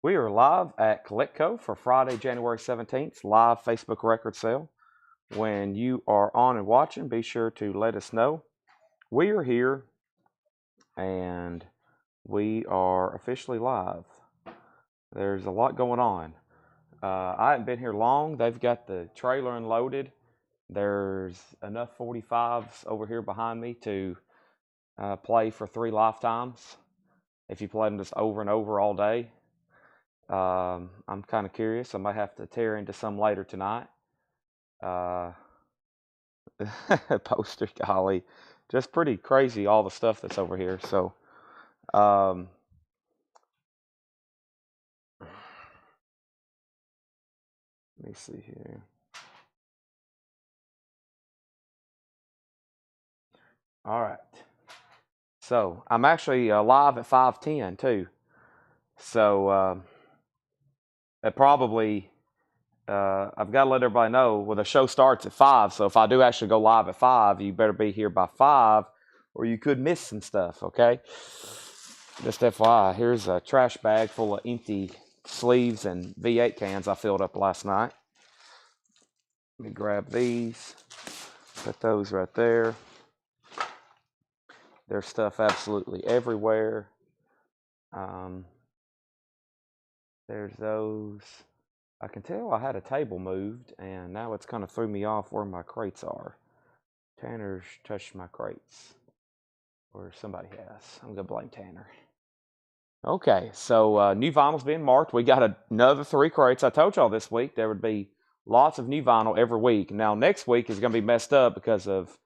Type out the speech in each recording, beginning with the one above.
We are live at Collectco for Friday, January 17th, live Facebook record sale. When you are on and watching, be sure to let us know. We are here and we are officially live. There's a lot going on. I haven't been here long. They've got the trailer unloaded. There's enough 45s over here behind me to play for 3 lifetimes if you play them just over and over all day. I'm kind of curious. I might have to tear into some later tonight. Uh, Poster, golly, just pretty crazy all the stuff that's over here. So, um, let me see here. All right. So I'm actually live at 5:10 too. So it probably I've got to let everybody know. Well, the show starts at 5. So if I do actually go live at 5, you better be here by 5, or you could miss some stuff. Okay. Just FYI, here's a trash bag full of empty sleeves and V8 cans I filled up last night. Let me grab these, put those right there. There's stuff absolutely everywhere. There's those. I can tell I had a table moved, and now it's kind of threw me off where my crates are. Tanner's touched my crates, or somebody has. I'm going to blame Tanner. Okay, so new vinyl's being marked. We got another 3 crates. I told y'all this week there would be lots of new vinyl every week. Now, next week is going to be messed up because of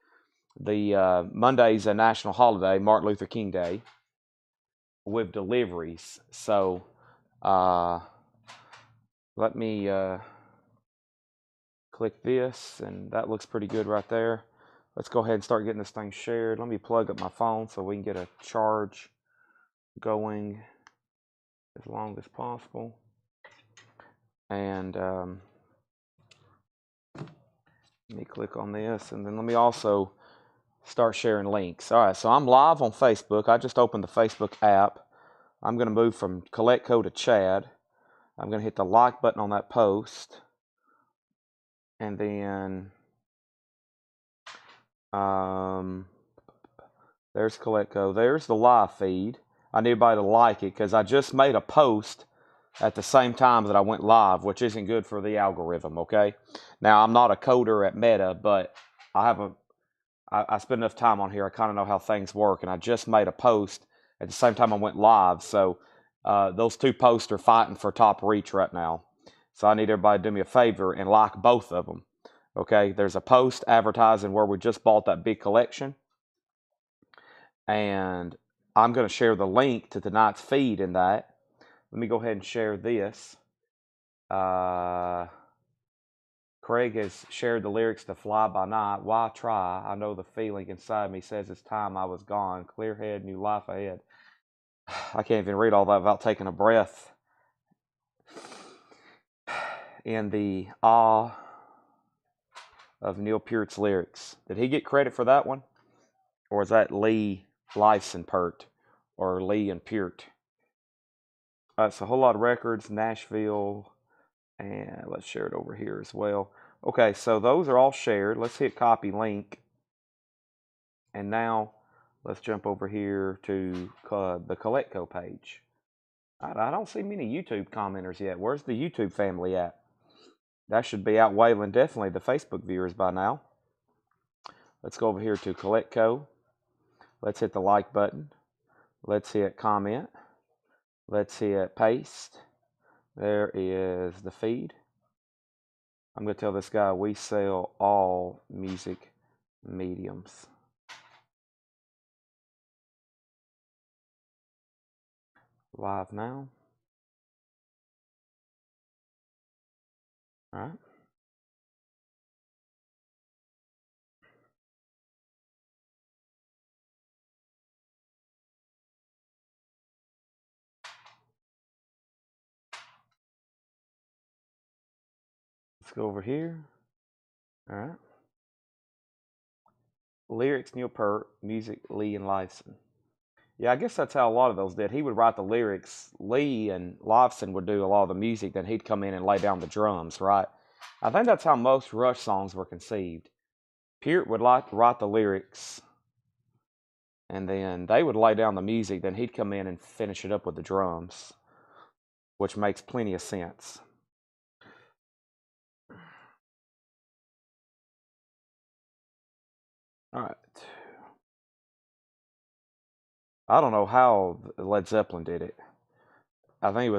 the Monday's a national holiday, Martin Luther King Day, with deliveries. So let me click this, and that looks pretty good right there. Let's go ahead and start getting this thing shared. Let me plug up my phone so we can get a charge going as long as possible. And let me click on this, and then let me also start sharing links. All right, so I'm live on Facebook. I just opened the Facebook app. I'm going to move from Collectco to Chad. I'm going to hit the like button on that post. And then there's Collectco. There's the live feed. I need everybody to like it because I just made a post at the same time that I went live, which isn't good for the algorithm, okay? Now, I'm not a coder at Meta, but I spend enough time on here. I kind of know how things work, and I just made a post at the same time I went live. So those 2 posts are fighting for top reach right now. So I need everybody to do me a favor and like both of them. Okay, there's a post advertising where we just bought that big collection, and I'm going to share the link to tonight's feed in that. Let me go ahead and share this. Craig has shared the lyrics to Fly By Night. Why try? I know the feeling inside me says it's time I was gone. Clear head, new life ahead. I can't even read all that without taking a breath in the awe of Neil Peart's lyrics. Did he get credit for that one? Or is that Lee Lysenpert or Lee and Peart? It's a whole lot of records, Nashville, and let's share it over here as well. Okay, so those are all shared. Let's hit copy link. And now let's jump over here to the Collectco page. I don't see many YouTube commenters yet. Where's the YouTube family at? That should be outweighing definitely the Facebook viewers by now. Let's go over here to Collectco. Let's hit the like button. Let's hit comment. Let's hit paste. There is the feed. I'm going to tell this guy we sell all music mediums. Live now. All right. Let's go over here. All right. Lyrics Neil Peart, music Lee and Lyson. Yeah, I guess that's how a lot of those did. He would write the lyrics. Lee and Lifeson would do a lot of the music, then he'd come in and lay down the drums, right? I think that's how most Rush songs were conceived. Peart would like to write the lyrics, and then they would lay down the music, then he'd come in and finish it up with the drums, which makes plenty of sense. All right. I don't know how Led Zeppelin did it. I think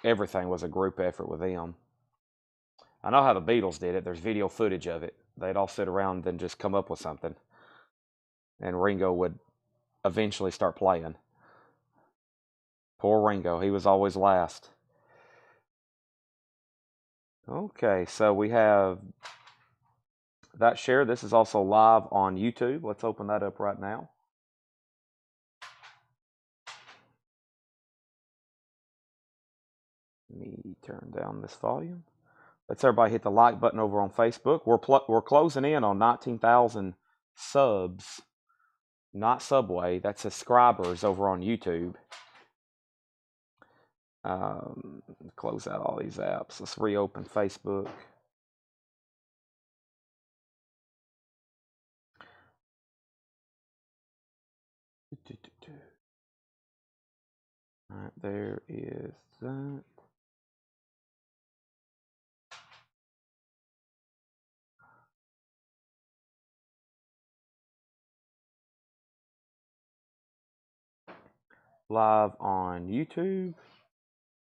everything was a group effort with them. I know how the Beatles did it. There's video footage of it. They'd all sit around and just come up with something, and Ringo would eventually start playing. Poor Ringo, he was always last. Okay, so we have that share. This is also live on YouTube. Let's open that up right now. Let me turn down this volume. Let's everybody hit the like button over on Facebook. We're closing in on 19,000 subs, not Subway. That's subscribers over on YouTube. Close out all these apps. Let's reopen Facebook. All right, there is that. Live on YouTube.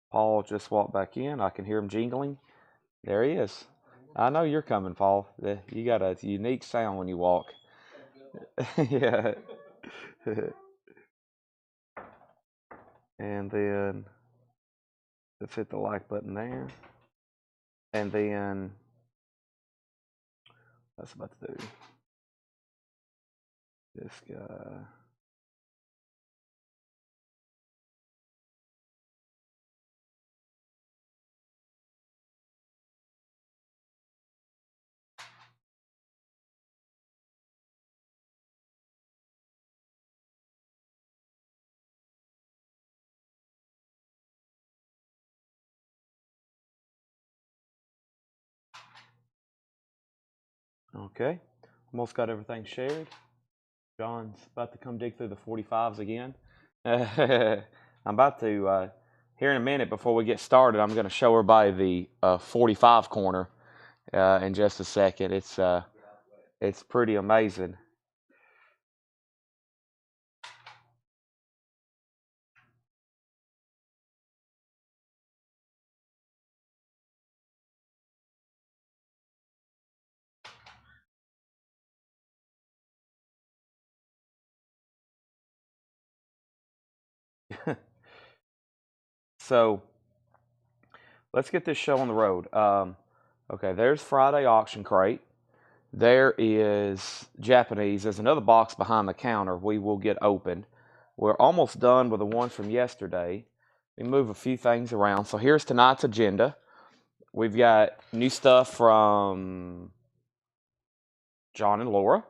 Paul just walked back in. I can hear him jingling. There he is. I know you're coming, Paul. You got a unique sound when you walk. Yeah. And then let's hit the like button there. And then that's about to do this guy. Okay, almost got everything shared. John's about to come dig through the 45s again. I'm about to, here in a minute before we get started, I'm going to show everybody the 45 corner in just a second. It's pretty amazing. So let's get this show on the road. Okay, there's Friday Auction Crate. There is Japanese. There's another box behind the counter we will get open. We're almost done with the ones from yesterday. We move a few things around. So here's tonight's agenda. We've got new stuff from John and Laura.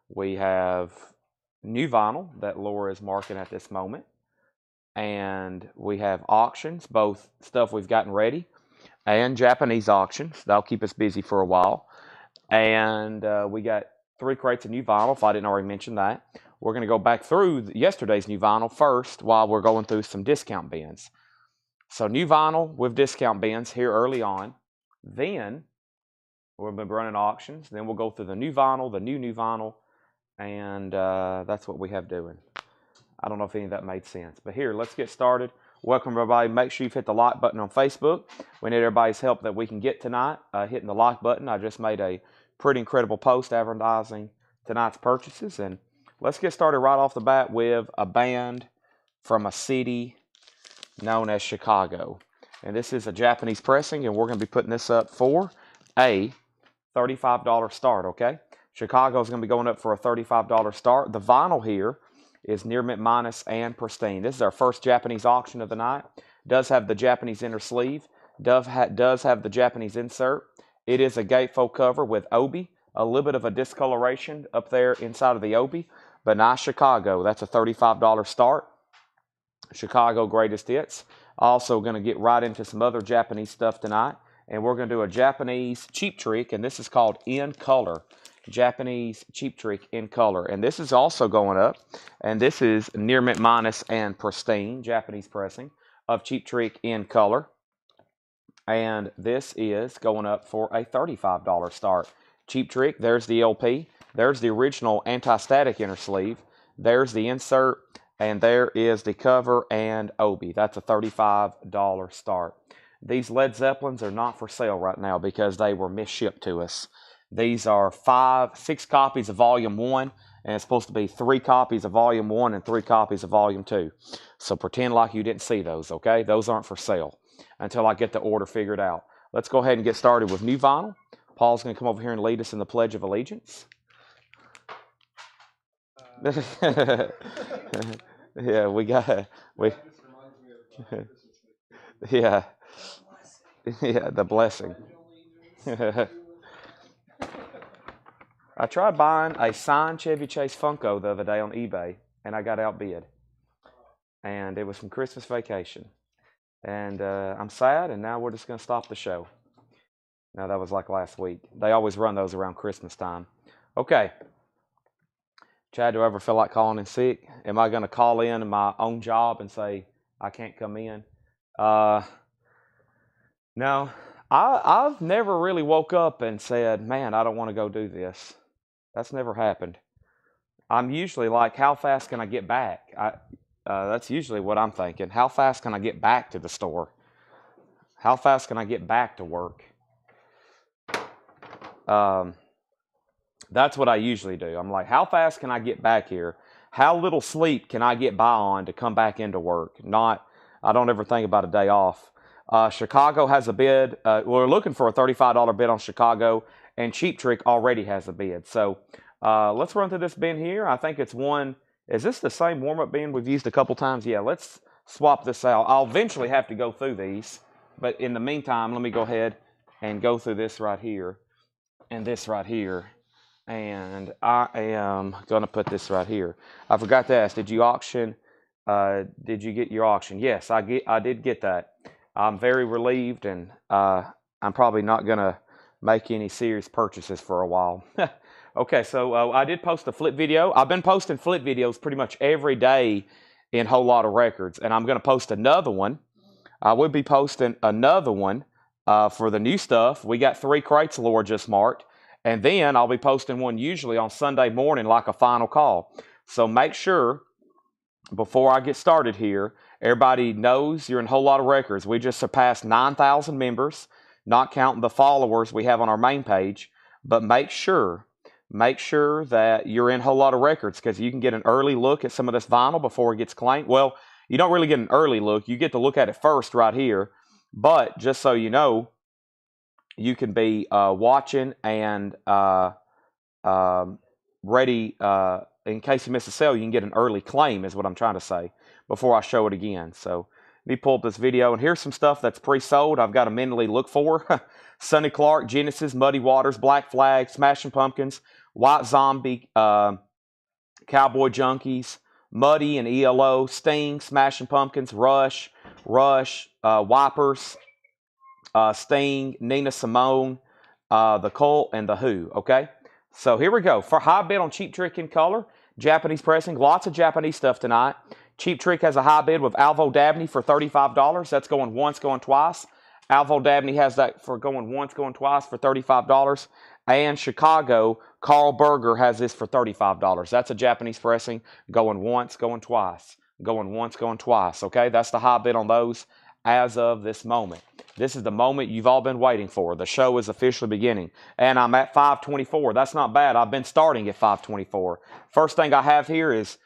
We have new vinyl that Laura is marking at this moment. And we have auctions, both stuff we've gotten ready and Japanese auctions. That'll keep us busy for a while. And we got 3 crates of new vinyl, if I didn't already mention that. We're going to go back through yesterday's new vinyl first while we're going through some discount bins. So new vinyl with discount bins here early on. Then we'll be running auctions. Then we'll go through the new vinyl, the new vinyl, and that's what we have doing. I don't know if any of that made sense. But here, let's get started. Welcome, everybody. Make sure you've hit the like button on Facebook. We need everybody's help that we can get tonight. Hitting the like button. I just made a pretty incredible post advertising tonight's purchases. And let's get started right off the bat with a band from a city known as Chicago. And this is a Japanese pressing, and we're going to be putting this up for a $35 start, okay? Chicago is going to be going up for a $35 start. The vinyl here is near mint minus and pristine. This is our first Japanese auction of the night. Does have the Japanese inner sleeve. Does have the Japanese insert. It is a gatefold cover with obi. A little bit of a discoloration up there inside of the obi. but not Chicago. That's a $35 start. Chicago Greatest Hits. Also going to get right into some other Japanese stuff tonight. And we're going to do a Japanese Cheap Trick, and this is called In Color. Japanese Cheap Trick In Color. And this is also going up. And this is Near Mint Minus and Pristine, Japanese pressing of Cheap Trick In Color. And this is going up for a $35 start. Cheap Trick, there's the LP. There's the original anti-static inner sleeve. There's the insert. And there is the cover and Obi. That's a $35 start. These Led Zeppelins are not for sale right now because they were misshipped to us. These are 6 copies of Volume 1, and it's supposed to be 3 copies of Volume 1 and 3 copies of Volume 2. So pretend like you didn't see those, okay? Those aren't for sale until I get the order figured out. Let's go ahead and get started with new vinyl. Paul's going to come over here and lead us in the Pledge of Allegiance. Yeah, yeah. Yeah, the blessing. I tried buying a signed Chevy Chase Funko the other day on eBay, and I got outbid. And it was from Christmas Vacation. And I'm sad, and now we're just going to stop the show. Now, that was like last week. They always run those around Christmas time. Okay. Chad, do I ever feel like calling in sick? Am I going to call in my own job and say, I can't come in? No. I've never really woke up and said, man, I don't want to go do this. That's never happened. I'm usually like, how fast can I get back? That's usually what I'm thinking. How fast can I get back to the store? How fast can I get back to work? That's what I usually do. I'm like, how fast can I get back here? How little sleep can I get by on to come back into work? I don't ever think about a day off. Chicago has a bid. We're looking for a $35 bid on Chicago, and Cheap Trick already has a bid. So let's run through this bin here. I think it's one. Is this the same warm-up bin we've used a couple times? Yeah, let's swap this out. I'll eventually have to go through these, but in the meantime, let me go ahead and go through this right here and this right here. And I am going to put this right here. I forgot to ask, did you auction? Did you get your auction? Yes, I did get that. I'm very relieved, and I'm probably not going to make any serious purchases for a while. Okay, so I did post a flip video. I've been posting flip videos pretty much every day in Whole Lot of Records, and I'm going to post another one. I will be posting another one for the new stuff. We got 3 crates of Lord just marked. And then I'll be posting one usually on Sunday morning like a final call. So make sure, before I get started here, everybody knows you're in a Whole Lot of Records. We just surpassed 9,000 members, not counting the followers we have on our main page. But make sure that you're in a Whole Lot of Records, because you can get an early look at some of this vinyl before it gets claimed. Well, you don't really get an early look. You get to look at it first right here. But just so you know, you can be watching and ready in case you miss a sale. You can get an early claim, is what I'm trying to say, before I show it again. So let me pull up this video, and here's some stuff that's pre-sold. I've got to mentally look for. Sonny Clark, Genesis, Muddy Waters, Black Flag, Smashing Pumpkins, White Zombie, Cowboy Junkies, Muddy and ELO, Sting, Smashing Pumpkins, Rush, Wipers, Sting, Nina Simone, The Cult, and The Who, okay? So here we go. For high bid on Cheap Trick In Color, Japanese pressing, lots of Japanese stuff tonight. Cheap Trick has a high bid with Alvo Dabney for $35. That's going once, going twice. Alvo Dabney has that for going once, going twice for $35. And Chicago, Carl Berger has this for $35. That's a Japanese pressing, going once, going twice. Going once, going twice, okay? That's the high bid on those as of this moment. This is the moment you've all been waiting for. The show is officially beginning. And I'm at 524. That's not bad. I've been starting at 524. First thing I have here is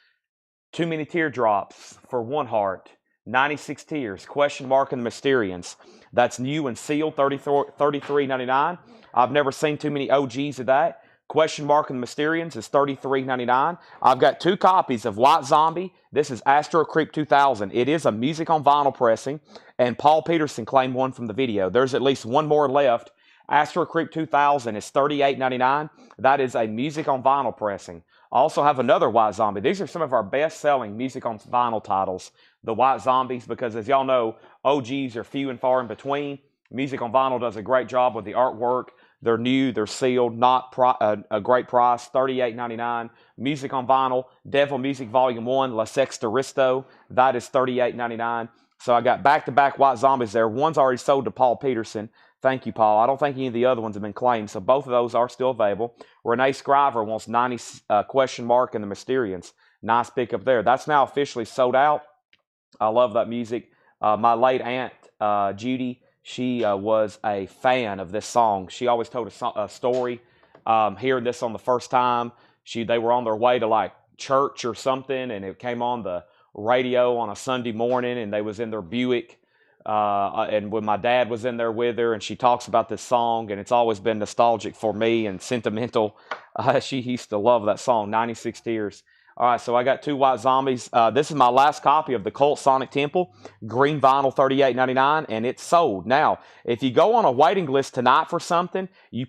Too Many Teardrops for One Heart. 96 Tears. Question Mark and the Mysterians. That's new and sealed. $33.99. I've never seen too many OGs of that. Question Mark and the Mysterians is $33.99. I've got 2 copies of White Zombie. This is Astro Creep 2000. It is a music on vinyl pressing, and Paul Peterson claimed one from the video. There's at least one more left. Astro Creep 2000 is $38.99. That is a music on vinyl pressing I also have another White Zombie. These are some of our best-selling music on vinyl titles, the White Zombies, because as y'all know, OGs are few and far in between. Music on Vinyl does a great job with the artwork. They're new, they're sealed, not a great price, $38.99. Music on Vinyl, Devil Music Volume 1, La Sexta Risto, that is $38.99. So I got back-to-back White Zombies there. One's already sold to Paul Peterson. Thank you, Paul. I don't think any of the other ones have been claimed, so both of those are still available. Renee Scriver wants 90 question mark and the Mysterians. Nice pickup there. That's now officially sold out. I love that music. My late aunt, Judy, she was a fan of this song. She always told a story. Hearing this on the first time, they were on their way to like church or something, and it came on the radio on a Sunday morning, and they was in their Buick. And when my dad was in there with her, and she talks about this song, and it's always been nostalgic for me and sentimental. She used to love that song, 96 Tears. All right, so I got 2 White Zombies. This is my last copy of the Cult Sonic Temple, green vinyl, $38.99, and it's sold. Now, if you go on a waiting list tonight for something, you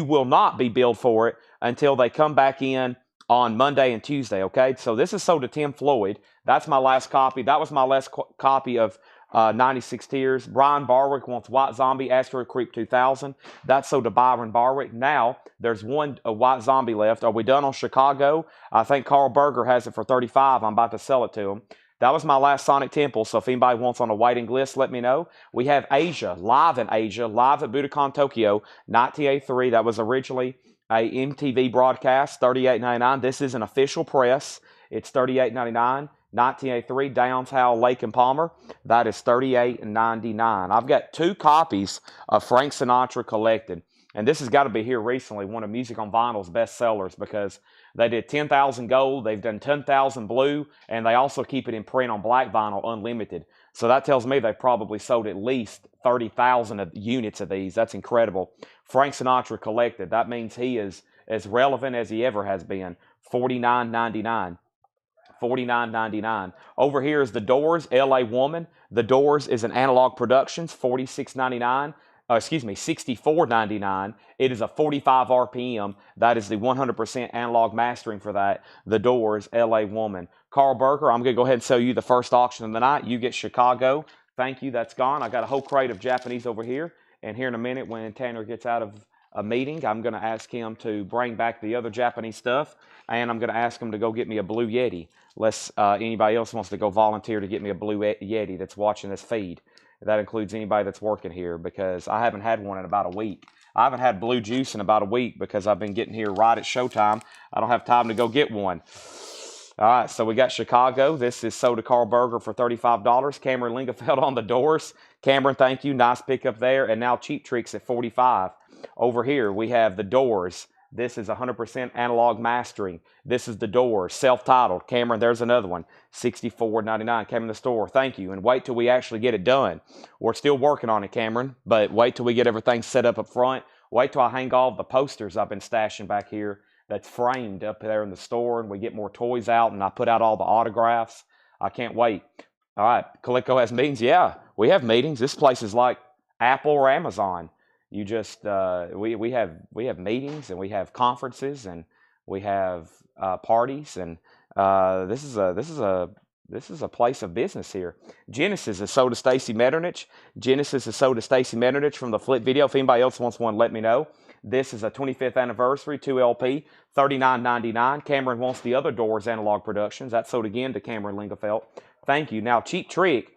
will not be billed for it until they come back in on Monday and Tuesday, okay? So this is sold to Tim Floyd. That's my last copy. That was my last copy of 96 Tears. Brian Barwick wants White Zombie, Asteroid Creep 2000. That's sold to Byron Barwick. Now, there's one White Zombie left. Are we done on Chicago? I think Carl Berger has it for $35. I'm about to sell it to him. That was my last Sonic Temple, so if anybody wants on a waiting list, let me know. We have Asia, live in Asia, live at Budokan Tokyo, 1983. That was originally a MTV broadcast, $38.99. This is an official press. It's $38.99. 1983, Downs, Howell, Lake and Palmer. That is $38.99. I've got 2 copies of Frank Sinatra Collected. And this has got to be here recently, one of Music on Vinyl's best sellers, because they did 10,000 gold, they've done 10,000 blue, and they also keep it in print on black vinyl unlimited. So that tells me they've probably sold at least 30,000 units of these. That's incredible. Frank Sinatra Collected. That means he is as relevant as he ever has been. $49.99. $49.99. Over here is The Doors, L.A. Woman. The Doors is an Analog Productions, $46.99. $64.99. It is a 45 RPM. That is the 100% analog mastering for that. The Doors, L.A. Woman. Carl Berger, I'm going to go ahead and sell you the first auction of the night. You get Chicago. Thank you. That's gone. I got a whole crate of Japanese over here. And here in a minute, when Tanner gets out of a meeting, I'm going to ask him to bring back the other Japanese stuff. And I'm going to ask him to go get me a Blue Yeti. Unless anybody else wants to go volunteer to get me a Blue Yeti that's watching this feed. That includes anybody that's working here, because I haven't had one in about a week. I haven't had Blue Juice in about a week because I've been getting here right at showtime. I don't have time to go get one. All right, so we got Chicago. This is sold to Carl Berger for $35. Cameron Lingefeld on The Doors. Cameron, thank you. Nice pickup there. And now Cheap Tricks at $45. Over here, we have The Doors. This is 100% analog mastering. This is The Doors, self-titled. Cameron, there's another one, $64.99. Came in the store. Thank you. And wait till we actually get it done. We're still working on it, Cameron, but wait till we get everything set up front. Wait till I hang all the posters I've been stashing back here that's framed up there in the store, and we get more toys out, and I put out all the autographs. I can't wait. All right, Coleco has meetings. Yeah, we have meetings. This place is like Apple or Amazon. You just we have meetings, and we have conferences, and we have parties, and this is a place of business here. Genesis is sold to Stacy Metternich. Genesis is sold to Stacy Metternich from the Flip video. If anybody else wants one, let me know. This is a 25th anniversary, 2 LP, $39.99. Cameron wants the other Doors Analog Productions. That's sold again to Cameron Lingefeld. Thank you. Now, Cheap Trick,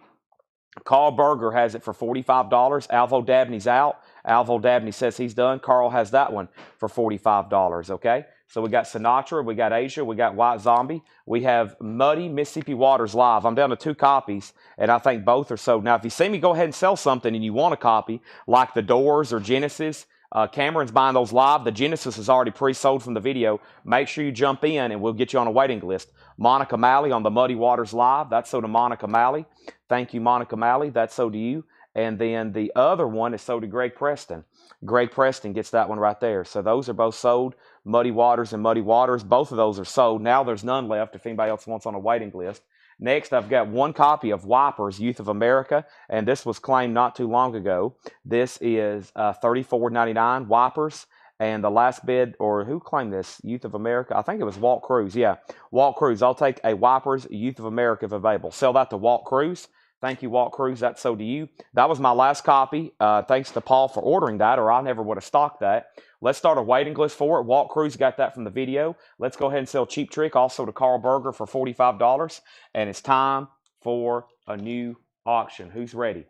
Carl Berger has it for $45. Alvo Dabney's out. Alvo Dabney says he's done. Carl has that one for $45, okay? So we got Sinatra, we got Asia, we got White Zombie. We have Muddy Mississippi Waters live. I'm down to 2 copies, and I think both are sold. Now, if you see me go ahead and sell something and you want a copy, like The Doors or Genesis, Cameron's buying those live. The Genesis is already pre-sold from the video. Make sure you jump in, and we'll get you on a waiting list. Monica Malley on the Muddy Waters live. That's sold to Monica Malley. Thank you, Monica Malley. That's sold to you. And then the other one is sold to Greg Preston. Greg Preston gets that one right there. So those are both sold. Muddy Waters and Muddy Waters. Both of those are sold. Now there's none left if anybody else wants on a waiting list. Next, I've got 1 copy of Wipers, Youth of America, and this was claimed not too long ago. This is $34.99, Wipers, And the last bid, or who claimed this? Youth of America? I think it was Walt Cruz. Yeah, Walt Cruz. I'll take a Wipers Youth of America if available. Sell that to Walt Cruz. Thank you, Walt Cruz. That's so to you. That was my last copy. Thanks to Paul for ordering that, or I never would have stocked that. Let's start a waiting list for it. Walt Cruz got that from the video. Let's go ahead and sell Cheap Trick also to Carl Berger for $45. And it's time for a new auction. Who's ready?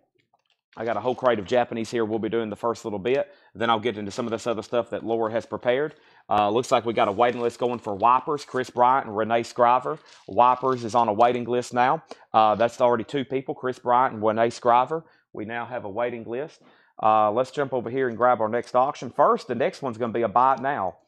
I got a whole crate of Japanese here. We'll be doing the first little bit. Then I'll get into some of this other stuff that Laura has prepared. Looks like we got a waiting list going for Wipers, Chris Bryant and Renee Scriver. Wipers is on a waiting list now. That's already 2 people, Chris Bryant and Renee Scriver. We now have a waiting list. Let's jump over here and grab our next auction. First, the next one's going to be a buy it now.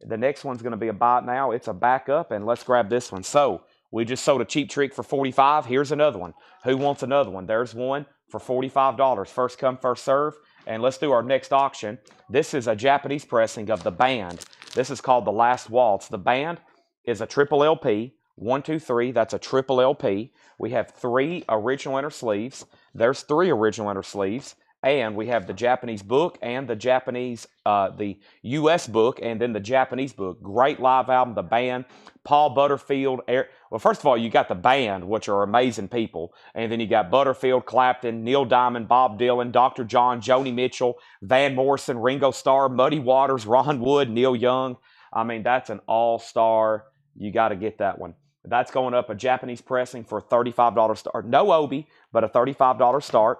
The next one's going to be a buy it now. It's a backup, and let's grab this one. So we just sold a Cheap Trick for $45. Here's another one. Who wants another one? There's one for $45. First come, first serve. And let's do our next auction. This is a Japanese pressing of the band. This is called The Last Waltz. The band is a triple LP. 1, 2, 3. That's a triple LP. We have 3 original inner sleeves. There's 3 original inner sleeves. And we have the Japanese book and the Japanese, the U.S. book, and then the Japanese book. Great live album, the band. Paul Butterfield. Well, first of all, you got the band, which are amazing people. And then you got Butterfield, Clapton, Neil Diamond, Bob Dylan, Dr. John, Joni Mitchell, Van Morrison, Ringo Starr, Muddy Waters, Ron Wood, Neil Young. I mean, that's an all-star. You got to get that one. That's going up a Japanese pressing for a $35 start. No Obi, but a $35 start.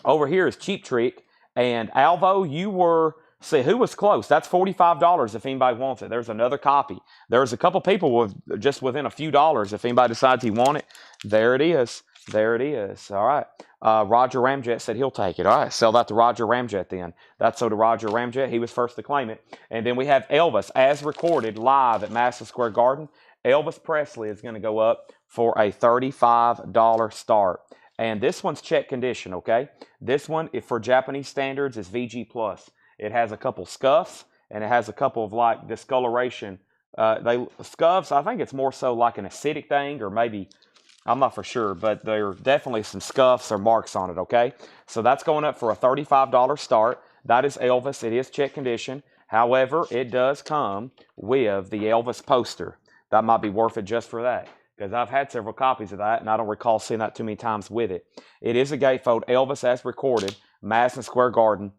Over here is Cheap Trick. And Alvo, you were, see, who was close? That's $45 if anybody wants it. There's another copy. There's a couple people with just within a few dollars if anybody decides he want it. There it is. There it is. All right. Roger Ramjet said he'll take it. All right. Sell that to Roger Ramjet then. That's so to Roger Ramjet. He was first to claim it. And then we have Elvis as recorded live at Madison Square Garden. Elvis Presley is going to go up for a $35 start. And this one's check condition, okay? This one, if for Japanese standards, is VG+. It has a couple scuffs, and it has a couple of, like, discoloration. Scuffs, I think it's more so like an acidic thing, or maybe, I'm not for sure, but there are definitely some scuffs or marks on it, okay? So that's going up for a $35 start. That is Elvis. It is check condition. However, it does come with the Elvis poster. That might be worth it just for that, because I've had several copies of that, and I don't recall seeing that too many times with it. It is a gatefold, Elvis as recorded, Madison Square Garden.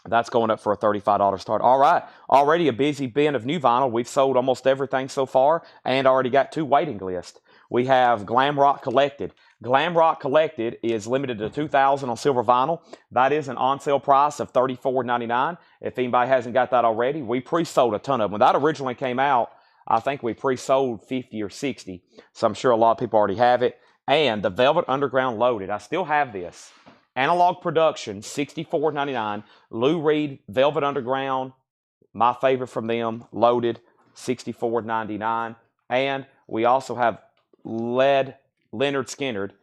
That's going up for a $35 start. All right, already a busy bin of new vinyl. We've sold almost everything so far, and already got 2 waiting lists. We have Glam Rock Collected. Glam Rock Collected is limited to 2,000 on silver vinyl. That is an on-sale price of $34.99. If anybody hasn't got that already, we pre-sold a ton of them. When that originally came out, I think we pre-sold 50 or 60, so I'm sure a lot of people already have it. And the Velvet Underground Loaded, I still have this. Analog Production, $64.99. Lou Reed, Velvet Underground, my favorite from them, Loaded, $64.99. And we also have Lynyrd Skynyrd,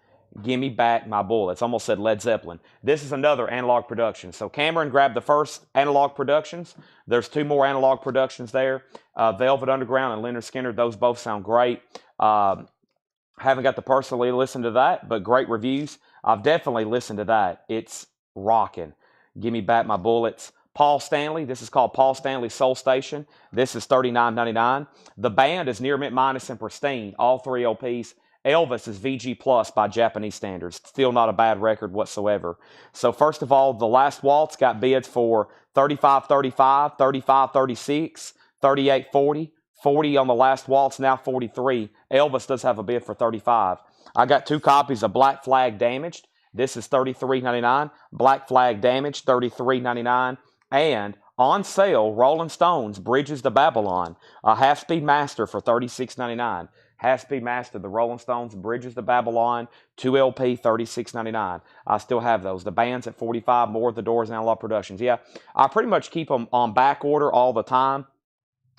Gimme Back My Bullets. Almost said Led Zeppelin. This is another Analog Production. So Cameron grabbed the first Analog Productions. There's 2 more Analog Productions there. Velvet Underground and Lynyrd Skynyrd. Those both sound great. Haven't got to personally listen to that, but great reviews. I've definitely listened to that. It's rocking. Gimme Back My Bullets. Paul Stanley. This is called Paul Stanley Soul Station. This is $39.99. The band is Near Mint Minus and Pristine. All 3 LPs. Elvis is VG Plus by Japanese standards. Still not a bad record whatsoever. So first of all, The Last Waltz got bids for $35.35, $35.36, $38.40, $40 on The Last Waltz, now $43. Elvis does have a bid for $35. I got 2 copies of Black Flag Damaged. This is $33.99. Black Flag Damaged, $33.99. And on sale, Rolling Stones, Bridges to Babylon, a half-speed master for $36.99. Half-Speed Master, the Rolling Stones, Bridges to Babylon, 2 LP, $36.99. I still have those. The band's at $45, more of the Doors and Outlaw Productions. Yeah, I pretty much keep them on back order all the time.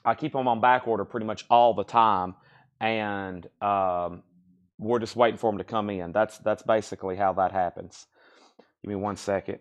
I keep them on back order pretty much all the time, and we're just waiting for them to come in. That's basically how that happens. Give me 1 second.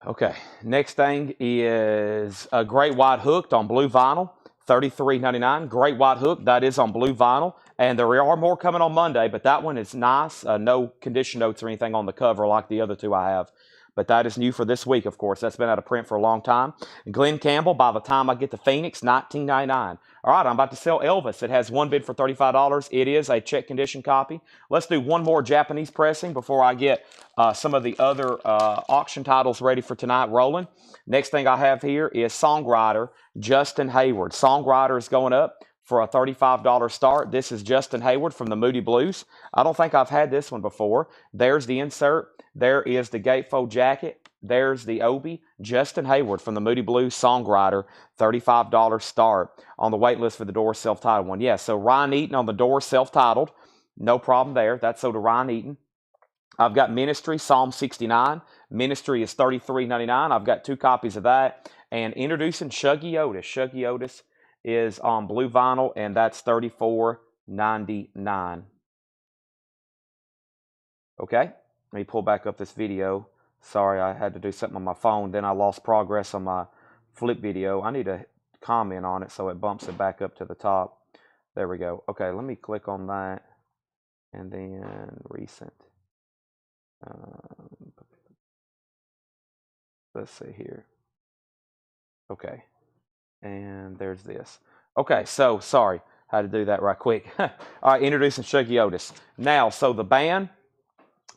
Okay, next thing is a Great White Hooked on blue vinyl, $33.99. Great White Hook, that is on blue vinyl. And there are more coming on Monday, but that one is nice. No condition notes or anything on the cover like the other two I have. But that is new for this week, of course. That's been out of print for a long time. Glenn Campbell, by the time I get to Phoenix, $19.99. All right, I'm about to sell Elvis. It has one bid for $35. It is a check condition copy. Let's do one more Japanese pressing before I get some of the other auction titles ready for tonight rolling. Next thing I have here is Songwriter Justin Hayward. Songwriter is going up for a $35 start. This is Justin Hayward from the Moody Blues. I don't think I've had this one before. There's the insert. There is the gatefold jacket. There's the Obi. Justin Hayward from the Moody Blues, Songwriter, $35 start. On the wait list for the Doors self-titled one. Yeah, so Ryan Eaton on the Doors self-titled. No problem there. That's sold to Ryan Eaton. I've got Ministry, Psalm 69. Ministry is $33.99. I've got 2 copies of that. And introducing Shuggy Otis. Shuggy Otis is on blue vinyl, and that's $34.99. Okay, let me pull back up this video. Sorry, I had to do something on my phone. Then I lost progress on my flip video. I need to comment on it so it bumps it back up to the top. There we go. Okay, let me click on that. And then recent. Let's see here. Okay, and there's this. Okay, so sorry, had to do that right quick. All right, introducing Shuggy Otis. Now, so the band,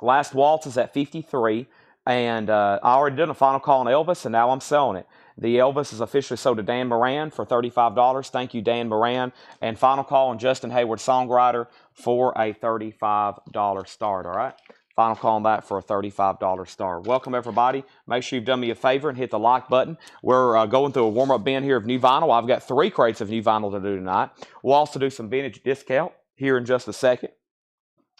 Last Waltz is at 53, and I already did a final call on Elvis, and now I'm selling it. The Elvis is officially sold to Dan Moran for $35. Thank you, Dan Moran. And final call on Justin Hayward, Songwriter, for a $35 start, all right? Final call on that for a $35 start. Welcome, everybody. Make sure you've done me a favor and hit the like button. We're going through a warm-up bin here of new vinyl. I've got 3 crates of new vinyl to do tonight. We'll also do some vintage discount here in just a second.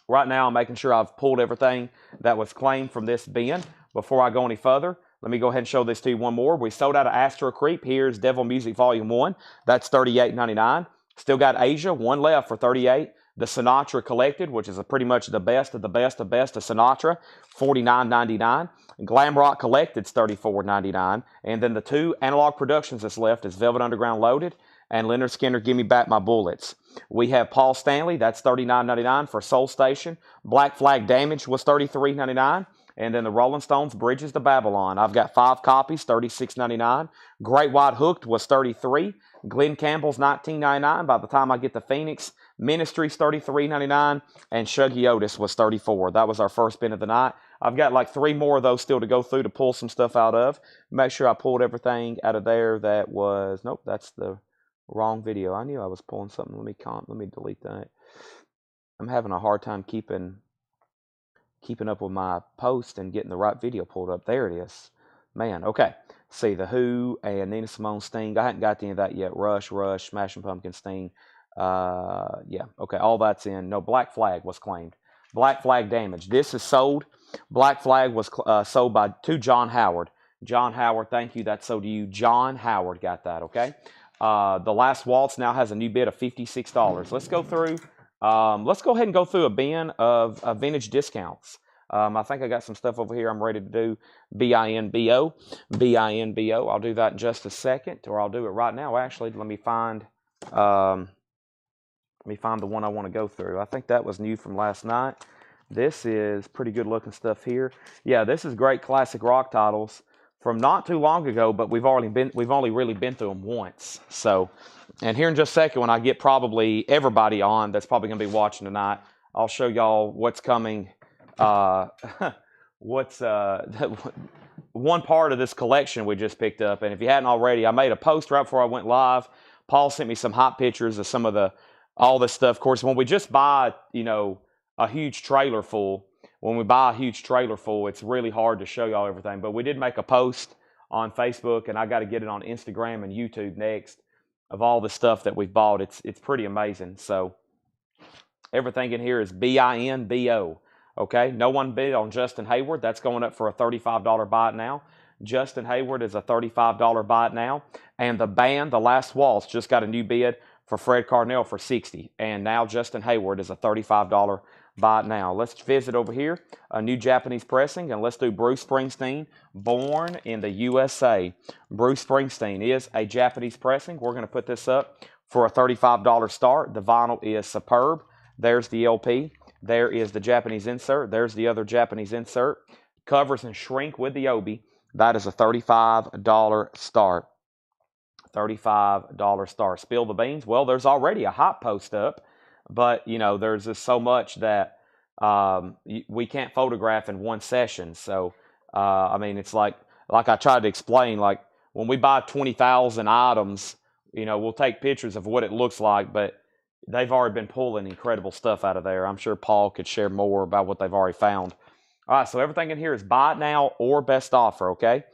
Right now, I'm making sure I've pulled everything that was claimed from this bin. Before I go any further, let me go ahead and show this to you one more. We sold out of Astro Creep. Here's Devil Music Volume 1. That's $38.99. Still got Asia, 1 left for $38. The Sinatra Collected, which is pretty much the best of the best of best of Sinatra, $49.99. Glam Rock Collected is $34.99. And then the 2 Analog Productions that's left is Velvet Underground Loaded and Leonard Skinner, Give Me Back My Bullets. We have Paul Stanley, that's $39.99 for Soul Station. Black Flag Damage was $33.99. And then the Rolling Stones, Bridges to Babylon. I've got 5 copies, $36.99. Great White Hooked was $33. Glenn Campbell's $19.99. By the time I get to Phoenix, Ministry's $33.99. And Shuggy Otis was $34. That was our first bin of the night. I've got like 3 more of those still to go through to pull some stuff out of. Make sure I pulled everything out of there that was, nope, that's the wrong video. I knew I was pulling something. Let me delete that. I'm having a hard time keeping up with my post and getting the right video pulled up. There it is. Man, okay. See, The Who and Nina Simone, Sting. I hadn't got to any of that yet. Rush, Smashing Pumpkins, Sting. Yeah, okay, all that's in. No, Black Flag was claimed. Black Flag Damage. This is sold. Black Flag was sold to John Howard. John Howard, thank you. That's sold to you. John Howard got that, okay? The Last Waltz now has a new bid of $56. Let's go through. Let's go ahead and go through a bin of vintage discounts. I think I got some stuff over here I'm ready to do. BINBO. I'll do that in just a second, or I'll do it right now. Actually, let me find the one I want to go through. I think that was new from last night. This is pretty good looking stuff here. Yeah, this is great classic rock titles from not too long ago, but we've only really been through them once. So, and here in just a second, when I get probably everybody on that's probably going to be watching tonight, I'll show y'all what's coming. What's one part of this collection we just picked up. And if you hadn't already, I made a post right before I went live. Paul sent me some hot pictures of some of all this stuff. Of course, when we just buy, a huge trailer full, it's really hard to show y'all everything. But we did make a post on Facebook, and I got to get it on Instagram and YouTube next of all the stuff that we've bought. It's pretty amazing. So everything in here is BINBO. Okay, no one bid on Justin Hayward. That's going up for a $35 buy it now. Justin Hayward is a $35 buy it now. And the band, The Last Waltz, just got a new bid for Fred Carnell for $60. And now Justin Hayward is a $35 buy it now. Let's visit over here, a new Japanese pressing, and let's do Bruce Springsteen, Born in the USA. Bruce Springsteen is a Japanese pressing. We're going to put this up for a $35 start. The vinyl is superb. There's the LP. There is the Japanese insert. There's the other Japanese insert. Covers and shrink with the Obi. That is a $35 start. $35 start. Spill the beans. Well, there's already a hot post up, but you know there's just so much that we can't photograph in one session. So I mean, it's like I tried to explain. Like when we buy 20,000 items, you know, we'll take pictures of what it looks like, but they've already been pulling incredible stuff out of there. I'm sure Paul could share more about what they've already found. All right, so everything in here is buy it now or best offer, okay?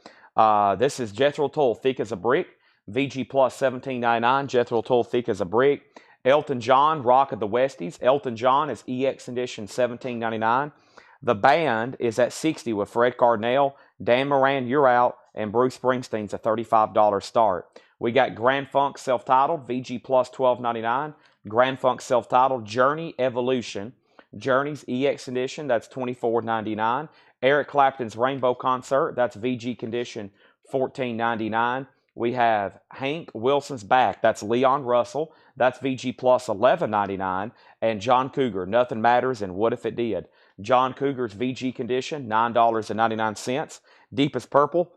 This is Jethro Tull, thick as a brick. VG Plus $17.99. Jethro Tull, thick as a brick. Elton John, Rock of the Westies. Elton John is EX Edition $17.99. The band is at $60 with Fred Cardinale, Dan Moran, You're Out, and Bruce Springsteen's a $35 start. We got Grand Funk self-titled, VG Plus $12.99. Grand Funk self-titled, Journey Evolution. Journey's EX Edition, that's $24.99. Eric Clapton's Rainbow Concert, that's VG Condition $14.99. We have Hank Wilson's Back, that's Leon Russell, that's VG Plus $11.99. And John Cougar, Nothing Matters and What If It Did. John Cougar's VG Condition, $9.99. Deepest Purple,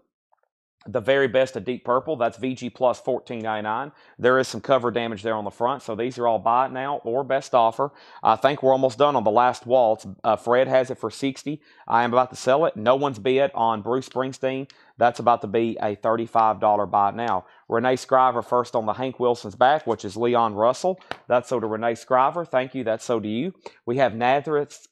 the very best of Deep Purple, that's VG Plus $14.99. There is some cover damage there on the front, so these are all buy it now or best offer. I think we're almost done on the last waltz. Fred has it for $60. I am about to sell it. No one's bid on Bruce Springsteen. That's about to be a $35 buy it now. Renee Scriver first on the Hank Wilson's Back, which is Leon Russell. That's so to Renee Scriver. Thank you. That's so to you. We have Nazareth,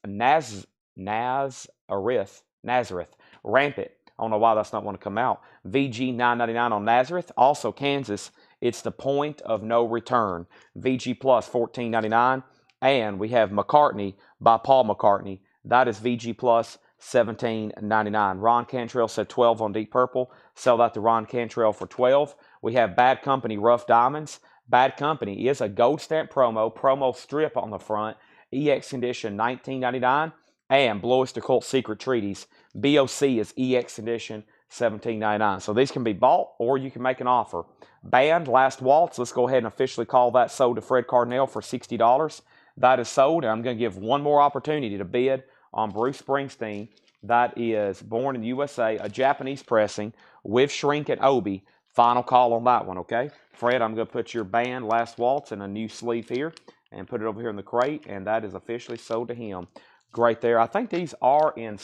Rampant. I don't know why that's not going to come out. VG $9.99 on Nazareth. Also Kansas, it's The Point of No Return. VG Plus $14.99. And we have McCartney by Paul McCartney. That is VG Plus $17.99. Ron Cantrell said 12 on Deep Purple. Sell that to Ron Cantrell for 12. We have Bad Company Rough Diamonds. Bad Company is a gold stamp promo strip on the front. EX Condition $19.99. And Blowest Occult Secret Treaties. BOC is EX Edition $17.99. So these can be bought or you can make an offer. Band, Last Waltz. Let's go ahead and officially call that sold to Fred Cardinale for $60. That is sold. And I'm going to give one more opportunity to bid on Bruce Springsteen. That is Born in the USA, a Japanese pressing with shrink and Obi. Final call on that one, okay? Fred, I'm going to put your Band, Last Waltz in a new sleeve here and put it over here in the crate. And that is officially sold to him. Great there. I think these are in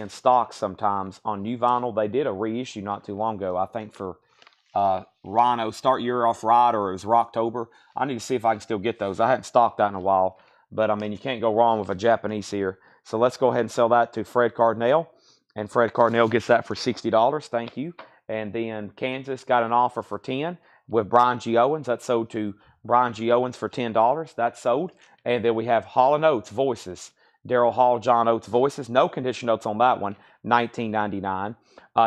stock sometimes on new vinyl. They did a reissue not too long ago. I think for Rhino, Start Your Off Right, or it was Rocktober. I need to see if I can still get those. I haven't stocked that in a while, but I mean you can't go wrong with a Japanese here. So let's go ahead and sell that to Fred Cardinale, and Fred Cardinale gets that for $60. Thank you. And then Kansas got an offer for $10 with Brian G. Owens. That's sold to Brian G. Owens for $10. That's sold. And then we have Hall & Oates Voices. Daryl Hall, John Oates Voices. No condition notes on that one. $19.99.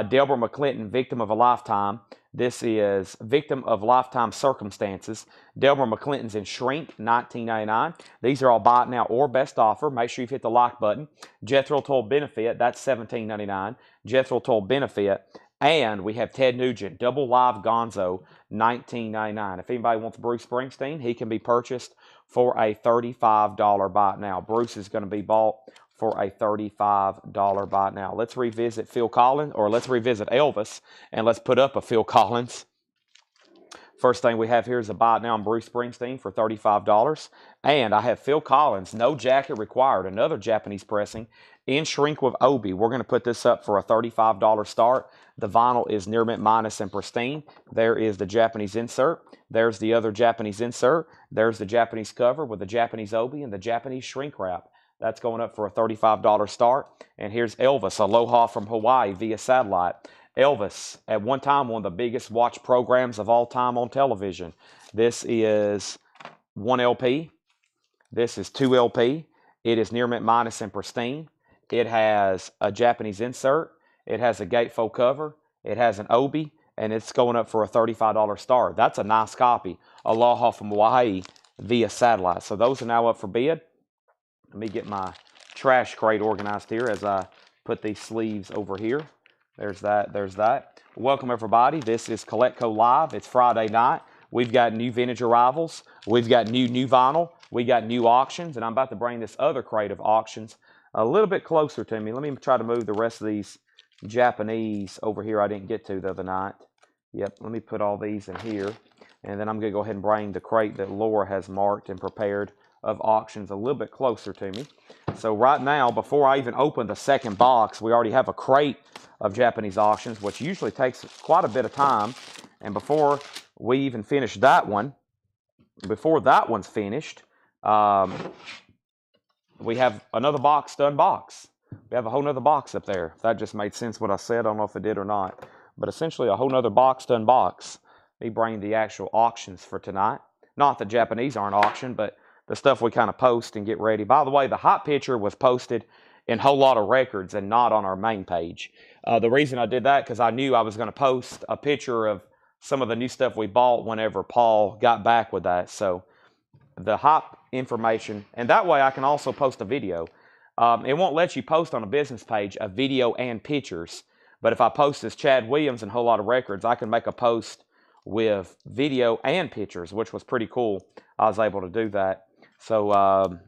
Delbert McClinton, Victim of a Lifetime. This is Victim of Lifetime Circumstances. Delbert McClinton's in Shrink, $19.99. These are all buy it now or best offer. Make sure you hit the like button. Jethro Tull Benefit, that's $17.99. Jethro Tull Benefit. And we have Ted Nugent, Double Live Gonzo, $19.99. If anybody wants Bruce Springsteen, he can be purchased for a $35 buy now. Bruce is going to be bought for a $35 buy now. Let's revisit Phil Collins, or let's revisit Elvis, and let's put up a Phil Collins. First thing we have here is a buy now on Bruce Springsteen for $35. And I have Phil Collins, No Jacket Required, another Japanese pressing, in shrink with Obi. We're going to put this up for a $35 start. The vinyl is near mint minus and pristine. There is the Japanese insert. There's the other Japanese insert. There's the Japanese cover with the Japanese Obi and the Japanese shrink wrap. That's going up for a $35 start. And here's Elvis, Aloha from Hawaii via satellite. Elvis, at one time, one of the biggest watched programs of all time on television. This is 1 LP. This is 2 LP. It is near mint minus and pristine. It has a Japanese insert. It has a gatefold cover. It has an Obi, and it's going up for a $35 start. That's a nice copy. Aloha from Hawaii. via satellite. So those are now up for bid. Let me get my trash crate organized here as I put these sleeves over here. There's that. There's that. Welcome, everybody. This is CollectCo Live. It's Friday night. We've got new vintage arrivals. We've got new vinyl. We got new auctions, and I'm about to bring this other crate of auctions a little bit closer to me. Let me try to move the rest of these Japanese over here I didn't get to the other night. Yep, let me put all these in here, and then I'm going to go ahead and bring the crate that Laura has marked and prepared of auctions a little bit closer to me. So right now, before I even open the second box, we already have a crate of Japanese auctions, which usually takes quite a bit of time. And before we even finish that one, before that one's finished, we have another box to unbox. We have a whole nother box up there. If that just made sense what I said, I don't know if it did or not. But essentially a whole nother box to unbox. Me bring the actual auctions for tonight. Not the Japanese aren't auctioned, but the stuff we kind of post and get ready. By the way, the hot picture was posted in Whole Lot of Records and not on our main page. The reason I did that because I knew I was going to post a picture of some of the new stuff we bought whenever Paul got back with that. So the hot information, and that way I can also post a video. It won't let you post on a business page a video and pictures. But if I post as Chad Williams and Whole Lot of Records, I can make a post with video and pictures, which was pretty cool. I was able to do that. So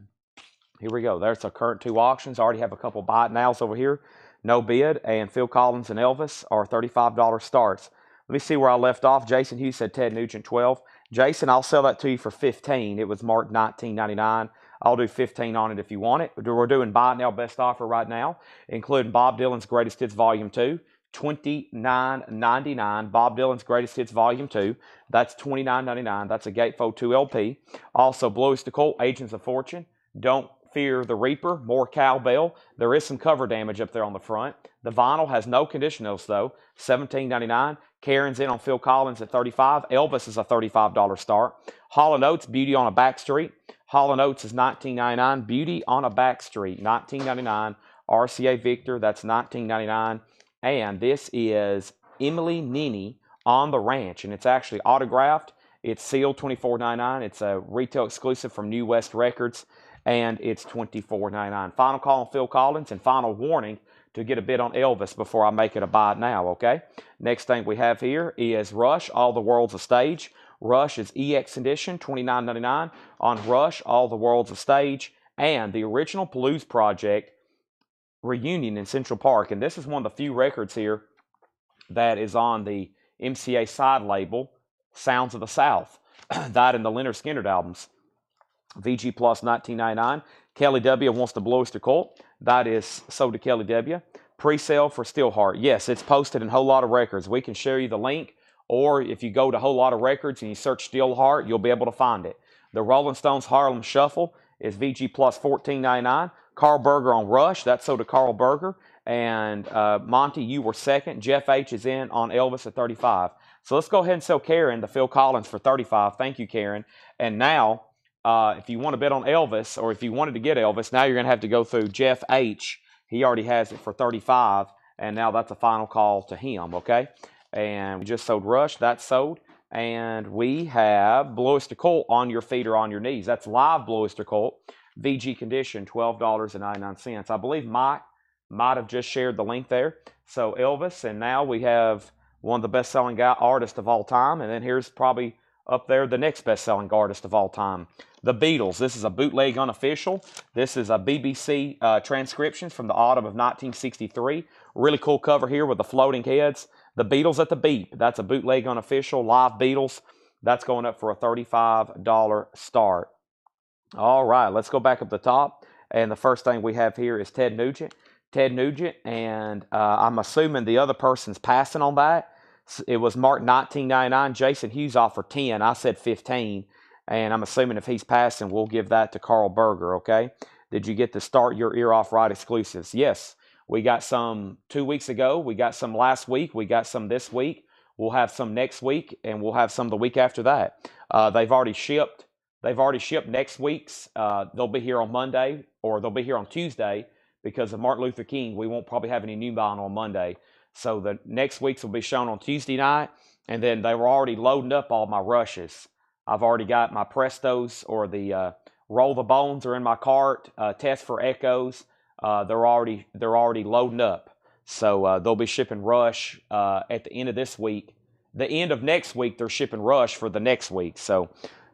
here we go. There's our current two auctions. I already have a couple buy it nows over here. No bid, and Phil Collins and Elvis are $35 starts. Let me see where I left off. Jason Hughes said Ted Nugent 12. Jason, I'll sell that to you for 15. It was marked $19.99. I'll do 15 on it if you want it. We're doing buy it now best offer right now, including Bob Dylan's Greatest Hits Volume 2. $29.99. Bob Dylan's Greatest Hits Volume 2. That's $29.99. That's a Gatefold 2 LP. Also, Blue Oyster Cult, Agents of Fortune. Don't Fear the Reaper, more cowbell. There is some cover damage up there on the front. The vinyl has no conditionals though. $17.99. Karen's in on Phil Collins at $35. Elvis is a $35 start. Hall & Oates, Beauty on a Back Street. Hall & Oates is $19.99. Beauty on a Back Street, $19.99. RCA Victor, that's $19.99. And this is Emily Nini on the Ranch, and it's actually autographed. It's sealed, $24.99. It's a retail exclusive from New West Records, and it's $24.99. Final call on Phil Collins, and final warning to get a bid on Elvis before I make it a buy it now, okay? Next thing we have here is Rush, All the World's a Stage. Rush is EX Edition, $29.99. On Rush, All the World's a Stage, and the original Blues Project reunion in Central Park. And this is one of the few records here that is on the MCA side label, Sounds of the South. That and the Leonard Skinner albums. VG Plus $19.99. Kelly W. wants the Blue Oyster Cult. That is sold to Kelly W. Pre-sale for Steelheart. Yes, it's posted in Whole Lot of Records. We can share you the link, or if you go to Whole Lot of Records and you search Steelheart, you'll be able to find it. The Rolling Stones Harlem Shuffle is VG Plus $14.99. Carl Berger on Rush. That's sold to Carl Berger. And Monty, you were second. Jeff H. is in on Elvis at $35. So let's go ahead and sell Karen the Phil Collins for $35. Thank you, Karen. And now, if you want to bet on Elvis, or if you wanted to get Elvis, now you're going to have to go through Jeff H. He already has it for $35, and now that's a final call to him, okay? And we just sold Rush. That's sold. And we have Blue Oyster Cult, On Your Feet or On Your Knees. That's live Blue Oyster Cult. VG condition, $12.99. I believe Mike might have just shared the link there. So Elvis, and now we have one of the best-selling artists of all time. And then here's probably up there the next best-selling artist of all time. The Beatles. This is a bootleg unofficial. This is a BBC transcription from the autumn of 1963. Really cool cover here with the floating heads. The Beatles at the Beep. That's a bootleg unofficial, live Beatles. That's going up for a $35 start. All right, let's go back up the top. And the first thing we have here is Ted Nugent. Ted Nugent, and I'm assuming the other person's passing on that. It was marked $19.99. Jason Hughes offered 10. I said 15. And I'm assuming if he's passing, we'll give that to Carl Berger, okay? Did you get the Start Your Ear Off Right exclusives? Yes. We got some 2 weeks ago. We got some last week. We got some this week. We'll have some next week, and we'll have some the week after that. They've already shipped. They've already shipped next week's. They'll be here on Monday, or they'll be here on Tuesday because of Martin Luther King. We won't probably have any new vinyl on Monday. So the next week's will be shown on Tuesday night, and then they were already loading up all my rushes. I've already got my Prestos, or the Roll the Bones are in my cart. Test for Echoes. They're already loading up. So they'll be shipping Rush at the end of this week. The end of next week, they're shipping Rush for the next week. So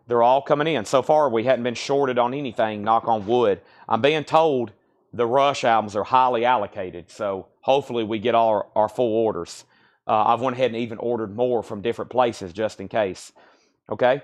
they're all coming in. So far, we hadn't been shorted on anything, knock on wood. I'm being told the Rush albums are highly allocated. So hopefully we get all our full orders. I've went ahead and even ordered more from different places just in case. Okay?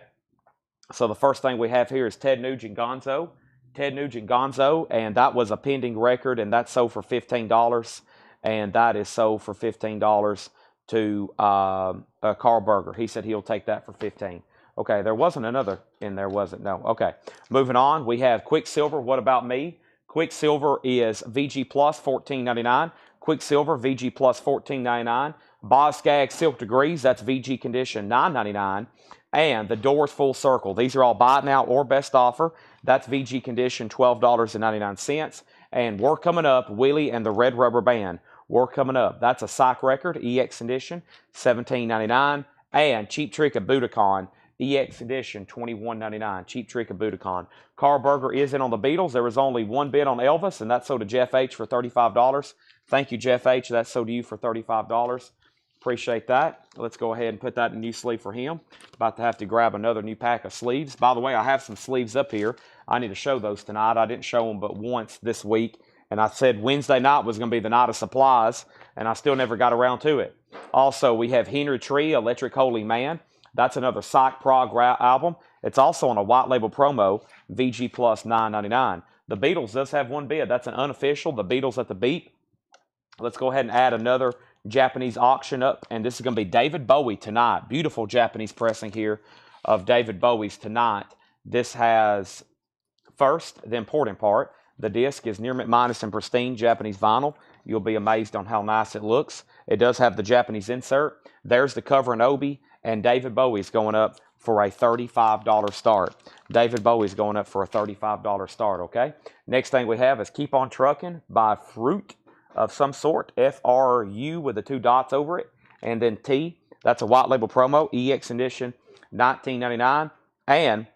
So the first thing we have here is Ted Nugent Gonzo. Ted Nugent Gonzo, and that was a pending record, and that's sold for $15. And that is sold for $15 to Carl Berger. He said he'll take that for $15. Okay, there wasn't another in there, was it? No. Okay, moving on. We have Quicksilver, What About Me? Quicksilver is VG Plus, $14.99. Quicksilver, VG Plus, $14.99. Bosgag Silk Degrees, that's VG Condition, $9.99. And the Doors Full Circle. These are all buy it now or best offer. That's VG Condition, $12.99. And Work Coming Up, Willie and the Red Rubber Band. Work Coming Up. That's a Psych record, EX Edition, $17.99. And Cheap Trick of Budokan, EX Edition, $21.99. Cheap Trick of Budokan. Carl Berger is in on the Beatles. There was only one bid on Elvis, and that sold to Jeff H. for $35. Thank you, Jeff H. That sold to you for $35. Appreciate that. Let's go ahead and put that in a new sleeve for him. About to have to grab another new pack of sleeves. By the way, I have some sleeves up here. I need to show those tonight. I didn't show them but once this week. And I said Wednesday night was going to be the night of supplies, and I still never got around to it. Also, we have Henry Tree, Electric Holy Man. That's another Psych Prog album. It's also on a white label promo, VG Plus $9.99. The Beatles does have one bid. That's an unofficial, The Beatles at the Beat. Let's go ahead and add another Japanese auction up, and this is going to be David Bowie tonight. Beautiful Japanese pressing here of David Bowie's tonight. This has, first, the important part. The disc is near mint minus and pristine Japanese vinyl. You'll be amazed on how nice it looks. It does have the Japanese insert. There's the cover and obi, and David Bowie's going up for a $35 start. David Bowie's going up for a $35 start, okay? Next thing we have is Keep On Truckin' by Fruit of some sort, FRU with the 2 dots over it, and then T. That's a white label promo, EX Edition, $19.99. And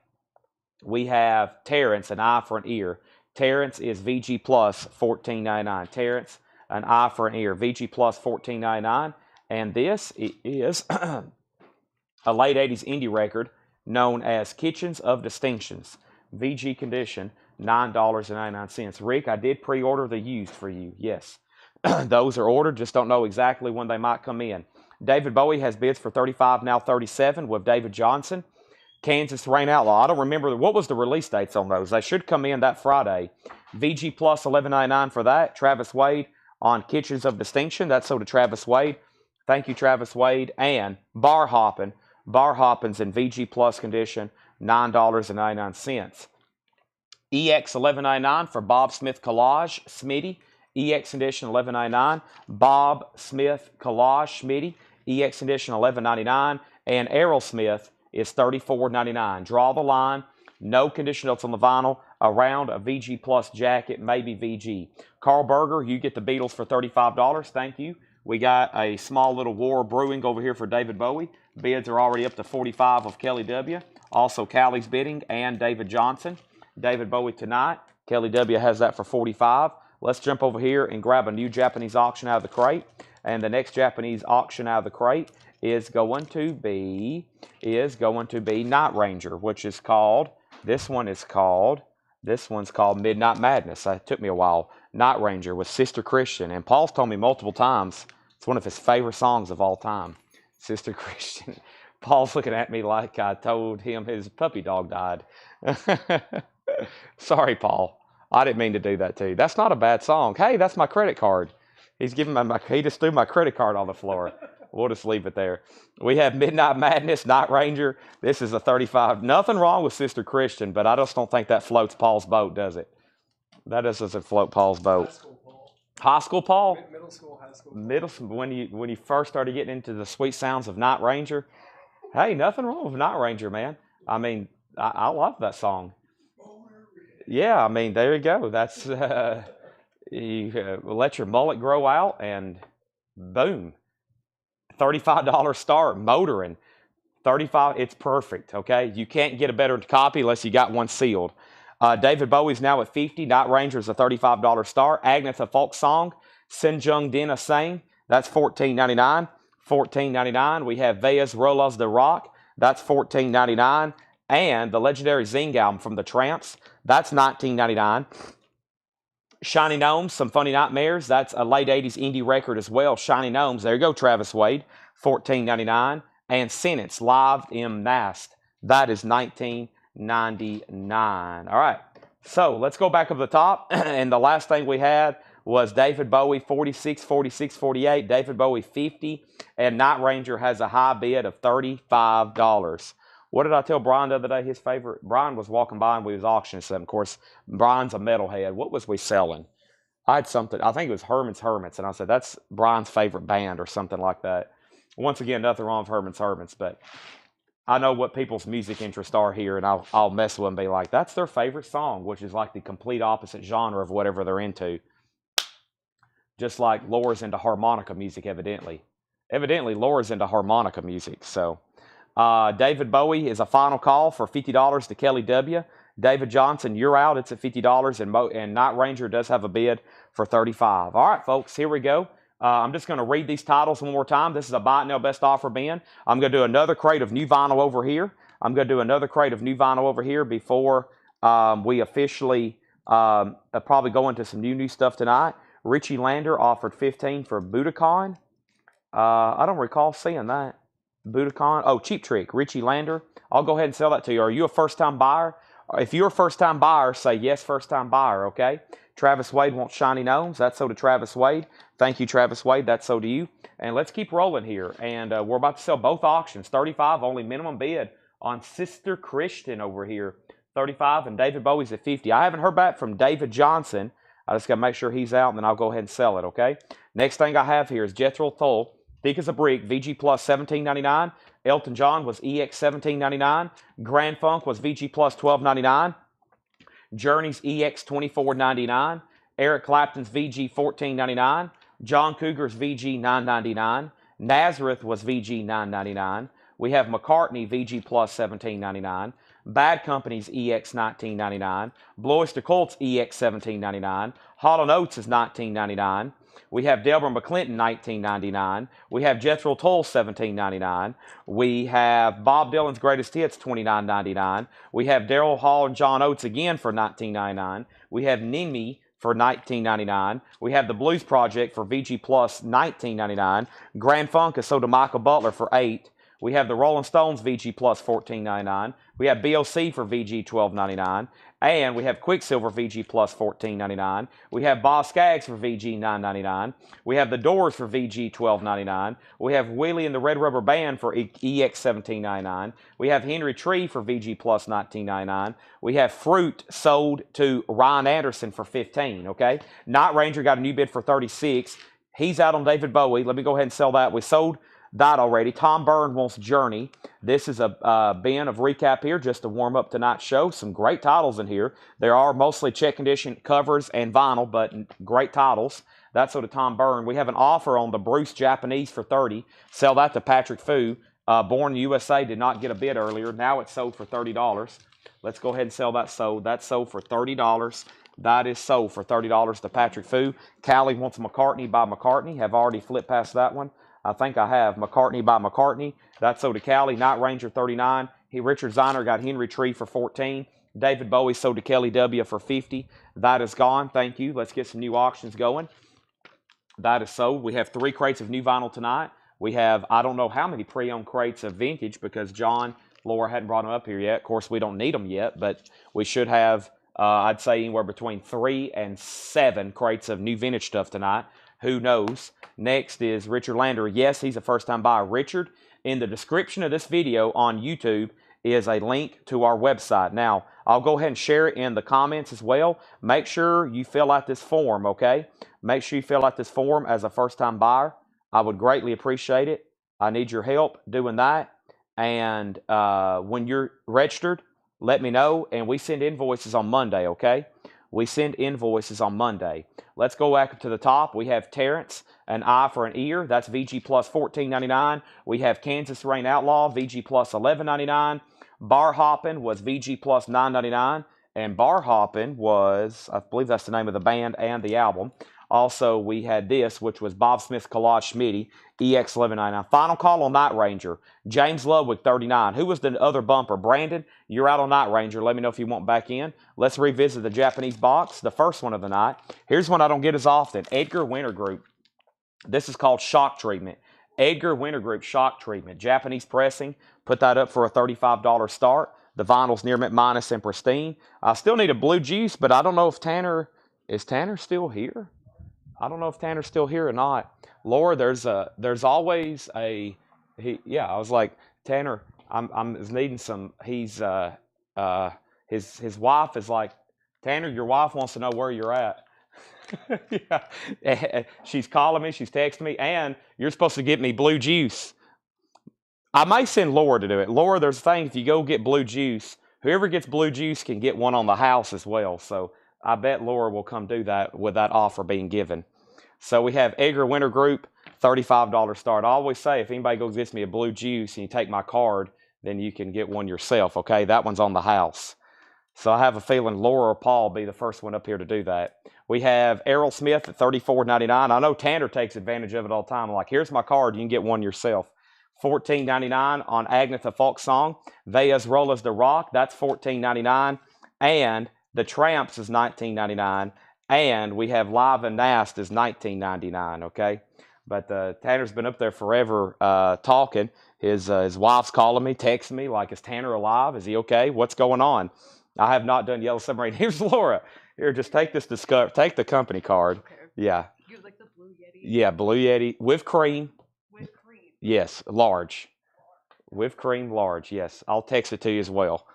we have Terrence, An Eye for an Ear. Terrence is VG Plus, $14.99. Terrence, An Eye for an Ear, VG Plus, $14.99. And this is a late 80s indie record known as Kitchens of Distinctions, VG Condition, $9.99. Rick, I did pre-order the used for you. Yes. Those are ordered, just don't know exactly when they might come in. David Bowie has bids for $35, now $37 with David Johnson. Kansas Rain Outlaw. I don't remember, what was the release dates on those? They should come in that Friday. VG Plus $11.99 for that. Travis Wade on Kitchens of Distinction. That's sold to Travis Wade. Thank you, Travis Wade. And Bar Hoppin'. Bar Hoppin's in VG Plus condition, $9.99. EX $11.99 for Bob Smith Collage, Smitty. EX Edition $11.99. Bob Smith Collage, Smitty. EX Edition $11.99. And Aerosmith is $34.99. Draw the line. No condition notes on the vinyl. Around a VG Plus jacket, maybe VG. Carl Berger, you get the Beatles for $35. Thank you. We got a small little war brewing over here for David Bowie. Bids are already up to $45 of Kelly W. Also Callie's bidding and David Johnson. David Bowie tonight. Kelly W has that for $45. Let's jump over here and grab a new Japanese auction out of the crate. And the next Japanese auction out of the crate is going to be Night Ranger, which is called, this one's called Midnight Madness. It took me a while. Night Ranger with Sister Christian. And Paul's told me multiple times it's one of his favorite songs of all time. Sister Christian. Paul's looking at me like I told him his puppy dog died. Sorry, Paul. I didn't mean to do that to you. That's not a bad song. Hey, that's my credit card. He just threw my credit card on the floor. We'll just leave it there. We have Midnight Madness, Night Ranger. This is a $35. Nothing wrong with Sister Christian, but I just don't think that floats Paul's boat, does it? That just doesn't float Paul's boat. High school Paul? Middle school, high school. Middle school, when you first started getting into the sweet sounds of Night Ranger. Hey, nothing wrong with Night Ranger, man. I mean, I love that song. Yeah, I mean, there you go. That's you let your mullet grow out, and boom, $35 start motoring. 35, it's perfect, okay? You can't get a better copy unless you got one sealed. David Bowie's now at 50. Night Ranger is a $35 star. Agnes, a folk song. Sinjung Din, a same. That's $14.99. $14.99. We have Veas Rolas de Rock. That's $14.99. And the legendary Zing album from the Tramps. That's $19.99. Shiny Gnomes, Some Funny Nightmares. That's a late 80s indie record as well. Shiny Gnomes. There you go, Travis Wade. $14.99. And Sentence, Live in Mast. That is $19.99. All right. So let's go back up the top. And the last thing we had was David Bowie 46, 46, 48. David Bowie 50. And Night Ranger has a high bid of $35. What did I tell Brian the other day? His favorite. Brian was walking by and we was auctioning something. Of course, Brian's a metalhead. What was we selling? I had something. I think it was Herman's Hermits. And I said, that's Brian's favorite band or something like that. Once again, nothing wrong with Herman's Hermits, but I know what people's music interests are here, and I'll mess with them and be like, that's their favorite song, which is like the complete opposite genre of whatever they're into. Just like Laura's into harmonica music, evidently. Evidently, Laura's into harmonica music. So, David Bowie is a final call for $50 to Kelly W. David Johnson, you're out. It's at $50, and Night Ranger does have a bid for $35. All right, folks, here we go. I'm just going to read these titles one more time. This is a Buy It Now Best Offer bin. I'm going to do another crate of new vinyl over here. I'm going to do another crate of new vinyl over here before we officially probably go into some new stuff tonight. Richie Lander offered $15 for Budokan. I don't recall seeing that. Budokan. Oh, Cheap Trick. Richie Lander. I'll go ahead and sell that to you. Are you a first-time buyer? If you're a first-time buyer, say yes, first-time buyer, okay? Travis Wade wants Shiny Gnomes. That's so to Travis Wade. Thank you, Travis Wade. That's so to you. And let's keep rolling here. And we're about to sell both auctions. 35, only minimum bid on Sister Christian over here. 35, and David Bowie's at 50. I haven't heard back from David Johnson. I just got to make sure he's out, and then I'll go ahead and sell it, okay? Next thing I have here is Jethro Tull, Thick as a Brick, VG Plus $17.99. Elton John was EX $17.99. Grand Funk was VG Plus $12.99. Journey's EX $24.99. Eric Clapton's VG $14.99. John Cougar's VG $9.99. Nazareth was VG $9.99. We have McCartney VG Plus $17.99. Bad Company's EX $19.99. Blue Oyster Cult's EX $17.99. Hall & Oates is $19.99. We have Delbert McClinton, $19.99. We have Jethro Tull, $17.99. We have Bob Dylan's Greatest Hits, $29.99. We have Daryl Hall and John Oates again for $19.99. We have Nimi for $19.99. We have the Blues Project for VG Plus, $19.99. Grand Funk is sold to Michael Butler for $8. We have the Rolling Stones VG Plus $14.99. We have BOC for VG $12.99. And we have Quicksilver VG Plus $14.99. We have Boz Scaggs for VG $9.99. We have The Doors for VG $12.99. We have Willie and the Red Rubber Band for EX $17.99. We have Henry Tree for VG Plus $19.99. We have Fruit sold to Ryan Anderson for $15, okay? Night Ranger got a new bid for $36. He's out on David Bowie. Let me go ahead and sell that. We sold that already. Tom Byrne wants Journey. This is a bin of recap here just to warm up tonight's show. Some great titles in here. There are mostly check condition covers and vinyl, but great titles. That's so to Tom Byrne. We have an offer on the Bruce Japanese for $30. Sell that to Patrick Fu. Born USA did not get a bid earlier. Now it's sold for $30. Let's go ahead and sell that sold. That's sold for $30. That is sold for $30 to Patrick Fu. Callie wants McCartney by McCartney. Have already flipped past that one. I think I have McCartney by McCartney. That's sold to Callie. Night Ranger $39. Richard Ziner got Henry Tree for $14. David Bowie sold to Kelly W for $50. That is gone. Thank you. Let's get some new auctions going. That is sold. We have 3 crates of new vinyl tonight. We have, I don't know how many pre-owned crates of vintage because John, Laura hadn't brought them up here yet. Of course, we don't need them yet, but we should have, I'd say, anywhere between 3 and 7 crates of new vintage stuff tonight. Who knows? Next is Richard Lander. Yes, he's a first-time buyer. Richard, in the description of this video on YouTube is a link to our website. Now, I'll go ahead and share it in the comments as well. Make sure you fill out this form, okay? Make sure you fill out this form as a first-time buyer. I would greatly appreciate it. I need your help doing that. And when you're registered, let me know, and we send invoices on Monday, okay? We send invoices on Monday. Let's go back up to the top. We have Terrence, an eye for an ear. That's VG plus $14.99. We have Kansas Rain Outlaw, VG plus $11.99. Bar Hoppin' was VG plus $9.99. And Bar Hoppin' was, I believe that's the name of the band and the album. Also, we had this, which was Bob Smith's Collage Schmitty, EX 1199. Final call on Night Ranger. James Ludwig, 39. Who was the other bumper? Brandon, you're out on Night Ranger. Let me know if you want back in. Let's revisit the Japanese box, the first one of the night. Here's one I don't get as often. Edgar Winter Group. This is called Shock Treatment. Edgar Winter Group Shock Treatment. Japanese pressing. Put that up for a $35 start. The vinyl's near mint minus and pristine. I still need a blue juice, but I don't know if Tanner... Is Tanner still here? I don't know if Tanner's still here or not. Laura, there's always a yeah. I was like, Tanner, I'm needing some. He's his wife is like, Tanner, your wife wants to know where you're at. Yeah, she's calling me, she's texting me, and you're supposed to get me blue juice. I may send Laura to do it. Laura, there's a thing, if you go get blue juice, whoever gets blue juice can get one on the house as well. So I bet Laura will come do that with that offer being given. So we have Edgar Winter Group, $35 start. I always say if anybody goes gets me a blue juice and you take my card, then you can get one yourself, okay? That one's on the house. So I have a feeling Laura or Paul will be the first one up here to do that. We have Errol Smith at $34.99. I know Tanner takes advantage of it all the time. I'm like, here's my card. You can get one yourself. $14.99 on Agnetha Folk Song. They As Roll As The Rock. That's $14.99. And The Tramps is $19.99. And we have Live and Nast is $19.99, okay? But Tanner's been up there forever talking. His wife's calling me, texting me, like, is Tanner alive? Is he okay? What's going on? I have not done Yellow Submarine. Here's Laura. Here, just take this take the company card. Okay. Yeah. You like the Blue Yeti? Yeah, Blue Yeti with cream. With cream? Yes, large. With cream, large, yes. I'll text it to you as well.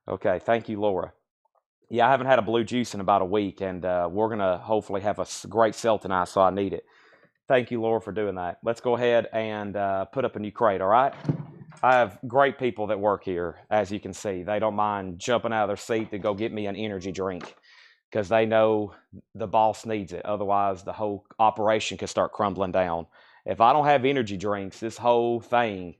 Okay, thank you, Laura. Yeah, I haven't had a blue juice in about a week, and we're going to hopefully have a great sale tonight, so I need it. Thank you, Laura, for doing that. Let's go ahead and put up a new crate, all right? I have great people that work here, as you can see. They don't mind jumping out of their seat to go get me an energy drink because they know the boss needs it. Otherwise, the whole operation could start crumbling down. If I don't have energy drinks, this whole thing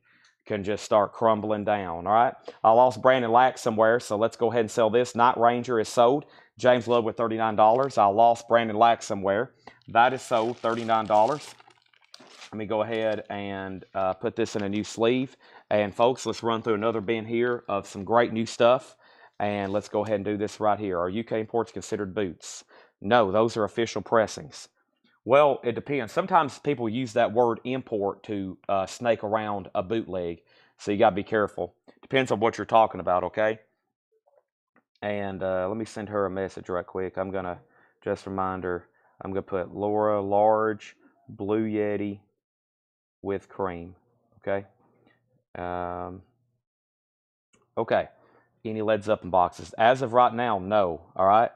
can just start crumbling down, all right? I lost Brandon Lack somewhere, so let's go ahead and sell this. Night Ranger is sold. James Love with $39. I lost Brandon Lack somewhere. That is sold, $39. Let me go ahead and put this in a new sleeve. And folks, let's run through another bin here of some great new stuff. And let's go ahead and do this right here. Are UK imports considered boots? No, those are official pressings. Well, it depends. Sometimes people use that word import to snake around a bootleg. So you got to be careful. Depends on what you're talking about, okay? And let me send her a message right quick. I'm going to just remind her. I'm going to put Laura large Blue Yeti with cream, okay? Okay. Any Led Zeppelin boxes? As of right now, no, all right?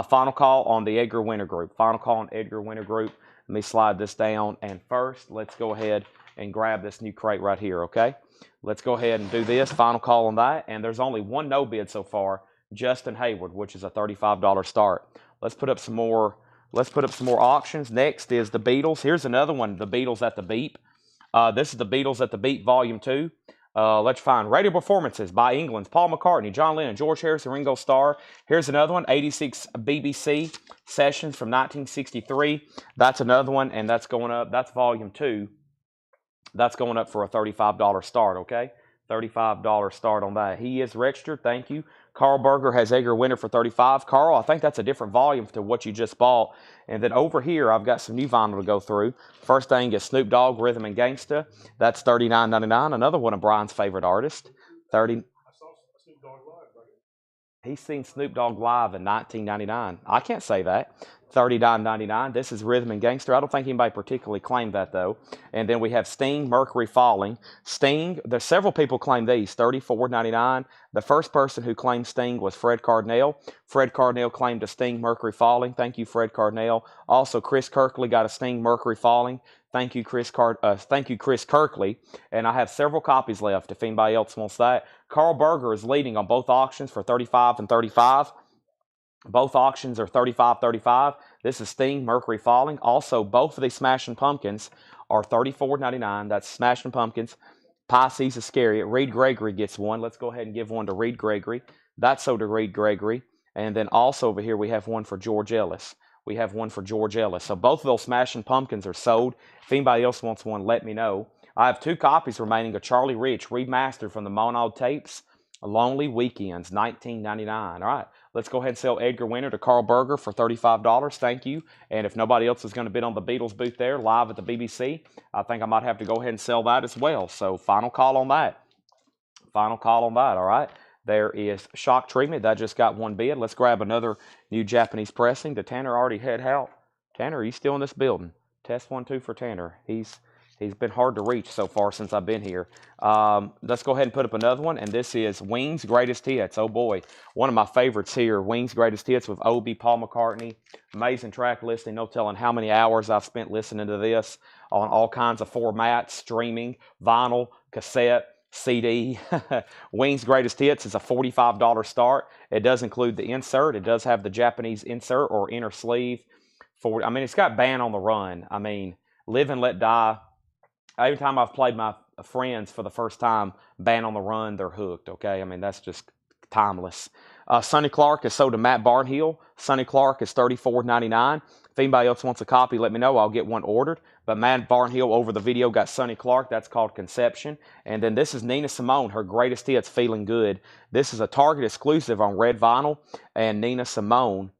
Final call on the Edgar Winter Group. Final call on Edgar Winter Group. Let me slide this down. And first, let's go ahead and grab this new crate right here, okay? Let's go ahead and do this. Final call on that. And there's only one no bid so far, Justin Hayward, which is a $35 start. Let's put up some more. Let's put up some more auctions. Next is the Beatles. Here's another one, the Beatles at the Beep. This is the Beatles at the Beep Volume 2. Let's find radio performances by England's Paul McCartney, John Lennon, George Harrison, Ringo Starr. Here's another one, 86 BBC sessions from 1963. That's another one, and that's going up. That's Volume 2. That's going up for a $35 start, okay? $35 start on that. He is registered. Thank you. Carl Berger has Edgar Winter for $35. Carl, I think that's a different volume to what you just bought. And then over here, I've got some new vinyl to go through. First thing is Snoop Dogg, Rhythm and Gangsta. That's $39.99. Another one of Brian's favorite artists. I saw Snoop Dogg live, right? He's seen Snoop Dogg live in 1999. I can't say that. $39.99. This is Rhythm and Gangster. I don't think anybody particularly claimed that, though. And then we have Sting, Mercury Falling. Sting, there's several people claim these, $34.99. The first person who claimed Sting was Fred Cardinale. Fred Cardinale claimed a Sting, Mercury Falling. Thank you, Fred Cardinale. Also, Chris Kirkley got a Sting, Mercury Falling. Thank you, Chris Kirkley. And I have several copies left if anybody else wants that. Carl Berger is leading on both auctions for $35 and $35. Both auctions are $35.35. This is Sting, Mercury Falling. Also, both of these Smashing Pumpkins are $34.99. That's Smashing Pumpkins. Pisces Iscariot. Reed Gregory gets one. Let's go ahead and give one to Reed Gregory. That's sold to Reed Gregory. And then also over here we have one for George Ellis. We have one for George Ellis. So both of those Smashing Pumpkins are sold. If anybody else wants one, let me know. I have 2 copies remaining of Charlie Rich remastered from the Monad tapes. Lonely Weekends, $19.99. All right, let's go ahead and sell Edgar Winter to Carl Berger for $35. Thank you. And if nobody else is going to bid on the Beatles booth there live at the BBC, I think I might have to go ahead and sell that as well. So final call on that. Final call on that, all right? There is Shock Treatment. That just got one bid. Let's grab another new Japanese pressing. Did Tanner already head out? Tanner, are you still in this building? Test 1, 2 for Tanner. He's been hard to reach so far since I've been here. Let's go ahead and put up another one, and this is Wings Greatest Hits. Oh, boy. One of my favorites here, Wings Greatest Hits with Obi, Paul McCartney. Amazing track listing. No telling how many hours I've spent listening to this on all kinds of formats, streaming, vinyl, cassette, CD. Wings Greatest Hits is a $45 start. It does include the insert. It does have the Japanese insert or inner sleeve. I mean, it's got Band on the Run. I mean, Live and Let Die. Every time I've played my friends for the first time, Band on the Run, they're hooked, okay? I mean, that's just timeless. Sonny Clark is sold to Matt Barnhill. Sonny Clark is $34.99. If anybody else wants a copy, let me know. I'll get one ordered. But Matt Barnhill over the video got Sonny Clark. That's called Conception. And then this is Nina Simone, her greatest hits, Feeling Good. This is a Target exclusive on red vinyl. And Nina Simone,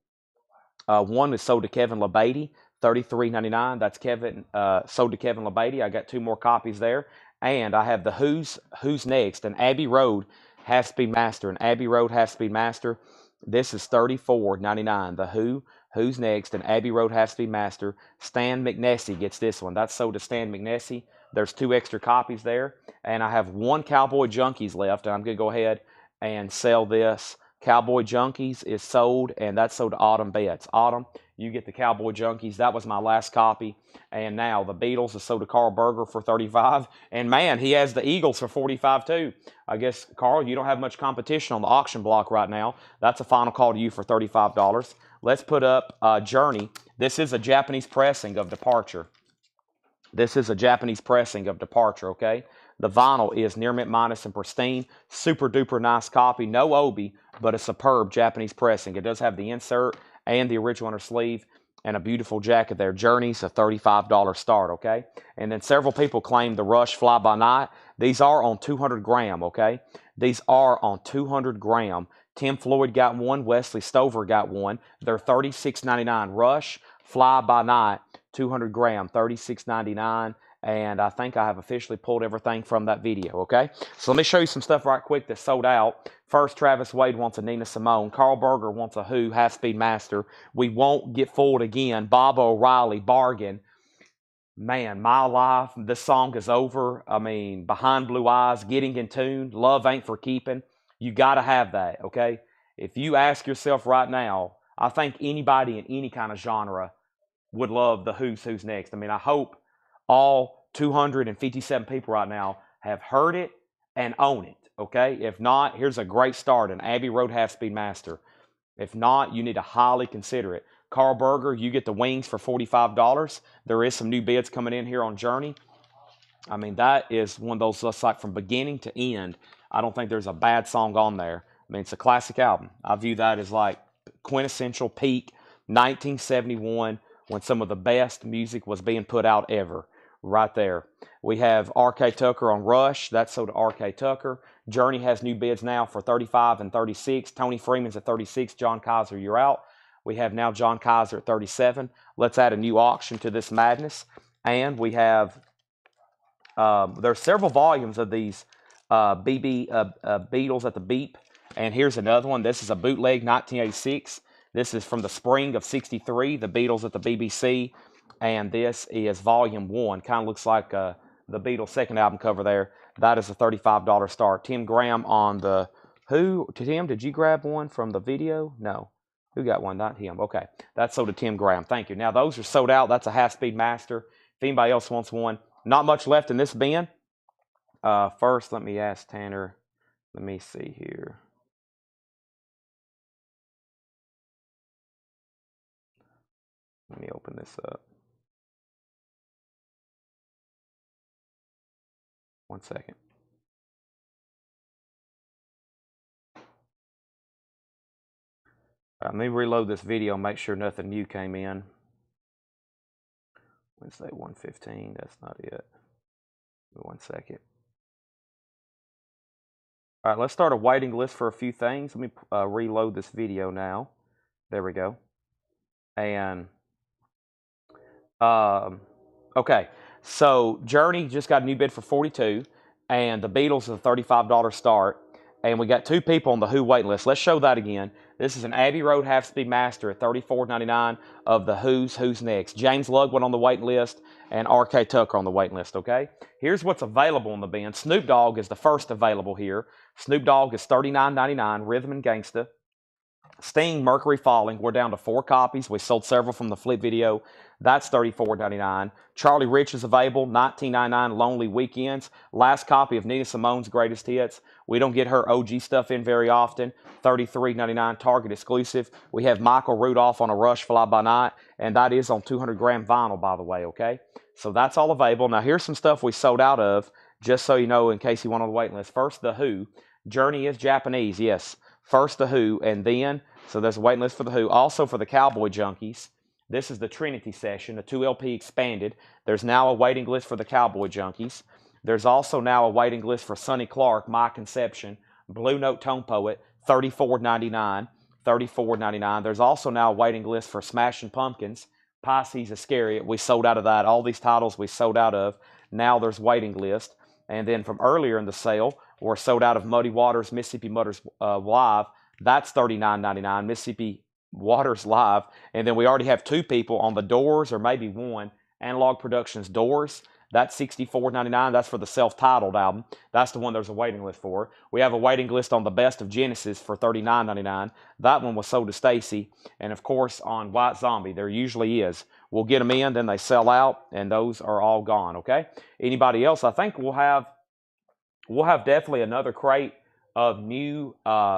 one is sold to Kevin LeBeatty. $33.99. That's Kevin, sold to Kevin LeBeatty. I got 2 more copies there. And I have the Who's Next, an Abbey Road half-speed master. An Abbey Road half-speed master. This is $34.99. The Who's Next, an Abbey Road half-speed master. Stan McNessie gets this one. That's sold to Stan McNessie. There's 2 extra copies there. And I have 1 Cowboy Junkies left. And I'm going to go ahead and sell this. Cowboy Junkies is sold, and that's sold to Autumn Betts. Autumn, you get the Cowboy Junkies. That was my last copy. And now the Beatles is sold to Carl Berger for $35. And man, he has the Eagles for $45 too. I guess, Carl, you don't have much competition on the auction block right now. That's a final call to you for $35. Let's put up Journey. This is a Japanese pressing of Departure. This is a Japanese pressing of Departure, okay? The vinyl is near mint minus and pristine. Super duper nice copy. No Obi, but a superb Japanese pressing. It does have the insert and the original inner sleeve and a beautiful jacket there. Journey's a $35 start, okay? And then several people claim the Rush Fly By Night. These are on 200 gram, okay? These are on 200 gram. Tim Floyd got one. Wesley Stover got one. They're $36.99. Rush Fly By Night, 200 gram, $36.99. And I think I have officially pulled everything from that video, okay? So let me show you some stuff right quick that's sold out. First, Travis Wade wants a Nina Simone. Carl Berger wants a Who half-speed master. We won't get fooled again. Bob O'Reilly, bargain. Man, My Life, this song is over. I mean, Behind Blue Eyes, Getting in Tune, Love Ain't for Keeping. You got to have that, okay? If you ask yourself right now, I think anybody in any kind of genre would love the Who's Next. I mean, I hope all 257 people right now have heard it and own it, okay? If not, here's a great start, an Abbey Road half-speed master. If not, you need to highly consider it. Carl Berger, you get the Wings for $45. There is some new bids coming in here on Journey. I mean, that is one of those, just like from beginning to end, I don't think there's a bad song on there. I mean, it's a classic album. I view that as like quintessential peak 1971 when some of the best music was being put out ever. Right there. We have R.K. Tucker on Rush. That's sold to R.K. Tucker. Journey has new bids now for $35 and $36. Tony Freeman's at $36. John Kaiser, you're out. We have now John Kaiser at $37. Let's add a new auction to this madness. And we have, there's several volumes of these Beatles at the Beep. And here's another one. This is a bootleg 1986. This is from the spring of '63, the Beatles at the BBC. And this is volume 1. Kind of looks like the Beatles' second album cover there. That is a $35 start. Tim Graham on the Who. Tim, did you grab one from the video? No. Who got one? Not him. Okay. That's sold to Tim Graham. Thank you. Now, those are sold out. That's a half-speed master. If anybody else wants one, not much left in this bin. First, let me ask Tanner. Let me see here. Let me open this up. 1 second. Let me reload this video, make sure nothing new came in. Wednesday 1:15, that's not it. 1 second. All right, let's start a waiting list for a few things. Let me reload this video now. There we go. And, okay, so Journey just got a new bid for $42, and the Beatles is a $35 start. And we got 2 people on the Who waiting list. Let's show that again. This is an Abbey Road half-speed master at $34.99 of the Who's Next. James Ludwig on the waiting list and R.K. Tucker on the waiting list, okay? Here's what's available in the bin. Snoop Dogg is the first available here. Snoop Dogg is $39.99, Rhythm and Gangsta. Sting, Mercury Falling, we're down to 4 copies. We sold several from the flip video. That's $34.99. Charlie Rich is available, $19.99, Lonely Weekends. Last copy of Nina Simone's Greatest Hits. We don't get her OG stuff in very often. $33.99, Target exclusive. We have Michael Rudolph on a Rush Fly By Night, and that is on 200-gram vinyl, by the way, okay? So that's all available. Now, here's some stuff we sold out of, just so you know, in case you want on the waiting list. First, The Who. Journey is Japanese, yes. First, The Who, and then, so there's a waiting list for The Who. Also for the Cowboy Junkies, this is the Trinity session, a 2LP expanded. There's now a waiting list for the Cowboy Junkies. There's also now a waiting list for Sonny Clark, My Conception, Blue Note Tone Poet, $34.99. $34.99. There's also now a waiting list for Smashing Pumpkins, Pisces Iscariot. We sold out of that. All these titles we sold out of. Now there's waiting list. And then from earlier in the sale, we're sold out of Muddy Waters, Mississippi Waters Live. That's $39.99, Mississippi Waters Live. And then we already have 2 people on the Doors, or maybe 1, Analog Productions Doors. That's $64.99. That's for the self-titled album. That's the one there's a waiting list for. We have a waiting list on the Best of Genesis for $39.99. That one was sold to Stacy. And, of course, on White Zombie, there usually is. We'll get them in, then they sell out, and those are all gone, okay? Anybody else? I think we'll have definitely another crate of new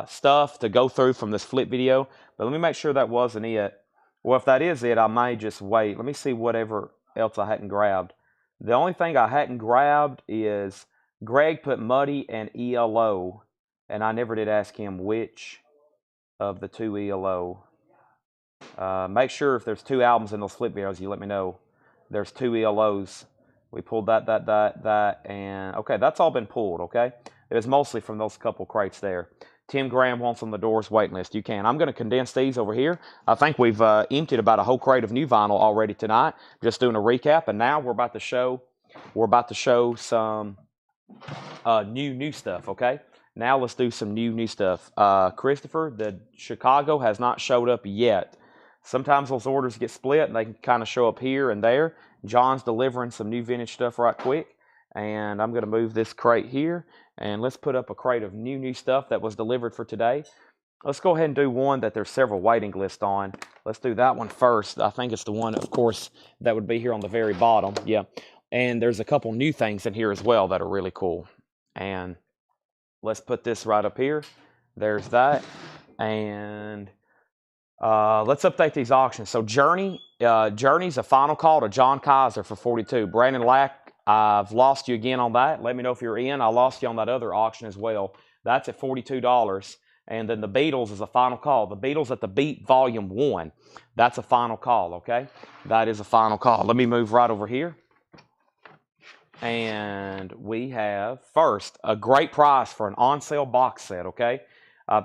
stuff to go through from this flip video. But let me make sure that wasn't it. Well, if that is it, I may just wait. Let me see whatever else I hadn't grabbed. The only thing I hadn't grabbed is Greg put Muddy and ELO, and I never did ask him which of the 2 ELO. Make sure if there's 2 albums in those flip videos, you let me know. There's 2 ELOs. We pulled that, and okay, that's all been pulled, okay? It was mostly from those couple crates there. Tim Graham wants on the Doors waiting list. You can. I'm going to condense these over here. I think we've emptied about a whole crate of new vinyl already tonight. Just doing a recap, and now we're about to show some new stuff. Okay. Now let's do some new stuff. Christopher, the Chicago has not showed up yet. Sometimes those orders get split, and they can kind of show up here and there. John's delivering some new vintage stuff right quick. And I'm going to move this crate here, and let's put up a crate of new stuff that was delivered for today. Let's go ahead and do one that there's several waiting lists on. Let's do that one first. I think it's the one, of course, that would be here on the very bottom. Yeah, and there's a couple new things in here as well that are really cool. And let's put this right up here. There's that. And let's update these auctions. So Journey's a final call to John Kaiser for $42. Brandon Lack, I've lost you again on that. Let me know if you're in. I lost you on that other auction as well. That's at $42. And then the Beatles is a final call. The Beatles at the Beat Volume 1. That's a final call, okay? That is a final call. Let me move right over here. And we have, first, a great price for an on-sale box set, okay?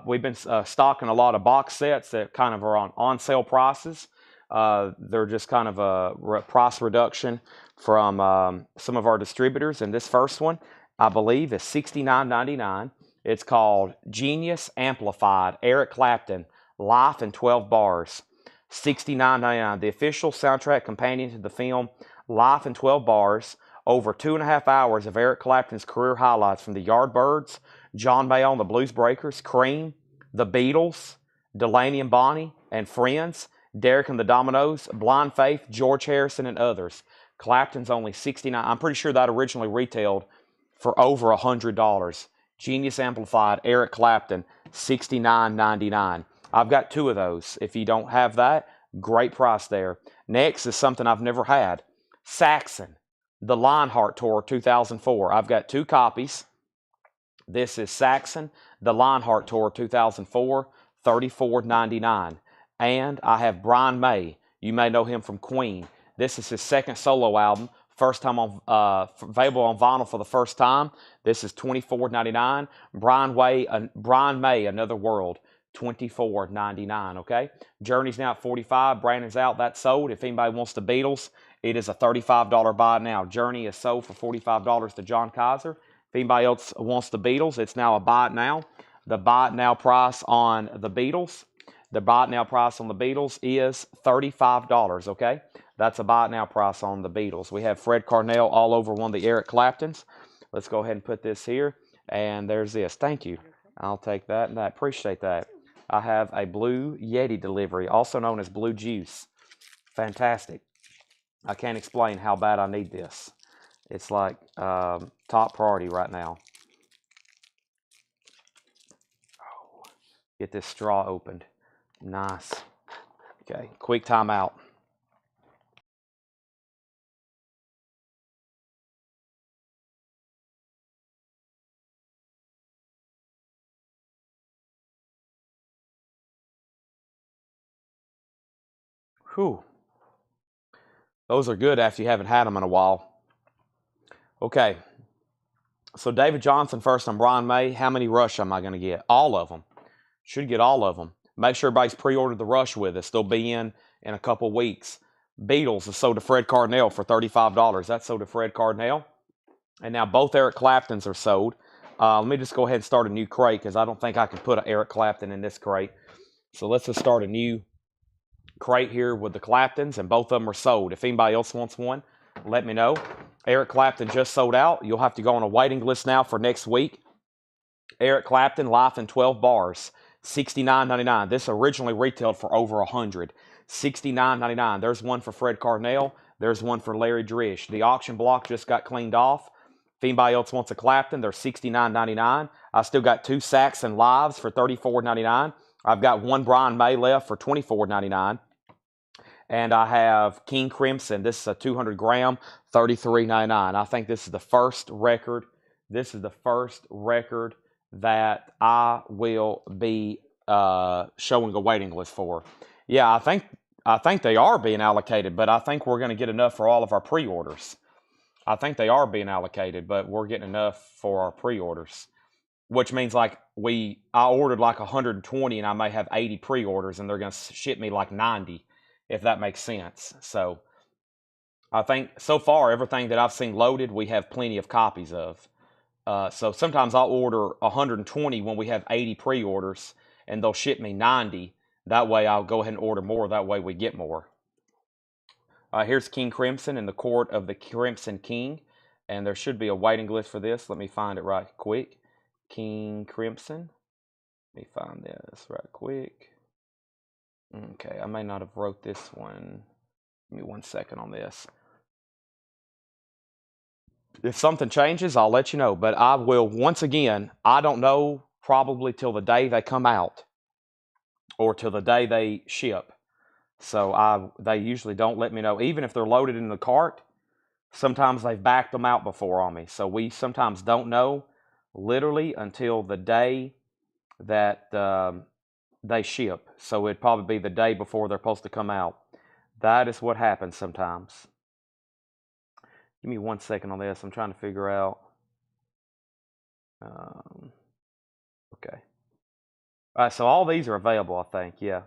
We've been stocking a lot of box sets that kind of are on-sale prices. They're just kind of a price reduction from some of our distributors. And this first one, I believe, is $69.99. It's called Genius Amplified, Eric Clapton, Life in 12 Bars. $69.99. The official soundtrack companion to the film Life in 12 Bars. Over 2.5 hours of Eric Clapton's career highlights from the Yardbirds, John Mayall and the Blues Breakers, Cream, the Beatles, Delaney and Bonnie, and Friends, Derek and the Dominoes, Blind Faith, George Harrison, and others. Clapton's only $69. I'm pretty sure that originally retailed for over $100. Genius Amplified, Eric Clapton, $69.99. I've got 2 of those. If you don't have that, Great price there. Next is something I've never had. Saxon, the Lionheart Tour 2004. I've got 2 copies. This is Saxon, the Lionheart Tour 2004, $34.99. And I have Brian May. You may know him from Queen. This is his 2nd solo album. First time on available on vinyl for the first time. This is $24.99. Brian May, Another World, $24.99. Okay. Journey's now at $45. Brandon's out. That's sold. If anybody wants the Beatles, it is a $35 buy now. Journey is sold for $45 to John Kaiser. If anybody else wants the Beatles, it's now a buy it now. The buy it now price on the Beatles. The buy it now price on the Beatles is $35. Okay. That's a buy it now price on the Beatles. We have Fred Carnell all over one of the Eric Claptons. Let's go ahead and put this here. And there's this. Thank you. I'll take that and I appreciate that. I have a Blue Yeti delivery, also known as Blue Juice. Fantastic. I can't explain how bad I need this. It's like top priority right now. Oh, get this straw opened. Nice. Okay, quick timeout. Whew. Those are good after you haven't had them in a while. Okay. So David Johnson first on Brian May. How many Rush am I going to get? All of them. Should get all of them. Make sure everybody's pre-ordered the Rush with us. They'll be in a couple weeks. Beatles is sold to Fred Carnell for $35. That's sold to Fred Carnell. And now both Eric Claptons are sold. Let me just go ahead and start a new crate because I don't think I can put an Eric Clapton in this crate. So let's just start a new crate here with the Claptons, and both of them are sold. If anybody else wants one, let me know. Eric Clapton just sold out. You'll have to go on a waiting list now for next week. Eric Clapton, Life in 12 Bars, $69.99. This originally retailed for over $100. $69.99. There's one for Fred Carnell. There's one for Larry Drish. The auction block just got cleaned off. If anybody else wants a Clapton, they're $69.99. I still got 2 Saxon Lives for $34.99. I've got 1 Brian May left for $24.99. And I have King Crimson. This is a 200 gram, $33.99. I think this is the first record. This is the first record that I will be showing a waiting list for. Yeah, I think they are being allocated, but I think we're going to get enough for all of our pre-orders. I think they are being allocated, but we're getting enough for our pre-orders, which means like I ordered like 120 and I may have 80 pre-orders and they're going to ship me like 90, if that makes sense. So I think so far everything that I've seen loaded, we have plenty of copies of. So sometimes I'll order 120 when we have 80 pre-orders and they'll ship me 90. That way I'll go ahead and order more. That way we get more. Here's King Crimson in the Court of the Crimson King. And there should be a waiting list for this. Let me find it right quick. King Crimson. Let me find this right quick. Okay, I may not have wrote this one. Give me 1 second on this. If something changes, I'll let you know. But I will, once again, I don't know probably till the day they come out or till the day they ship. So they usually don't let me know. Even if they're loaded in the cart, sometimes they've backed them out before on me. So we sometimes don't know literally until the day that they ship. So it'd probably be the day before they're supposed to come out. That is what happens sometimes. Give me 1 second on this. I'm trying to figure out. Okay. All right, so all these are available, I think. Yeah.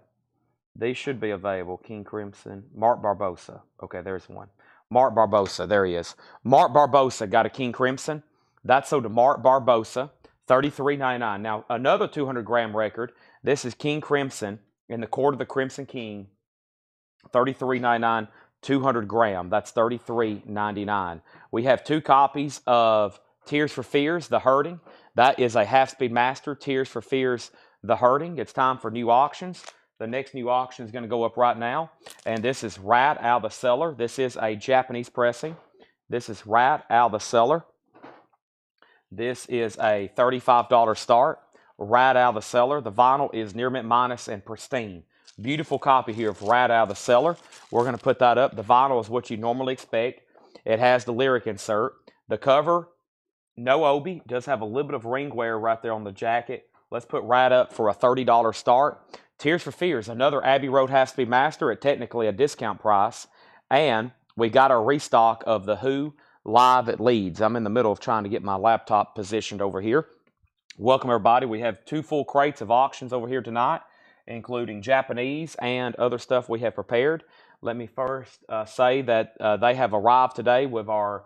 These should be available. King Crimson. Mark Barbosa. Okay, there's one. Mark Barbosa. There he is. Mark Barbosa got a King Crimson. That's sold to Mark Barbosa. $33.99. Now, another 200 gram record. This is King Crimson in the Court of the Crimson King. $33.99. 200 gram. That's $33.99. We have 2 copies of Tears for Fears, The Hurting. That is a half-speed master. Tears for Fears, The Hurting. It's time for new auctions. The next new auction is going to go up right now. And this is Rat Out of the Cellar. This is a Japanese pressing. This is Rat Out of the Cellar. This is a $35 start. Rat Out of the Cellar. The vinyl is near mint minus and pristine. Beautiful copy here of right out of the cellar. We're going to put that up. The vinyl is what you normally expect. It has the lyric insert. The cover, no Obi. Does have a little bit of ring wear right there on the jacket. Let's put right up for a $30 start. Tears for Fears, another Abbey Road Has to Be Master at technically a discount price. And we got our restock of The Who live at Leeds. I'm in the middle of trying to get my laptop positioned over here. Welcome, everybody. We have 2 full crates of auctions over here tonight, including Japanese and other stuff we have prepared. Let me first say that they have arrived today with our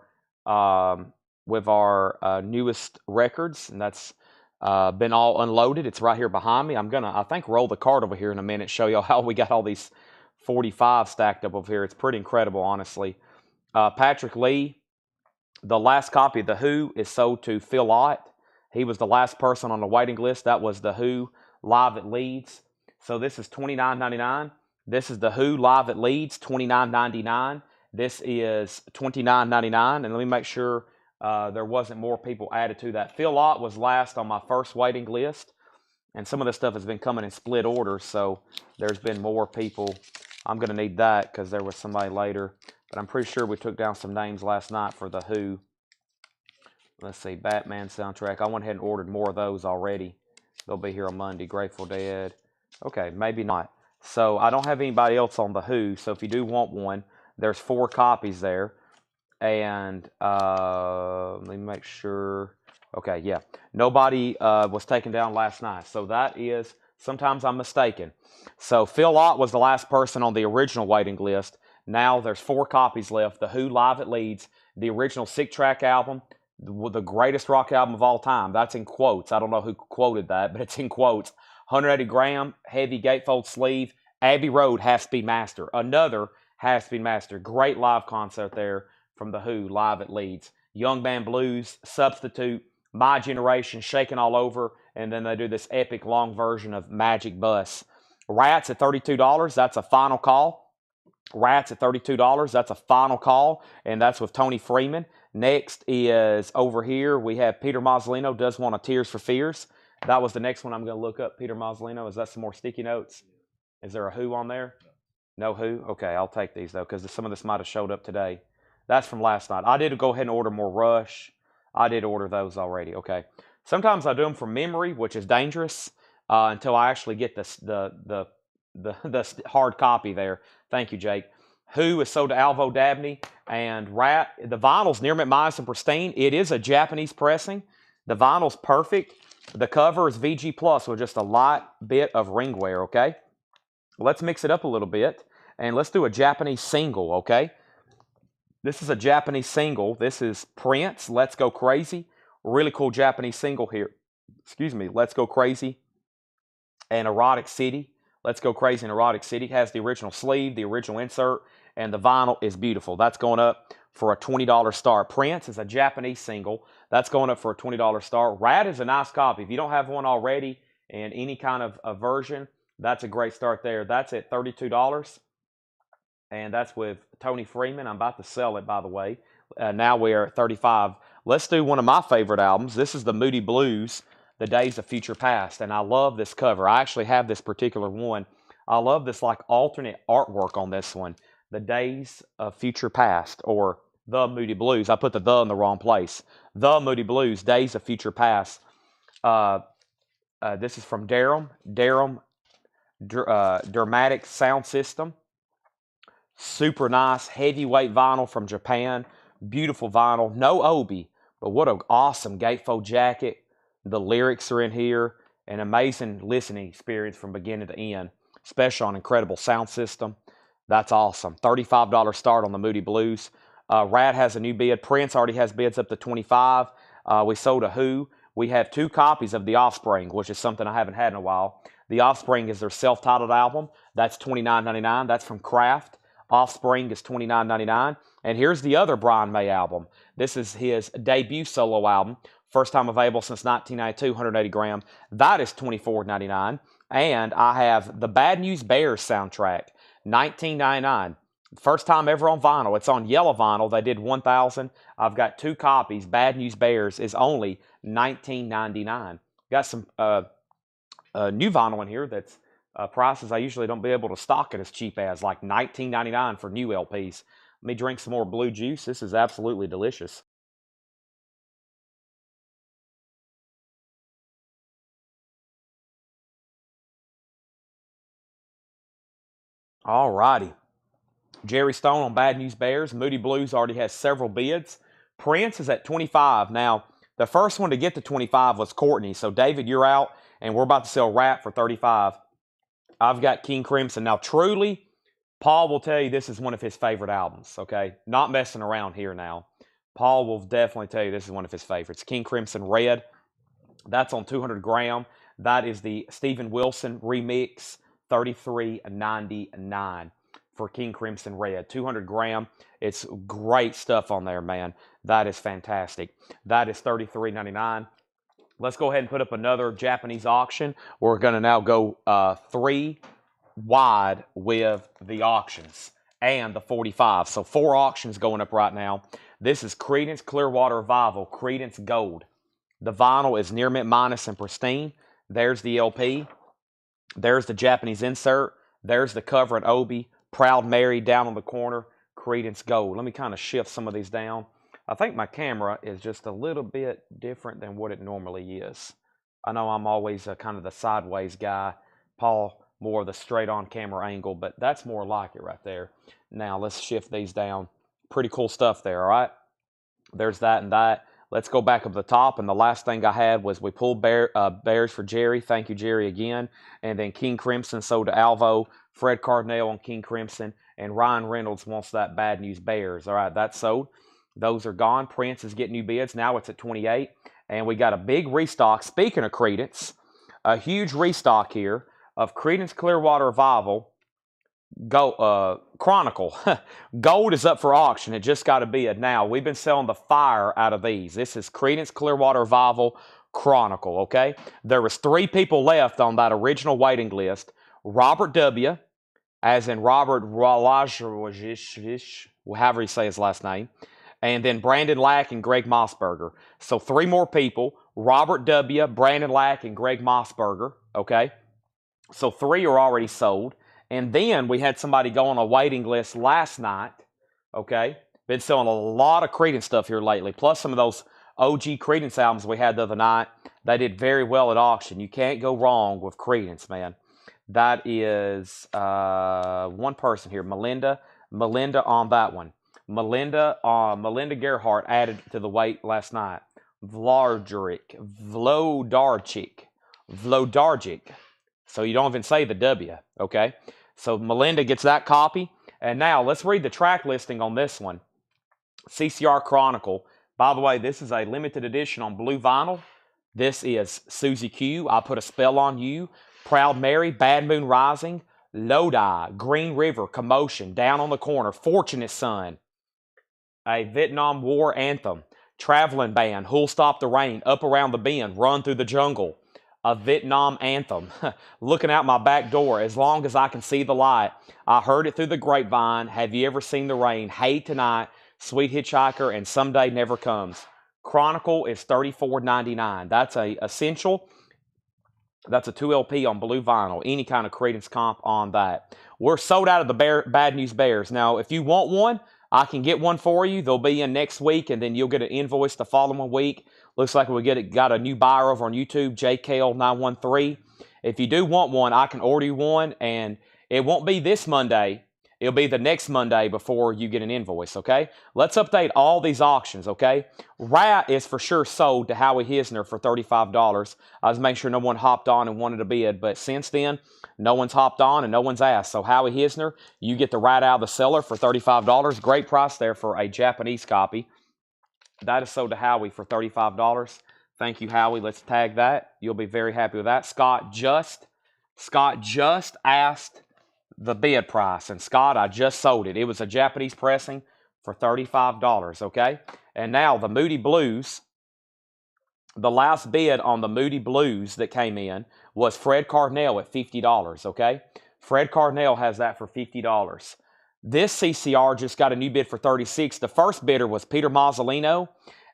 newest records, and that's been all unloaded. It's right here behind me. I'm gonna, I think, roll the cart over here in a minute, show y'all how we got all these 45 stacked up over here. It's pretty incredible, honestly. Patrick Lee, the last copy of The Who is sold to Phil Ott. He was the last person on the waiting list. That was The Who live at Leeds. So this is $29.99. This is The Who live at Leeds, $29.99. This is $29.99. And let me make sure there wasn't more people added to that. Phil Ott was last on my first waiting list. And some of this stuff has been coming in split orders. So there's been more people. I'm going to need that because there was somebody later. But I'm pretty sure we took down some names last night for The Who. Let's see, Batman soundtrack. I went ahead and ordered more of those already. They'll be here on Monday. Grateful Dead. Okay, maybe not. So I don't have anybody else on The Who. So if you do want one, there's 4 copies there. And let me make sure. Okay, yeah. Nobody was taken down last night. So that is, sometimes I'm mistaken. So Phil Ott was the last person on the original waiting list. Now there's 4 copies left. The Who live at Leeds. The original 6-track album. The greatest rock album of all time. That's in quotes. I don't know who quoted that, but it's in quotes. 180 gram, heavy gatefold sleeve. Abbey Road Has to Be Master. Another Has to Be Master. Great live concert there from The Who live at Leeds. Young Band Blues, Substitute, My Generation, Shaking All Over, and then they do this epic long version of Magic Bus. Rats at $32. That's a final call. Rats at $32. That's a final call, and that's with Tony Freeman. Next is over here. We have Peter Mazzolino does want a Tears for Fears. That was the next one I'm going to look up. Peter Mazzolino. Is that some more sticky notes? Is there a Who on there? No Who? Okay, I'll take these, though, because some of this might have showed up today. That's from last night. I did go ahead and order more Rush. I did order those already. Okay. Sometimes I do them from memory, which is dangerous, until I actually get the hard copy there. Thank you, Jake. Who is sold to Alvo Dabney and Rat. The vinyl's near mint minus and pristine. It is a Japanese pressing. The vinyl's perfect. The cover is VG Plus with just a light bit of ring wear, okay? Let's mix it up a little bit, and let's do a Japanese single, okay? This is a Japanese single. This is Prince, Let's Go Crazy. Really cool Japanese single here. Excuse me, Let's Go Crazy and Erotic City. Let's Go Crazy and Erotic City has the original sleeve, the original insert, and the vinyl is beautiful. That's going up for a $20 start. Prince is a Japanese single. That's going up for a $20 start. Rat is a nice copy. If you don't have one already in any kind of a version, that's a great start there. That's at $32. And that's with Tony Freeman. I'm about to sell it, by the way. Now we're at $35. Let's do one of my favorite albums. This is the Moody Blues, The Days of Future Past. And I love this cover. I actually have this particular one. I love this like alternate artwork on this one. The Days of Future Past, or The Moody Blues. I put the in the wrong place. The Moody Blues, Days of Future Past. This is from Darum. Dramatic Sound System. Super nice, heavyweight vinyl from Japan. Beautiful vinyl. No Obi, but what an awesome gatefold jacket. The lyrics are in here. An amazing listening experience from beginning to end. Special on incredible sound system. That's awesome. $35 start on the Moody Blues. Rat has a new bid. Prince already has bids up to $25. We sold a Who. We have 2 copies of The Offspring, which is something I haven't had in a while. The Offspring is their self-titled album. That's $29.99. That's from Kraft. Offspring is $29.99. And here's the other Brian May album. This is his debut solo album. First time available since 1992, 180 gram. That is $24.99. And I have the Bad News Bears soundtrack, $19.99. First time ever on vinyl. It's on yellow vinyl. They did 1,000. I've got 2 copies. Bad News Bears is only $19.99. Got some new vinyl in here that's prices I usually don't be able to stock it as cheap as, like $19.99 for new LPs. Let me drink some more blue juice. This is absolutely delicious. All righty. Jerry Stone on Bad News Bears. Moody Blues already has several bids. Prince is at 25. Now, the first one to get to 25 was Courtney. So, David, you're out, and we're about to sell Rat for 35. I've got King Crimson. Now, truly, Paul will tell you this is one of his favorite albums, okay? Not messing around here now. Paul will definitely tell you this is one of his favorites. King Crimson Red. That's on 200 gram. That is the Steven Wilson remix, $33.99 for King Crimson Red. 200 gram. It's great stuff on there, man. That is fantastic. That is $33.99. Let's go ahead and put up another Japanese auction. We're going to now go 3 wide with the auctions and the 45. So 4 auctions going up right now. This is Creedence Clearwater Revival, Creedence Gold. The vinyl is near mint minus and pristine. There's the LP. There's the Japanese insert. There's the cover and Obi. Proud Mary down on the corner. Creedence Gold. Let me kind of shift some of these down. I think my camera is just a little bit different than what it normally is. I know I'm always kind of the sideways guy. Paul, more of the straight-on camera angle, but that's more like it right there. Now, let's shift these down. Pretty cool stuff there, all right? There's that and that. Let's go back up the top, and the last thing I had was we pulled Bears for Jerry. Thank you, Jerry, again. And then King Crimson sold to Alvo, Fred Cardinale on King Crimson, and Ryan Reynolds wants that Bad News Bears. All right, that's sold. Those are gone. Prince is getting new bids. Now it's at 28. And we got a big restock. Speaking of Creedence, a huge restock here of Creedence Clearwater Revival Chronicle. Gold is up for auction. It just got to be it now. We've been selling the fire out of these. This is Creedence Clearwater Revival Chronicle, okay? There was 3 people left on that original waiting list. Robert W., as in Robert Walajish, however you say his last name, and then Brandon Lack and Greg Mossberger. So 3 more people, Robert W., Brandon Lack, and Greg Mossberger, okay? So 3 are already sold. And then we had somebody go on a waiting list last night, okay? Been selling a lot of Creedence stuff here lately, plus some of those OG Creedence albums we had the other night. They did very well at auction. You can't go wrong with Creedence, man. That is one person here, Melinda on that one. Melinda Gerhart added to the weight last night. Vlodargic. So you don't even say the W, okay? So Melinda gets that copy. And now let's read the track listing on this one. CCR Chronicle. By the way, this is a limited edition on blue vinyl. This is Susie Q, I Put a Spell on You, Proud Mary, Bad Moon Rising, Lodi, Green River, Commotion, Down on the Corner, Fortunate Son, a Vietnam War anthem, Traveling Band, Who'll Stop the Rain, Up Around the Bend, Run Through the Jungle, a Vietnam anthem, Looking Out My Back Door, As Long as I Can See the Light, I Heard It Through the Grapevine, Have You Ever Seen the Rain, Hey Tonight, Sweet Hitchhiker, and Someday Never Comes. Chronicle is $34.99. That's a essential. That's a 2 LP on blue vinyl. Any kind of Creedence comp on that. We're sold out of the Bad News Bears. Now, if you want one, I can get one for you. They'll be in next week, and then you'll get an invoice the following week. Looks like we got a new buyer over on YouTube, JKL913. If you do want one, I can order you one, and it won't be this Monday. It'll be the next Monday before you get an invoice, okay? Let's update all these auctions, okay? Rat is for sure sold to Howie Hisner for $35. I was making sure no one hopped on and wanted a bid, but since then, no one's hopped on and no one's asked. So Howie Hisner, you get the Rat out of the cellar for $35. Great price there for a Japanese copy. That is sold to Howie for $35. Thank you, Howie. Let's tag that. You'll be very happy with that. Scott just asked the bid price. And Scott, I just sold it. It was a Japanese pressing for $35, okay? And now the Moody Blues, the last bid on the Moody Blues that came in was Fred Cardinale at $50, okay? Fred Cardinale has that for $50. This CCR just got a new bid for $36. The first bidder was Peter Mazzolino,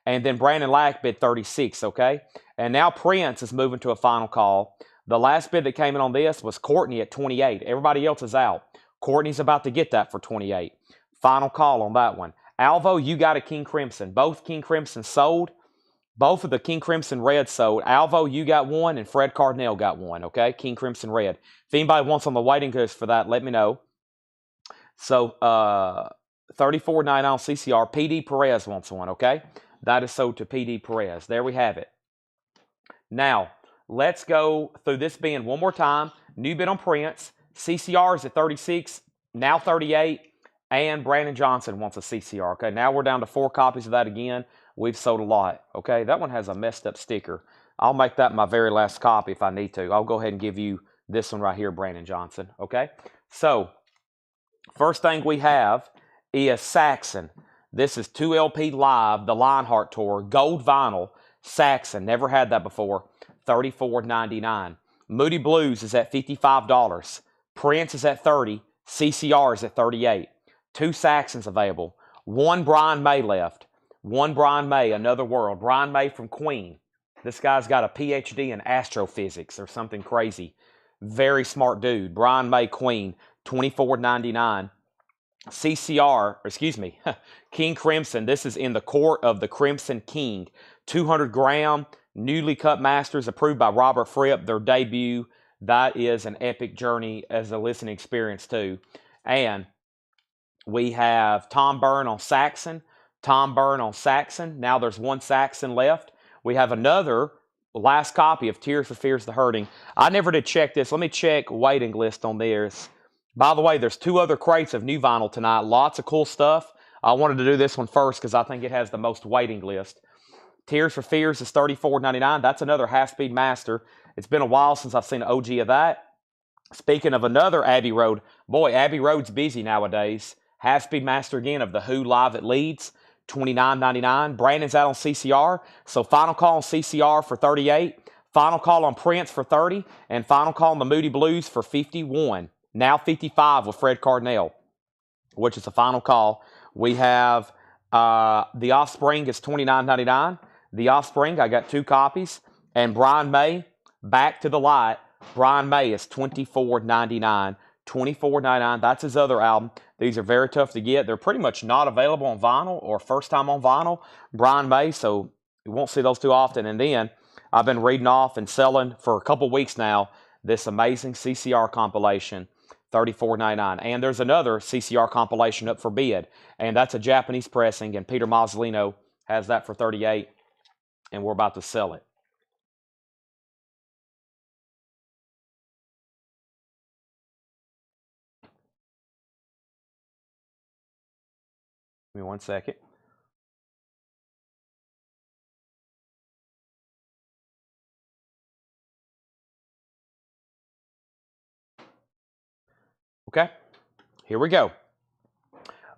and then Brandon Lack bid $36, okay? And now Prince is moving to a final call. The last bid that came in on this was Courtney at 28. Everybody else is out. Courtney's about to get that for 28. Final call on that one. Alvo, you got a King Crimson. Both King Crimson sold. Both of the King Crimson Red sold. Alvo, you got one, and Fred Cardinal got one, okay? King Crimson Red. If anybody wants on the waiting list for that, let me know. So, $34.99 on CCR. PD Perez wants one, okay? That is sold to PD Perez. There we have it. Now, let's go through this bin one more time. New bid on Prince. CCR is at 36, now 38, and Brandon Johnson wants a CCR. Okay, now we're down to 4 copies of that again. We've sold a lot. Okay, that one has a messed up sticker. I'll make that my very last copy if I need to. I'll go ahead and give you this one right here, Brandon Johnson. Okay, so first thing we have is Saxon. This is 2LP Live, the Lionheart Tour, gold vinyl, Saxon. Never had that before. $34.99. Moody Blues is at $55. Prince is at $30. CCR is at $38. 2 Saxons available. 1 Brian May left. 1 Brian May, Another World. Brian May from Queen. This guy's got a PhD in astrophysics or something crazy. Very smart dude. Brian May, Queen, $24.99. CCR, excuse me, King Crimson. This is in the court of the Crimson King. 200 gram, newly cut masters, approved by Robert Fripp, their debut. That is an epic journey as a listening experience too. And we have Tom Byrne on Saxon. Tom Byrne on Saxon. Now there's 1 Saxon left. We have another last copy of Tears for Fears the Hurting. I never did check this. Let me check waiting list on theirs. By the way, there's 2 other crates of new vinyl tonight. Lots of cool stuff. I wanted to do this one first because I think it has the most waiting list. Tears for Fears is $34.99. That's another half-speed master. It's been a while since I've seen an OG of that. Speaking of another Abbey Road, boy, Abbey Road's busy nowadays. Half-speed master again of the Who live at Leeds, $29.99. Brandon's out on CCR, so final call on CCR for $38. Final call on Prince for $30, and final call on the Moody Blues for $51. Now $55 with Fred Cardinal, which is the final call. We have The Offspring is $29.99. The Offspring, I got 2 copies. And Brian May, Back to the Light. Brian May is $24.99. $24.99. That's his other album. These are very tough to get. They're pretty much not available on vinyl or first time on vinyl. Brian May, so you won't see those too often. And then I've been reading off and selling for a couple weeks now this amazing CCR compilation, $34.99. And there's another CCR compilation up for bid, and that's a Japanese pressing, and Peter Mazzolino has that for $38, and we're about to sell it. Give me 1 second. Okay, here we go.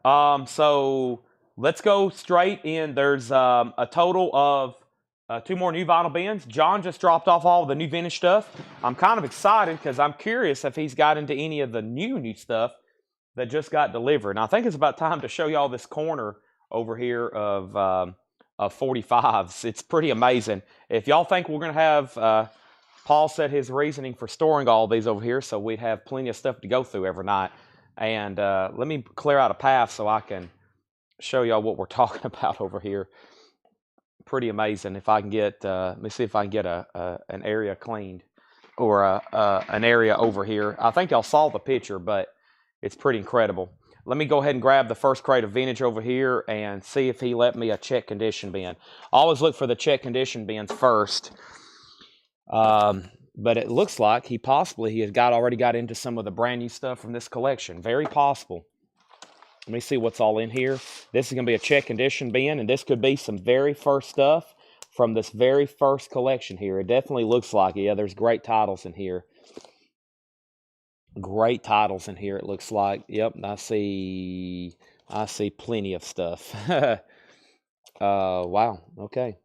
So let's go straight in. There's a total of 2 more new vinyl bins. John just dropped off all the new vintage stuff. I'm kind of excited because I'm curious if he's got into any of the new stuff that just got delivered. And I think it's about time to show y'all this corner over here of 45s. It's pretty amazing. If y'all think we're going to have... Paul said his reasoning for storing all these over here so we'd have plenty of stuff to go through every night. And let me clear out a path so I can show y'all what we're talking about over here. Pretty amazing. If I can get, let me see if I can get an area cleaned or an area over here. I think y'all saw the picture, but it's pretty incredible. Let me go ahead and grab the first crate of vintage over here and see if he let me a check condition bin. Always look for the check condition bins first. But it looks like he has already got into some of the brand new stuff from this collection. Very possible. Let me see what's all in here. This is going to be a check condition bin, and this could be some very first stuff from this very first collection here. It definitely looks like it. Yeah, there's great titles in here. Great titles in here, it looks like. Yep, I see plenty of stuff. Wow, okay.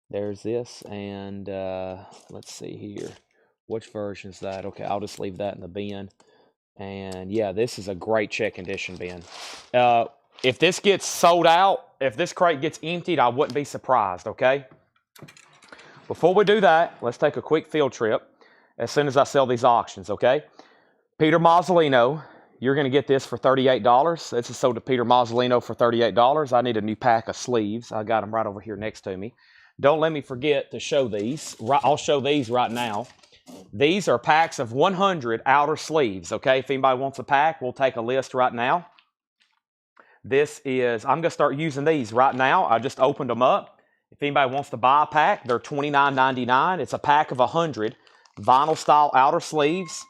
There's this, and let's see here. Which version is that? Okay, I'll just leave that in the bin. And yeah, this is a great check condition bin. If this gets sold out, if this crate gets emptied, I wouldn't be surprised, okay? Before we do that, let's take a quick field trip. as soon as I sell these auctions, okay? Peter Mazzolino, you're going to get this for $38. This is sold to Peter Mazzolino for $38. I need a new pack of sleeves. I got them right over here next to me. Don't let me forget to show these. I'll show these right now. These are packs of 100 outer sleeves, okay? If anybody wants a pack, we'll take a list right now. This is, I'm going to start using these right now. I just opened them up. If anybody wants to buy a pack, they're $29.99. It's a pack of 100 vinyl style outer sleeves.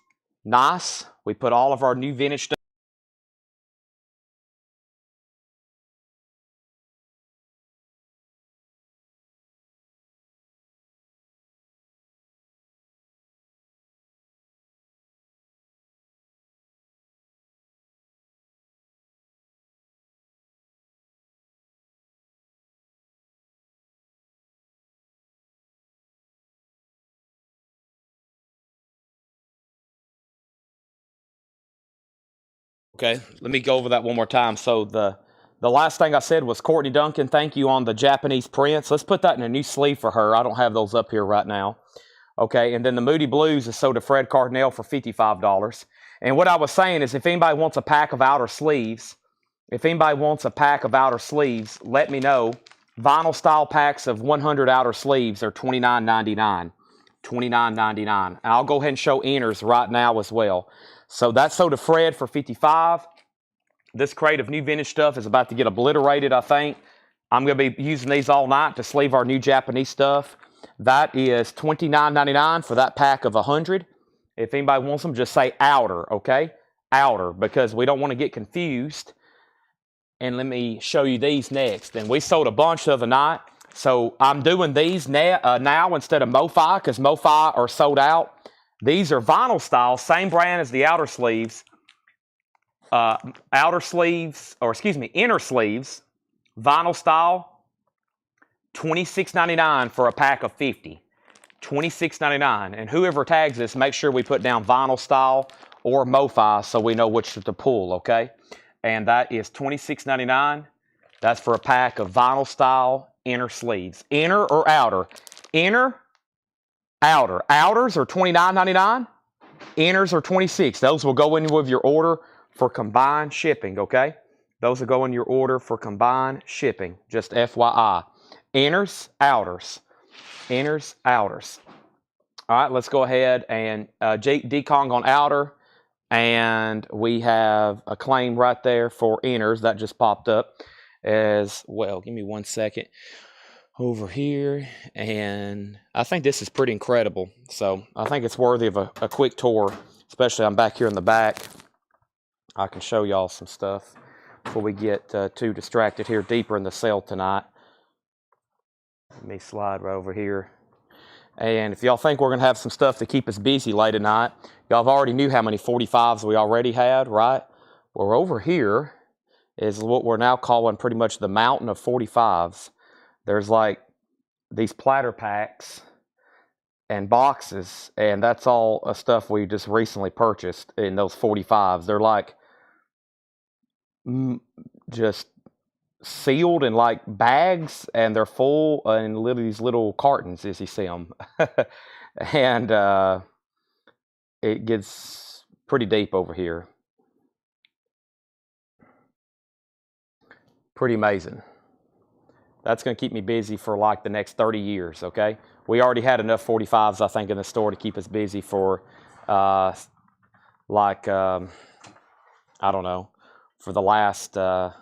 Nice. We put all of our new vintage stuff. Okay, let me go over that one more time. So the last thing I said was Courtney Duncan, thank you on the Japanese prints. Let's put that in a new sleeve for her. I don't have those up here right now. Okay, and then the Moody Blues is sold to Fred Cardinal for $55. And what I was saying is if anybody wants a pack of outer sleeves, let me know. Vinyl style packs of 100 outer sleeves are $29.99. $29.99. And I'll go ahead and show inners right now as well. So that's sold to Fred for $55. This crate of new vintage stuff is about to get obliterated, I think. I'm going to be using these all night to sleeve our new Japanese stuff. That is $29.99 for that pack of 100. If anybody wants them, just say outer, okay? Outer, because we don't want to get confused. And let me show you these next. And we sold a bunch the other night. So I'm doing these now instead of MoFi, because MoFi are sold out. These are vinyl style, same brand as the outer sleeves. Inner sleeves, vinyl style, $26.99 for a pack of 50. $26.99. And whoever tags this, make sure we put down vinyl style or MoFi so we know which to pull, okay? And that is $26.99. That's for a pack of vinyl style inner sleeves. Inner or outer? Inner, outer. Outers are $29.99. Inners are $26. Those will go in with your order for combined shipping, okay? Those will go in your order for combined shipping. Just FYI. Inners, outers. Inners, outers. All right, let's go ahead and D-Kong on outer. And we have a claim right there for inners that just popped up as well. Give me 1 second over here. And I think this is pretty incredible. So I think it's worthy of a quick tour, especially I'm back here in the back. I can show y'all some stuff before we get too distracted here deeper in the sale tonight. Let me slide right over here. And if y'all think we're going to have some stuff to keep us busy late at night, y'all have already knew how many 45s we already had, right? Well, over here is what we're now calling pretty much the mountain of 45s. There's like these platter packs and boxes, and that's all stuff we just recently purchased in those 45s. They're like just sealed in like bags, and they're full in these little cartons as you see them. And it gets pretty deep over here. Pretty amazing. That's going to keep me busy for like the next 30 years, okay? We already had enough 45s, I think, in the store to keep us busy for I don't know, for the last 10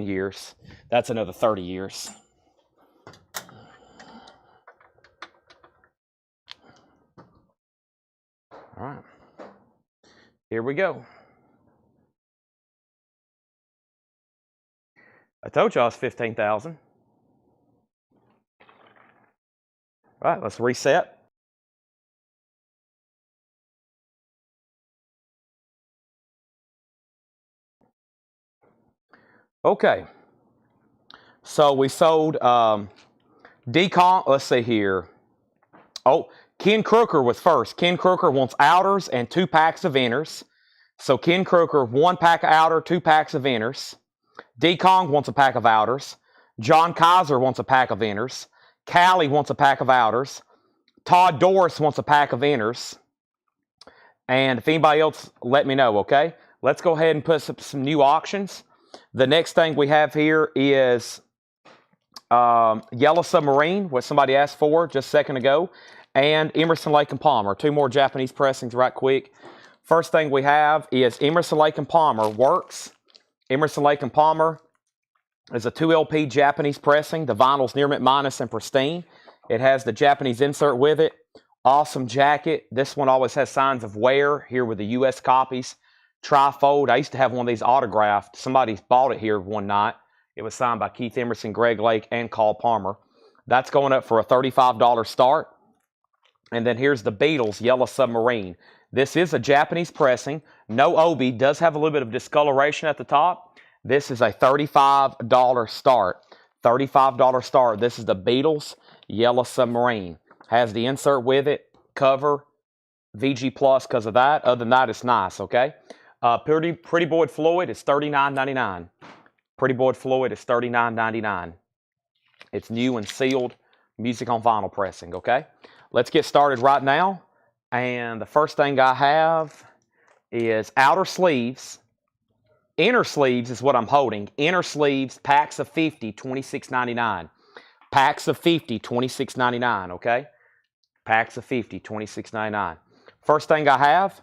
years. That's another 30 years. All right. Here we go. I told y'all it's 15,000. All right, let's reset. Okay. So we sold D-Kong. Let's see here. Oh, Ken Crooker was first. Ken Crooker wants outers and 2 packs of inners. So Ken Crooker, 1 pack of outer, 2 packs of inners. D-Kong wants a pack of outers. John Kaiser wants a pack of inners. Callie wants a pack of outers. Todd Doris wants a pack of inners. And if anybody else, let me know, okay? Let's go ahead and put some new auctions. The next thing we have here is Yellow Submarine, what somebody asked for just a second ago, and Emerson, Lake and Palmer. Two more Japanese pressings right quick. First thing we have is Emerson, Lake and Palmer Works. Emerson, Lake and Palmer is a 2LP Japanese pressing. The vinyl's near mint minus and pristine. It has the Japanese insert with it. Awesome jacket. This one always has signs of wear here with the U.S. copies. Trifold. I used to have one of these autographed. Somebody bought it here one night. It was signed by Keith Emerson, Greg Lake, and Carl Palmer. That's going up for a $35 start. And then here's the Beatles Yellow Submarine. This is a Japanese pressing. No obi. Does have a little bit of discoloration at the top. This is a $35 start. $35 start. This is the Beatles Yellow Submarine. Has the insert with it. Cover. VG Plus because of that. Other than that, it's nice, okay? Pretty Boy Floyd is $39.99. Pretty Boy Floyd is $39.99. It's new and sealed music on vinyl pressing, okay? Let's get started right now. And the first thing I have is outer sleeves. Inner sleeves is what I'm holding. Inner sleeves, packs of 50, $26.99. Packs of 50, $26.99, okay? Packs of 50, $26.99. First thing I have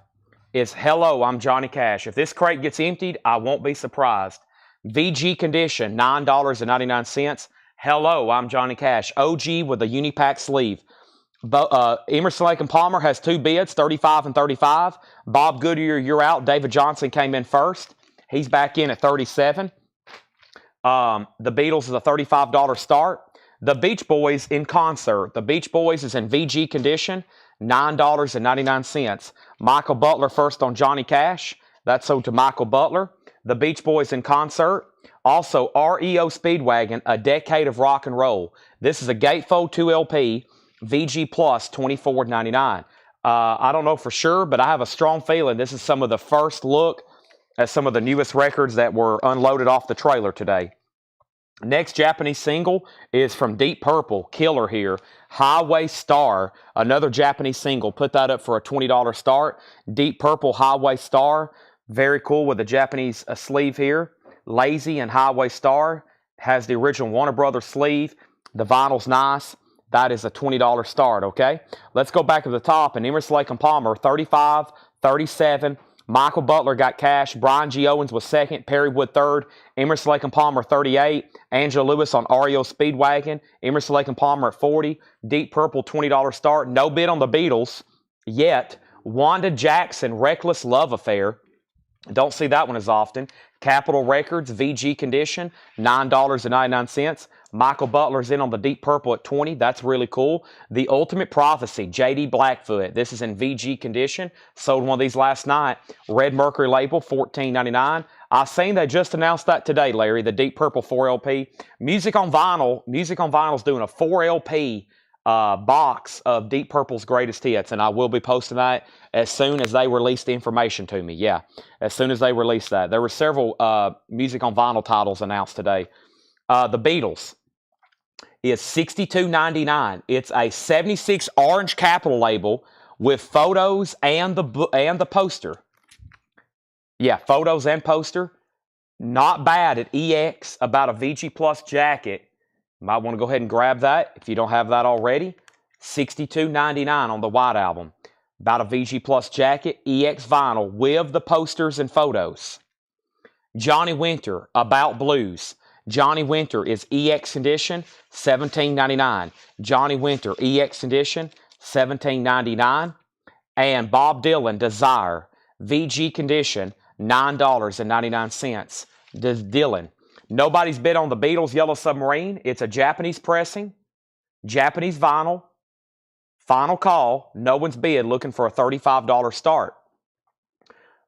is Hello, I'm Johnny Cash. If this crate gets emptied, I won't be surprised. VG condition, $9.99. Hello, I'm Johnny Cash. OG with a Unipack sleeve. Emerson, Lake and Palmer has two bids, 35 and 35. Bob Goodyear, you're out. David Johnson came in first. He's back in at 37. The Beatles is a $35 start. The Beach Boys in concert. The Beach Boys is in VG condition, $9.99. Michael Butler first on Johnny Cash. That's sold to Michael Butler. The Beach Boys in concert. Also, REO Speedwagon, A Decade of Rock and Roll. This is a gatefold 2LP, VG Plus, $24.99. I don't know for sure, but I have a strong feeling this is some of the first look at some of the newest records that were unloaded off the trailer today. Next Japanese single is from Deep Purple, Killer here. Highway Star, another Japanese single. Put that up for a $20 start. Deep Purple, Highway Star. Very cool with the Japanese sleeve here. Lazy and Highway Star. Has the original Warner Brothers sleeve. The vinyl's nice. That is a $20 start, okay? Let's go back to the top. And Emerson, Lake and Palmer, 35, 37. Michael Butler got cash. Brian G. Owens was second. Perry Wood third. Emerson, Lake and Palmer 38. Angela Lewis on REO Speedwagon. Emerson, Lake and Palmer at 40. Deep Purple $20 start. No bid on the Beatles yet. Wanda Jackson Reckless Love Affair. Don't see that one as often. Capitol Records VG condition $9.99. Michael Butler's in on the Deep Purple at 20. That's really cool. The Ultimate Prophecy, J.D. Blackfoot. This is in VG condition. Sold one of these last night. Red Mercury label, $14.99. I seen they just announced that today, Larry, the Deep Purple 4LP. Music on Vinyl is doing a 4LP box of Deep Purple's greatest hits, and I will be posting that as soon as they release the information to me. Yeah, as soon as they release that. There were several Music on Vinyl titles announced today. The Beatles is $62.99. It's a 76 orange Capitol label with photos and the poster. Yeah, photos and poster. Not bad at EX, about a VG Plus jacket. Might want to go ahead and grab that if you don't have that already. $62.99 on the White Album. About a VG Plus jacket, EX vinyl with the posters and photos. Johnny Winter, About Blues. Johnny Winter is EX condition, $17.99. Johnny Winter, EX condition, $17.99. And Bob Dylan, Desire, VG condition, $9.99. Dylan. Nobody's bid on the Beatles Yellow Submarine. It's a Japanese pressing, Japanese vinyl. Final call. No one's bid, looking for a $35 start.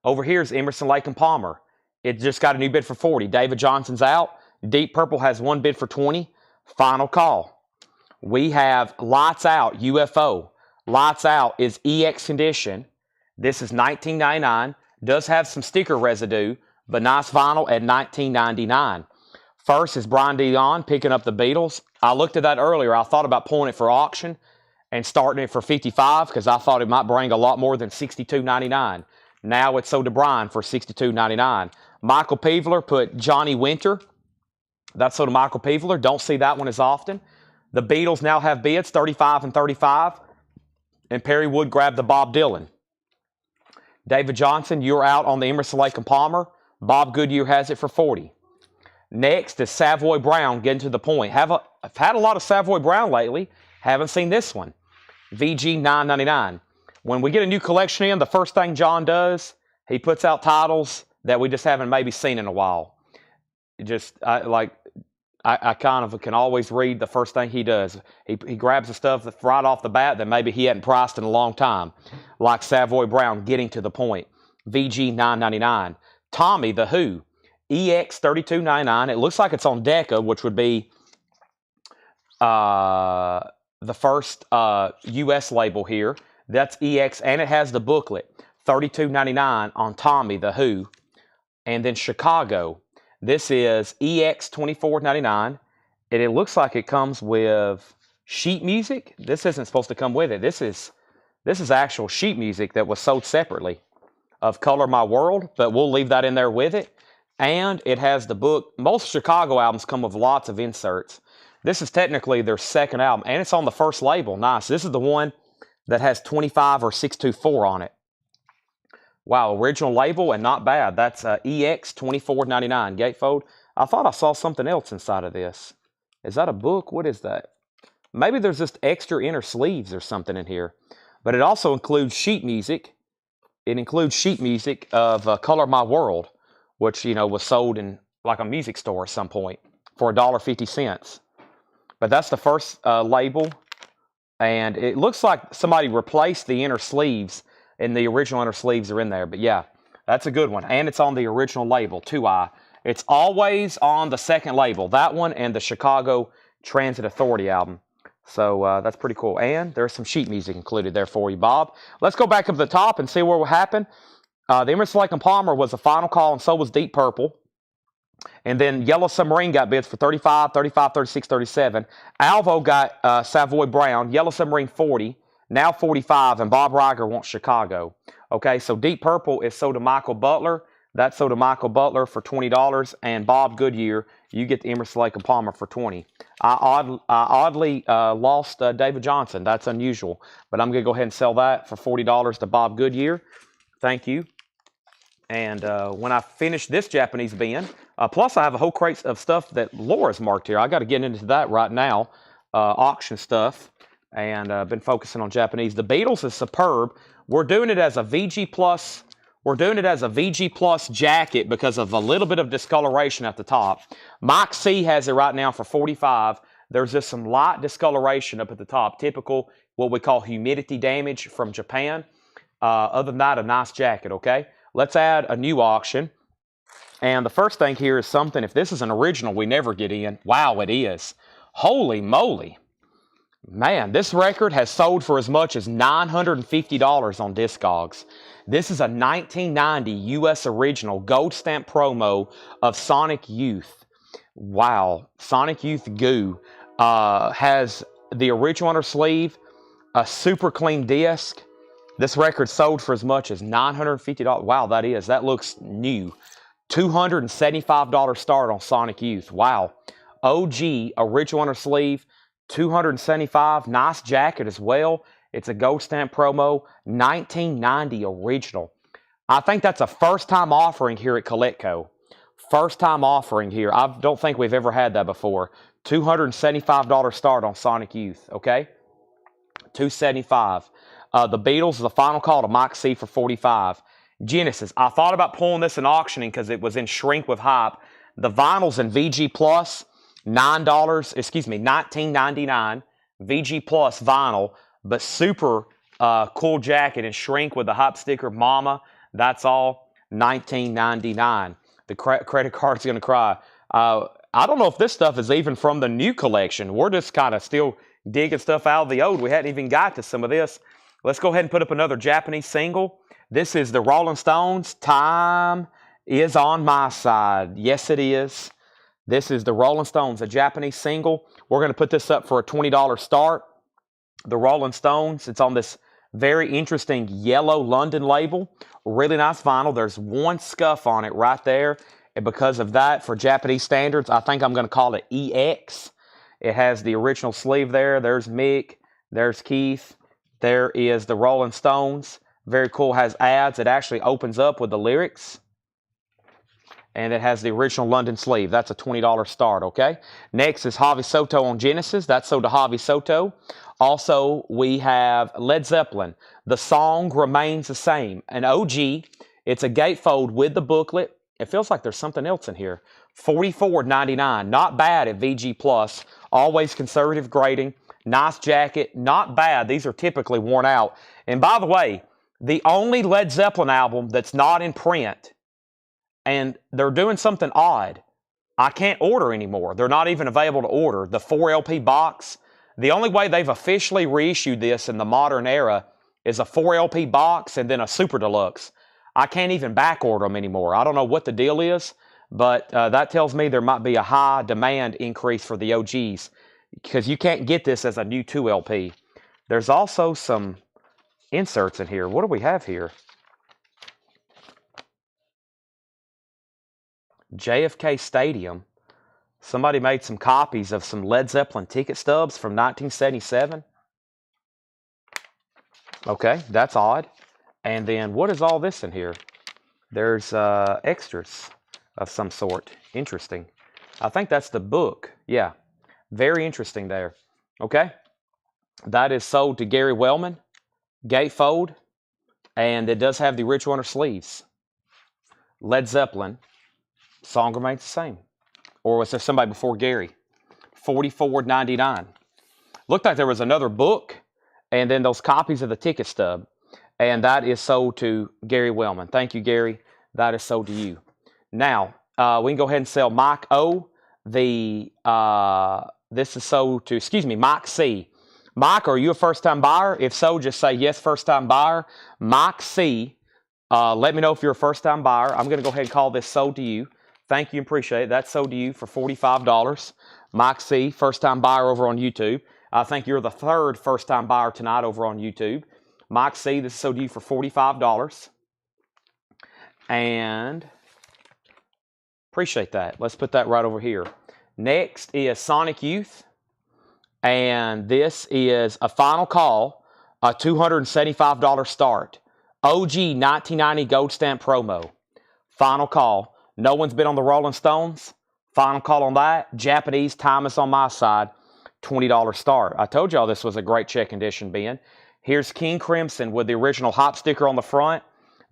Over here is Emerson, Lake and Palmer. It just got a new bid for $40. David Johnson's out. Deep Purple has one bid for $20. Final call. We have Lights Out, UFO. Lights Out is EX condition. This is $19.99. Does have some sticker residue, but nice vinyl at $19.99. First is Brian Dion picking up the Beatles. I looked at that earlier. I thought about pulling it for auction, and starting it for $55 because I thought it might bring a lot more than $62.99. Now it's sold to Brian for $62.99. Michael Peevler put Johnny Winter. That's sold to Michael Peevler. Don't see that one as often. The Beatles now have bids, 35 and 35. And Perry Wood grabbed the Bob Dylan. David Johnson, you're out on the Emerson, Lake and Palmer. Bob Goodyear has it for $40. Next is Savoy Brown, getting to the point. I've had a lot of Savoy Brown lately. Haven't seen this one. VG $9.99. When we get a new collection in, the first thing John does, he puts out titles that we just haven't maybe seen in a while. I kind of can always read the first thing he does. He grabs the stuff that's right off the bat that maybe he hadn't priced in a long time, like Savoy Brown, getting to the point. VG $9.99. Tommy the Who, EX $32.99. It looks like it's on Decca, which would be the first U.S. label here. That's EX, and it has the booklet. $32.99 on Tommy the Who. And then Chicago. This is EX $24.99, and it looks like it comes with sheet music. This isn't supposed to come with it. This is actual sheet music that was sold separately of Color My World, but we'll leave that in there with it. And it has the book. Most Chicago albums come with lots of inserts. This is technically their second album, and it's on the first label. Nice. This is the one that has 25 or 624 on it. Wow, original label and not bad. That's EX $24.99 gatefold. I thought I saw something else inside of this. Is that a book? What is that? Maybe there's just extra inner sleeves or something in here. But it also includes sheet music. It includes sheet music of Color My World, which, was sold in like a music store at some point for $1.50. But that's the first label. And it looks like somebody replaced the inner sleeves, and the original inner sleeves are in there. But yeah, that's a good one. And it's on the original label, 2i. It's always on the second label, that one and the Chicago Transit Authority album. So that's pretty cool. And there's some sheet music included there for you, Bob. Let's go back up to the top and see what will happen. The Emerson, Lake and Palmer was the final call, and so was Deep Purple. And then Yellow Submarine got bids for 35, 35, 36, 37. Alvo got Savoy Brown, Yellow Submarine 40, now 45, and Bob Riger wants Chicago. Okay, so Deep Purple is sold to Michael Butler. That's sold to Michael Butler for $20, and Bob Goodyear, you get the Emerson, Lake and Palmer for $20. I oddly lost David Johnson. That's unusual, but I'm going to go ahead and sell that for $40 to Bob Goodyear. Thank you. And when I finish this Japanese bin, plus I have a whole crate of stuff that Laura's marked here. I got to get into that right now, auction stuff, and been focusing on Japanese. The Beatles is superb. We're doing it as a VG Plus. We're doing it as a VG Plus jacket because of a little bit of discoloration at the top. Mike C has it right now for $45. There's just some light discoloration up at the top, typical what we call humidity damage from Japan. Other than that, a nice jacket, okay? Let's add a new auction. And the first thing here is something, if this is an original, we never get in. Wow, it is. Holy moly. Man, this record has sold for as much as $950 on Discogs. This is a 1990 U.S. original gold stamp promo of Sonic Youth. Wow. Sonic Youth Goo has the original on her sleeve, a super clean disc. This record sold for as much as $950. Wow, that looks new. $275 start on Sonic Youth. Wow. OG, original on her sleeve, $275. Nice jacket as well. It's a gold stamp promo, 1990 original. I think that's a first-time offering here at Coletco. First-time offering here. I don't think we've ever had that before. $275 start on Sonic Youth, okay? $275. The Beatles is the final call to Mike C for $45. Genesis. I thought about pulling this in auctioning because it was in shrink with hype. The vinyls in VG Plus, $19.99. VG Plus vinyl, but super cool jacket and shrink with the hype sticker. Mama, that's all $19.99. The credit card's going to cry. I don't know if this stuff is even from the new collection. We're just kind of still digging stuff out of the old. We hadn't even got to some of this. Let's go ahead and put up another Japanese single. This is the Rolling Stones, Time Is On My Side. Yes, it is. This is the Rolling Stones, a Japanese single. We're going to put this up for a $20 start. the Rolling Stones. It's on this very interesting yellow London label. Really nice vinyl. There's one scuff on it right there. And because of that, for Japanese standards, I think I'm going to call it EX. It has the original sleeve there. There's Mick. There's Keith. There is the Rolling Stones. Very cool. Has ads. It actually opens up with the lyrics. And it has the original London sleeve. That's a $20 start, okay? Next is Javi Soto on Genesis. That's sold to Javi Soto. Also, we have Led Zeppelin. The Song Remains the Same. An OG. It's a gatefold with the booklet. It feels like there's something else in here. $44.99. Not bad at VG Plus. Always conservative grading. Nice jacket. Not bad. These are typically worn out. And by the way, the only Led Zeppelin album that's not in print, and they're doing something odd. I can't order anymore. They're not even available to order. The 4 LP box, the only way they've officially reissued this in the modern era is a 4 LP box and then a Super Deluxe. I can't even back order them anymore. I don't know what the deal is, but that tells me there might be a high demand increase for the OGs because you can't get this as a new 2 LP. There's also some inserts in here. What do we have here? JFK Stadium. Somebody made some copies of some Led Zeppelin ticket stubs from 1977. Okay, that's odd. And then what is all this in here? There's extras of some sort. Interesting. I think that's the book. Yeah, very interesting there. Okay, that is sold to Gary Wellman, gatefold, and it does have the original inner sleeves. Led Zeppelin. Song Remains the Same. Or was there somebody before Gary? $44.99. Looked like there was another book and then those copies of the ticket stub. And that is sold to Gary Wellman. Thank you, Gary. That is sold to you. Now, we can go ahead and sell Mike O. This is sold to, Mike C. Mike, are you a first-time buyer? If so, just say yes, first-time buyer. Mike C. Let me know if you're a first-time buyer. I'm going to go ahead and call this sold to you. Thank you and appreciate it. That's sold to you for $45. Mike C., first-time buyer over on YouTube. I think you're the third first-time buyer tonight over on YouTube. Mike C., this is sold to you for $45. And appreciate that. Let's put that right over here. Next is Sonic Youth. And this is a final call, a $275 start. OG 1990 Gold Stamp promo. Final call. No one's been on the Rolling Stones. Final call on that. Japanese, time is on my side. $20 start. I told y'all this was a great check condition, Ben. Here's King Crimson with the original hop sticker on the front.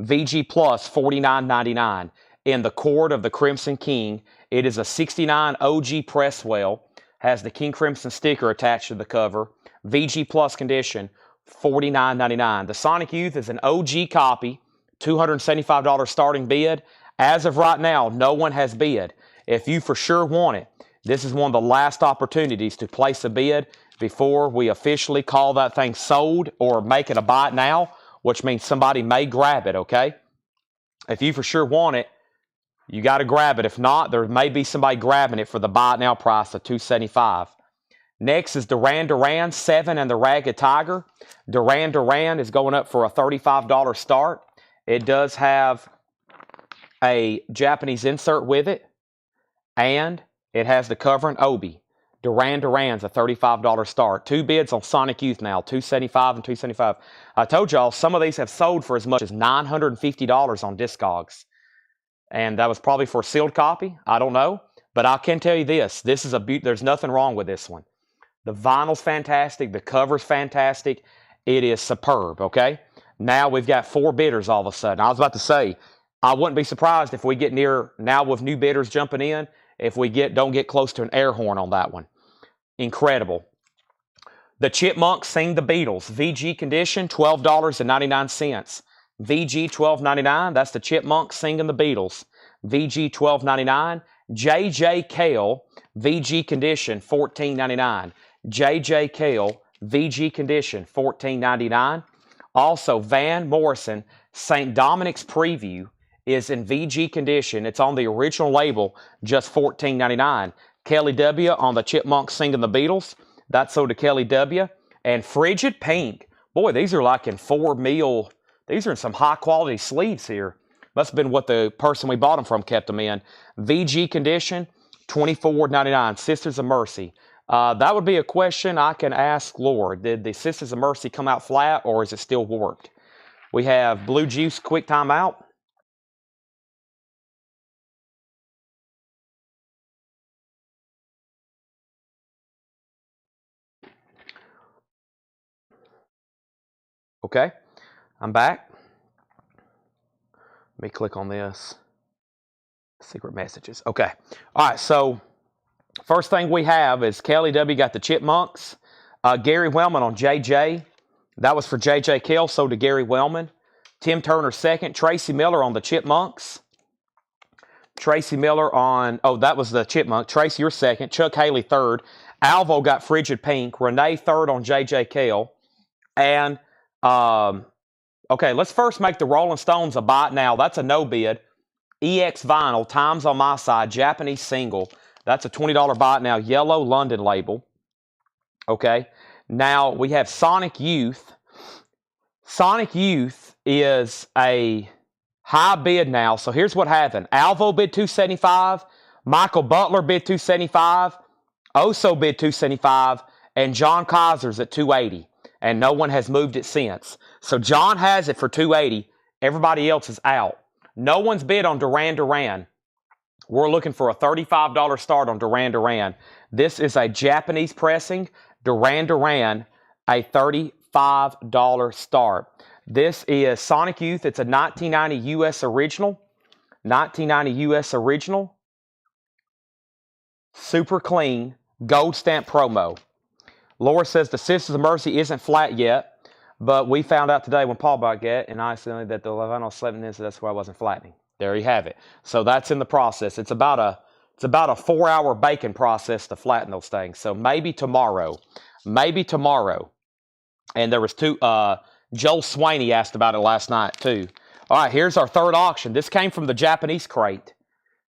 VG Plus, $49.99. In the cord of the Crimson King, it is a 69 OG Presswell. Has the King Crimson sticker attached to the cover. VG Plus condition, $49.99. The Sonic Youth is an OG copy. $275 starting bid. As of right now, no one has bid. If you for sure want it, this is one of the last opportunities to place a bid before we officially call that thing sold or make it a buy it now, which means somebody may grab it, okay? If you for sure want it, you got to grab it. If not, there may be somebody grabbing it for the buy it now price of $275. Next is Duran Duran 7 and the Ragged Tiger. Duran Duran is going up for a $35 start. It does have a Japanese insert with it, and it has the cover and obi. Duran Duran's a $35 start. Two bids on Sonic Youth now, $275 and $275. I told y'all some of these have sold for as much as $950 on Discogs. And that was probably for a sealed copy. I don't know. But I can tell you this. This is there's nothing wrong with this one. The vinyl's fantastic. The cover's fantastic. It is superb, okay? Now we've got 4 bidders all of a sudden. I was about to say, I wouldn't be surprised if we get near, now with new bidders jumping in, if we don't get close to an air horn on that one. Incredible. The Chipmunks Sing the Beatles. VG condition, $12.99. VG $12.99. That's the Chipmunks singing the Beatles. VG $12.99. JJ Cale, VG condition, $14.99. JJ Cale, VG condition, $14.99. Also, Van Morrison, St. Dominic's Preview is in VG condition. It's on the original label, just $14.99. Kelly W. on the Chipmunks Singing the Beatles. That's sold to Kelly W. And Frigid Pink. Boy, these are like in 4 mil. These are in some high quality sleeves here. Must have been what the person we bought them from kept them in. VG condition, $24.99. Sisters of Mercy. That would be a question I can ask Laura. Did the Sisters of Mercy come out flat, or is it still warped? We have Blue Juice Quick Time Out. Okay, I'm back. Let me click on this. Secret messages. Okay. All right, so first thing we have is Kelly W. got the Chipmunks. Gary Wellman on JJ. That was for JJ Kell, so to Gary Wellman. Tim Turner second. Tracy Miller on the Chipmunks. Tracy Miller on, oh, that was the Chipmunk. Tracy, you're second. Chuck Haley third. Alvo got Frigid Pink. Renee third on JJ Kell. And, okay, let's first make the Rolling Stones a buy now. That's a no bid. EX Vinyl, Times on My Side, Japanese single. That's a $20 buy now. Yellow London label. Okay. Now we have Sonic Youth. Sonic Youth is a high bid now. So here's what happened. Alvo bid $275. Michael Butler bid $275. Oso bid $275. And John Kaiser's at $280. And no one has moved it since. So John has it for $280. Everybody else is out. No one's bid on Duran Duran. We're looking for a $35 start on Duran Duran. This is a Japanese pressing. Duran Duran, a $35 start. This is Sonic Youth. It's a 1990 U.S. original. 1990 U.S. original. Super clean. Gold stamp promo. Laura says the Sisters of Mercy isn't flat yet, but we found out today when Paul bought it, and I said that the Levano slept in this, so that's why I wasn't flattening. There you have it. So that's in the process. It's about a 4-hour baking process to flatten those things. So maybe tomorrow. Maybe tomorrow. And there was two, Joel Swaney asked about it last night too. All right, here's our third auction. This came from the Japanese crate.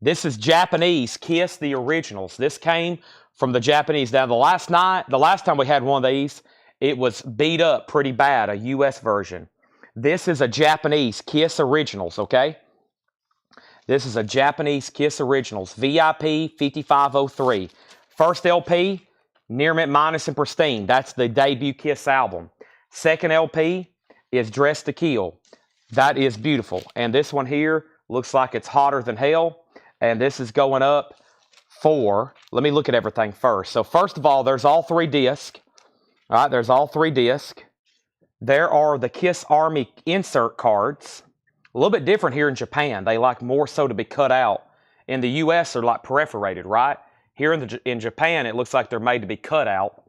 This is Japanese Kiss the Originals. This came from the Japanese. Now, the last time we had one of these, it was beat up pretty bad, a U.S. version. This is a Japanese Kiss Originals, okay? This is a Japanese Kiss Originals, VIP 5503. First LP, Near Mint Minus and Pristine. That's the debut Kiss album. Second LP is Dressed to Kill. That is beautiful. And this one here looks like it's hotter than hell. And this is going up for, let me look at everything first. So first of all, there's all 3 discs. All right, there's all 3 discs. There are the Kiss Army insert cards. A little bit different here in Japan. They like more so to be cut out. In the U.S., they're like perforated, right? Here in Japan, it looks like they're made to be cut out.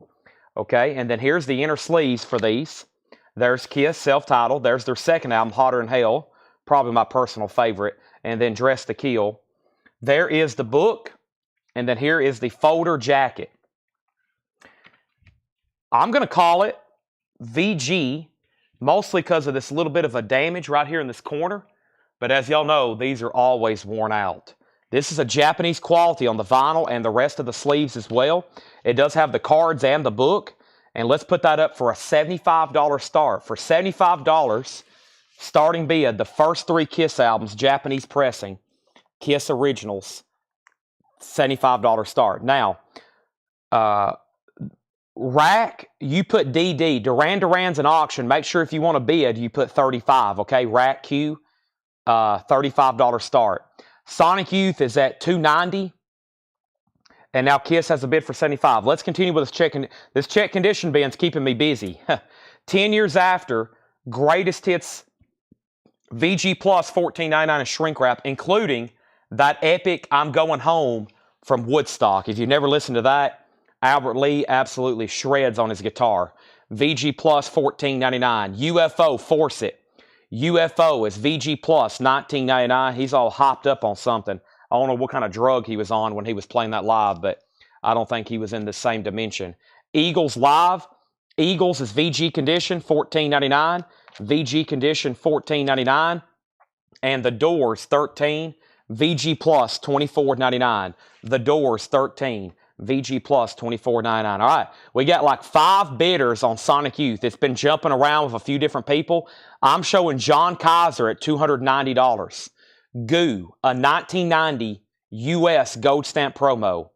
Okay, and then here's the inner sleeves for these. There's Kiss, self-titled. There's their second album, Hotter Than Hell. Probably my personal favorite. And then Dressed to Kill. There is the book. And then here is the folder jacket. I'm going to call it VG, mostly because of this little bit of a damage right here in this corner. But as y'all know, these are always worn out. This is a Japanese quality on the vinyl and the rest of the sleeves as well. It does have the cards and the book. And let's put that up for a $75 start. For $75, starting bid, the first 3 Kiss albums, Japanese pressing, Kiss Originals, $75 start. Now, Rack, you put DD. Duran Duran's an auction. Make sure if you want to bid, you put 35, okay? Rack Q, $35 start. Sonic Youth is at $290. And now Kiss has a bid for $75. Let's continue with this check. This check condition bin's keeping me busy. 10 years after, greatest hits VG Plus $14.99 in shrink wrap, including that epic I'm Going Home from Woodstock. If you've never listened to that, Albert Lee absolutely shreds on his guitar. VG Plus $14.99. UFO Force It. UFO is VG Plus $19.99. He's all hopped up on something. I don't know what kind of drug he was on when he was playing that live, but I don't think he was in the same dimension. Eagles Live. Eagles is VG Condition $14.99. VG Condition $14.99. And The Doors 13. VG Plus $24.99. The Doors 13. VG Plus $24.99. All right, we got like 5 bidders on Sonic Youth. It's been jumping around with a few different people. I'm showing John Kaiser at $290. Goo, a 1990 US Gold Stamp promo,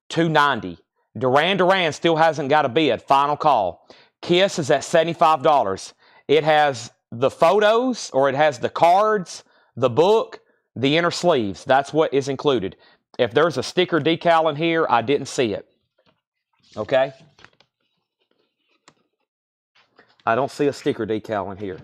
$290. Duran Duran still hasn't got a bid. Final call. Kiss is at $75. It has the photos, or it has the cards, the book, the inner sleeves. That's what is included. If there's a sticker decal in here, I didn't see it. Okay? I don't see a sticker decal in here.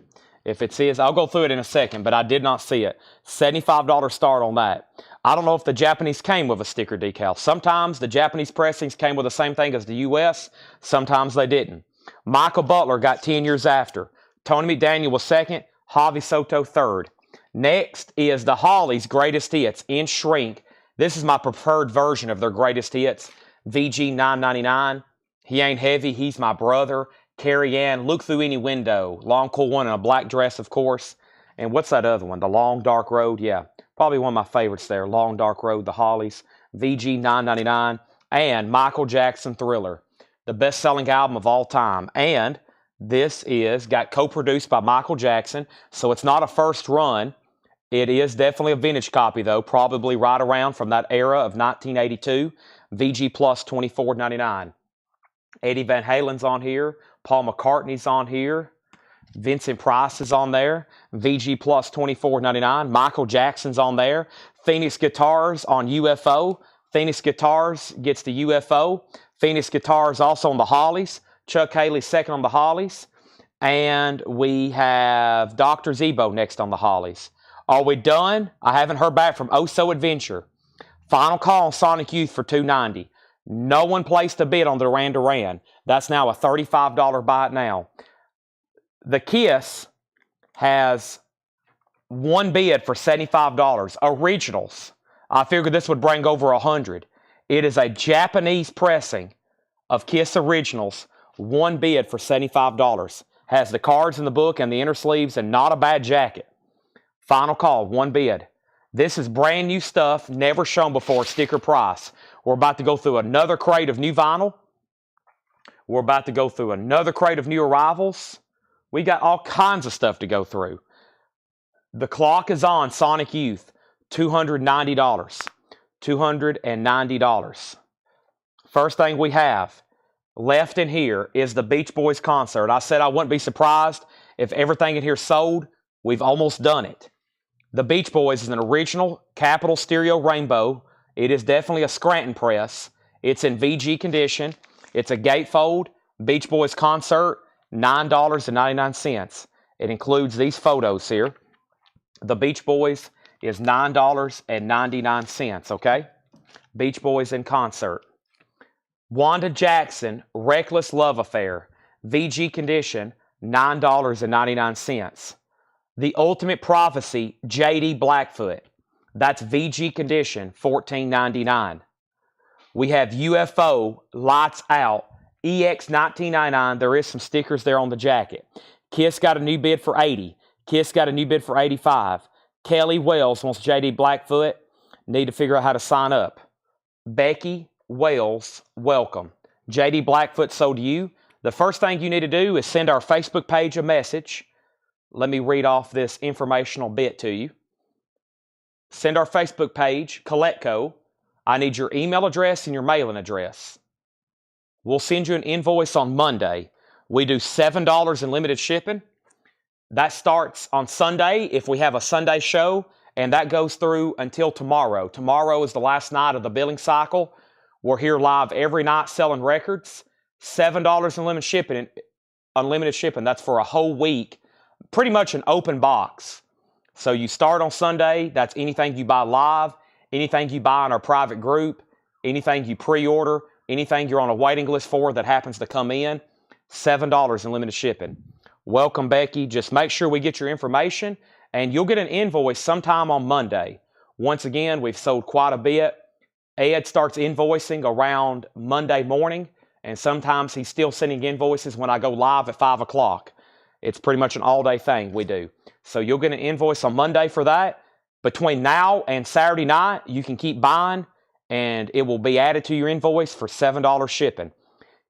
If it says, I'll go through it in a second, but I did not see it. $75 start on that. I don't know if the Japanese came with a sticker decal. Sometimes the Japanese pressings came with the same thing as the U.S. Sometimes they didn't. Michael Butler got 10 years after. Tony McDaniel was second. Javi Soto third. Next is the Hollies Greatest Hits in shrink. This is my preferred version of their Greatest Hits. VG $9.99. He ain't heavy. He's my brother. Carrie Ann, Look Through Any Window. Long cool one in a black dress, of course. And what's that other one? The Long Dark Road? Yeah, probably one of my favorites there. Long Dark Road, the Hollies. VG $9.99. And Michael Jackson Thriller, the best-selling album of all time. And this got co-produced by Michael Jackson, so it's not a first run. It is definitely a vintage copy, though, probably right around from that era of 1982. VG Plus $24.99. Eddie Van Halen's on here. Paul McCartney's on here. Vincent Price is on there. VG Plus $24.99. Michael Jackson's on there. Phoenix Guitars on UFO. Phoenix Guitars gets the UFO. Phoenix Guitars also on the Hollies. Chuck Haley's second on the Hollies. And we have Dr. Zebo next on the Hollies. Are we done? I haven't heard back from Oso Adventure. Final call on Sonic Youth for $290. No one placed a bid on the Duran Duran. That's now a $35 buy it now. The Kiss has one bid for $75. Originals. I figured this would bring over $100. It is a Japanese pressing of Kiss Originals. One bid for $75. Has the cards in the book and the inner sleeves and not a bad jacket. Final call, one bid. This is brand new stuff, never shown before, sticker price. We're about to go through another crate of new vinyl. We're about to go through another crate of new arrivals. We got all kinds of stuff to go through. The clock is on Sonic Youth, $290. $290. First thing we have left in here is the Beach Boys concert. I said I wouldn't be surprised if everything in here sold. We've almost done it. The Beach Boys is an original Capitol Stereo Rainbow. It is definitely a Scranton press. It's in VG condition. It's a gatefold Beach Boys concert, $9.99. It includes these photos here. The Beach Boys is $9.99, okay? Beach Boys in concert. Wanda Jackson, Reckless Love Affair, VG condition, $9.99. The Ultimate Prophecy, J.D. Blackfoot. That's VG condition, $14.99. We have UFO, Lights Out, EX $19.99. There is some stickers there on the jacket. Kiss got a new bid for $80. Kiss got a new bid for $85. Kelly Wells wants J.D. Blackfoot. Need to figure out how to sign up. Becky Wells, welcome. J.D. Blackfoot sold to you. The first thing you need to do is send our Facebook page a message. Let me read off this informational bit to you. Send our Facebook page, Collectco. I need your email address and your mailing address. We'll send you an invoice on Monday. We do $7 in limited shipping. That starts on Sunday if we have a Sunday show, and that goes through until tomorrow. Tomorrow is the last night of the billing cycle. We're here live every night selling records. $7 in unlimited shipping. That's for a whole week. Pretty much an open box. So you start on Sunday. That's anything you buy live, anything you buy in our private group, anything you pre-order, anything you're on a waiting list for that happens to come in. $7 in limited shipping. Welcome, Becky. Just make sure we get your information, and you'll get an invoice sometime on Monday. Once again, we've sold quite a bit. Ed starts invoicing around Monday morning, and sometimes he's still sending invoices when I go live at 5 o'clock. It's pretty much an all-day thing we do. So you'll get an invoice on Monday for that. Between now and Saturday night, you can keep buying, and it will be added to your invoice for $7 shipping.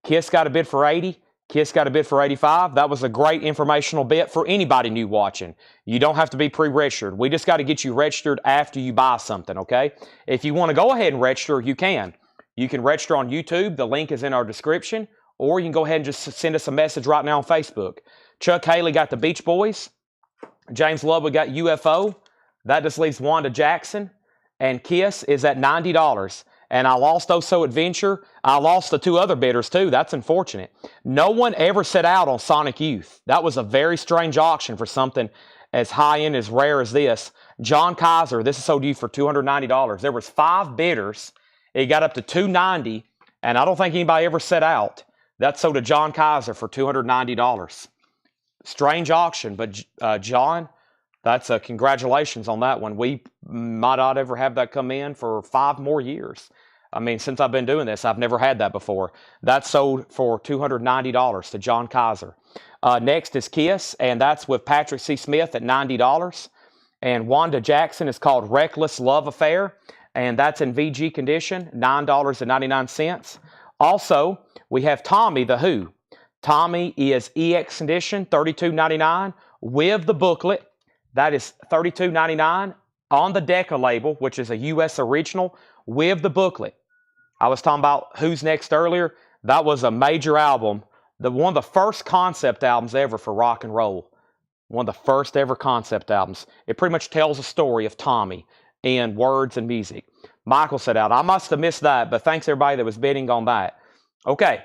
Kiss got a bid for 80. Kiss got a bid for 85. That was a great informational bid for anybody new watching. You don't have to be pre-registered. We just got to get you registered after you buy something, okay? If you want to go ahead and register, you can. You can register on YouTube. The link is in our description. Or you can go ahead and just send us a message right now on Facebook. Chuck Haley got the Beach Boys. James Ludwig got UFO. That just leaves Wanda Jackson. And Kiss is at $90. And I lost Oso Adventure. I lost the 2 other bidders too. That's unfortunate. No one ever set out on Sonic Youth. That was a very strange auction for something as high-end, as rare as this. John Kaiser, this is sold to you for $290. There was 5 bidders. It got up to $290, and I don't think anybody ever set out. That sold to John Kaiser for $290. Strange auction, but John, that's a congratulations on that one. We might not ever have that come in for 5 more years. I mean, since I've been doing this, I've never had that before. That sold for $290 to John Kaiser. Next is Kiss, and that's with Patrick C. Smith at $90. And Wanda Jackson is called Reckless Love Affair, and that's in VG condition, $9.99. Also, we have Tommy the Who. Tommy is EX condition, $32.99 with the booklet. That is $32.99 on the Decca label, which is a U.S. original, with the booklet. I was talking about Who's Next earlier. That was a major album. One of the first concept albums ever for rock and roll. One of the first ever concept albums. It pretty much tells a story of Tommy in words and music. Michael said out. I must have missed that, but thanks everybody that was bidding on that. Okay.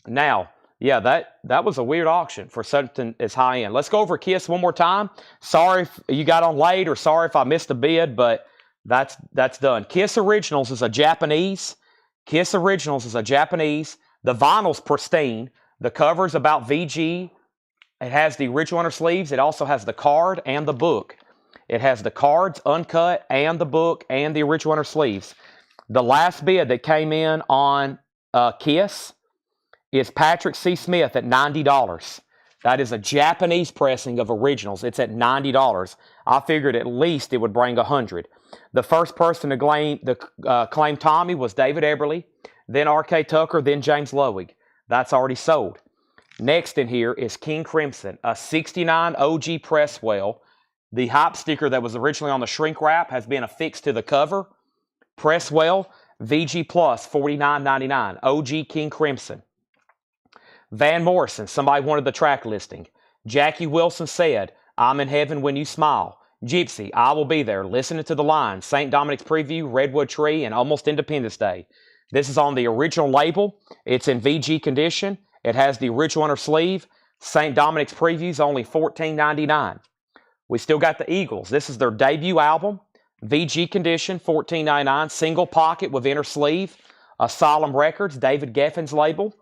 Now, yeah, that was a weird auction for something as high-end. Let's go over Kiss one more time. Sorry if you got on late, or sorry if I missed a bid, but that's done. Kiss Originals is a Japanese. Kiss Originals is a Japanese. The vinyl's pristine. The cover's about VG. It has the original inner sleeves. It also has the card and the book. It has the cards, uncut, and the book, and the original inner sleeves. The last bid that came in on Kiss is Patrick C. Smith at $90. That is a Japanese pressing of originals. It's at $90. I figured at least it would bring $100. The first person to claim Tommy was David Eberly, then R.K. Tucker, then James Ludwig. That's already sold. Next in here is King Crimson, a 69 OG Presswell. The hype sticker that was originally on the shrink wrap has been affixed to the cover. Presswell, VG Plus, $49.99. OG King Crimson. Van Morrison, somebody wanted the track listing. Jackie Wilson said, I'm in heaven when you smile. Gypsy, I will be there, listening to the line. St. Dominic's Preview, Redwood Tree, and Almost Independence Day. This is on the original label. It's in VG condition. It has the original inner sleeve. St. Dominic's Preview's only $14.99. We still got the Eagles. This is their debut album. VG condition, $14.99. Single pocket with inner sleeve. Asylum Records, David Geffen's label,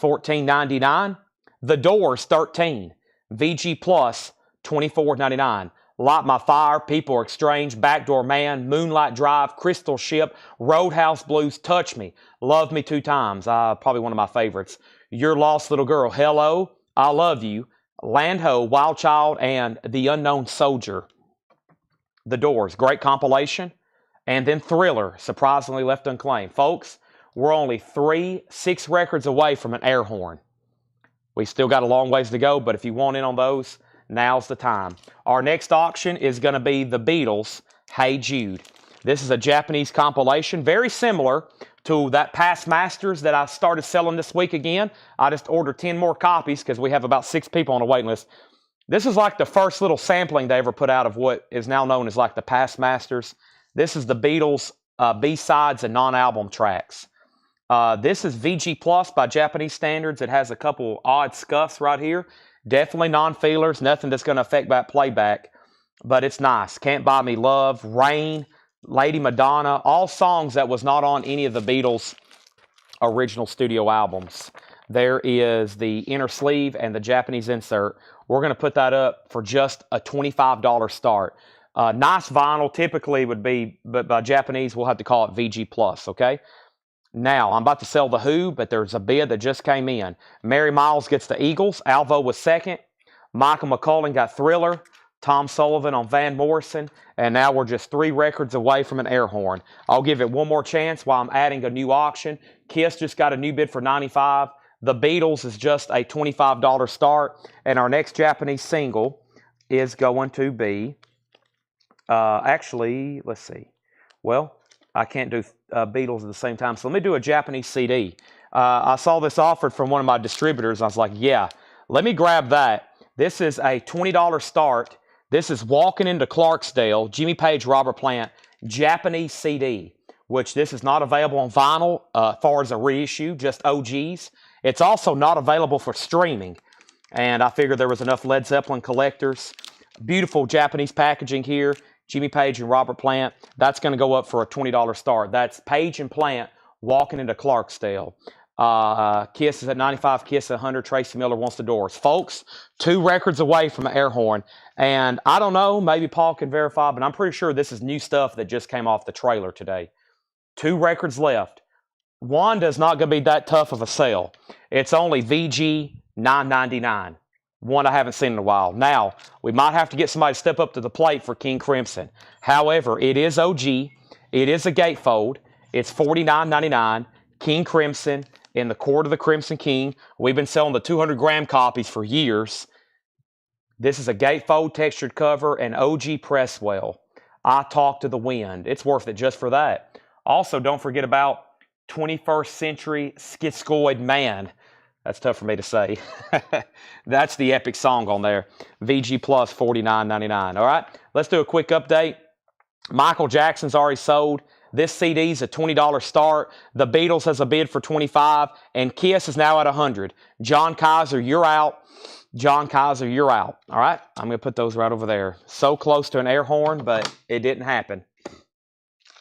$14.99. The Doors, 13. VG Plus, $24.99. Light My Fire, People Are Strange, Backdoor Man, Moonlight Drive, Crystal Ship, Roadhouse Blues, Touch Me, Love Me 2 Times, probably one of my favorites. Your Lost Little Girl, Hello, I Love You, Land Ho, Wild Child, and The Unknown Soldier. The Doors, great compilation. And then Thriller, surprisingly left unclaimed. Folks, we're only 6 records away from an air horn. We still got a long ways to go, but if you want in on those, now's the time. Our next auction is going to be the Beatles, Hey Jude. This is a Japanese compilation, very similar to that Past Masters that I started selling this week again. I just ordered 10 more copies because we have about 6 people on the waiting list. This is like the first little sampling they ever put out of what is now known as like the Past Masters. This is the Beatles B-sides and non-album tracks. This is VG Plus by Japanese standards. It has a couple odd scuffs right here. Definitely non-feelers, nothing that's going to affect that playback, but it's nice. Can't Buy Me Love, Rain, Lady Madonna, all songs that was not on any of the Beatles' original studio albums. There is the inner sleeve and the Japanese insert. We're going to put that up for just a $25 start. Nice vinyl typically would be, but by Japanese, we'll have to call it VG Plus, okay? Now, I'm about to sell the Who, but there's a bid that just came in. Mary Miles gets the Eagles. Alvo was second. Michael McCullen got Thriller. Tom Sullivan on Van Morrison, and now we're just 3 records away from an air horn. I'll give it one more chance while I'm adding a new auction. Kiss just got a new bid for $95. The Beatles is just a $25 start, and our next Japanese single is going to be, actually, let's see. Well, I can't do Beatles at the same time, so let me do a Japanese CD. I saw this offered from one of my distributors. I was like, yeah, let me grab that. This is a $20 start. This is Walking into Clarksdale, Jimmy Page, Robert Plant, Japanese CD, which this is not available on vinyl as far as a reissue, just OGs. It's also not available for streaming, and I figured there was enough Led Zeppelin collectors. Beautiful Japanese packaging here, Jimmy Page and Robert Plant. That's going to go up for a $20 start. That's Page and Plant, Walking into Clarksdale. Kiss is at 95, Kiss at 100, Tracy Miller Wants the Doors. Folks, 2 records away from an air horn. And I don't know, maybe Paul can verify, but I'm pretty sure this is new stuff that just came off the trailer today. 2 records left. One is not going to be that tough of a sale. It's only VG $9.99. One I haven't seen in a while. Now, we might have to get somebody to step up to the plate for King Crimson. However, it is OG. It is a gatefold. It's $49.99. King Crimson in the Court of the Crimson King. We've been selling the 200-gram copies for years. This is a gatefold textured cover and OG Presswell. I Talk to the Wind. It's worth it just for that. Also, don't forget about 21st Century Schizoid Man. That's tough for me to say. That's the epic song on there. VG Plus $49.99. All right, let's do a quick update. Michael Jackson's already sold. This CD's a $20 start. The Beatles has a bid for $25, and Kiss is now at $100. John Kaiser, you're out. John Kaiser, you're out. All right, I'm going to put those right over there. So close to an air horn, but it didn't happen.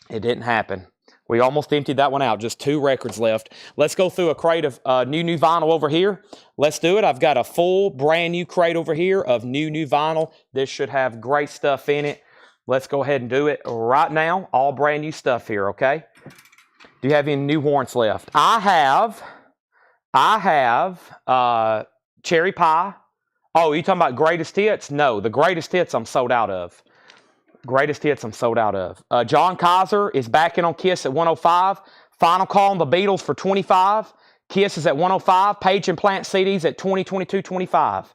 It didn't happen. We almost emptied that one out. Just 2 records left. Let's go through a crate of new vinyl over here. Let's do it. I've got a full brand new crate over here of new vinyl. This should have great stuff in it. Let's go ahead and do it right now. All brand new stuff here, okay? Do you have any new warrants left? I have Cherry Pie. Oh, you talking about Greatest Hits? No, the Greatest Hits I'm sold out of. Greatest Hits I'm sold out of. John Kaiser is back in on Kiss at 105. Final Call on the Beatles for 25. Kiss is at 105. Page and Plant CDs at 20, 22, 25.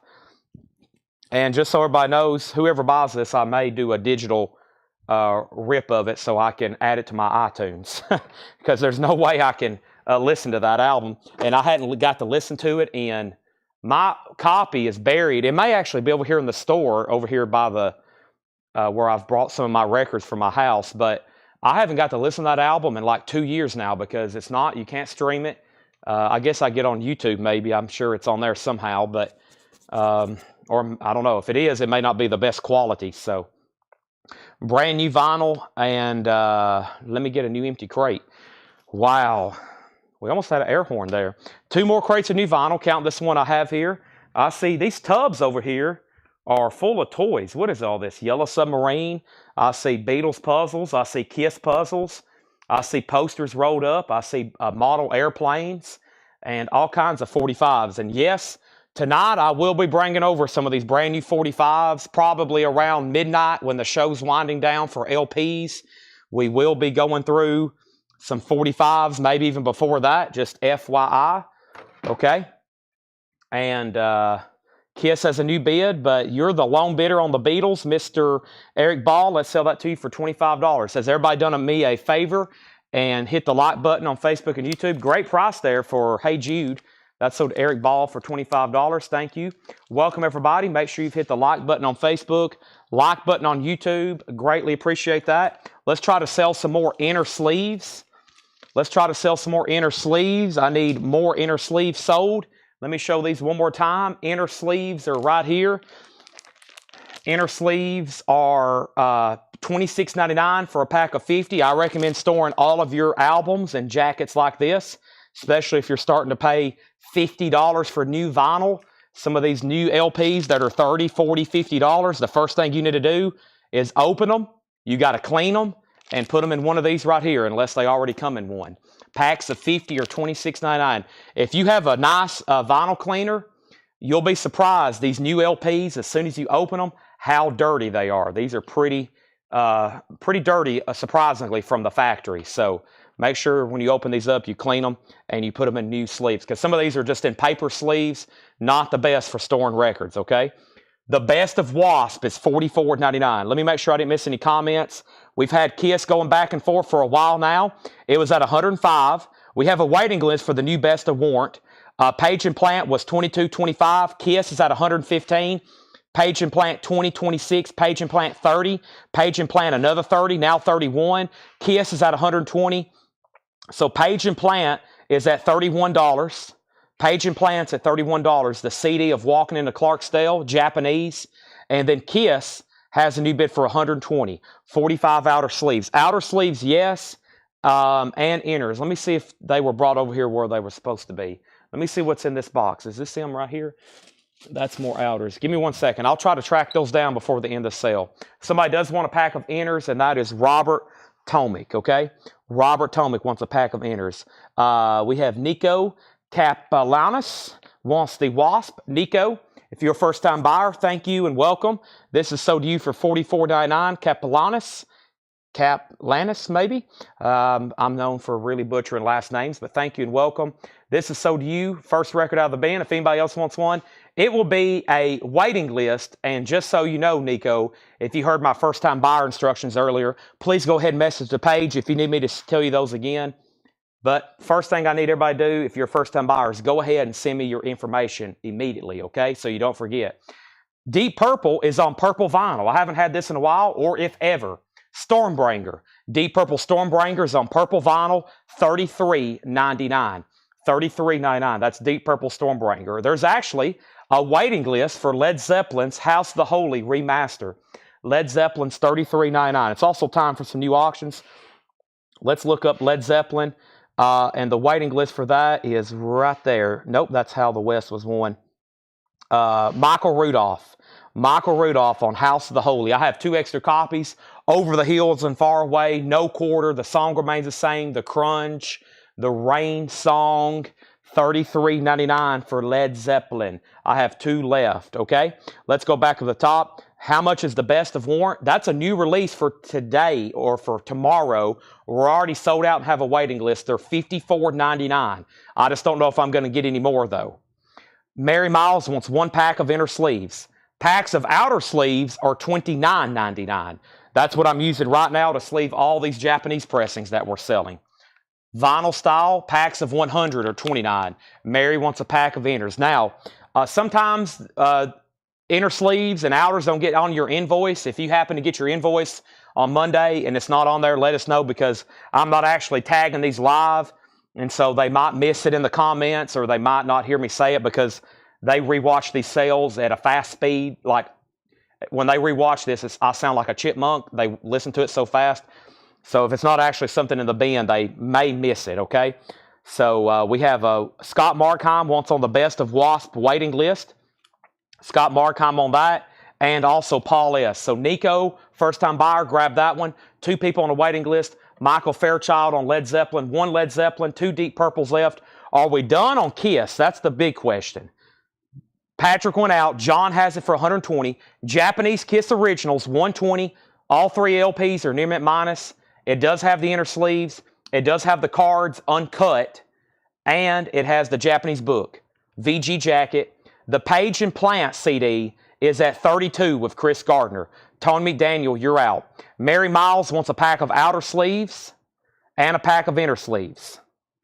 And just so everybody knows, whoever buys this, I may do a digital rip of it so I can add it to my iTunes. Because there's no way I can listen to that album. And I hadn't got to listen to it, and my copy is buried. It may actually be over here in the store, over here by the where I've brought some of my records from my house. But I haven't got to listen to that album in like 2 years now because it's not, you can't stream it. I guess I get on YouTube maybe. I'm sure it's on there somehow, but... or I don't know. If it is, it may not be the best quality. So, brand new vinyl, and let me get a new empty crate. Wow. We almost had an air horn there. 2 more crates of new vinyl. Count this one I have here. I see these tubs over here are full of toys. What is all this? Yellow Submarine. I see Beatles puzzles. I see Kiss puzzles. I see posters rolled up. I see model airplanes and all kinds of 45s. And yes, tonight, I will be bringing over some of these brand new 45s, probably around midnight when the show's winding down for LPs. We will be going through some 45s, maybe even before that, just FYI, okay? And Kiss has a new bid, but you're the lone bidder on the Beatles, Mr. Eric Ball. Let's sell that to you for $25. Has everybody done me a favor and hit the like button on Facebook and YouTube? Great price there for Hey Jude. That's sold to Eric Ball for $25. Thank you. Welcome, everybody. Make sure you've hit the like button on Facebook, like button on YouTube. Greatly appreciate that. Let's try to sell some more inner sleeves. Let's try to sell some more inner sleeves. I need more inner sleeves sold. Let me show these one more time. Inner sleeves are right here. Inner sleeves are $26.99 for a pack of 50. I recommend storing all of your albums and jackets like this, especially if you're starting to pay $50 for new vinyl. Some of these new LPs that are $30, $40, $50, the first thing you need to do is open them. You got to clean them and put them in one of these right here unless they already come in one. Packs of 50 or $26.99. If you have a nice vinyl cleaner, you'll be surprised. These new LPs, as soon as you open them, how dirty they are. These are pretty dirty, surprisingly, from the factory. So make sure when you open these up, you clean them and you put them in new sleeves, because some of these are just in paper sleeves, not the best for storing records, okay? The best of Wasp is $44.99. Let me make sure I didn't miss any comments. We've had Kiss going back and forth for a while now. It was at $105. We have a waiting list for the new best of Warrant. Page and Plant was $22.25. Kiss is at $115. Page and Plant $20.26. Page and Plant $30. Page and Plant another $30, now $31. Kiss is at $120. So Page and Plant is at $31. Page and Plant's at $31. The CD of Walking into Clarksdale, Japanese. And then Kiss has a new bid for $120. 45 outer sleeves. Outer sleeves, yes, and inners. Let me see if they were brought over here where they were supposed to be. Let me see what's in this box. Is this them right here? That's more outers. Give me 1 second. I'll try to track those down before the end of the sale. Somebody does want a pack of inners, and that is Robert Tomic, okay? Robert Tomic wants a pack of inners. We have Nico Kaplanis wants the Wasp. Nico, if you're a first-time buyer, thank you and welcome. This is sold to you for $44.99. Kaplanis, maybe. I'm known for really butchering last names, but thank you and welcome. This is sold to you, first record out of the bin. If anybody else wants one, it will be a waiting list. And just so you know, Nico, if you heard my first-time buyer instructions earlier, please go ahead and message the page if you need me to tell you those again. But first thing I need everybody to do, if you're a first-time buyer, is go ahead and send me your information immediately, okay? So you don't forget. Deep Purple is on purple vinyl. I haven't had this in a while, or if ever. Stormbringer. Deep Purple Stormbringer is on purple vinyl, $33.99. $33.99. That's Deep Purple Stormbringer. There's actually a waiting list for Led Zeppelin's House of the Holy remaster. Led Zeppelin's $33.99. It's also time for some new auctions. Let's look up Led Zeppelin. And the waiting list for that is right there. Nope, that's How the West was won. Michael Rudolph. Michael Rudolph on House of the Holy. I have 2 extra copies. Over the Hills and Far Away, No Quarter. The song remains the same. The Crunch. The Rain Song. $33.99 for Led Zeppelin. I have 2 left, okay? Let's go back to the top. How much is the best of Warrant? That's a new release for today or for tomorrow. We're already sold out and have a waiting list. They're $54.99. I just don't know if I'm going to get any more, though. Mary Miles wants 1 pack of inner sleeves. Packs of outer sleeves are $29.99. That's what I'm using right now to sleeve all these Japanese pressings that we're selling. Vinyl style, packs of 100 are $29. Mary wants a pack of inners. Now, sometimes inner sleeves and outers don't get on your invoice. If you happen to get your invoice on Monday and it's not on there, let us know, because I'm not actually tagging these live. And so they might miss it in the comments, or they might not hear me say it because they rewatch these sales at a fast speed. Like when they rewatch this, I sound like a chipmunk. They listen to it so fast. So if it's not actually something in the bin, they may miss it, okay? So we have Scott Markheim wants on the best of Wasp waiting list. Scott Markheim on that, and also Paul S. So Nico, first-time buyer, grab that one. 2 people on the waiting list. Michael Fairchild on Led Zeppelin. 1 Led Zeppelin, 2 Deep Purples left. Are we done on Kiss? That's the big question. Patrick went out. John has it for $120. Japanese Kiss Originals, $120. All 3 LPs are near mint minus. It does have the inner sleeves. It does have the cards uncut. And it has the Japanese book. VG jacket. The Page and Plant CD is at $32 with Chris Gardner. Tony McDaniel, you're out. Mary Miles wants a pack of outer sleeves and a pack of inner sleeves.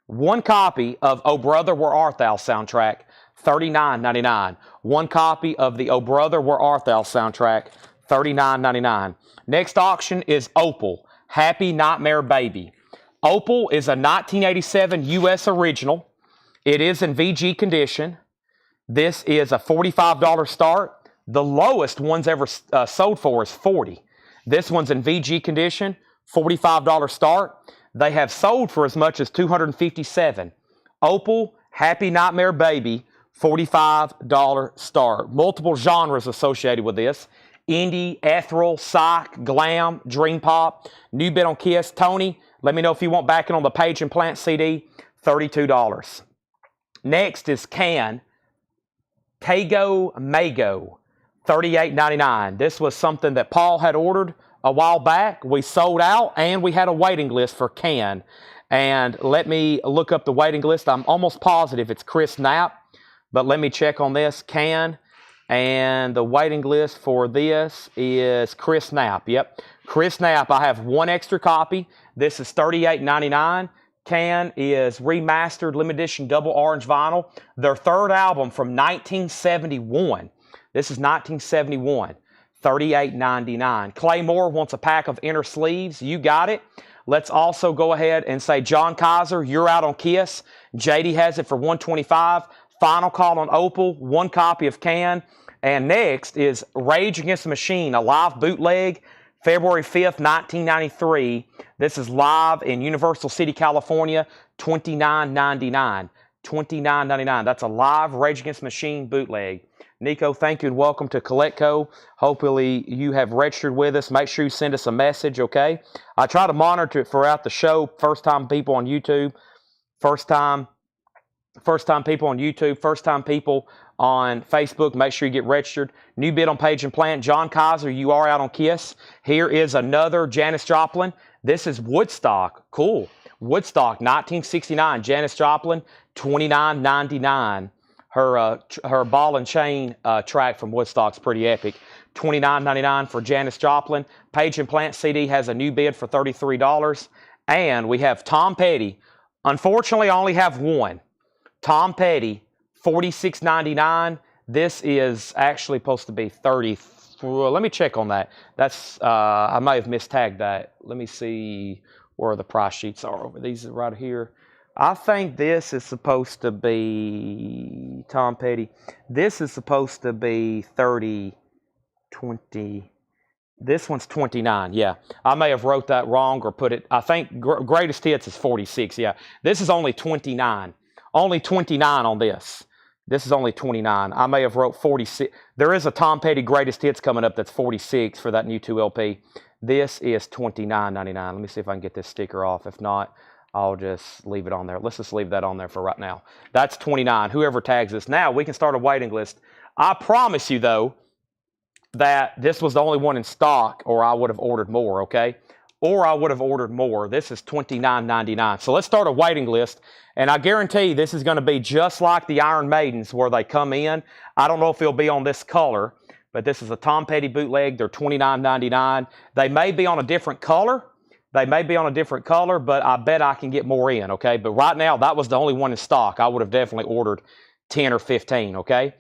1 copy of Oh Brother, Where Art Thou soundtrack, $39.99. 1 copy of the Oh Brother, Where Art Thou soundtrack, $39.99. Next auction is Opal, Happy Nightmare Baby. Opal is a 1987 U.S. original. It is in VG condition. This is a $45 start. The lowest one's ever sold for is $40. This one's in VG condition, $45 start. They have sold for as much as $257. Opal, Happy Nightmare Baby, $45 start. Multiple genres associated with this. Indie, ethereal, psych, glam, dream pop. New bid on Kiss. Tony, let me know if you want backing on the Page and Plant CD, $32. Next is Can. Tago Mago, $38.99. This was something that Paul had ordered a while back. We sold out, and we had a waiting list for Can. And let me look up the waiting list. I'm almost positive it's Chris Knapp, but let me check on this. Can, and the waiting list for this is Chris Knapp. Yep, Chris Knapp. I have one extra copy. This is $38.99. Can is remastered limited edition double orange vinyl. Their third album from 1971. This is 1971. $38.99. Claymore wants a pack of inner sleeves. You got it. Let's also go ahead and say, John Kaiser, you're out on Kiss. JD has it for $125. Final call on Opal, one copy of Can. And next is Rage Against the Machine, a live bootleg, February 5th, 1993. This is live in Universal City, California, $29.99. $29.99. That's a live Rage Against the Machine bootleg. Nico, thank you and welcome to Collectco. Hopefully you have registered with us. Make sure you send us a message, okay? I try to monitor it throughout the show. First time people on YouTube. First time people on YouTube. First time people on Facebook. Make sure you get registered. New bid on Page and Plant. John Kaiser, you are out on Kiss. Here is another Janis Joplin. This is Woodstock. Cool. Woodstock, 1969. Janis Joplin, $29.99. Her ball and chain track from Woodstock's pretty epic. $29.99 for Janis Joplin. Page and Plant CD has a new bid for $33. And we have Tom Petty. Unfortunately, I only have one. Tom Petty, $46.99. This is actually supposed to be $30. Let me check on that. That's I may have mistagged that. Let me see where the price sheets are over. These are right here. I think this is supposed to be Tom Petty. This is supposed to be 30, 20. This one's 29. Yeah, I may have wrote that wrong or put it. I think Greatest Hits is 46. Yeah, this is only 29. Only 29 on this. This is only 29. I may have wrote 46. There is a Tom Petty Greatest Hits coming up that's 46 for that new 2 LP. This is $29.99. Let me see if I can get this sticker off. If not, I'll just leave it on there. Let's just leave that on there for right now. That's $29. Whoever tags this. Now we can start a waiting list. I promise you, though, that this was the only one in stock, or I would have ordered more, okay? Or I would have ordered more. This is $29.99. So let's start a waiting list. And I guarantee this is going to be just like the Iron Maidens where they come in. I don't know if it'll be on this color, but this is a Tom Petty bootleg. They're $29.99. They may be on a different color. They may be on a different color, but I bet I can get more in, okay? But right now, that was the only one in stock. I would have definitely ordered 10 or 15, okay?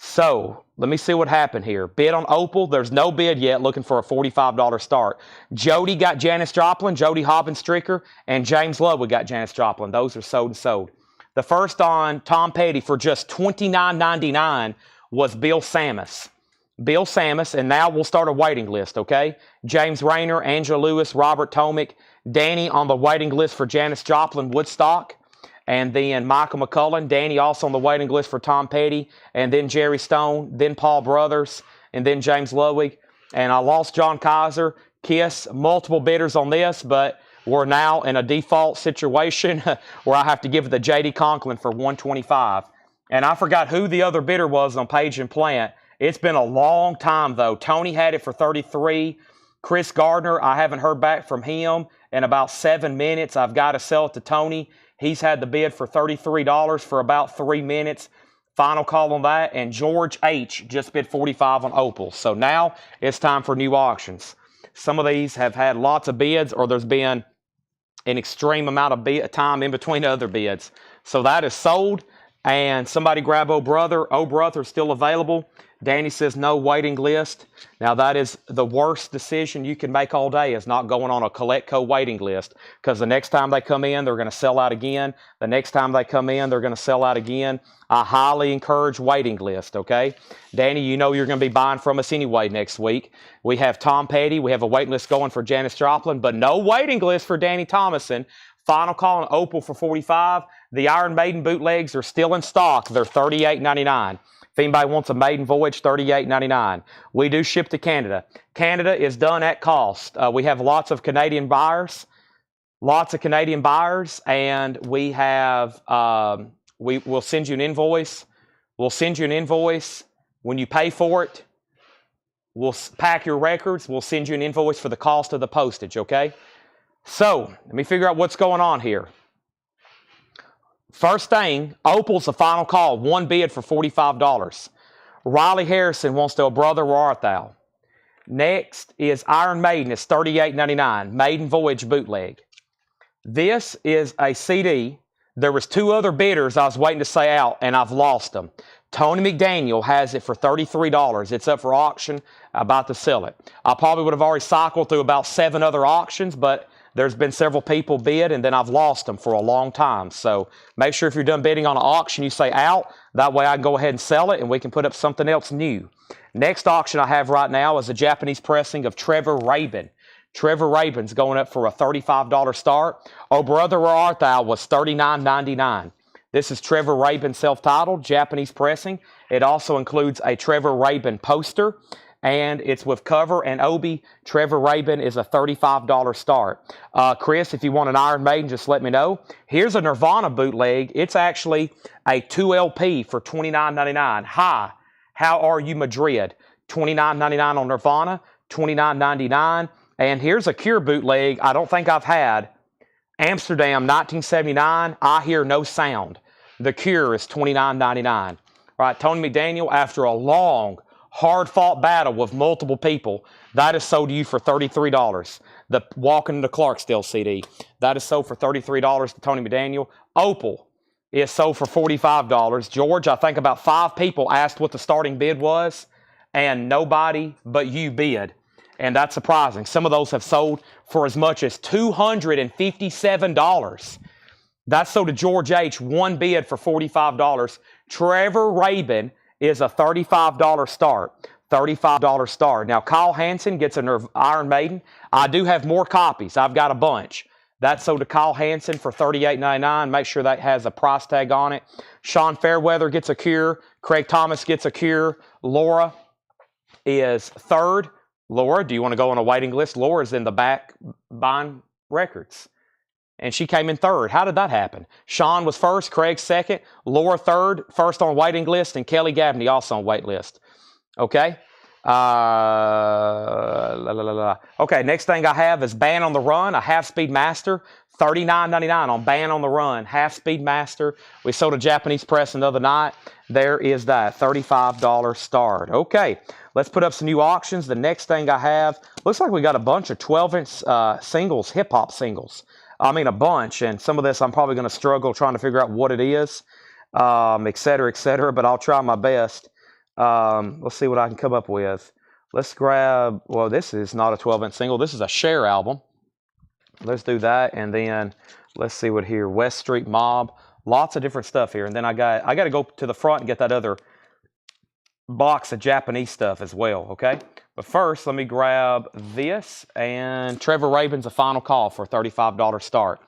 So let me see what happened here. Bid on Opal. There's no bid yet. Looking for a $45 start. Jody got Janis Joplin, Jody Hobbins Stricker, and James Ludwig got Janis Joplin. Those are sold and sold. The first on Tom Petty for just $29.99 was Bill Samus. Bill Samus, and now we'll start a waiting list, okay? James Rayner, Angela Lewis, Robert Tomick, Danny on the waiting list for Janis Joplin, Woodstock, and then Michael McCullen. Danny also on the waiting list for Tom Petty, and then Jerry Stone, then Paul Brothers, and then James Ludwig. And I lost John Kaiser. Kiss, multiple bidders on this, but we're now in a default situation where I have to give it to J.D. Conklin for $125. And I forgot who the other bidder was on Page and Plant. It's been a long time, though. Tony had it for $33. Chris Gardner, I haven't heard back from him in about 7 minutes. I've got to sell it to Tony. He's had the bid for $33 for about 3 minutes. Final call on that. And George H. just bid $45 on Opal. So now it's time for new auctions. Some of these have had lots of bids, or there's been an extreme amount of time in between other bids. So that is sold. And somebody grab Oh Brother. Oh Brother is still available. Danny says no waiting list. Now that is the worst decision you can make all day, is not going on a Collectco waiting list, because the next time they come in, they're going to sell out again. The next time they come in, they're going to sell out again. I highly encourage waiting list, okay? Danny, you know you're going to be buying from us anyway next week. We have Tom Petty. We have a waiting list going for Janis Joplin, but no waiting list for Danny Thomason. Final call on Opal for $45. The Iron Maiden bootlegs are still in stock. They're $38.99. If anybody wants a Maiden Voyage, $38.99. We do ship to Canada. Canada is done at cost. We have lots of Canadian buyers. And we have, we'll send you an invoice. We'll send you an invoice. When you pay for it, We'll pack your records. We'll send you an invoice for the cost of the postage, okay? So, let me figure out what's going on here. First thing, Opal's the final call. One bid for $45. Riley Harrison wants to know, brother, where art thou? Next is Iron Maiden. It's $38.99. Maiden Voyage bootleg. This is a CD. There was 2 other bidders I was waiting to say out, and I've lost them. Tony McDaniel has it for $33. It's up for auction. I'm about to sell it. I probably would have already cycled through about 7 other auctions, but there's been several people bid, and then I've lost them for a long time. So make sure if you're done bidding on an auction, you say out. That way I can go ahead and sell it, and we can put up something else new. Next auction I have right now is a Japanese pressing of Trevor Rabin. Trevor Rabin's going up for a $35 start. Oh, Brother, Where Art Thou was $39.99. This is Trevor Rabin self-titled, Japanese pressing. It also includes a Trevor Rabin poster, and it's with cover and obi. Trevor Rabin is a $35 start. Chris, if you want an Iron Maiden, just let me know. Here's a Nirvana bootleg. It's actually a 2 LP for $29.99. Hi, how are you, Madrid? $29.99 on Nirvana, $29.99. And here's a Cure bootleg I don't think I've had. Amsterdam, 1979, I Hear No Sound. The Cure is $29.99. All right, Tony McDaniel, after a long, hard-fought battle with multiple people, that is sold to you for $33. The Walking to Clarksdale CD, that is sold for $33 to Tony McDaniel. Opal is sold for $45. George, I think about 5 people asked what the starting bid was, and nobody but you bid. And that's surprising. Some of those have sold for as much as $257. That's sold to George H. One bid for $45. Trevor Rabin is a $35 start. $35 start. Now, Kyle Hansen gets an Iron Maiden. I do have more copies. I've got a bunch. That's sold to Kyle Hansen for $38.99. Make sure that has a price tag on it. Sean Fairweather gets a Cure. Craig Thomas gets a Cure. Laura is third. Laura, do you want to go on a waiting list? Laura's in the back buying records. And she came in third. How did that happen? Sean was first, Craig second, Laura third, first on waiting list, and Kelly Gabney also on wait list. Okay? Okay, next thing I have is Band on the Run, a half-speed master, $39.99 on Band on the Run, half-speed master. We sold a Japanese press the other night. There is that, $35 start. Okay, let's put up some new auctions. The next thing I have, looks like we got a bunch of 12-inch singles, hip-hop singles. I mean, a bunch, and some of this I'm probably going to struggle trying to figure out what it is, et cetera, but I'll try my best. Let's see what I can come up with. Let's grab, well, this is not a 12-inch single. This is a Cher album. Let's do that, and then let's see what here. West Street Mob. Lots of different stuff here. And then I got to go to the front and get that other box of Japanese stuff as well, okay? But first, let me grab this, and Trevor Rabin's a final call for a $35 start.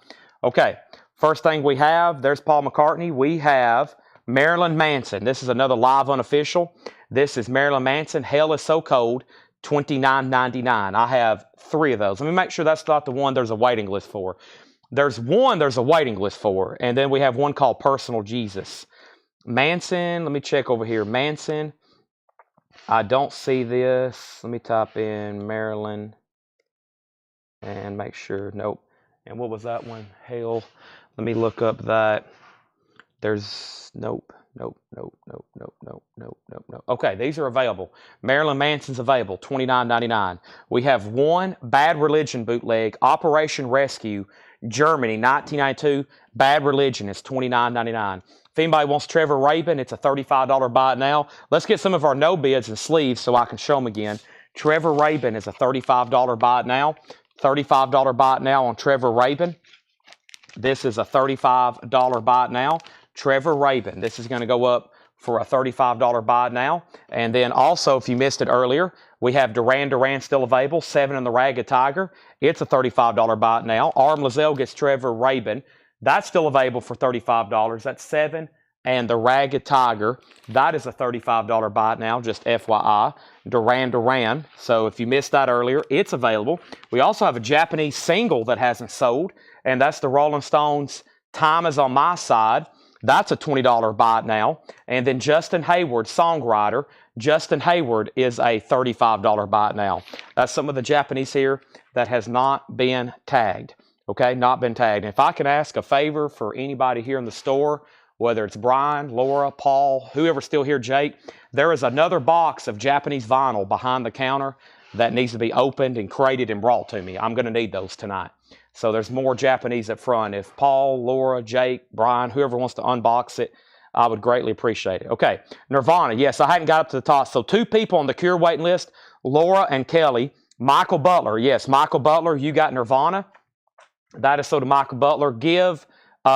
Okay, first thing we have, there's Paul McCartney. We have Marilyn Manson. This is another live unofficial. This is Marilyn Manson, Hell Is So Cold, $29.99. I have 3 of those. Let me make sure that's not the one there's a waiting list for. There's one there's a waiting list for, and then we have one called Personal Jesus. Manson, let me check over here. Manson, I don't see this. Let me type in Maryland and make sure. Nope. And what was that one? Hell. Let me look up that. There's nope. Okay, these are available. Marilyn Manson's available, $29.99. We have one Bad Religion bootleg, Operation Rescue, Germany, 1992. Bad Religion is $29.99. If anybody wants Trevor Rabin, it's a $35 buy it now. Let's get some of our no bids and sleeves so I can show them again. Trevor Rabin is a $35 buy it now. $35 buy it now on Trevor Rabin. This is a $35 buy it now. Trevor Rabin. This is going to go up for a $35 buy it now. And then also, if you missed it earlier, we have Duran Duran still available, 7 in the Ragged Tiger. It's a $35 buy it now. Arm Lizelle gets Trevor Rabin. That's still available for $35. That's 7 and the Ragged Tiger. That is a $35 buy it now, just FYI. Duran Duran. So if you missed that earlier, it's available. We also have a Japanese single that hasn't sold, and that's the Rolling Stones' Time Is On My Side. That's a $20 buy now. And then Justin Hayward, songwriter. Justin Hayward is a $35 buy now. That's some of the Japanese here that has not been tagged. Okay, not been tagged. And if I can ask a favor for anybody here in the store, whether it's Brian, Laura, Paul, whoever's still here, Jake, there is another box of Japanese vinyl behind the counter that needs to be opened and crated and brought to me. I'm going to need those tonight. So there's more Japanese up front. If Paul, Laura, Jake, Brian, whoever wants to unbox it, I would greatly appreciate it. Okay, Nirvana. Yes, I hadn't got up to the top. So 2 people on the Cure waiting list, Laura and Kelly. Michael Butler. Yes, Michael Butler, you got Nirvana. That is so to Michael Butler. Give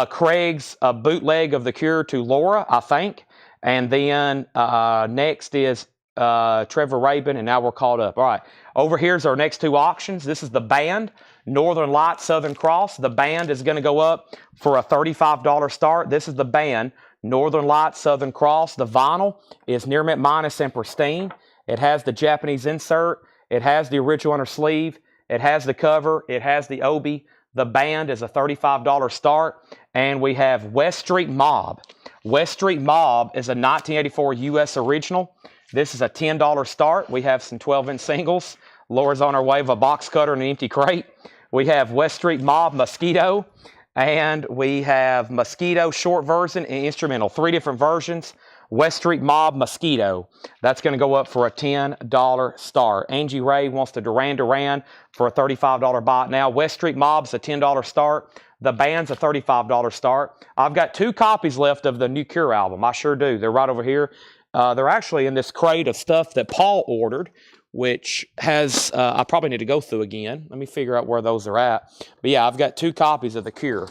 Craig's bootleg of the Cure to Laura, I think. And then next is Trevor Rabin, and now we're caught up. All right, over here's our next 2 auctions. This is the band, Northern Lights, Southern Cross. The band is going to go up for a $35 start. This is the band, Northern Lights, Southern Cross. The vinyl is near mint minus and pristine. It has the Japanese insert. It has the original inner sleeve. It has the cover. It has the obi. The band is a $35 start. And we have West Street Mob. West Street Mob is a 1984 U.S. original. This is a $10 start. We have some 12-inch singles. Laura's on her way of a box cutter and an empty crate. We have West Street Mob Mosquito. And we have Mosquito short version and instrumental. 3 different versions. West Street Mob Mosquito. That's going to go up for a $10 start. Angie Ray wants the Duran Duran for a $35 buy. Now, West Street Mob's a $10 start. The band's a $35 start. I've got 2 copies left of the new Cure album. I sure do. They're right over here. They're actually in this crate of stuff that Paul ordered, which has, I probably need to go through again. Let me figure out where those are at. But yeah, I've got 2 copies of the Cure.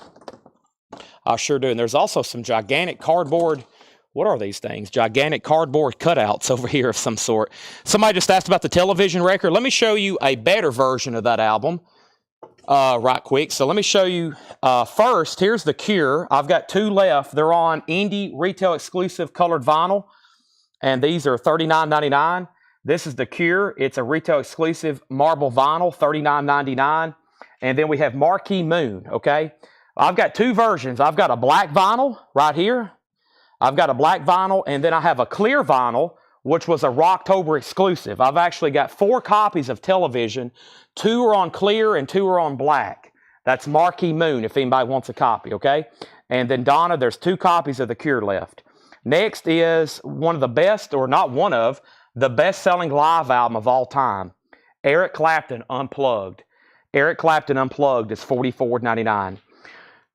I sure do. And there's also some gigantic cardboard. What are these things? Gigantic cardboard cutouts over here of some sort. Somebody just asked about the television record. Let me show you a better version of that album right quick. So let me show you first. Here's the Cure. I've got 2 left. They're on indie retail exclusive colored vinyl. And these are $39.99. This is the Cure. It's a retail exclusive marble vinyl, $39.99. And then we have Marquee Moon, okay? I've got 2 versions. I've got a black vinyl right here. I've got a black vinyl, and then I have a clear vinyl, which was a Rocktober exclusive. I've actually got 4 copies of television. 2 are on clear and 2 are on black. That's Marquee Moon, if anybody wants a copy, okay? And then Donna, there's 2 copies of the Cure left. Next is one of the best, or not one of, the best-selling live album of all time, Eric Clapton Unplugged. Eric Clapton Unplugged is $44.99.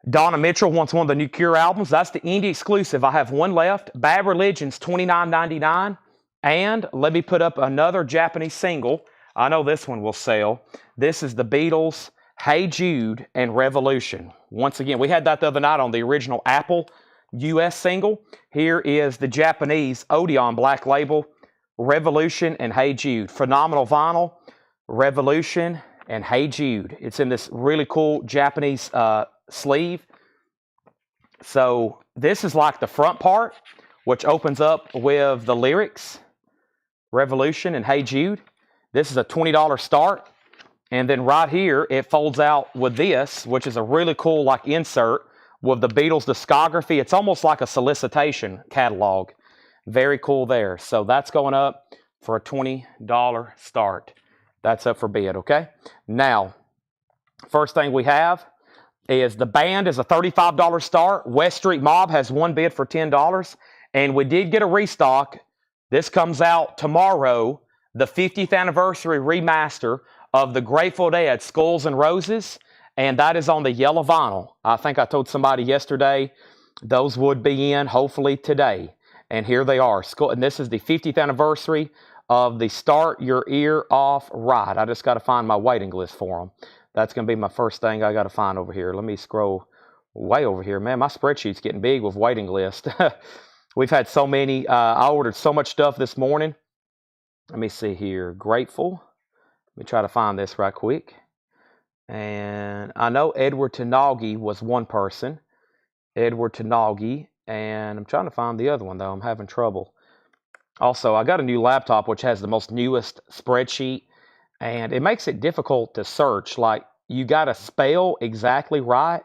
Donna Mitchell wants one of the new Cure albums. That's the indie exclusive. I have 1 left. Bad Religion's $29.99. And let me put up another Japanese single. I know this one will sell. This is the Beatles, Hey Jude, and Revolution. Once again, we had that the other night on the original Apple US single. Here is the Japanese Odeon Black Label, Revolution and Hey Jude. Phenomenal vinyl, Revolution and Hey Jude. It's in this really cool Japanese sleeve. So this is like the front part, which opens up with the lyrics, Revolution and Hey Jude. This is a $20 start. And then right here, it folds out with this, which is a really cool like insert with the Beatles discography. It's almost like a solicitation catalog. Very cool there. So that's going up for a $20 start. That's up for bid, okay? Now, first thing we have is the band is a $35 start. West Street Mob has 1 bid for $10. And we did get a restock. This comes out tomorrow, the 50th anniversary remaster of the Grateful Dead, Skulls and Roses. And that is on the yellow vinyl. I think I told somebody yesterday those would be in hopefully today. And here they are. And this is the 50th anniversary of the Start Your Ear Off Right. I just got to find my waiting list for them. That's going to be my first thing I got to find over here. Let me scroll way over here. Man, my spreadsheet's getting big with waiting list. We've had so many. I ordered so much stuff this morning. Let me see here. Grateful. Let me try to find this right quick. And I know Edward Tanagi was one person. Edward Tanagi. And I'm trying to find the other one, though. I'm having trouble. Also, I got a new laptop, which has the most newest spreadsheet. And it makes it difficult to search. Like, you got to spell exactly right.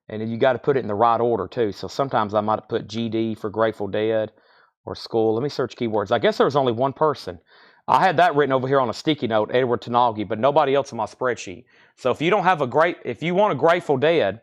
And then you got to put it in the right order, too. So sometimes I might put GD for Grateful Dead or school. Let me search keywords. I guess there was only one person. I had that written over here on a sticky note, Edward Tanagi, but nobody else in my spreadsheet. So if you don't have if you want a Grateful Dead,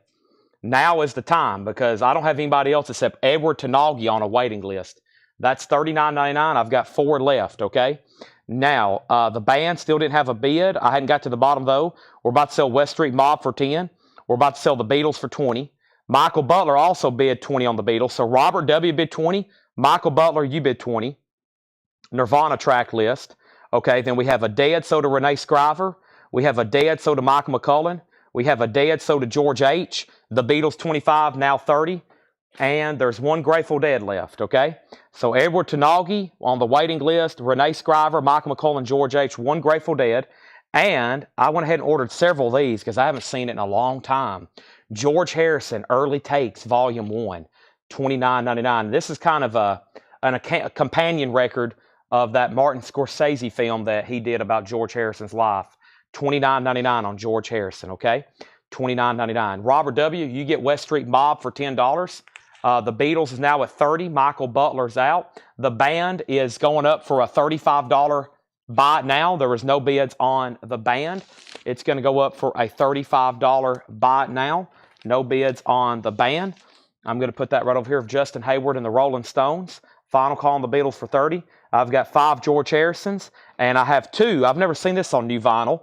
now is the time, because I don't have anybody else except Edward Tanagi on a waiting list. That's $39.99. I've got 4 left, okay? Now, the band still didn't have a bid. I hadn't got to the bottom, though. We're about to sell West Street Mob for 10. We're about to sell the Beatles for 20. Michael Butler also bid 20 on the Beatles. So Robert W. bid 20. Michael Butler, you bid 20. Nirvana track list. Okay, then we have a dead so to Renee Scriver. We have a dead so to Michael McCullen. We have a dead so to George H. The Beatles 25, now 30. And there's one Grateful Dead left, okay? So Edward Tanagi on the waiting list, Renee Scriver, Michael McCullen, George H., one Grateful Dead. And I went ahead and ordered several of these because I haven't seen it in a long time. George Harrison, Early Takes, Volume 1, $29.99. This is kind of a companion record of that Martin Scorsese film that he did about George Harrison's life. $29.99 on George Harrison, okay? $29.99. Robert W., you get West Street Mob for $10. The Beatles is now at $30. Michael Butler's out. The band is going up for a $35 buy it now. There was no bids on the band. It's going to go up for a $35 buy it now. No bids on the band. I'm going to put that right over here of Justin Hayward and the Rolling Stones. Final call on the Beatles for 30. I've got 5 George Harrisons, and I have 2. I've never seen this on new vinyl.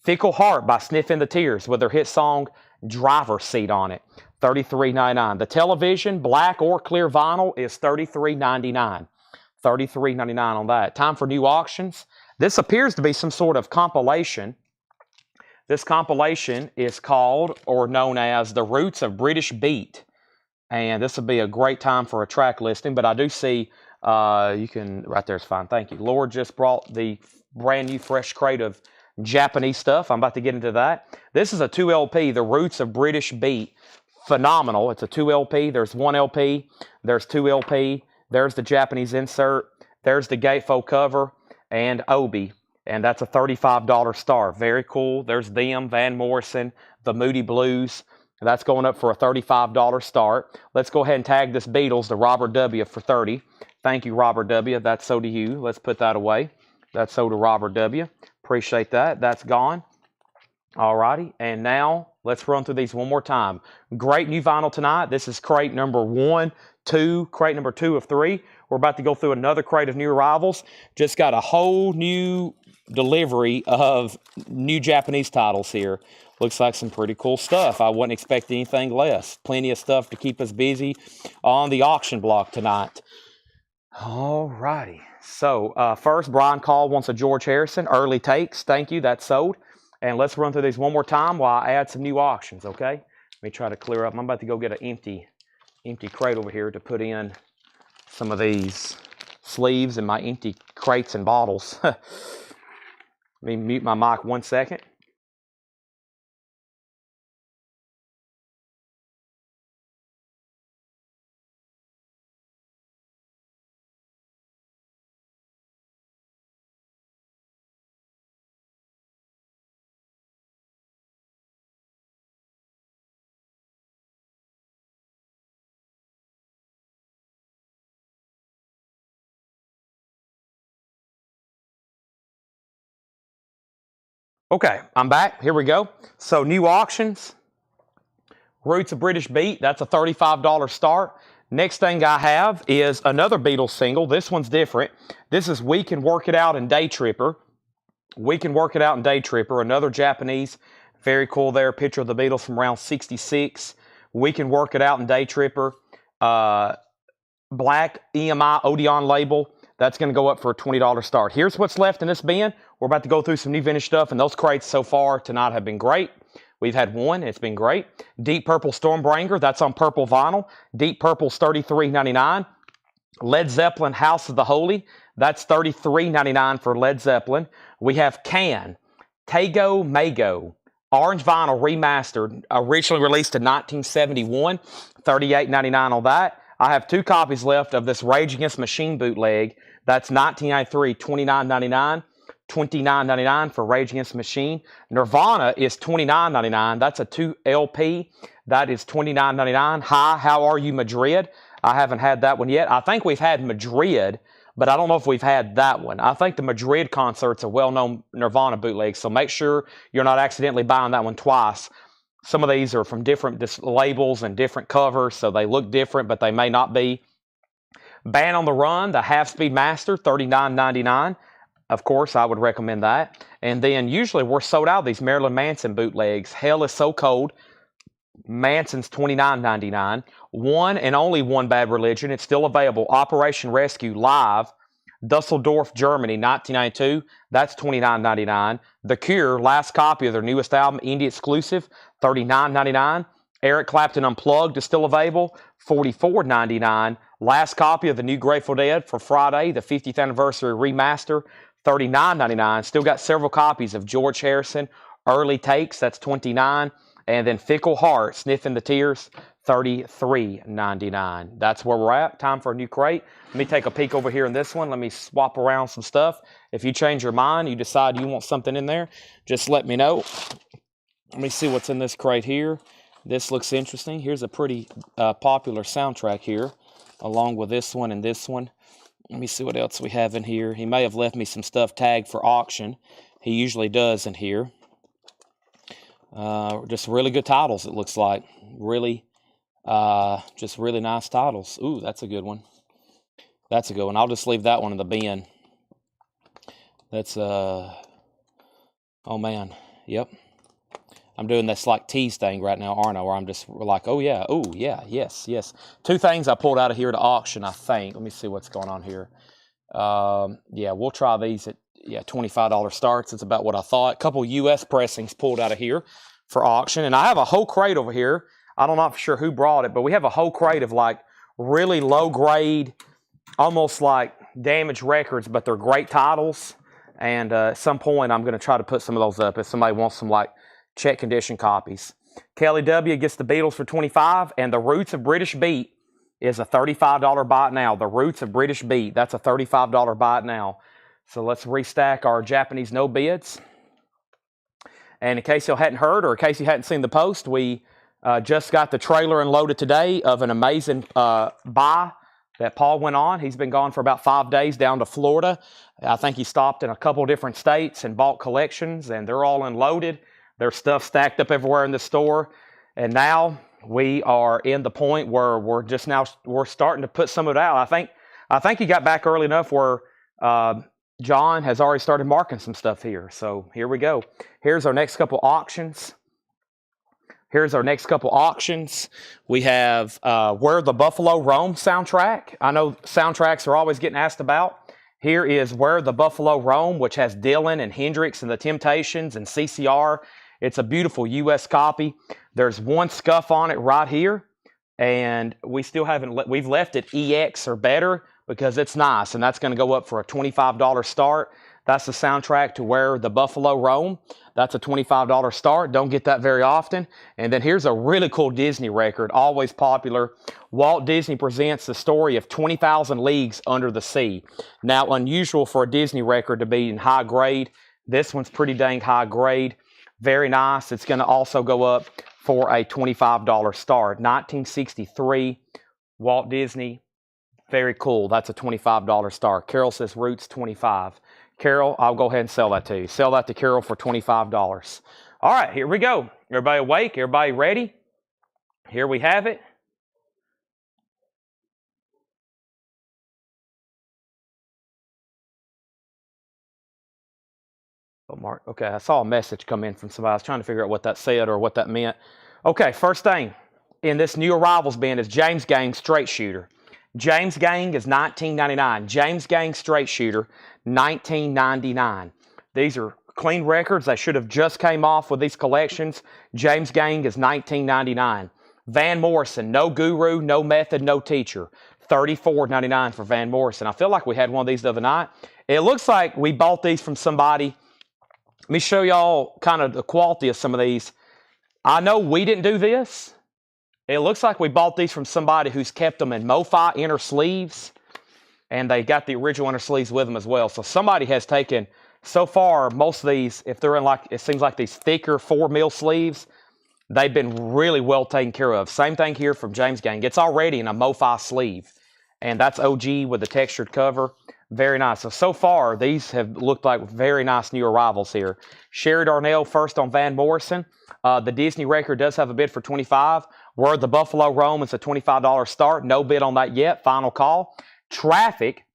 Fickle Heart by Sniffing the Tears with their hit song Driver's Seat on it. $33.99. The television, black or clear vinyl, is $33.99. $33.99 on that. Time for new auctions. This appears to be some sort of compilation. This compilation is called, or known as, The Roots of British Beat. And this would be a great time for a track listing, but I do see, you can, right there is fine, thank you. Lord just brought the brand new fresh crate of Japanese stuff. I'm about to get into that. This is a 2 LP, The Roots of British Beat. Phenomenal. It's a 2 LP. There's 1 LP. There's 2 LP. There's the Japanese insert. There's the gatefold cover and Obi. And that's a $35 star. Very cool. There's them, Van Morrison, the Moody Blues. That's going up for a $35 start. Let's go ahead and tag this Beatles to Robert W. for $30. Thank you, Robert W. That's so to you. Let's put that away. That's so to Robert W. Appreciate that. That's gone. All righty. And now let's run through these one more time. Great new vinyl tonight. This is crate number 1, 2, crate number 2 of 3. We're about to go through another crate of new arrivals. Just got a whole new delivery of new Japanese titles here. Looks like some pretty cool stuff. I wouldn't expect anything less. Plenty of stuff to keep us busy on the auction block tonight. All righty. So first, Brian Call wants a George Harrison. Early Takes. Thank you. That's sold. And let's run through these one more time while I add some new auctions, okay? Let me try to clear up. I'm about to go get an empty crate over here to put in some of these sleeves and my empty crates and bottles. Let me mute my mic 1 second. Okay, I'm back. Here we go. So new auctions. Roots of British Beat. That's a $35 start. Next thing I have is another Beatles single. This one's different. This is We Can Work It Out in Day Tripper. We Can Work It Out in Day Tripper. Another Japanese. Very cool there. Picture of the Beatles from around 66. We Can Work It Out in Day Tripper. Black EMI Odeon label. That's going to go up for a $20 start. Here's what's left in this bin. We're about to go through some new vintage stuff, and those crates so far tonight have been great. We've had one. It's been great. Deep Purple Stormbringer. That's on purple vinyl. Deep Purple's $33.99. Led Zeppelin House of the Holy. That's $33.99 for Led Zeppelin. We have Can. Tego Mago. Orange vinyl remastered. Originally released in 1971. $38.99 on that. I have 2 copies left of this Rage Against the Machine bootleg. That's 1993, $29.99. $29.99 for Rage Against the Machine. Nirvana is $29.99. That's a 2 LP. That is $29.99. Hi, how are you, Madrid? I haven't had that one yet. I think we've had Madrid, but I don't know if we've had that one. I think the Madrid concert's a well-known Nirvana bootleg, so make sure you're not accidentally buying that one twice. Some of these are from different labels and different covers, so they look different, but they may not be. Band on the Run, the Half-Speed Master, $39.99. Of course, I would recommend that. And then usually we're sold out of these Marilyn Manson bootlegs. Hell is So Cold. Manson's $29.99. One and only One Bad Religion. It's still available. Operation Rescue Live. Dusseldorf, Germany, 1992. That's $29.99. The Cure, last copy of their newest album, indie exclusive, $39.99. Eric Clapton Unplugged is still available, $44.99. Last copy of the new Grateful Dead for Friday, the 50th anniversary remaster, $39.99. Still got several copies of George Harrison, Early Takes, that's $29. And then Fickle Heart, Sniffing the Tears, $33.99. That's where we're at. Time for a new crate. Let me take a peek over here in this one. Let me swap around some stuff. If you change your mind, you decide you want something in there, just let me know. Let me see what's in this crate here. This looks interesting. Here's a pretty popular soundtrack here, along with this one and this one. Let me see what else we have in here. He may have left me some stuff tagged for auction. He usually does in here. Just really good titles, it looks like. Really, just really nice titles. Ooh, that's a good one. That's a good one. I'll just leave that one in the bin. That's, oh man, yep. I'm doing this like tease thing right now, aren't I? Where I'm just like, oh yeah, yes. Two things I pulled out of here to auction, I think. Let me see what's going on here. Yeah, we'll try these at $25 starts. It's about what I thought. A couple U.S. pressings pulled out of here for auction. And I have a whole crate over here. I'm not for sure who brought it, but we have a whole crate of like really low grade, almost like damaged records, but they're great titles. And at some point, I'm going to try to put some of those up if somebody wants some like check condition copies. Kelly W. gets the Beatles for $25, and the Roots of British Beat is a $35 buy it now. The Roots of British Beat, that's a $35 buy it now. So let's restack our Japanese no bids. And in case you hadn't heard, or in case you hadn't seen the post, we just got the trailer unloaded today of an amazing buy that Paul went on. He's been gone for about 5 days down to Florida. I think he stopped in a couple different states and bought collections, and they're all unloaded. There's stuff stacked up everywhere in the store. And now we are in the point where we're starting to put some of it out. I think he got back early enough where John has already started marking some stuff here. So here we go. Here's our next couple auctions. We have Where the Buffalo Roam soundtrack. I know soundtracks are always getting asked about. Here is Where the Buffalo Roam, which has Dylan and Hendrix and the Temptations and CCR. It's a beautiful U.S. copy. There's one scuff on it right here, and we still haven't. We've left it EX or better because it's nice, and that's going to go up for a $25 start. That's the soundtrack to Where the Buffalo Roam. That's a $25 start. Don't get that very often. And then here's a really cool Disney record, always popular. Walt Disney Presents the story of 20,000 Leagues Under the Sea. Now, unusual for a Disney record to be in high grade. This one's pretty dang high grade. Very nice. It's going to also go up for a $25 start. 1963, Walt Disney. Very cool. That's a $25 start. Carol says Roots 25. Carol, I'll go ahead and sell that to you. Sell that to Carol for $25. All right, here we go. Everybody awake? Everybody ready? Here we have it. Oh, Mark. Okay, I saw a message come in from somebody. I was trying to figure out what that said or what that meant. Okay, first thing in this new arrivals bin is James Gang Straight Shooter. James Gang is $19.99. James Gang Straight Shooter, $19.99. These are clean records. They should have just came off with these collections. James Gang is $19.99. Van Morrison, No Guru, No Method, No Teacher, $34.99 for Van Morrison. I feel like we had one of these the other night. It looks like we bought these from somebody. Let me show y'all kind of the quality of some of these. I know we didn't do this. It looks like we bought these from somebody who's kept them in MoFi inner sleeves, and they got the original inner sleeves with them as well. So somebody has taken, so far, most of these, if they're in like, it seems like these thicker 4 mil sleeves, They've been really well taken care of. Same thing here from James Gang. It's already in a MoFi sleeve, and that's OG with the textured cover. Very nice. So far, these have looked like very nice new arrivals here. Sherry Darnell first on Van Morrison. The Disney record does have a bid for $25. Word the Buffalo Rome is a $25 start. No bid on that yet. Final call. Traffic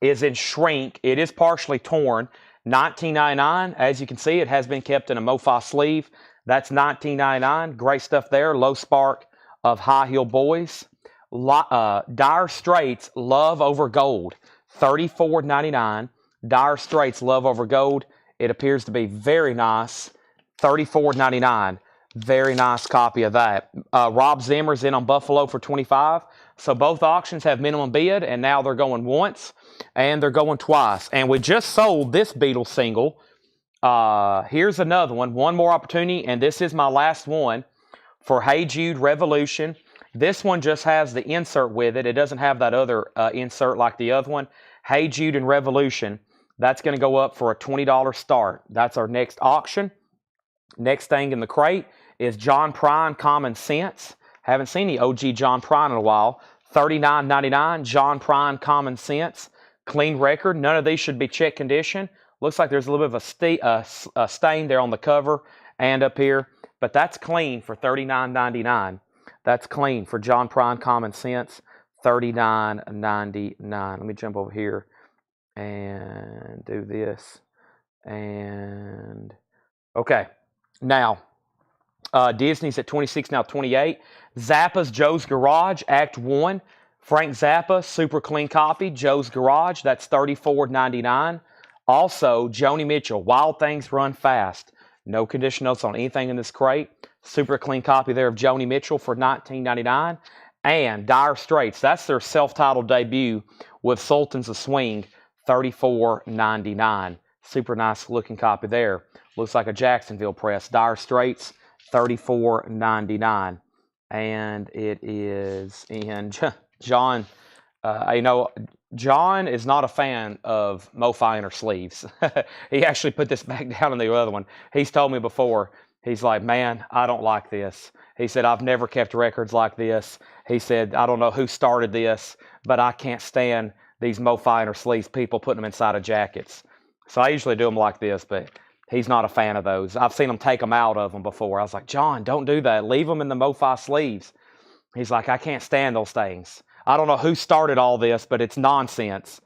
is in shrink. It is partially torn. $19.99. As you can see, it has been kept in a MoFi sleeve. That's $19.99. Great stuff there. Low spark of High Heel Boys. Dire Straits Love Over Gold. $34.99. Dire Straits Love Over Gold. It appears to be very nice. $34.99. Very nice copy of that. Rob Zimmer's in on Buffalo for $25. So both auctions have minimum bid, and now they're going once and they're going twice. And we just sold this Beatles single. Here's another one. One more opportunity, and this is my last one for Hey Jude Revolution. This one just has the insert with it. It doesn't have that other insert like the other one. Hey Jude and Revolution. That's going to go up for a $20 start. That's our next auction. Next thing in the crate is John Prine Common Sense. Haven't seen the OG John Prine in a while. $39.99. John Prine Common Sense. Clean record. None of these should be check condition. Looks like there's a little bit of a stain there on the cover and up here. But that's clean for $39.99. That's clean for John Prine Common Sense. $39.99. Let me jump over here and do this. And okay. Now, Disney's at 26, now 28. Zappa's Joe's Garage, Act 1. Frank Zappa, super clean copy. Joe's Garage, that's $34.99. Also, Joni Mitchell, Wild Things Run Fast. No condition notes on anything in this crate. Super clean copy there of Joni Mitchell for $19.99. And Dire Straits, that's their self-titled debut with Sultans of Swing, $34.99. Super nice looking copy there. Looks like a Jacksonville press. Dire Straits, $34.99. And it is in John. John is not a fan of MoFi inner sleeves. He actually put this back down on the other one. He's told me before, he's like, man, I don't like this. He said, I've never kept records like this. He said, I don't know who started this, but I can't stand these MoFi inner sleeves, people putting them inside of jackets. So I usually do them like this, but he's not a fan of those. I've seen him take them out of them before. I was like, John, don't do that. Leave them in the MoFi sleeves. He's like, I can't stand those things. I don't know who started all this, but it's nonsense.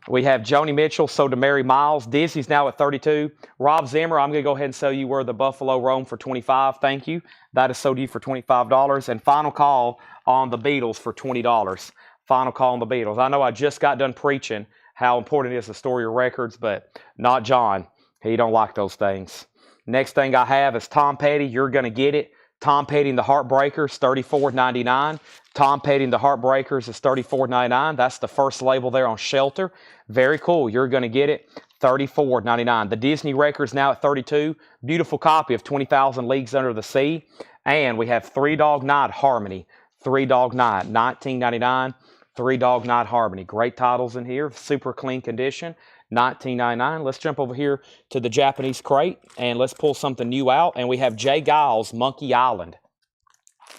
We have Joni Mitchell, So to Mary Miles. Disney's now at 32. Rob Zimmer, I'm going to go ahead and sell you Where the Buffalo Roam for $25. Thank you. That is sold to you for $25. And final call on the Beatles for $20. Final call on the Beatles. I know I just got done preaching how important it is to store your records, but not John. He don't like those things. Next thing I have is Tom Petty, You're Gonna Get It. Tom Petty and the Heartbreakers, $34.99. Tom Petty and the Heartbreakers is $34.99. That's the first label there on Shelter. Very cool. You're Gonna Get It. $34.99. The Disney record's now at 32. Beautiful copy of 20,000 Leagues Under the Sea. And we have Three Dog Night Harmony. Three Dog Night, $19.99. Three Dog Night Harmony. Great titles in here. Super clean condition. $19.99. Let's jump over here to the Japanese crate and let's pull something new out. And we have Jay Giles, Monkey Island.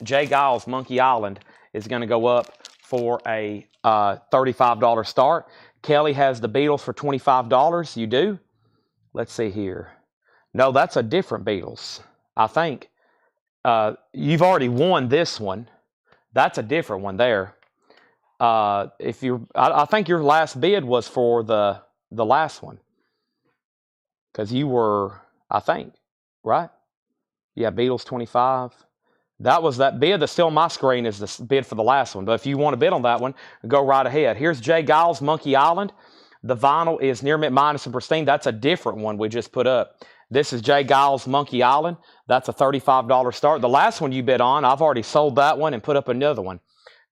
Jay Giles, Monkey Island is going to go up for a $35 start. Kelly has the Beatles for $25. You do? Let's see here. No, that's a different Beatles, I think. You've already won this one. That's a different one there. I think your last bid was for the last one. Because you were, I think, right? Yeah, Beatles 25. That was that bid that's still on my screen is the bid for the last one. But if you want to bid on that one, go right ahead. Here's Jay Giles, Monkey Island. The vinyl is Near Mint Minus and Pristine. That's a different one we just put up. This is Jay Giles, Monkey Island. That's a $35 start. The last one you bid on, I've already sold that one and put up another one.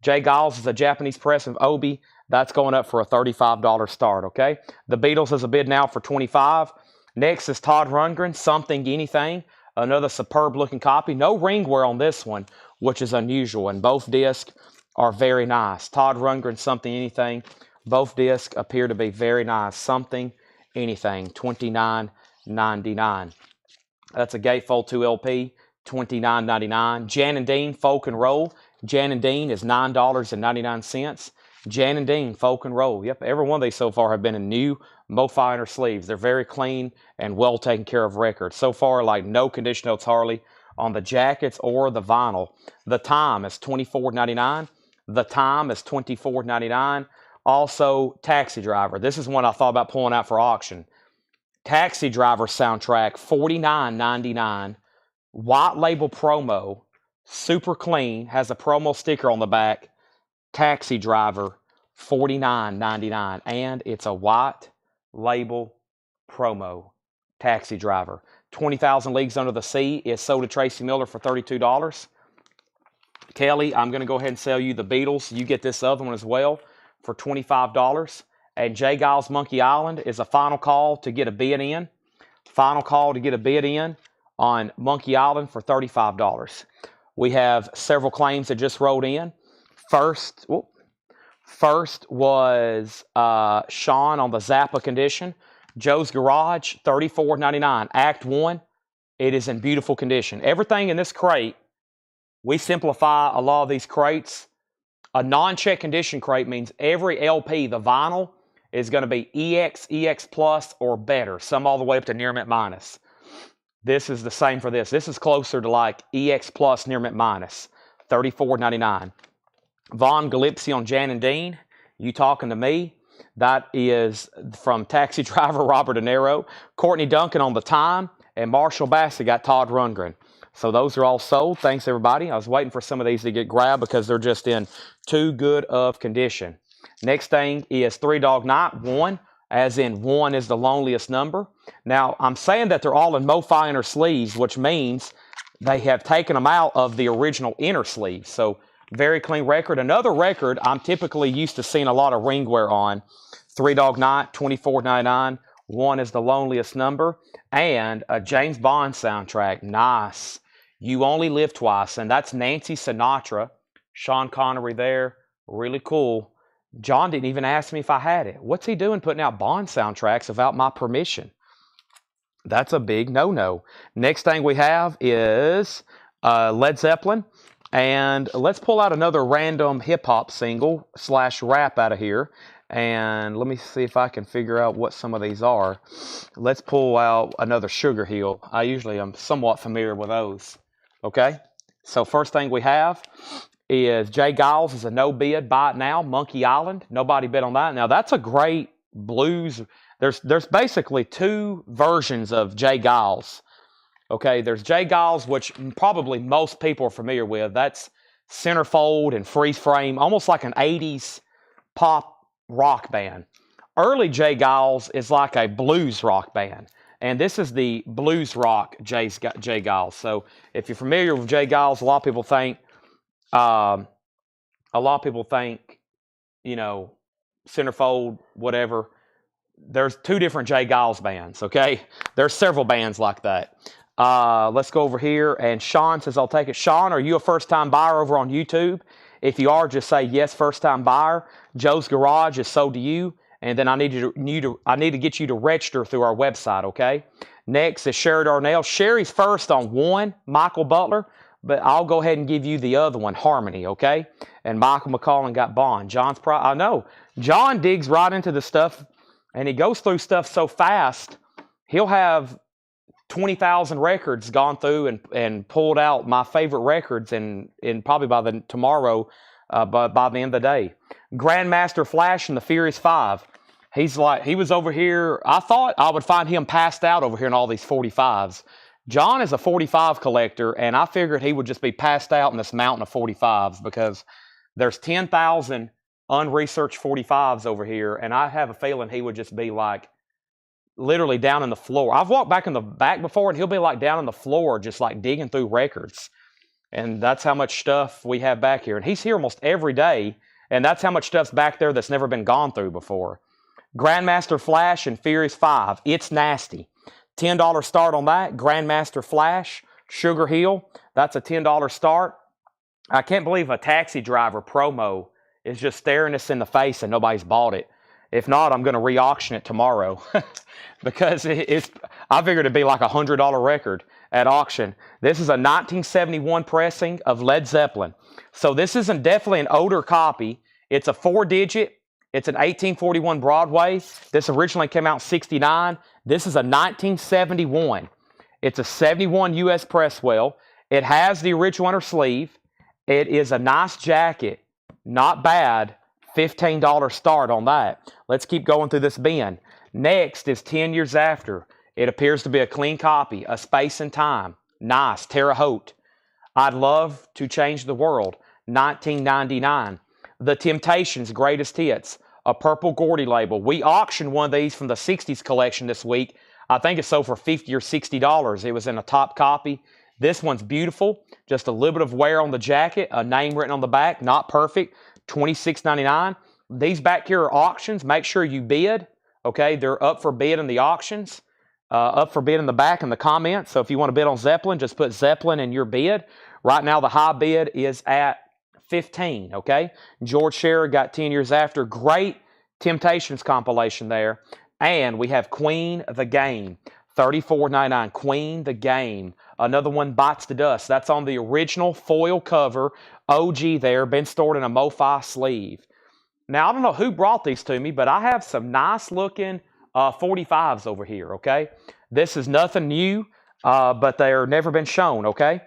Jay Giles is a Japanese press of Obi. That's going up for a $35 start, okay? The Beatles is a bid now for $25. Next is Todd Rundgren, Something Anything. Another superb looking copy. No ring wear on this one, which is unusual. And both discs are very nice. Todd Rundgren, Something Anything. Both discs appear to be very nice. Something Anything, $29.99. That's a Gatefold 2 LP. $29.99. Jan and Dean Folk and Roll. Jan and Dean is $9.99. Jan and Dean Folk and Roll. Yep, every one of these so far have been in new MoFi inner sleeves. They're very clean and well taken care of records. So far, like no condition notes hardly on the jackets or the vinyl. The Time is $24.99. The Time is $24.99. Also, Taxi Driver. This is one I thought about pulling out for auction. Taxi Driver soundtrack, $49.99. White label promo, super clean, has a promo sticker on the back. Taxi Driver, $49.99. And it's a white label promo. Taxi Driver. 20,000 Leagues Under the Sea is sold to Tracy Miller for $32. Kelly, I'm going to go ahead and sell you the Beatles. You get this other one as well for $25. And Jay Giles' Monkey Island is a final call to get a bid in. Final call to get a bid in on Monkey Island for $35. We have several claims that just rolled in. First was Sean on the Zappa condition. Joe's Garage, $34.99. Act 1, it is in beautiful condition. Everything in this crate, we simplify a lot of these crates. A non-check condition crate means every LP, the vinyl, is going to be EX, EX Plus, or better. Some all the way up to near mint minus. This is the same for this. This is closer to like EX Plus, near mint minus. $34.99. Von Galipsy on Jan and Dean. You talking to me? That is from Taxi Driver Robert De Niro. Courtney Duncan on the Time. And Marshall Bassett got Todd Rundgren. So those are all sold. Thanks, everybody. I was waiting for some of these to get grabbed because they're just in too good of condition. Next thing is Three Dog Night. 1, as in 1 is the loneliest number. Now, I'm saying that they're all in MoFi inner sleeves, which means they have taken them out of the original inner sleeves. So, very clean record. Another record I'm typically used to seeing a lot of ring wear on. Three Dog Night, $24.99. 1 is the loneliest number. And a James Bond soundtrack. Nice. You Only Live Twice. And that's Nancy Sinatra. Sean Connery there. Really cool. John didn't even ask me if I had it. What's he doing putting out Bond soundtracks without my permission? That's a big no-no. Next thing we have is Led Zeppelin. And let's pull out another random hip-hop single / rap out of here. And let me see if I can figure out what some of these are. Let's pull out another Sugar Hill. I usually am somewhat familiar with those. Okay? So first thing we have is Jay Giles is a no bid. Buy it now. Monkey Island. Nobody bid on that. Now, that's a great blues. There's basically 2 versions of Jay Giles. Okay, there's Jay Giles, which probably most people are familiar with. That's centerfold and freeze frame, almost like an 80s pop rock band. Early Jay Giles is like a blues rock band. And this is the blues rock Jay Giles. So if you're familiar with Jay Giles, a lot of people think, you know, centerfold, whatever. There's 2 different Jay Giles bands, okay? There's several bands like that. Let's go over here. And Sean says, I'll take it. Sean, are you a first-time buyer over on YouTube? If you are, just say, yes, first-time buyer. Joe's Garage is sold to you. And then I need to get you to register through our website, okay? Next is Sherry Darnell. Sherry's first on 1, Michael Butler. But I'll go ahead and give you the other one, Harmony, okay? And Michael McCollum got Bond. I know. John digs right into the stuff, and he goes through stuff so fast, he'll have 20,000 records gone through and pulled out my favorite records in probably by tomorrow, by the end of the day. Grandmaster Flash and the Furious 5. He was over here. I thought I would find him passed out over here in all these 45s. John is a 45 collector, and I figured he would just be passed out in this mountain of 45s because there's 10,000 unresearched 45s over here, and I have a feeling he would just be like literally down in the floor. I've walked back in the back before, and he'll be like down in the floor just like digging through records. And that's how much stuff we have back here. And he's here almost every day, and that's how much stuff's back there that's never been gone through before. Grandmaster Flash and Furious 5. It's nasty. $10 start on that. Grandmaster Flash, Sugar Hill. That's a $10 start. I can't believe a Taxi Driver promo is just staring us in the face and nobody's bought it. If not, I'm going to re-auction it tomorrow because I figured it'd be like a $100 record. at auction. This is a 1971 pressing of Led Zeppelin. So this isn't definitely an older copy. It's a 4-digit. It's an 1841 Broadway. This originally came out in 69. This is a 1971. It's a 71 US Presswell. It has the original inner sleeve. It is a nice jacket. Not bad. $15 start on that. Let's keep going through this bin. Next is 10 years after. It appears to be a clean copy. A Space and Time. Nice. Terre Haute. I'd Love to Change the World. 1999. The Temptations Greatest Hits. A Purple Gordy label. We auctioned one of these from the 60s collection this week. I think it sold for $50 or $60. It was in a top copy. This one's beautiful. Just a little bit of wear on the jacket. A name written on the back. Not perfect. $26.99. These back here are auctions. Make sure you bid. Okay, they're up for bid in the auctions. Up for bid in the back in the comments. So if you want to bid on Zeppelin, just put Zeppelin in your bid. Right now, the high bid is at 15. Okay, George Shearer got 10 years after. Great Temptations compilation there. And we have Queen the Game. $34.99. Queen the Game. Another one, Bites the Dust. That's on the original foil cover. OG there. Been stored in a MoFi sleeve. Now, I don't know who brought these to me, but I have some nice looking 45s over here, okay? This is nothing new, but they're never been shown, okay?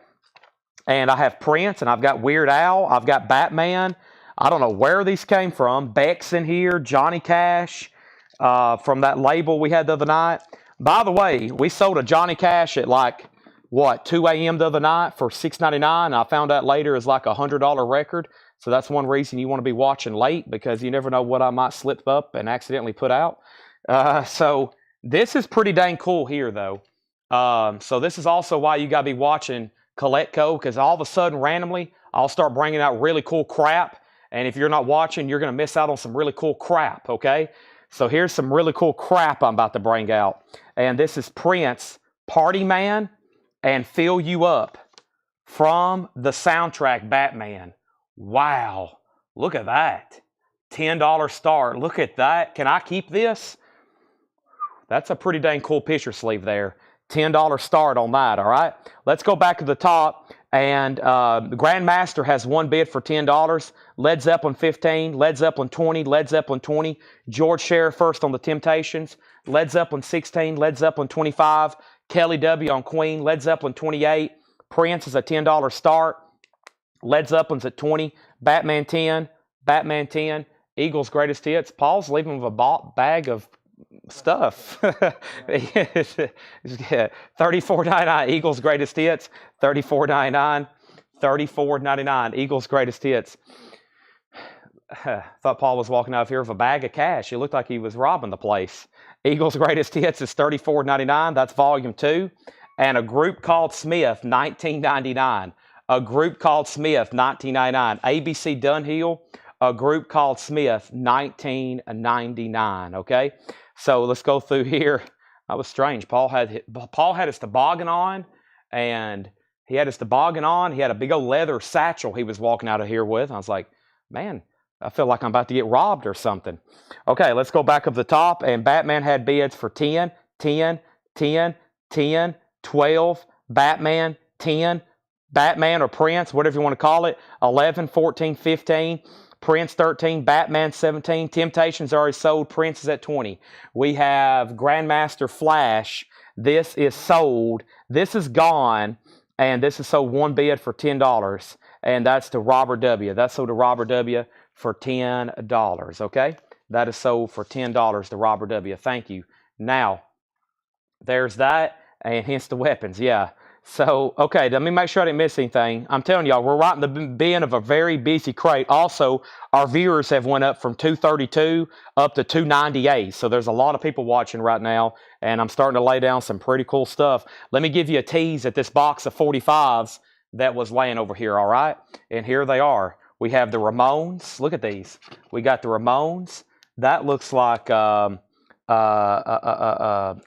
And I have Prince, and I've got Weird Al, I've got Batman. I don't know where these came from. Beck's in here, Johnny Cash, from that label we had the other night. By the way, we sold a Johnny Cash at like, what, 2 a.m. the other night for $6.99. I found out later is like a $100 record. So that's one reason you want to be watching late, because you never know what I might slip up and accidentally put out. So this is pretty dang cool here, though. So this is also why you got to be watching Coletco, because all of a sudden, randomly, I'll start bringing out really cool crap. And if you're not watching, you're going to miss out on some really cool crap, okay? So here's some really cool crap I'm about to bring out. And this is Prince, Party Man and Fill You Up from the soundtrack Batman. Wow, look at that. $10 start. Look at that. Can I keep this? That's a pretty dang cool picture sleeve there. $10 start on that, all right? Let's go back to the top. And the Grandmaster has one bid for $10. Led Zeppelin 15, Led Zeppelin 20, Led Zeppelin 20. George Shearer first on the Temptations. Led Zeppelin 16, Led Zeppelin 25. Kelly W. on Queen, Led Zeppelin 28. Prince is a $10 start. Led Zeppelin's at 20. Batman 10, Batman 10. Eagles Greatest Hits. Paul's leaving with a bag of stuff. $34.99. Eagles Greatest Hits. $34.99. $34.99. Eagles Greatest Hits. Thought Paul was walking out of here with a bag of cash. It looked like he was robbing the place. Eagles Greatest Hits is $34.99. That's volume 2. And A Group Called Smith, $19.99. A Group Called Smith, $19.99. ABC Dunhill, A Group Called Smith, $19.99. Okay, so let's go through here. That was strange. Paul had his toboggan on, and he had his toboggan on. He had a big old leather satchel he was walking out of here with. I was like, man, I feel like I'm about to get robbed or something. Okay, let's go back up the top. And Batman had bids for 10, 10, 10, 10, 12, Batman, 10, Batman or Prince, whatever you want to call it, 11, 14, 15, Prince 13, Batman 17, Temptations already sold, Prince is at 20. We have Grandmaster Flash. This is sold. This is gone, and this is sold one bid for $10, and that's to Robert W. That's sold to Robert W. for $10, okay? That is sold for $10 to Robert W. Thank you. Now, there's that, and hence the weapons, yeah. So, okay, let me make sure I didn't miss anything. I'm telling y'all, we're right in the bin of a very busy crate. Also, our viewers have went up from 232 up to 298. So there's a lot of people watching right now, and I'm starting to lay down some pretty cool stuff. Let me give you a tease at this box of 45s that was laying over here, all right? And here they are. We have the Ramones. Look at these. We got the Ramones. That looks like,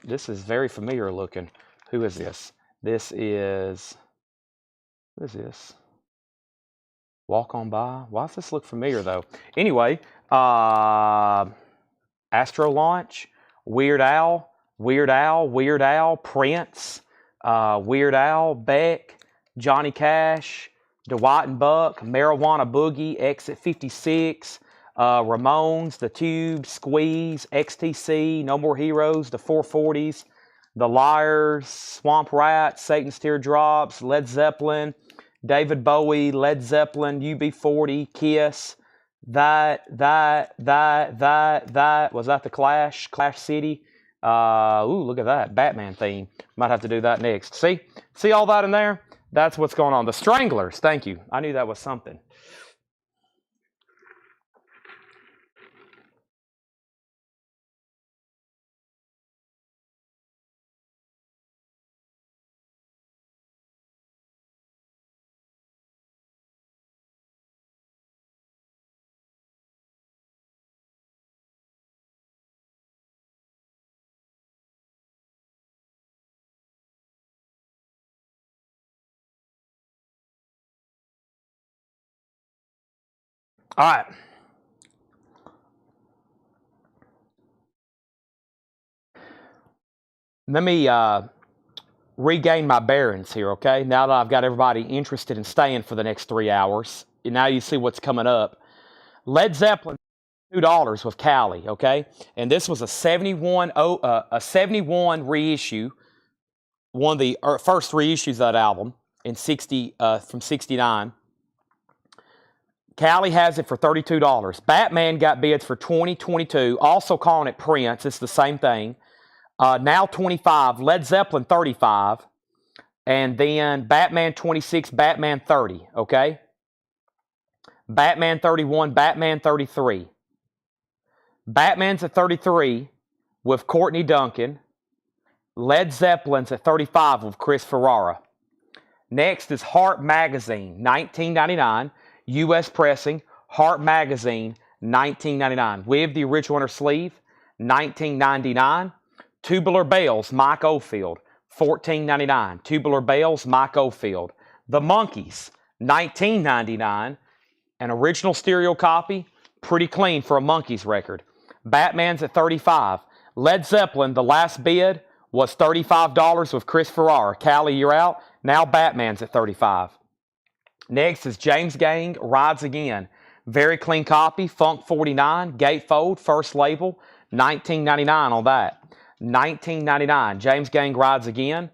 this is very familiar looking. Who is this? This is, what is this? Walk On By? Why does this look familiar, though? Anyway, Astro Launch, Weird Al, Prince, Weird Al, Beck, Johnny Cash, DeWitt and Buck, Marijuana Boogie, Exit 56, Ramones, The Tubes, Squeeze, XTC, No More Heroes, The 440s, The Liars, Swamp Rats, Satan's Teardrops, Led Zeppelin, David Bowie, Led Zeppelin, UB40, Kiss, that. Was that the Clash? Clash City? Ooh, look at that. Batman theme. Might have to do that next. See all that in there? That's what's going on. The Stranglers. Thank you. I knew that was something. All right. Let me regain my bearings here, okay? Now that I've got everybody interested in staying for the next 3 hours, now you see what's coming up. Led Zeppelin, $2 with Cali, okay? And this was a 71 reissue, one of the first reissues of that album in from 69. Cali has it for $32. Batman got bids for $20, $22, also calling it Prince. It's the same thing. Now $25, Led Zeppelin $35, and then Batman $26, Batman $30, okay? Batman $31, Batman $33. Batman's at $33 with Courtney Duncan. Led Zeppelin's at $35 with Chris Ferrara. Next is Heart Magazine, $19.99. U.S. pressing, Heart Magazine, $19.99. With the original inner sleeve, $19.99. Tubular Bells, Mike Oldfield, $14.99. Tubular Bells, Mike Oldfield. The Monkees, $19.99. An original stereo copy, pretty clean for a Monkees record. Batman's at $35. Led Zeppelin, the last bid was $35 with Chris Ferrara. Cali, you're out. Now Batman's at $35. Next is James Gang, Rides Again. Very clean copy, Funk 49, gatefold, first label, $19.99 on that. $19.99, James Gang, Rides Again.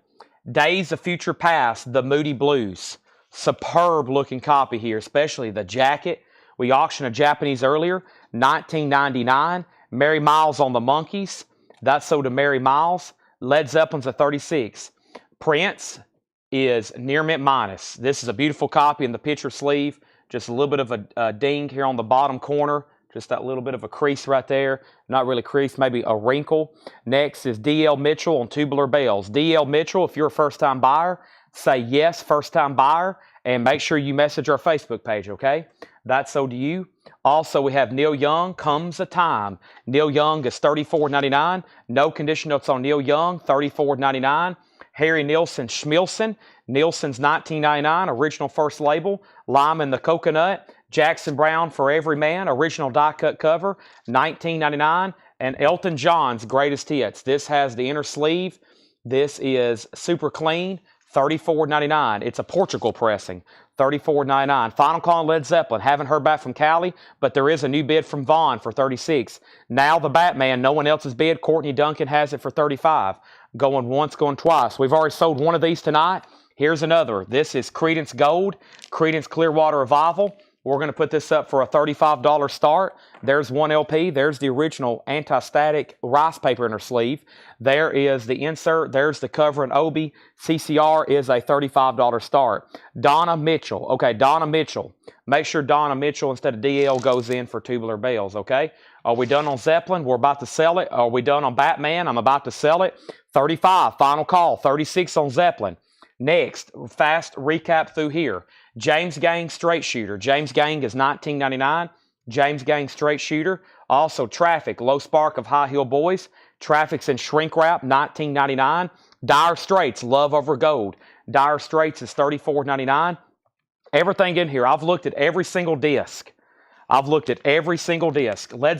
Days of Future Past, The Moody Blues. Superb looking copy here, especially the jacket. We auctioned a Japanese earlier, $19.99. Mary Miles on the Monkees. That's sold to Mary Miles. Led Zeppelin's at $36. Prince is near mint minus. This is a beautiful copy in the picture sleeve. Just a little bit of a ding here on the bottom corner. Just that little bit of a crease right there. Not really crease, maybe a wrinkle. Next is D.L. Mitchell on Tubular Bells. D.L. Mitchell, if you're a first-time buyer, say yes, first-time buyer, and make sure you message our Facebook page, okay? That's sold to you. Also, we have Neil Young, Comes a Time. Neil Young is $34.99. No condition notes on Neil Young, $34.99. Harry Nilsson, Schmilson. Nilsson's $19.99, original first label. Lime and the Coconut. Jackson Browne, For Every Man, original die-cut cover, $19.99. And Elton John's Greatest Hits. This has the inner sleeve. This is super clean, $34.99. It's a Portugal pressing, $34.99. Final call on Led Zeppelin. Haven't heard back from Cali, but there is a new bid from Vaughn for $36. Now the Batman, no one else's bid. Courtney Duncan has it for $35. Going once, going twice. We've already sold one of these tonight. Here's another. This is Creedence Gold, Creedence Clearwater Revival. We're going to put this up for a $35 start. There's one LP. There's the original anti-static rice paper inner sleeve. There is the insert. There's the cover and Obi. CCR is a $35 start. Donna Mitchell. Okay, Donna Mitchell. Make sure Donna Mitchell instead of DL goes in for Tubular Bells, okay? Are we done on Zeppelin? We're about to sell it. Are we done on Batman? I'm about to sell it. 35, final call. 36 on Zeppelin. Next, fast recap through here. James Gang Straight Shooter. James Gang is $19.99. James Gang Straight Shooter. Also Traffic, Low Spark of High Heel Boys. Traffic's in shrink wrap, $19.99. Dire Straits, Love Over Gold. Dire Straits is $34.99. Everything in here, I've looked at every single disc. Led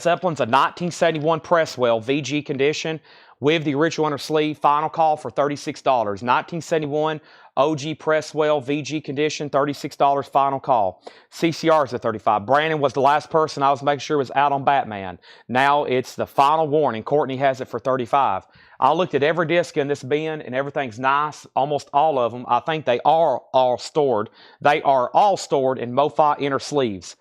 Zeppelin's a 1971 Presswell VG condition with the original inner sleeve. Final call for $36. 1971 OG Presswell VG condition, $36 final call. CCR is at $35. Brandon was the last person I was making sure was out on Batman. Now it's the final warning. Courtney has it for $35. I looked at every disc in this bin and everything's nice. Almost all of them. I think they are all stored. They are all stored in MoFi inner sleeves.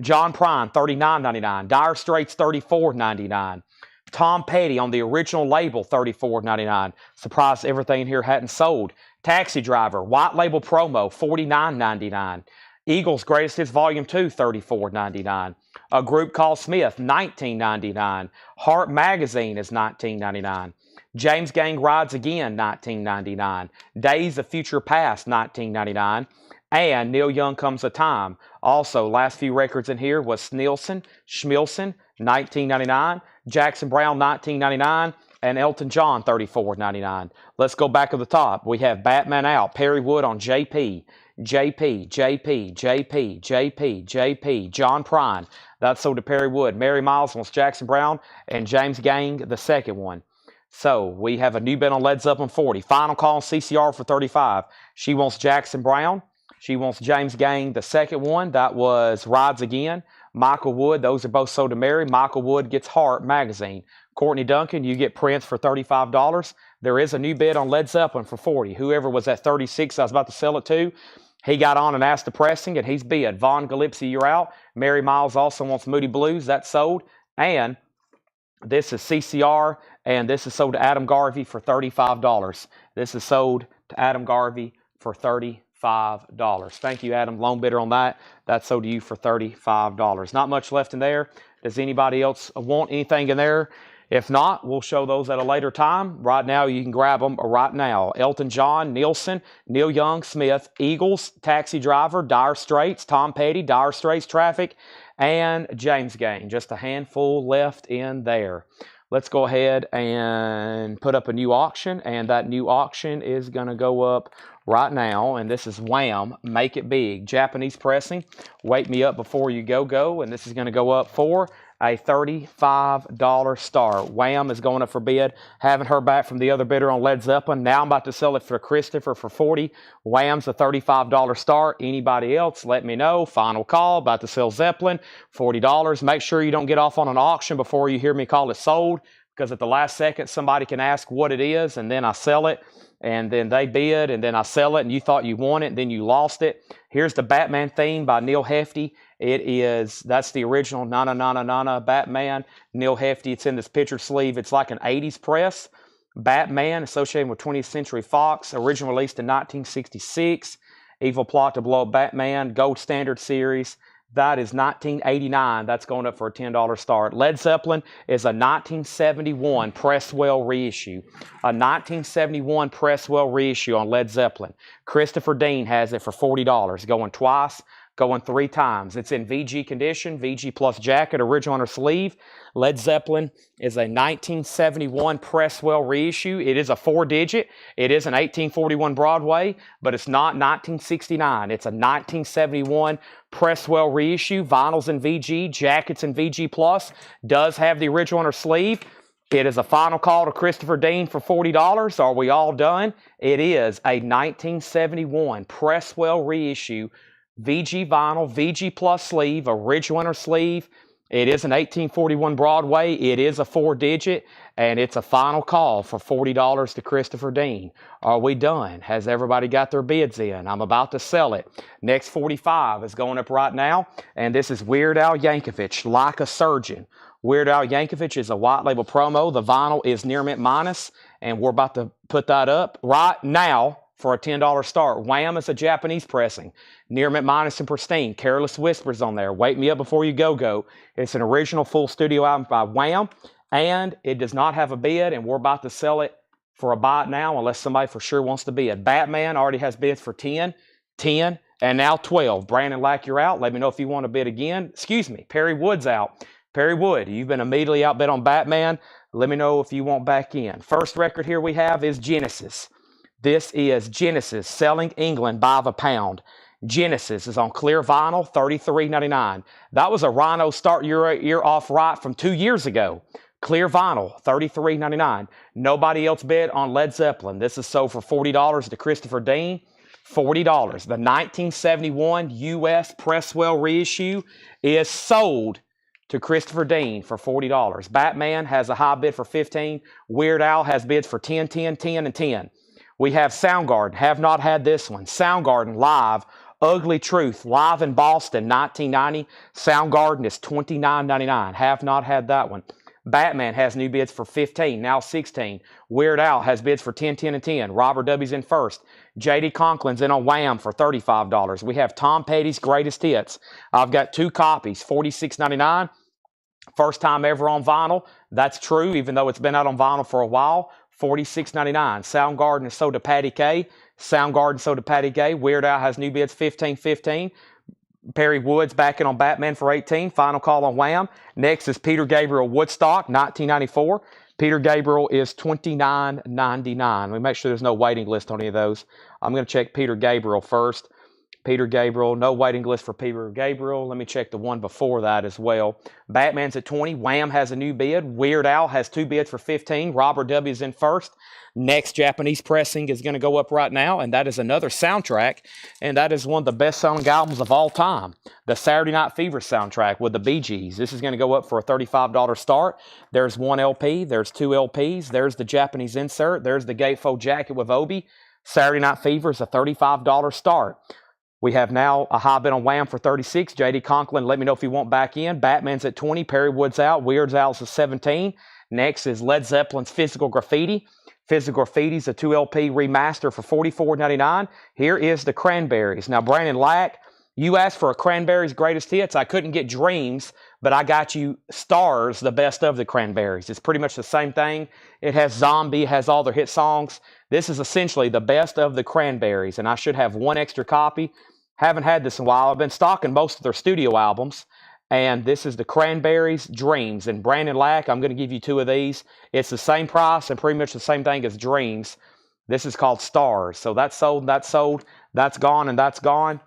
John Prine, $39.99. Dire Straits, $34.99. Tom Petty on the original label, $34.99. Surprised everything here hadn't sold. Taxi Driver, white label promo, $49.99. Eagles Greatest Hits Volume 2, $34.99. A Group Called Smith, $19.99. Heart Magazine is $19.99. James Gang Rides Again, $19.99. Days of Future Past, $19.99. And Neil Young Comes a Time. Also, last few records in here was Snilson, Schmilson, $19.99. Jackson Browne, $19.99. And Elton John, $34.99. Let's go back to the top. We have Batman Out, Perry Wood on JP, JP, JP, JP, JP, JP, John Prine. That's sold to Perry Wood. Mary Miles wants Jackson Browne, and James Gang, the second one. So we have a new bid on Led Zeppelin 40. Final call on CCR for $35. She wants Jackson Browne. She wants James Gang, the second one. That was Rides Again. Michael Wood, those are both sold to Mary. Michael Wood gets Heart Magazine. Courtney Duncan, you get Prince for $35. There is a new bid on Led Zeppelin for $40. Whoever was at $36 I was about to sell it to, he got on and asked the pressing, and he's bid. Vaughn Gillespie, you're out. Mary Miles also wants Moody Blues. That's sold. And this is CCR, and this is sold to Adam Garvey for $35. This is sold to Adam Garvey for $35. Thank you, Adam. Lone bidder on that. That's sold to you for $35. Not much left in there. Does anybody else want anything in there? If not, we'll show those at a later time. Right now, you can grab them right now. Elton John, Nielsen, Neil Young, Smith, Eagles, Taxi Driver, Dire Straits, Tom Petty, Dire Straits, Traffic, and James Gang. Just a handful left in there. Let's go ahead and put up a new auction, and that new auction is going to go up right now, and this is Wham! Make It Big. Japanese pressing. Wake Me Up Before You Go, and this is going to go up for a $35 star. Wham! Is going up for bid. Haven't heard back from the other bidder on Led Zeppelin. Now I'm about to sell it for Christopher for $40. Wham's a $35 star. Anybody else, let me know. Final call. About to sell Zeppelin, $40. Make sure you don't get off on an auction before you hear me call it sold, because at the last second, somebody can ask what it is, and then I sell it. And then they bid, and then I sell it, and you thought you won it, and then you lost it. Here's the Batman theme by Neil Hefti. That's the original Na Na Na Na Na Na Batman. Neil Hefti, it's in this picture sleeve. It's like an 80s press. Batman, associated with 20th Century Fox, originally released in 1966. Evil Plot to Blow Up Batman, Gold Standard Series. That is 1989. That's going up for a $10 star. Led Zeppelin is a 1971 Presswell reissue. A 1971 Presswell reissue on Led Zeppelin. Christopher Dean has it for $40. Going twice, going 3 times. It's in VG condition, VG plus jacket, original inner sleeve. Led Zeppelin is a 1971 Presswell reissue. It is a 4-digit. It is an 1841 Broadway, but it's not 1969. It's a 1971 Presswell reissue. Vinyls in VG, jackets in VG plus. Does have the original inner sleeve. It is a final call to Christopher Dean for $40. Are we all done? It is a 1971 Presswell reissue. VG vinyl, VG plus sleeve, original inner sleeve. It is an 1841 Broadway. It is a 4-digit, and it's a final call for $40 to Christopher Dean. Are we done? Has everybody got their bids in? I'm about to sell it. Next 45 is going up right now, and this is Weird Al Yankovic, Like a Surgeon. Weird Al Yankovic is a white label promo. The vinyl is near mint minus, and we're about to put that up right now for a $10 star. Wham! Is a Japanese pressing. Near mint minus and pristine. Careless Whispers on there. Wake Me Up Before You Go. It's an original full studio album by Wham! And it does not have a bid, and we're about to sell it for a buy it now unless somebody for sure wants to bid. Batman already has bids for 10, 10, and now 12. Brandon Lack, you're out. Let me know if you want to bid again. Excuse me. Perry Wood's out. Perry Wood, you've been immediately outbid on Batman. Let me know if you want back in. First record here we have is Genesis. This is Genesis, Selling England by the pound. Genesis is on clear vinyl, $33.99. That was a Rhino Start Your Ear Off Right from 2 years ago. Clear vinyl, $33.99. Nobody else bid on Led Zeppelin. This is sold for $40 to Christopher Dean. $40. The 1971 U.S. Presswell reissue is sold to Christopher Dean for $40. Batman has a high bid for $15. Weird Al has bids for $10, $10, $10, and $10. We have Soundgarden. Have not had this one. Soundgarden live. Ugly Truth, live in Boston, 1990. Soundgarden is $29.99. Have not had that one. Batman has new bids for $15, now $16. Weird Al has bids for $10, $10, and $10. Robert W.'s in first. J.D. Conklin's in on Wham for $35. We have Tom Petty's Greatest Hits. I've got 2 copies, $46.99. First time ever on vinyl. That's true, even though it's been out on vinyl for a while. $46.99. Soundgarden is sold to Patty Kay. Soundgarden sold to Patty Kay. Weird Al has new bids, $15, $15. Perry Woods back in on Batman for $18. Final call on Wham. Next is Peter Gabriel Woodstock, 1994. Peter Gabriel is $29.99. Let me make sure there's no waiting list on any of those. I'm going to check Peter Gabriel first. Peter Gabriel, no waiting list for Peter Gabriel. Let me check the one before that as well. Batman's at 20. Wham has a new bid. Weird Al has 2 bids for 15. Robert W. is in first. Next Japanese pressing is going to go up right now, and that is another soundtrack, and that is one of the best-selling albums of all time, the Saturday Night Fever soundtrack with the Bee Gees. This is going to go up for a $35 start. There's 1 LP. There's 2 LPs. There's the Japanese insert. There's the gatefold jacket with Obi. Saturday Night Fever is a $35 start. We have now a high bid on Wham for $36. J.D. Conklin, let me know if you want back in. Batman's at 20. Perry Woods out. Weird Al's at 17. Next is Led Zeppelin's Physical Graffiti. Physical Graffiti's a 2 LP remaster for $44.99. Here is the Cranberries. Now, Brandon Lack, you asked for a Cranberries Greatest Hits. I couldn't get Dreams, but I got you Stars, the best of the Cranberries. It's pretty much the same thing. It has Zombie, has all their hit songs. This is essentially the best of the Cranberries, and I should have 1 extra copy. Haven't had this in a while. I've been stocking most of their studio albums. And this is the Cranberries Dreams. And Brandon Lack, I'm going to give you 2 of these. It's the same price and pretty much the same thing as Dreams. This is called Stars. So that's sold, that's sold, that's gone, and that's gone.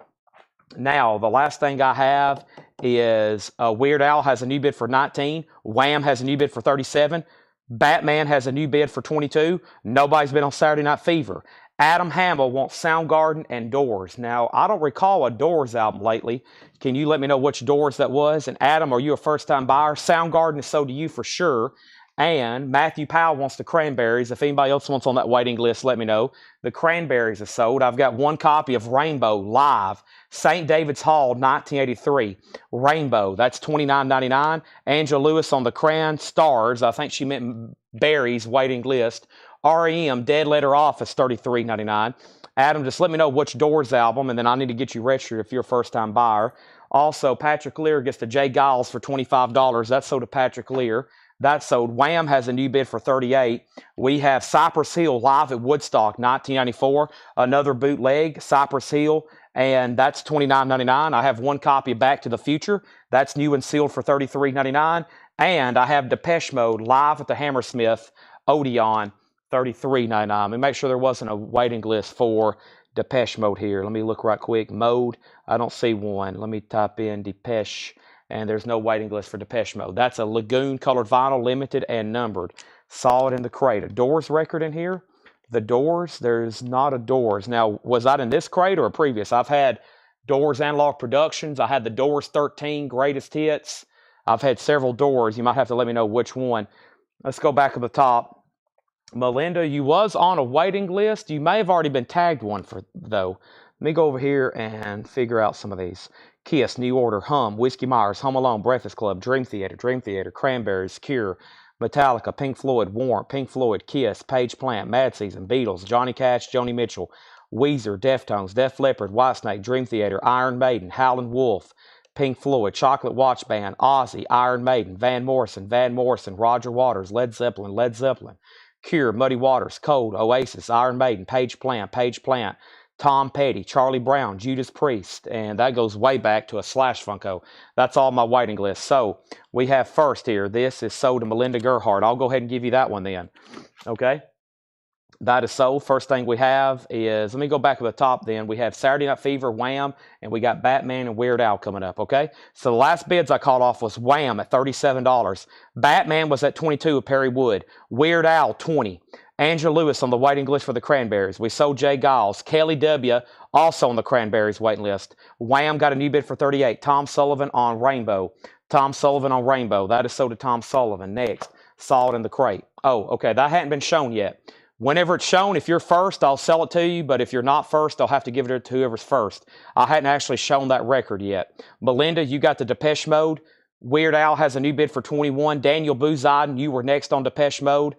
Now, the last thing I have is Weird Al has a new bid for 19. Wham has a new bid for 37. Batman has a new bid for 22. Nobody's been on Saturday Night Fever. Adam Hamill wants Soundgarden and Doors. Now, I don't recall a Doors album lately. Can you let me know which Doors that was? And Adam, are you a first-time buyer? Soundgarden is sold to you for sure. And Matthew Powell wants the Cranberries. If anybody else wants on that waiting list, let me know. The Cranberries are sold. I've got 1 copy of Rainbow live. St. David's Hall, 1983. Rainbow, that's $29.99. Angela Lewis on the Cran Stars. I think she meant Barry's waiting list. REM, Dead Letter Office, $33.99. Adam, just let me know which Doors album, and then I need to get you registered if you're a first-time buyer. Also, Patrick Lear gets the Jay Giles for $25. That's sold to Patrick Lear. That's sold. Wham has a new bid for $38. We have Cypress Hill live at Woodstock, 1994. Another bootleg, Cypress Hill, and that's $29.99. I have 1 copy of Back to the Future. That's new and sealed for $33.99. And I have Depeche Mode live at the Hammersmith Odeon, $33.99. Let me make sure there wasn't a waiting list for Depeche Mode here. Let me look right quick. Mode, I don't see one. Let me type in Depeche, and there's no waiting list for Depeche Mode. That's a Lagoon colored vinyl, limited and numbered. Saw it in the crate. A Doors record in here. The Doors, there's not a Doors. Now, was that in this crate or a previous? I've had Doors Analog Productions. I had the Doors 13 Greatest Hits. I've had several Doors. You might have to let me know which one. Let's go back to the top. Melinda, you was on a waiting list. You may have already been tagged one for, though. Let me go over here and figure out some of these. Kiss, New Order, Hum, Whiskey Myers, Home Alone, Breakfast Club, Dream Theater, Cranberries, Cure, Metallica, Pink Floyd, Warrant, Pink Floyd, Kiss, Page Plant, Mad Season, Beatles, Johnny Cash, Joni Mitchell, Weezer, Deftones, Def Leppard, Whitesnake, Dream Theater, Iron Maiden, Howlin' Wolf, Pink Floyd, Chocolate Watch Band, Ozzy, Iron Maiden, Van Morrison, Roger Waters, Led Zeppelin, Cure, Muddy Waters, Cold, Oasis, Iron Maiden, Page Plant, Tom Petty, Charlie Brown, Judas Priest, and that goes way back to a Slash Funko. That's all my waiting list. So we have first here, this is sold to Melinda Gerhardt. I'll go ahead and give you that one then, okay? That is sold. First thing we have is, let me go back to the top then. We have Saturday Night Fever, Wham, and we got Batman and Weird Al coming up, okay? So the last bids I called off was Wham at $37. Batman was at $22 with Perry Wood. Weird Al, $20. Angela Lewis on the waiting list for the Cranberries. We sold Jay Giles. Kelly W. also on the Cranberries waiting list. Wham got a new bid for $38. Tom Sullivan on Rainbow. Tom Sullivan on Rainbow. That is sold to Tom Sullivan. Next, Saw It in the Crate. Oh, okay, that hadn't been shown yet. Whenever it's shown, if you're first, I'll sell it to you. But if you're not first, I'll have to give it to whoever's first. I hadn't actually shown that record yet. Melinda, you got the Depeche Mode. Weird Al has a new bid for $21. Daniel Bouzide, you were next on Depeche Mode.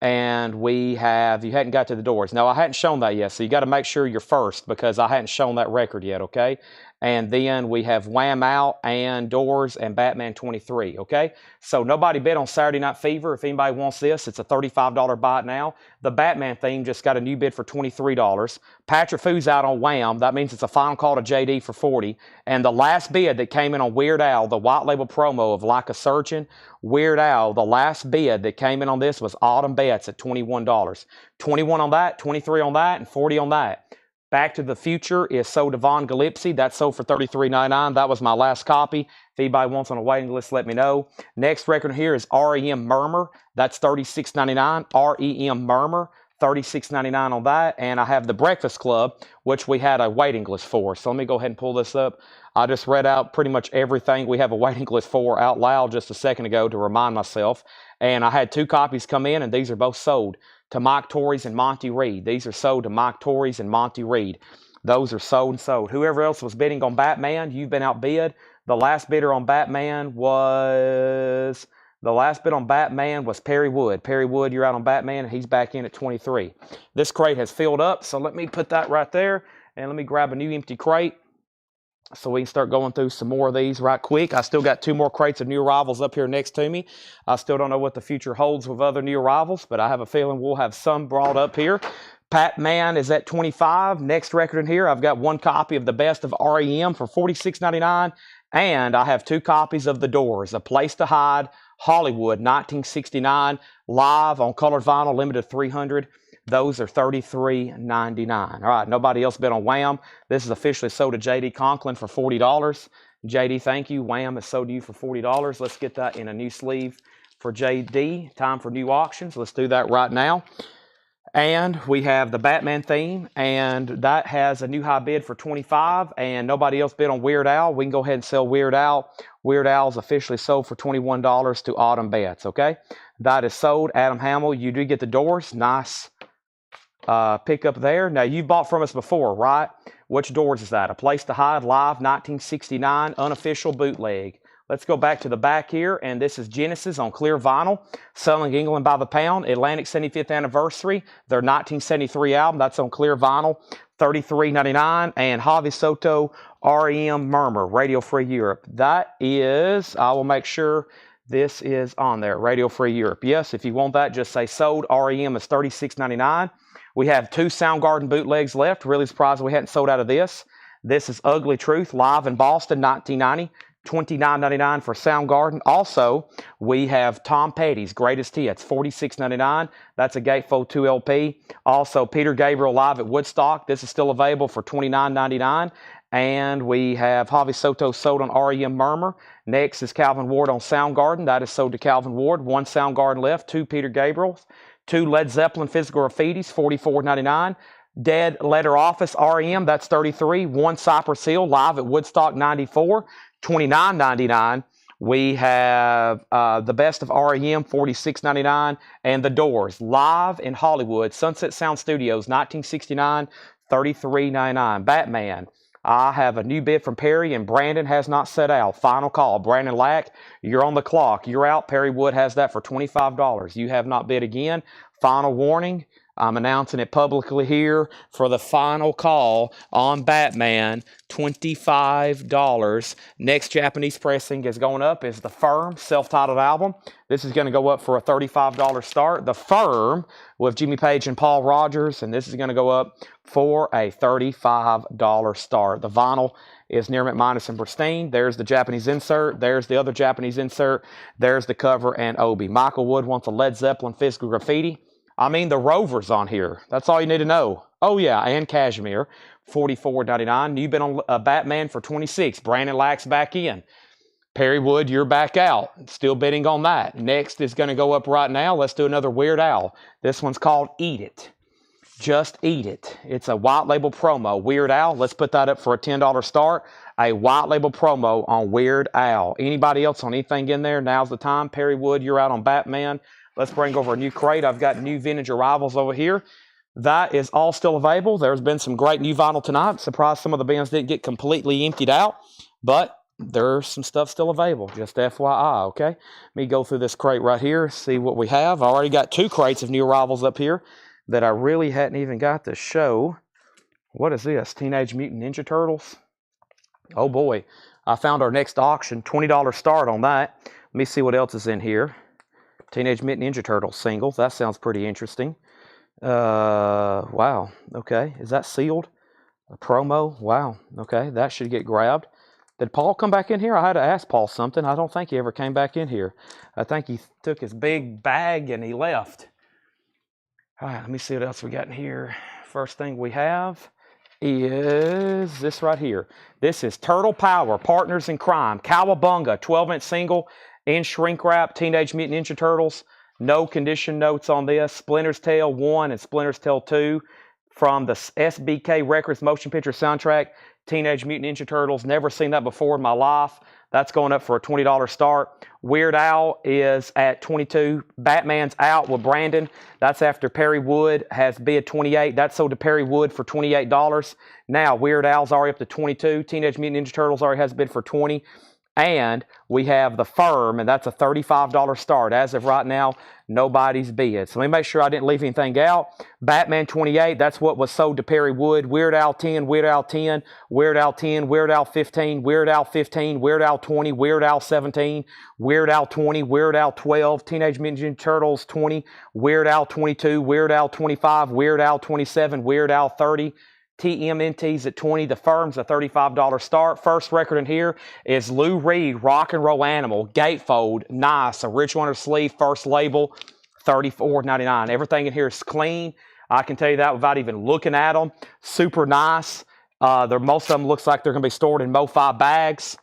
And we have, you hadn't got to the Doors. No, I hadn't shown that yet. So you got to make sure you're first because I hadn't shown that record yet, okay? And then we have Wham Out and Doors and Batman 23, okay? So nobody bid on Saturday Night Fever. If anybody wants this, it's a $35 buy it now. The Batman theme just got a new bid for $23. Patrick Foo's out on Wham. That means it's a final call to JD for $40. And the last bid that came in on Weird Al, the white label promo of Like a Surgeon, Weird Al, the last bid that came in on this was Autumn Betts at $21. 21 on that, 23 on that, and 40 on that. Back to the Future is sold to Von Galipsy. That's sold for $33.99. That was my last copy. If anybody wants on a waiting list, let me know. Next record here is REM Murmur. That's $36.99. REM Murmur, $36.99 on that. And I have the Breakfast Club, which we had a waiting list for. So let me go ahead and pull this up. I just read out pretty much everything we have a waiting list for out loud just a second ago to remind myself. And I had 2 copies come in, and these are both sold to Mike Torres and Monty Reed. These are sold to Mike Torres and Monty Reed. Those are sold and sold. Whoever else was bidding on Batman, you've been outbid. The last bidder on Batman was Perry Wood. Perry Wood, you're out on Batman, and he's back in at 23. This crate has filled up, so let me put that right there, and let me grab a new empty crate so we can start going through some more of these right quick. I still got 2 more crates of new arrivals up here next to me. I still don't know what the future holds with other new arrivals, but I have a feeling we'll have some brought up here. Batman is at 25. Next record in here, I've got 1 copy of the Best of REM for $46.99, and I have 2 copies of The Doors, A Place to Hide, Hollywood, 1969, live on colored vinyl, limited 300. Those are $33.99. All right, nobody else bid on Wham. This is officially sold to J.D. Conklin for $40. J.D., thank you. Wham is sold to you for $40. Let's get that in a new sleeve for J.D. Time for new auctions. Let's do that right now. And we have the Batman theme, and that has a new high bid for $25, and nobody else bid on Weird Al. We can go ahead and sell Weird Al. Weird Al is officially sold for $21 to Autumn Betts, okay? That is sold. Adam Hamill, you do get the Doors. Nice pick up there. Now, you've bought from us before, right? Which Doors is that? A Place to Hide, live, 1969, unofficial bootleg. Let's go back to the back here, and this is Genesis on clear vinyl, selling England by the pound, Atlantic 75th anniversary, their 1973 album, that's on clear vinyl, $33.99, and Javi Soto, REM Murmur, Radio Free Europe. That is, I will make sure this is on there, Radio Free Europe. Yes, if you want that, just say sold. REM is $36.99. We have 2 Soundgarden bootlegs left. Really surprised we hadn't sold out of this. This is Ugly Truth, live in Boston, 1990. $29.99 for Soundgarden. Also, we have Tom Petty's Greatest Hits, $46.99. That's a Gatefold 2 LP. Also, Peter Gabriel live at Woodstock. This is still available for $29.99. And we have Javi Soto sold on REM Murmur. Next is Calvin Ward on Soundgarden. That is sold to Calvin Ward. 1 Soundgarden left, 2 Peter Gabriel's. 2 Led Zeppelin Physical Graffitis, $44.99. Dead Letter Office, REM, that's $33. 1 Cypress Hill, live at Woodstock, $94, $29.99. We have the Best of REM, $46.99. And The Doors, live in Hollywood, Sunset Sound Studios, 1969, $33.99. Batman, I have a new bid from Perry, and Brandon has not set out. Final call. Brandon Lack, you're on the clock. You're out. Perry Wood has that for $25. You have not bid again. Final warning. I'm announcing it publicly here for the final call on Batman, $25. Next Japanese pressing is going up is The Firm, self-titled album. This is going to go up for a $35 start. The Firm with Jimmy Page and Paul Rogers, and this is going to go up for a $35 start. The vinyl is near mint minus and pristine. There's the Japanese insert. There's the other Japanese insert. There's the cover and Obi. Michael Wood wants a Led Zeppelin Physical Graffiti. I mean, the Rover's on here. That's all you need to know. Oh, yeah, and Cashmere, $44.99. You've been on Batman for $26. Brandon Lack's back in. Perry Wood, you're back out. Still bidding on that. Next is going to go up right now. Let's do another Weird Al. This one's called Eat It. Just Eat It. It's a white label promo. Weird Al, let's put that up for a $10 start. A white label promo on Weird Al. Anybody else on anything in there? Now's the time. Perry Wood, you're out on Batman. Let's bring over a new crate. I've got new vintage arrivals over here. That is all still available. There's been some great new vinyl tonight. Surprised some of the bins didn't get completely emptied out, but there's some stuff still available. Just FYI, okay? Let me go through this crate right here, see what we have. I already got 2 crates of new arrivals up here that I really hadn't even got to show. What is this? Teenage Mutant Ninja Turtles? Oh boy, I found our next auction, $20 start on that. Let me see what else is in here. Teenage Mutant Ninja Turtles singles, that sounds pretty interesting. Wow, okay, is that sealed? A promo, wow, okay, that should get grabbed. Did Paul come back in here? I had to ask Paul something. I don't think he ever came back in here. I think he took his big bag and he left. All right, let me see what else we got in here. First thing we have is this right here. This is Turtle Power, Partners in Crime, Cowabunga, 12-inch single in shrink wrap, Teenage Mutant Ninja Turtles. No condition notes on this. Splinter's Tale 1 and Splinter's Tale 2 from the SBK Records motion picture soundtrack. Teenage Mutant Ninja Turtles. Never seen that before in my life. That's going up for a $20 start. Weird Al is at $22. Batman's out with Brandon. That's after Perry Wood has bid $28. That's sold to Perry Wood for $28. Now Weird Al's already up to $22. Teenage Mutant Ninja Turtles already has bid for $20. And we have the Firm, and that's a $35 start. As of right now, nobody's bid. So let me make sure I didn't leave anything out. Batman 28, that's what was sold to Perry Wood. Weird Al 10, Weird Al 10, Weird Al 10, Weird Al 15, Weird Al 15, Weird Al 20, Weird Al 17, Weird Al 20, Weird Al 12, Teenage Mutant Ninja Turtles 20, Weird Al 22, Weird Al 25, Weird Al 27, Weird Al 30, TMNT's at 20. The Firm's a $35 start. First record in here is Lou Reed, Rock and Roll Animal, Gatefold, nice, original under sleeve, first label, $34.99. Everything in here is clean. I can tell you that without even looking at them. Super nice. Most of them looks like they're going to be stored in Mo-Fi bags.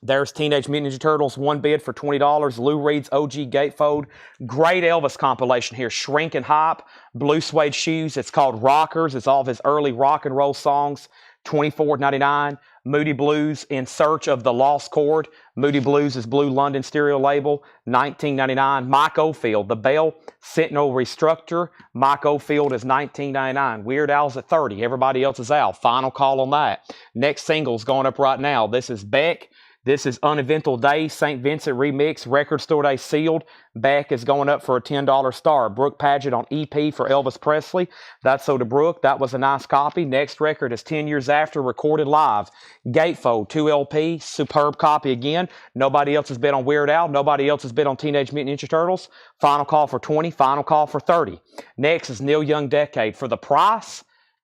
There's Teenage Mutant Ninja Turtles, one bid for $20. Lou Reed's OG Gatefold. Great Elvis compilation here. Shrink and Hop, blue suede shoes. It's called Rockers. It's all of his early rock and roll songs. $24.99. Moody Blues, In Search of the Lost Chord. Moody Blues is Blue London stereo label. $19.99. Mike Oldfield, The Bell Sentinel Restructure. Mike Oldfield is $19.99. Weird Al's at $30. Everybody else is out. Final call on that. Next single's going up right now. This is Beck. This is Uneventful Day, St. Vincent Remix, Record Store Day sealed. Beck is going up for a $10 start. Brooke Paget on EP for Elvis Presley. That's sold to Brooke. That was a nice copy. Next record is 10 Years After, recorded live. Gatefold, 2 LP, superb copy again. Nobody else has bid on Weird Al. Nobody else has bid on Teenage Mutant Ninja Turtles. Final call for 20, final call for 30. Next is Neil Young Decade. For the price,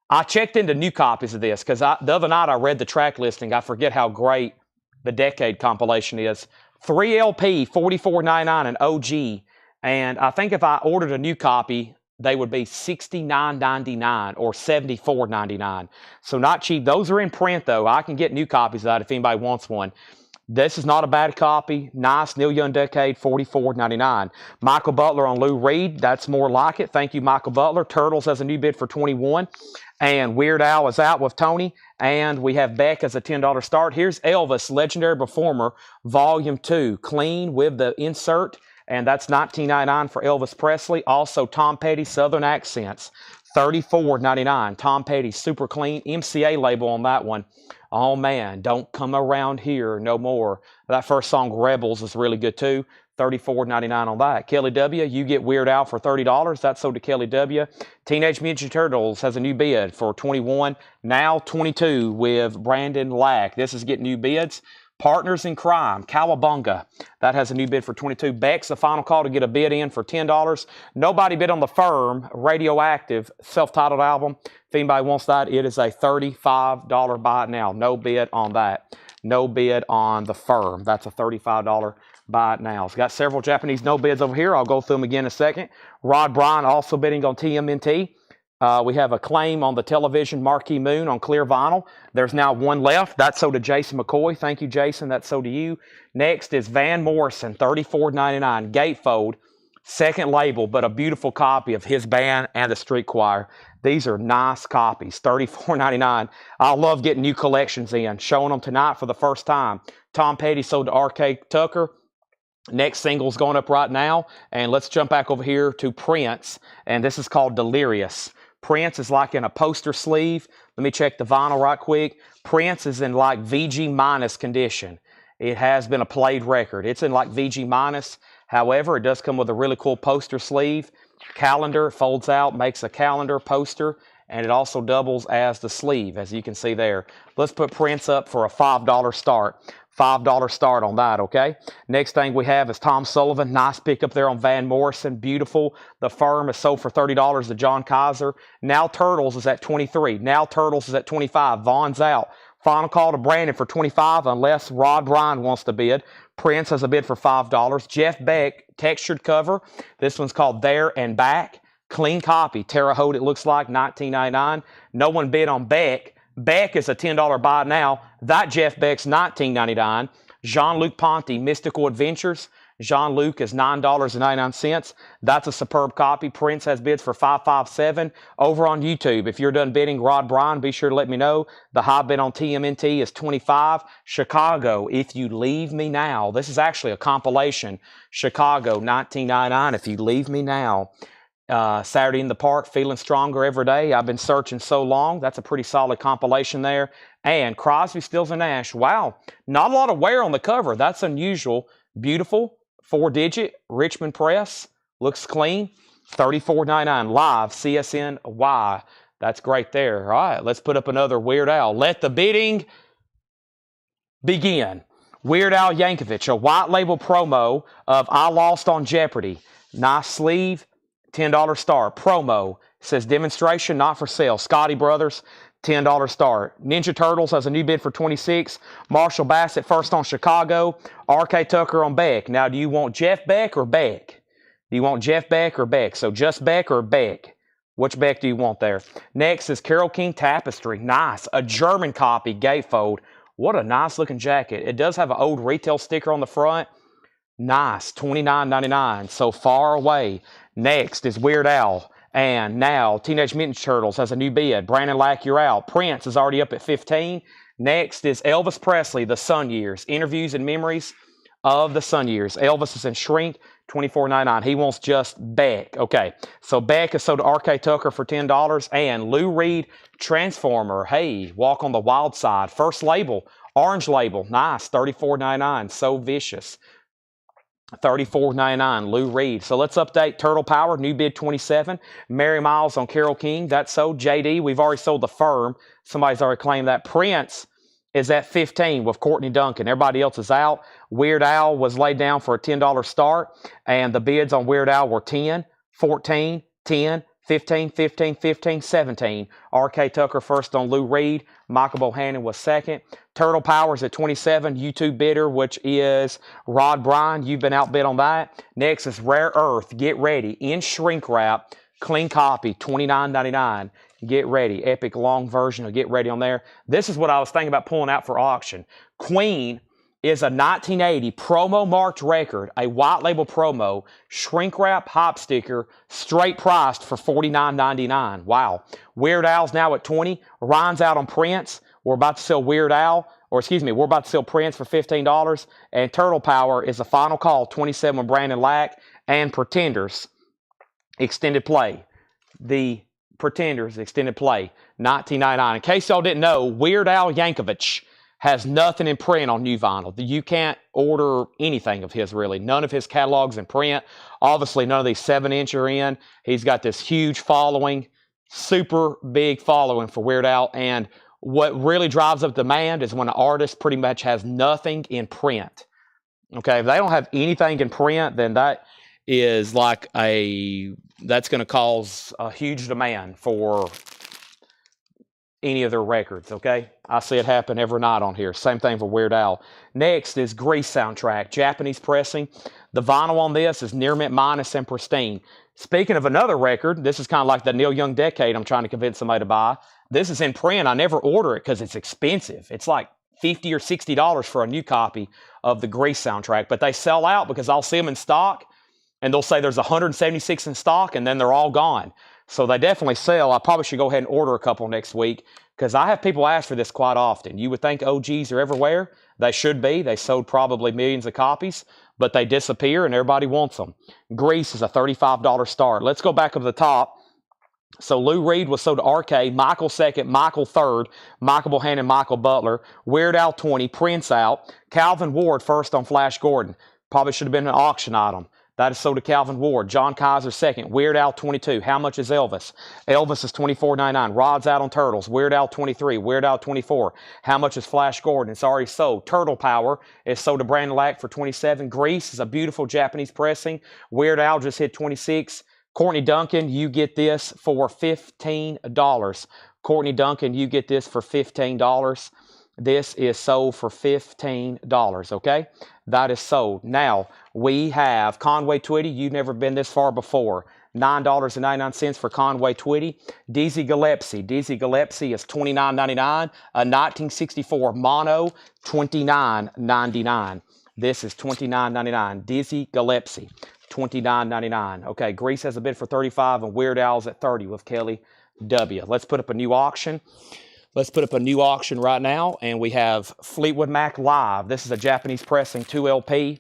I checked into new copies of this because the other night I read the track listing. I forget how great the Decade compilation is. 3 LP, $44.99 an OG. And I think if I ordered a new copy, they would be $69.99 or $74.99. So not cheap. Those are in print, though. I can get new copies of that if anybody wants one. This is not a bad copy. Nice. Neil Young Decade, $44.99. Michael Butler on Lou Reed. That's more like it. Thank you, Michael Butler. Turtles has a new bid for $21. And Weird Al is out with Tony. And we have Beck as a $10 start. Here's Elvis, Legendary Performer, Volume 2. Clean with the insert. And that's $19.99 for Elvis Presley. Also, Tom Petty, Southern Accents, $34.99. Tom Petty, super clean. MCA label on that one. Oh, man, Don't Come Around Here No More. That first song, Rebels, is really good, too. $34.99 on that. Kelly W., you get Weird Al for $30. That's sold to Kelly W. Teenage Mutant Ninja Turtles has a new bid for $21. Now $22 with Brandon Lack. This is getting new bids. Partners in Crime, Cowabunga. That has a new bid for $22. Beck's the final call to get a bid in for $10. Nobody bid on the Firm, Radioactive, self-titled album. If anybody wants that, it is a $35 buy it now. No bid on that. No bid on the Firm. That's a $35 buy it now. It's got several Japanese no bids over here. I'll go through them again in a second. Rod Bryan also bidding on TMNT. We have a claim on the television Marquee Moon on clear vinyl. There's now one left. That's sold to Jason McCoy. Thank you, Jason. That's sold to you. Next is Van Morrison, $34.99, gatefold, second label, but a beautiful copy of his band and the street choir. These are nice copies, $34.99. I love getting new collections in, showing them tonight for the first time. Tom Petty sold to R.K. Tucker. Next single's going up right now. And let's jump back over here to Prince. And this is called Delirious. Prince is like in a poster sleeve. Let me check the vinyl right quick. Prince is in like VG minus condition. It has been a played record. It's in like VG minus. However, it does come with a really cool poster sleeve. Calendar folds out, makes a calendar poster, and it also doubles as the sleeve, as you can see there. Let's put Prince up for a $5 start. $5 start on that, okay? Next thing we have is Tom Sullivan. Nice pickup there on Van Morrison. Beautiful. The Firm is sold for $30 to John Kaiser. Now Turtles is at $23. Now Turtles is at $25. Vaughn's out. Final call to Brandon for $25 unless Rod Bryan wants to bid. Prince has a bid for $5. Jeff Beck, textured cover. This one's called There and Back. Clean copy. Terre Haute, it looks like, $19.99. No one bid on Beck. Beck is a $10 buy now. That Jeff Beck's $19.99. Jean-Luc Ponty, Mystical Adventures. Jean-Luc is $9.99. That's a superb copy. Prince has bids for $557. Over on YouTube, if you're done bidding Rod Bryan, be sure to let me know. The high bid on TMNT is $25. Chicago, If You Leave Me Now. This is actually a compilation. Chicago, $19.99. If You Leave Me Now. Saturday in the Park, Feeling Stronger Every Day. I've been searching so long. That's a pretty solid compilation there. And Crosby, Stills, and Nash. Wow, not a lot of wear on the cover. That's unusual. Beautiful, 4-digit, Richmond Press. Looks clean. $34.99 live, CSNY. That's great there. All right, let's put up another Weird Al. Let the bidding begin. Weird Al Yankovic, a white label promo of I Lost on Jeopardy. Nice sleeve. $10 start. Promo says demonstration, not for sale. Scotty Brothers, $10 start. Ninja Turtles has a new bid for $26. Marshall Bassett first on Chicago. R.K. Tucker on Beck. Now, do you want Jeff Beck or Beck? Do you want Jeff Beck or Beck? So just Beck or Beck? Which Beck do you want there? Next is Carole King Tapestry. Nice. A German copy, gatefold. What a nice looking jacket. It does have an old retail sticker on the front. Nice. $29.99. So Far Away. Next is Weird Al. And now Teenage Mutant Ninja Turtles has a new bid. Brandon Lack, you're out. Prince is already up at 15. Next is Elvis Presley, The Sun Years. Interviews and Memories of the Sun Years. Elvis is in shrink, $24.99. He wants just Beck. Okay, so Beck is sold to R.K. Tucker for $10. And Lou Reed Transformer. Hey, Walk on the Wild Side. First label, orange label. Nice, $34.99. So Vicious. $34.99, Lou Reed. So let's update Turtle Power, new bid 27. Mary Miles on Carole King, that's sold. JD, we've already sold the Firm. Somebody's already claimed that. Prince is at 15 with Courtney Duncan. Everybody else is out. Weird Al was laid down for a $10 start, and the bids on Weird Al were 10, 14, 10, 15, 15, 15, 17. R.K. Tucker first on Lou Reed. Michael Bohannon was second. Turtle Power's at 27. YouTube bidder, which is Rod Bryan. You've been outbid on that. Next is Rare Earth. Get ready. In shrink wrap. Clean copy. $29.99. Get ready. Epic long version of Get Ready on there. This is what I was thinking about pulling out for auction. Queen is a 1980 promo marked record, a white label promo, shrink wrap, hop sticker, straight priced for $49.99. Wow. Weird Al's now at 20. Ryan's out on Prince. We're about to sell we're about to sell Prince for $15. And Turtle Power is the final call, 27 with Brandon Lack. And Pretenders, extended play. The Pretenders, extended play, $19.99. In case y'all didn't know, Weird Al Yankovic has nothing in print on new vinyl. You can't order anything of his, really. None of his catalogs in print. Obviously, none of these 7-inch are in. He's got this huge following, super big following for Weird Al. And what really drives up demand is when an artist pretty much has nothing in print. Okay, if they don't have anything in print, then that is like that's going to cause a huge demand for any of their records, okay? I see it happen every night on here. Same thing for Weird Al. Next is Grease soundtrack, Japanese pressing. The vinyl on this is near mint minus and pristine. Speaking of another record, this is kind of like the Neil Young Decade I'm trying to convince somebody to buy. This is in print. I never order it because it's expensive. It's like $50 or $60 for a new copy of the Grease soundtrack, but they sell out because I'll see them in stock and they'll say there's 176 in stock and then they're all gone. So they definitely sell. I probably should go ahead and order a couple next week because I have people ask for this quite often. You would think OGs are everywhere. They should be. They sold probably millions of copies, but they disappear and everybody wants them. Grease is a $35 start. Let's go back up to the top. So Lou Reed was sold to RK, Michael second, Michael third, Michael Bohannon, Michael Butler, Weird Al 20, Prince out, Calvin Ward first on Flash Gordon. Probably should have been an auction item. That is sold to Calvin Ward. John Kaiser second. Weird Al 22. How much is Elvis? Elvis is $24.99. Rod's out on Turtles. Weird Al 23. Weird Al 24. How much is Flash Gordon? It's already sold. Turtle Power is sold to Brandon Lack for $27. Grease is a beautiful Japanese pressing. Weird Al just hit $26. Courtney Duncan, you get this for $15. Courtney Duncan, you get this for $15. This is sold for $15, okay? That is sold. Now, we have Conway Twitty. You've never been this far before. $9.99 for Conway Twitty. Dizzy Gillespie. Dizzy Gillespie is $29.99. A 1964 mono, $29.99. This is $29.99. Dizzy Gillespie, $29.99. Okay, Grease has a bid for $35 and Weird Al's at $30 with Kelly W. Let's put up a new auction. Let's put up a new auction right now, and we have Fleetwood Mac Live. This is a Japanese pressing 2LP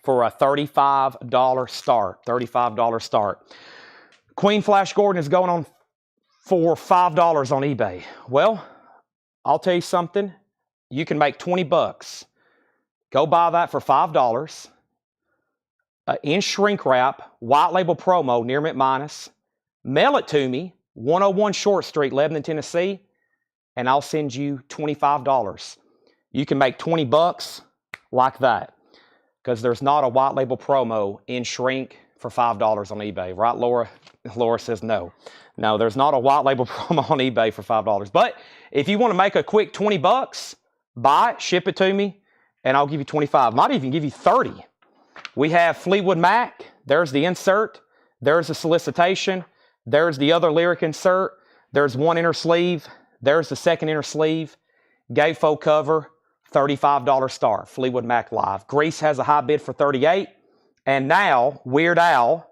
for a $35 start. $35 start. Queen Flash Gordon is going on for $5 on eBay. Well, I'll tell you something. You can make 20 bucks. Go buy that for $5. In shrink wrap, white label promo, near mint minus. Mail it to me, 101 Short Street, Lebanon, Tennessee, and I'll send you $25. You can make 20 bucks like that because there's not a white label promo in shrink for $5 on eBay. Right, Laura? Laura says no. No, there's not a white label promo on eBay for $5. But if you want to make a quick 20 bucks, buy it, ship it to me, and I'll give you 25. Might even give you 30. We have Fleetwood Mac. There's the insert. There's the solicitation. There's the other lyric insert. There's one inner sleeve. There's the second inner sleeve. Gatefold cover, $35 start. Fleetwood Mac Live. Grease has a high bid for $38. And now Weird Al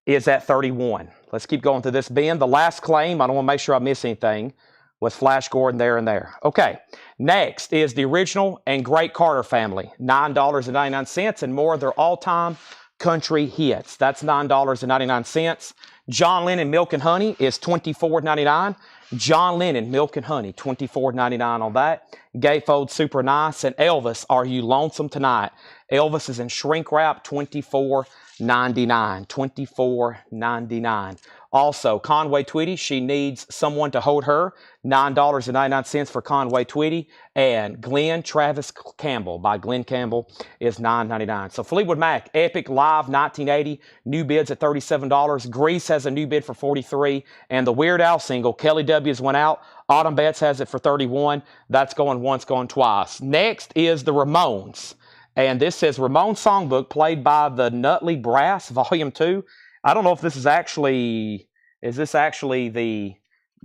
is at $31. Let's keep going through this bin. The last claim, I don't want to make sure I miss anything, was Flash Gordon there and there. Okay, next is the original and great Carter family. $9.99 and more of their all-time country hits. That's $9.99. John Lennon Milk and Honey is $24.99. John Lennon Milk and Honey, $24.99 on that. Gatefold Super Nice. And Elvis, Are You Lonesome Tonight? Elvis is in shrink wrap, $24.99. $24.99. Also, Conway Twitty, She Needs Someone to Hold Her, $9.99 for Conway Twitty. And Glenn Travis Campbell by Glenn Campbell is $9.99. So Fleetwood Mac, Epic Live 1980, new bids at $37. Grease has a new bid for $43. And the Weird Al single, Kelly W's went out. Autumn Betts has it for $31. That's going once, going twice. Next is the Ramones. And this says Ramones Songbook played by the Nutley Brass, Volume 2. I don't know if this is actually the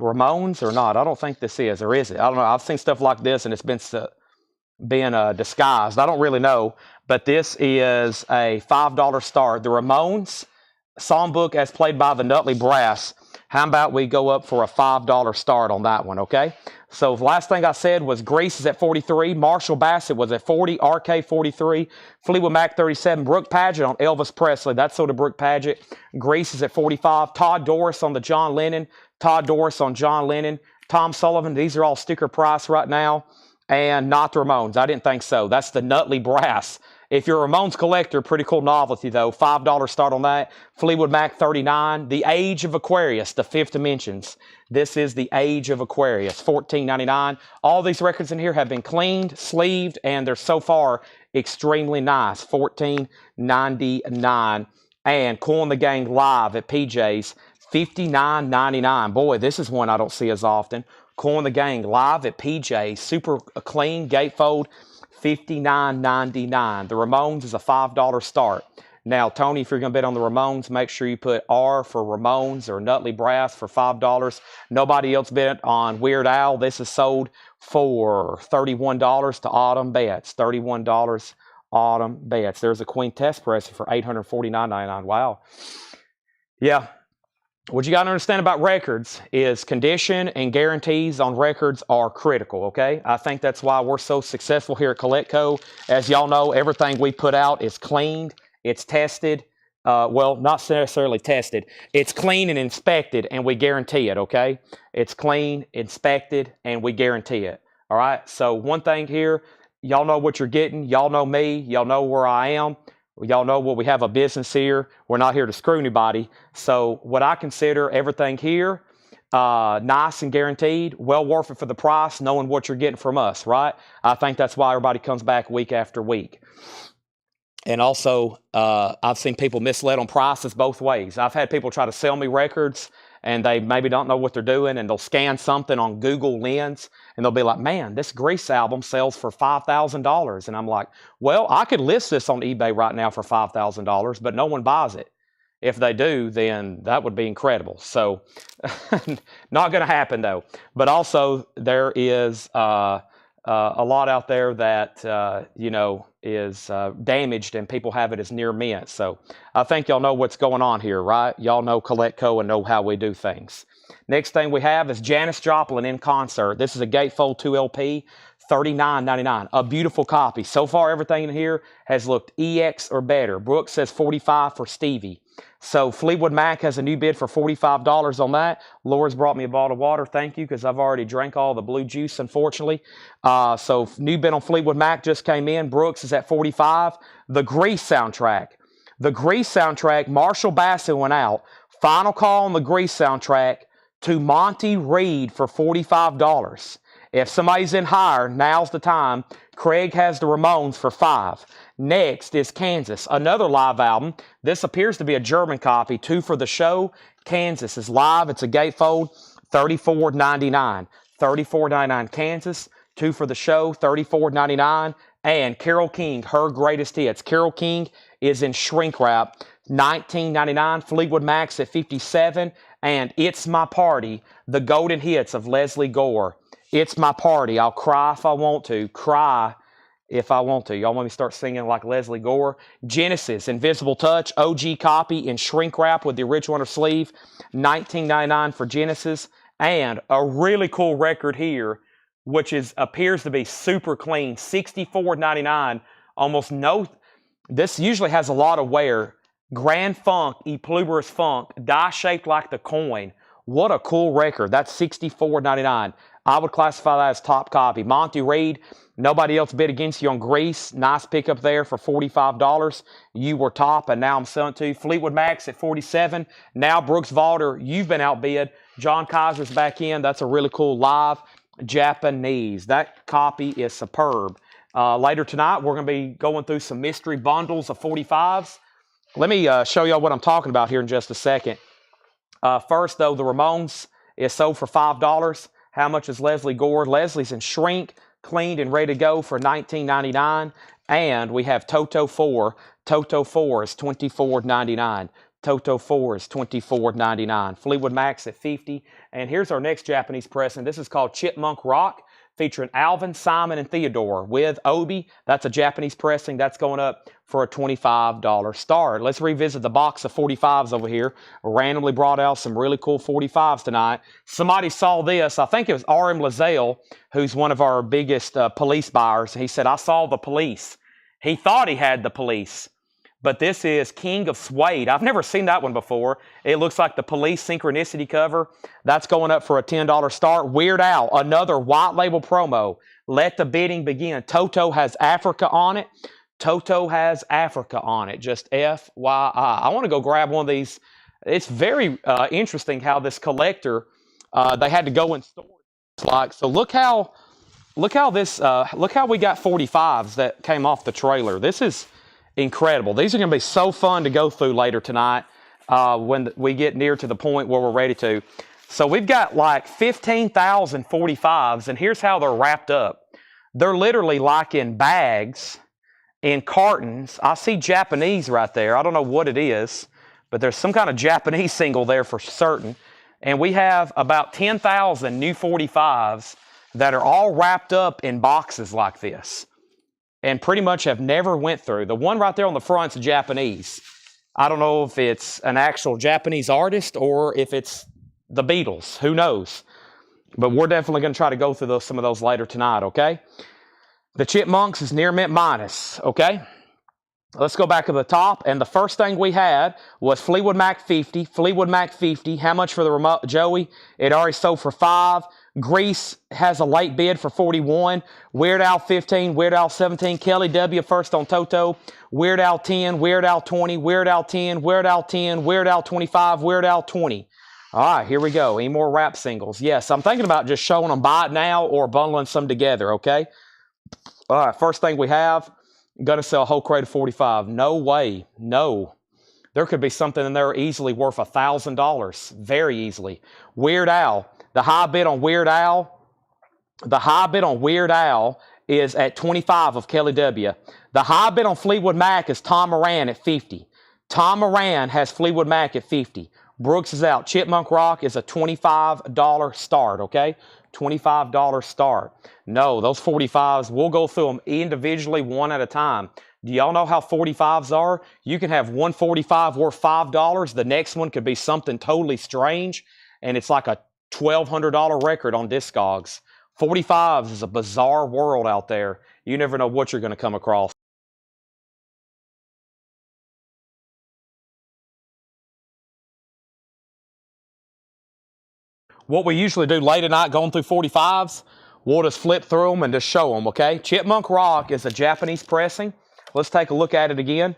Ramones or not. I don't think this is, or is it? I don't know. I've seen stuff like this and it's been disguised. I don't really know, but this is a $5 start. The Ramones Songbook as played by the Nutley Brass. How about we go up for a $5 start on that one, okay? So the last thing I said was Grease is at 43, Marshall Bassett was at 40, RK 43, Fleetwood Mac 37, Brooke Paget on Elvis Presley. That's sold to Brooke Paget. Grease is at 45, Todd Doris on the John Lennon, Todd Doris on John Lennon, Tom Sullivan. These are all sticker price right now. And not the Ramones. I didn't think so. That's the Nutley Brass. If you're a Ramones collector, pretty cool novelty though. $5 start on that. Fleetwood Mac 39. The Age of Aquarius, the Fifth Dimensions. This is the Age of Aquarius, $14.99. All these records in here have been cleaned, sleeved, and they're so far extremely nice. $14.99. And Kool and the Gang live at PJ's, $59.99. Boy, this is one I don't see as often. Coin the Gang live at PJ. Super clean gatefold, $59.99. The Ramones is a $5 start. Now, Tony, if you're going to bet on the Ramones, make sure you put R for Ramones or Nutley Brass for $5. Nobody else bet on Weird Al. This is sold for $31 to Autumn Bets. $31 Autumn Bets. There's a Queen Test Press for $849.99. Wow. Yeah. What you got to understand about records is condition and guarantees on records are critical, okay? I think that's why we're so successful here at CollectCo. As y'all know, everything we put out is cleaned, it's tested. Well, not necessarily tested. It's clean and inspected, and we guarantee it, okay? It's clean, inspected, and we guarantee it, all right? So one thing here, y'all know what you're getting. Y'all know me. Y'all know where I am. Y'all know what we have a business here. We're not here to screw anybody. So what I consider everything here, nice and guaranteed, well worth it for the price, knowing what you're getting from us, right? I think that's why everybody comes back week after week. And also, I've seen people misled on prices both ways. I've had people try to sell me records, and they maybe don't know what they're doing, and they'll scan something on Google Lens, and they'll be like, man, this Grease album sells for $5,000. And I'm like, well, I could list this on eBay right now for $5,000, but no one buys it. If they do, then that would be incredible. So not going to happen, though. But also, there is a lot out there that, is damaged, and people have it as near mint. So I think y'all know what's going on here, right? Y'all know CollectCo and know how we do things. Next thing we have is Janis Joplin in concert. This is a Gatefold 2 LP, $39.99. A beautiful copy. So far, everything in here has looked EX or better. Brooks says $45 for Stevie. So Fleetwood Mac has a new bid for $45 on that. Laura's brought me a bottle of water. Thank you, because I've already drank all the blue juice, unfortunately. So new bid on Fleetwood Mac just came in. Brooks is at $45. The Grease soundtrack. The Grease soundtrack, Marshall Bassett went out. Final call on the Grease soundtrack to Monty Reed for $45. If somebody's in higher, now's the time. Craig has the Ramones for $5. Next is Kansas, another live album. This appears to be a German copy, 2 for the show. Kansas is live. It's a gatefold, $34.99. $34.99 Kansas, 2 for the show, $34.99. And Carole King, her greatest hits. Carole King is in shrink wrap, $19.99. Fleetwood Mac's at $57. And It's My Party, the golden hits of Leslie Gore. It's My Party. I'll cry if I want to. Cry if I want to. Y'all want me to start singing like Leslie Gore? Genesis, Invisible Touch, OG copy in shrink wrap with the original on her sleeve. $19.99 for Genesis. And a really cool record here, which appears to be super clean. $64.99. Almost no... This usually has a lot of wear. Grand Funk, E Pluberous Funk, die shaped like the coin. What a cool record. That's $64.99. I would classify that as top copy. Monty Reed, nobody else bid against you on Grease. Nice pickup there for $45. You were top, and now I'm selling to you. Fleetwood Mac's at $47. Now Brooks Valder, you've been outbid. John Kaiser's back in. That's a really cool live Japanese. That copy is superb. Later tonight, we're going to be going through some mystery bundles of 45s. Let me show y'all what I'm talking about here in just a second. First, though, the Ramones is sold for $5. How much is Leslie Gore? Leslie's in shrink, cleaned and ready to go for $19.99. And we have Toto 4. Toto 4 is $24.99. Toto 4 is $24.99. Fleetwood Mac's at $50. And here's our next Japanese pressing. This is called Chipmunk Rock, featuring Alvin, Simon, and Theodore with Obi. That's a Japanese pressing. That's going up for a $25 start. Let's revisit the box of 45s over here. Randomly brought out some really cool 45s tonight. Somebody saw this. I think it was R.M. Lazelle, who's one of our biggest police buyers. He said, I saw the police. He thought he had the police. But this is King of Suede. I've never seen that one before. It looks like the Police Synchronicity cover. That's going up for a $10 start. Weird Al, another white label promo. Let the bidding begin. Toto has Africa on it. Toto has Africa on it. Just FYI. I want to go grab one of these. It's very interesting how this collector, they had to go in stores. So look how we got 45s that came off the trailer. This is incredible. These are going to be so fun to go through later tonight when we get near to the point where we're ready to. So we've got like 15,000 45s, and here's how they're wrapped up. They're literally like in bags, in cartons. I see Japanese right there. I don't know what it is, but there's some kind of Japanese single there for certain. And we have about 10,000 new 45s that are all wrapped up in boxes like this and pretty much have never went through. The one right there on the front's Japanese. I don't know if it's an actual Japanese artist or if it's the Beatles. Who knows? But we're definitely going to try to go through some of those later tonight, okay? The Chipmunks is near mint minus, okay? Let's go back to the top. And the first thing we had was Fleetwood Mac 50. Fleetwood Mac 50. How much for the remote, Joey? It already sold for $5. Grease has a late bid for $41. Weird Al 15. Weird Al 17. Kelly W. first on Toto. Weird Al 10. Weird Al 20. Weird Al 10. Weird Al 10. Weird Al 25. Weird Al 20. All right, here we go. Any more rap singles? Yes, I'm thinking about just showing them buy it now or bundling some together, okay? All right, first thing we have, going to sell a whole crate of 45. No way. No. There could be something in there easily worth $1,000. Very easily. Weird Al. The high bid on Weird Al. The high bid on Weird Al is at 25 of Kelly W. The high bid on Fleetwood Mac is Tom Moran at 50. Tom Moran has Fleetwood Mac at 50. Brooks is out. Chipmunk Rock is a $25 start, okay? $25 start. No, those 45s, we'll go through them individually one at a time. Do y'all know how 45s are? You can have one 45 worth $5. The next one could be something totally strange, and it's like a $1,200 record on Discogs. 45s is a bizarre world out there. You never know what you're going to come across. What we usually do late at night going through 45s, we'll just flip through them and just show them, okay? Chipmunk Rock is a Japanese pressing. Let's take a look at it again.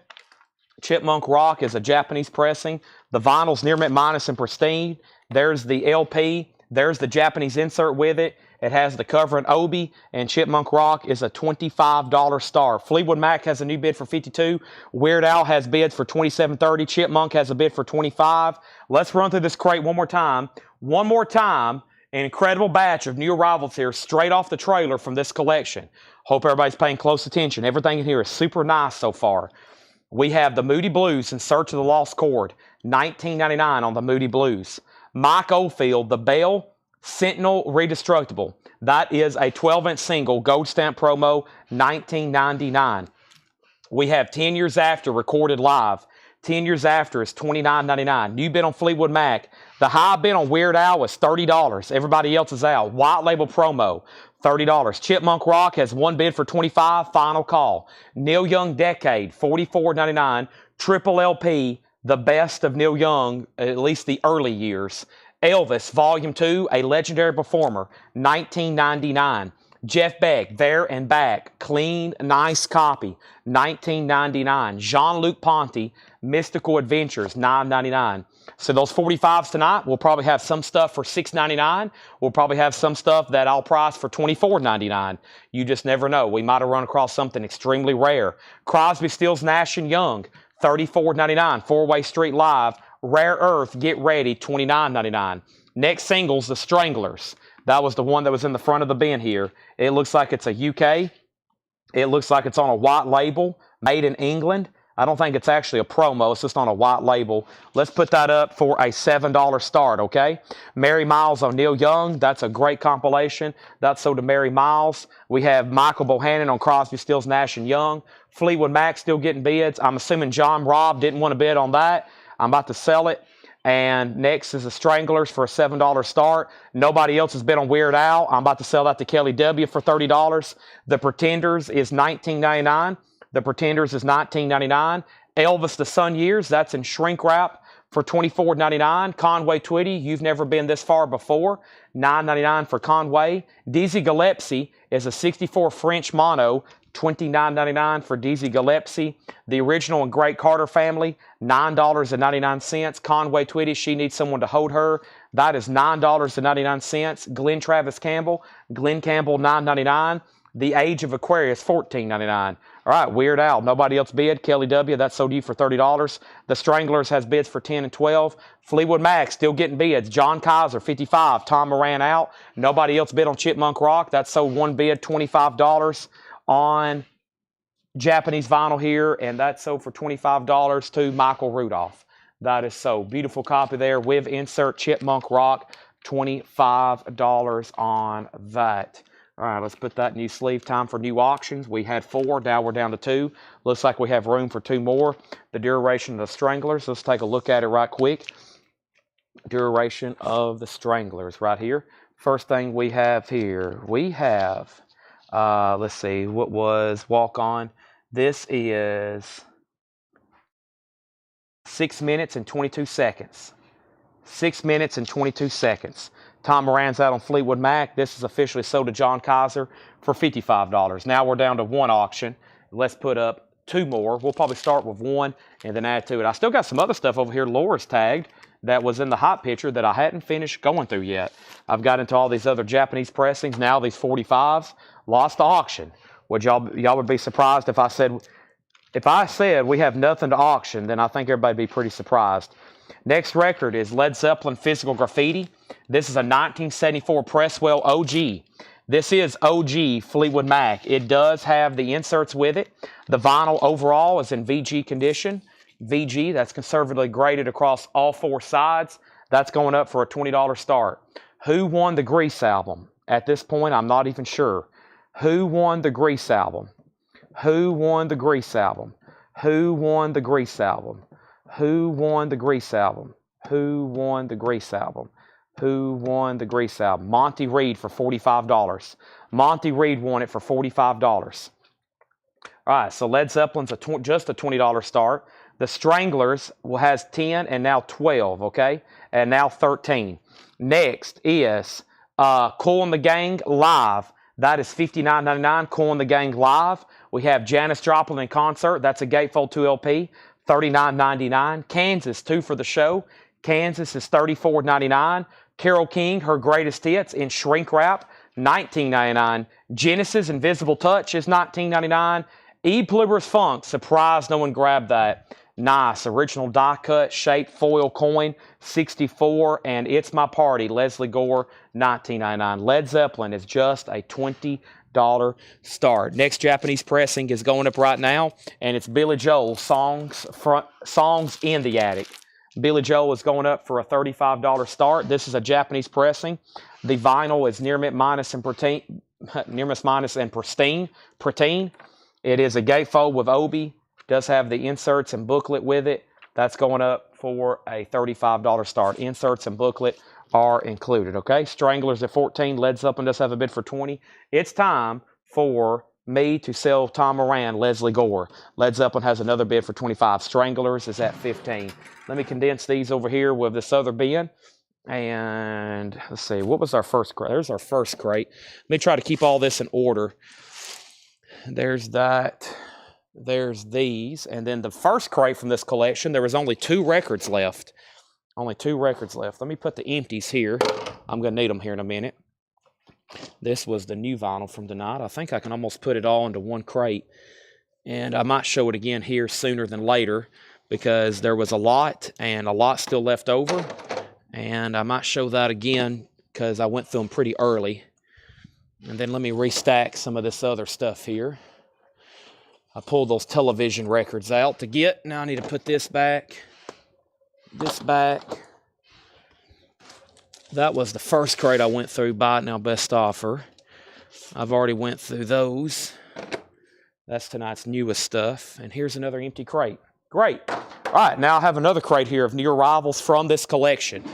Chipmunk Rock is a Japanese pressing. The vinyl's near mint minus and pristine. There's the LP. There's the Japanese insert with it. It has the cover and obi, and Chipmunk Rock is a $25 star. Fleetwood Mac has a new bid for $52. Weird Al has bids for $27.30. Chipmunk has a bid for $25. Let's run through this crate one more time. One more time, an incredible batch of new arrivals here straight off the trailer from this collection. Hope everybody's paying close attention. Everything in here is super nice so far. We have the Moody Blues in Search of the Lost Chord, $19.99 on the Moody Blues. Mike Oldfield, the Bell Sentinel Redestructible. That is a 12-inch single, gold stamp promo, $19.99. We have 10 Years After recorded live. 10 Years After is $29.99. New bid on Fleetwood Mac. The high bid on Weird Al is $30. Everybody else is out. White label promo, $30. Chipmunk Rock has one bid for $25. Final call. Neil Young Decade, $44.99. Triple LP, the best of Neil Young, at least the early years. Elvis, Volume 2, A Legendary Performer, $19.99. Jeff Beck, There and Back, clean, nice copy, $19.99. Jean-Luc Ponty, Mystical Adventures, $9.99. So those 45s tonight, we'll probably have some stuff for $6.99. We'll probably have some stuff that I'll price for $24.99. You just never know. We might have run across something extremely rare. Crosby, Stills, Nash & Young, $34.99. Four-Way Street Live, Rare Earth, Get Ready, $29.99. Next singles, The Stranglers. That was the one that was in the front of the bin here. It looks like it's a UK. It looks like it's on a white label, made in England. I don't think it's actually a promo. It's just on a white label. Let's put that up for a $7 start, okay? Mary Miles on Neil Young. That's a great compilation. That's sold to Mary Miles. We have Michael Bohannon on Crosby, Stills, Nash & Young. Fleetwood Mac still getting bids. I'm assuming John Robb didn't want to bid on that. I'm about to sell it. And next is the Stranglers for a $7 start. Nobody else has bid on Weird Al. I'm about to sell that to Kelly W. for $30. The Pretenders is $19.99. The Pretenders is $19.99. Elvis the Sun Years, that's in shrink wrap for $24.99. Conway Twitty, You've Never Been This Far Before, $9.99 for Conway. Dizzy Gillespie is a 64 French mono, $29.99 for Dizzy Gillespie. The Original and Great Carter Family, $9.99. Conway Twitty, She Needs Someone to Hold Her. That is $9.99. Glenn Travis Campbell, Glenn Campbell, $9.99. The Age of Aquarius, $14.99. All right, Weird Al. Nobody else bid. Kelly W. That's sold you for $30. The Stranglers has bids for $10 and $12. Fleetwood Mac still getting bids. John Kaiser, $55. Tom Moran out. Nobody else bid on Chipmunk Rock. That's sold one bid, $25 on Japanese vinyl here, and that's sold for $25 to Michael Rudolph. That is so beautiful copy there with insert Chipmunk Rock, $25 on that. All right, let's put that new sleeve. Time for new auctions. We had 4, now we're down to 2. Looks like we have room for 2 more. The duration of the Stranglers, let's take a look at it right quick. Duration of the Stranglers right here. First thing we have here, we have, let's see, what was Walk On? This is 6 minutes and 22 seconds. 6 minutes and 22 seconds. Tom Moran's out on Fleetwood Mac. This is officially sold to John Kaiser for $55. Now we're down to 1 auction. Let's put up 2 more. We'll probably start with 1 and then add to it. I still got some other stuff over here Laura's tagged that was in the hot picture that I hadn't finished going through yet. I've got into all these other Japanese pressings. Now these 45s. Lost to auction. Would y'all would be surprised if I said we have nothing to auction, then I think everybody would be pretty surprised. Next record is Led Zeppelin Physical Graffiti. This is a 1974 Presswell OG. This is OG Fleetwood Mac. It does have the inserts with it. The vinyl overall is in VG condition. VG, that's conservatively graded across all 4 sides. That's going up for a $20 start. Who won the Grease album? At this point, I'm not even sure. Who won the Grease album? Who won the Grease album? Who won the Grease album? Who won the Grease album? Who won the Grease album? Who won the Grease album? Monty Reed for $45. Monty Reed won it for $45. All right, so Led Zeppelin's just a $20 start. The Stranglers has 10 and now 12, okay? And now 13. Next is Kool and the Gang Live. That is $59.99. Kool and the Gang Live. We have Janis Joplin in concert. That's a Gatefold 2 LP. $39.99. Kansas, 2 for the show. Kansas is $34.99. Carole King, her greatest hits in shrink wrap, $19.99. Genesis Invisible Touch is $19.99. E. Plibber's Funk, surprised no one grabbed that. Nice, original die cut shaped foil coin, $64. And It's My Party, Leslie Gore, $19.99. Led Zeppelin is just a $20 start. Next Japanese pressing is going up right now, and it's Billy Joel, Songs in the Attic. Billy Joel is going up for a $35 start. This is a Japanese pressing. The vinyl is Near Mint Minus and Pristine. It is a gatefold with Obi. Does have the inserts and booklet with it. That's going up for a $35 start. Inserts and booklet are included, okay? Stranglers at $14. Led Zeppelin does have a bid for $20. It's time for me to sell Tom Moran, Leslie Gore. Led Zeppelin has another bid for $25. Stranglers is at $15. Let me condense these over here with this other bin. And let's see, what was our first crate? There's our first crate. Let me try to keep all this in order. There's that. There's these. And then the first crate from this collection, there was only 2 records left. Only 2 records left. Let me put the empties here. I'm going to need them here in a minute. This was the new vinyl from tonight. I think I can almost put it all into one crate. And I might show it again here sooner than later because there was a lot and a lot still left over. And I might show that again because I went through them pretty early. And then let me restack some of this other stuff here. I pulled those television records out to get. Now I need to put this back. This back. That was the first crate I went through, Buy It Now Best Offer. I've already went through those. That's tonight's newest stuff. And here's another empty crate. Great. All right, now I have another crate here of new arrivals from this collection.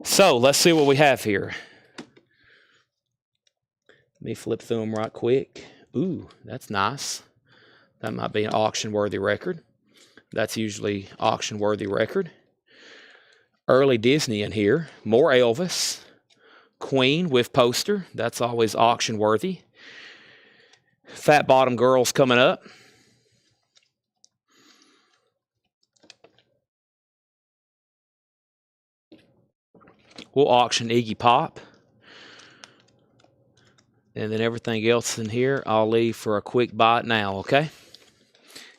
So let's see what we have here. Let me flip through them right quick. Ooh, that's nice. That might be an auction-worthy record. That's usually auction-worthy record. Early Disney in here. More Elvis. Queen with poster. That's always auction-worthy. Fat Bottom Girls coming up. We'll auction Iggy Pop. And then everything else in here, I'll leave for a quick bite now, okay?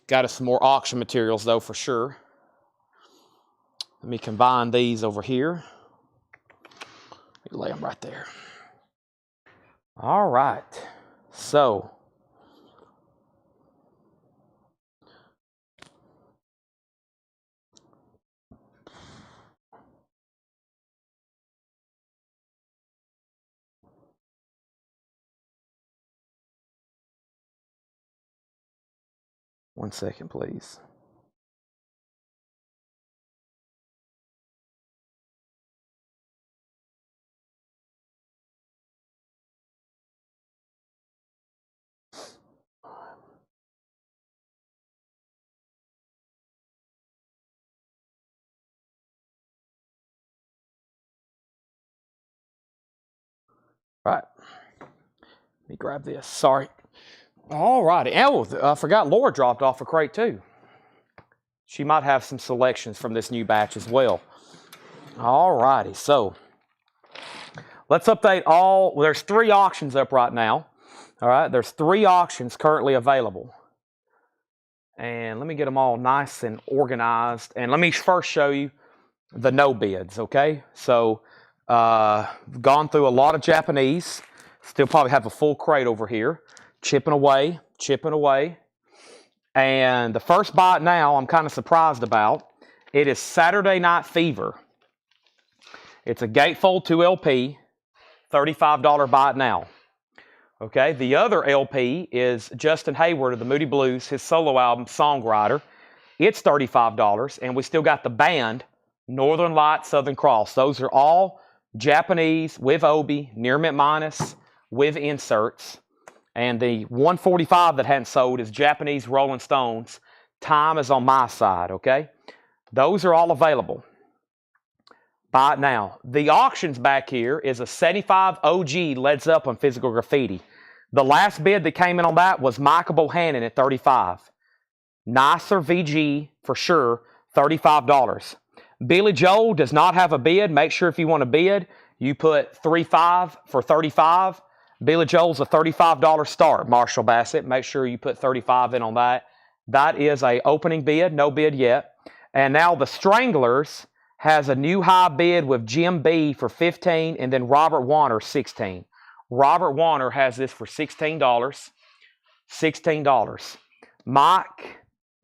Got us some more auction materials, though, for sure. Let me combine these over here. Let me lay them right there. All right. So, one second, please. Right. Let me grab this. Sorry. All righty. Oh, I forgot Laura dropped off a crate too. She might have some selections from this new batch as well. All righty. So let's update all. Well, there's 3 auctions up right now. All right. There's 3 auctions currently available. And let me get them all nice and organized. And let me first show you the no bids, okay? So gone through a lot of Japanese. Still probably have a full crate over here. Chipping away, chipping away. And the first bite now I'm kind of surprised about. It is Saturday Night Fever. It's a Gatefold 2 LP, $35 bite now. Okay, the other LP is Justin Hayward of the Moody Blues, his solo album, Songwriter. It's $35, and we still got the band, Northern Light, Southern Cross. Those are all Japanese with Obi, near mint minus, with inserts. And the 145 that hadn't sold is Japanese Rolling Stones. Time is on my side, okay? Those are all available. Buy it now. The auctions back here is a 75 OG Led Zeppelin Physical Graffiti. The last bid that came in on that was Michael Bohannon at $35. Nicer VG for sure, $35. Billy Joel does not have a bid. Make sure if you want to bid, you put 3.5 for $35. Billy Joel's a $35 start. Marshall Bassett, make sure you put 35 in on that. That is a opening bid, no bid yet. And now the Stranglers has a new high bid with Jim B for $15 and then Robert Warner $16. Robert Warner has this for $16. $16. Mike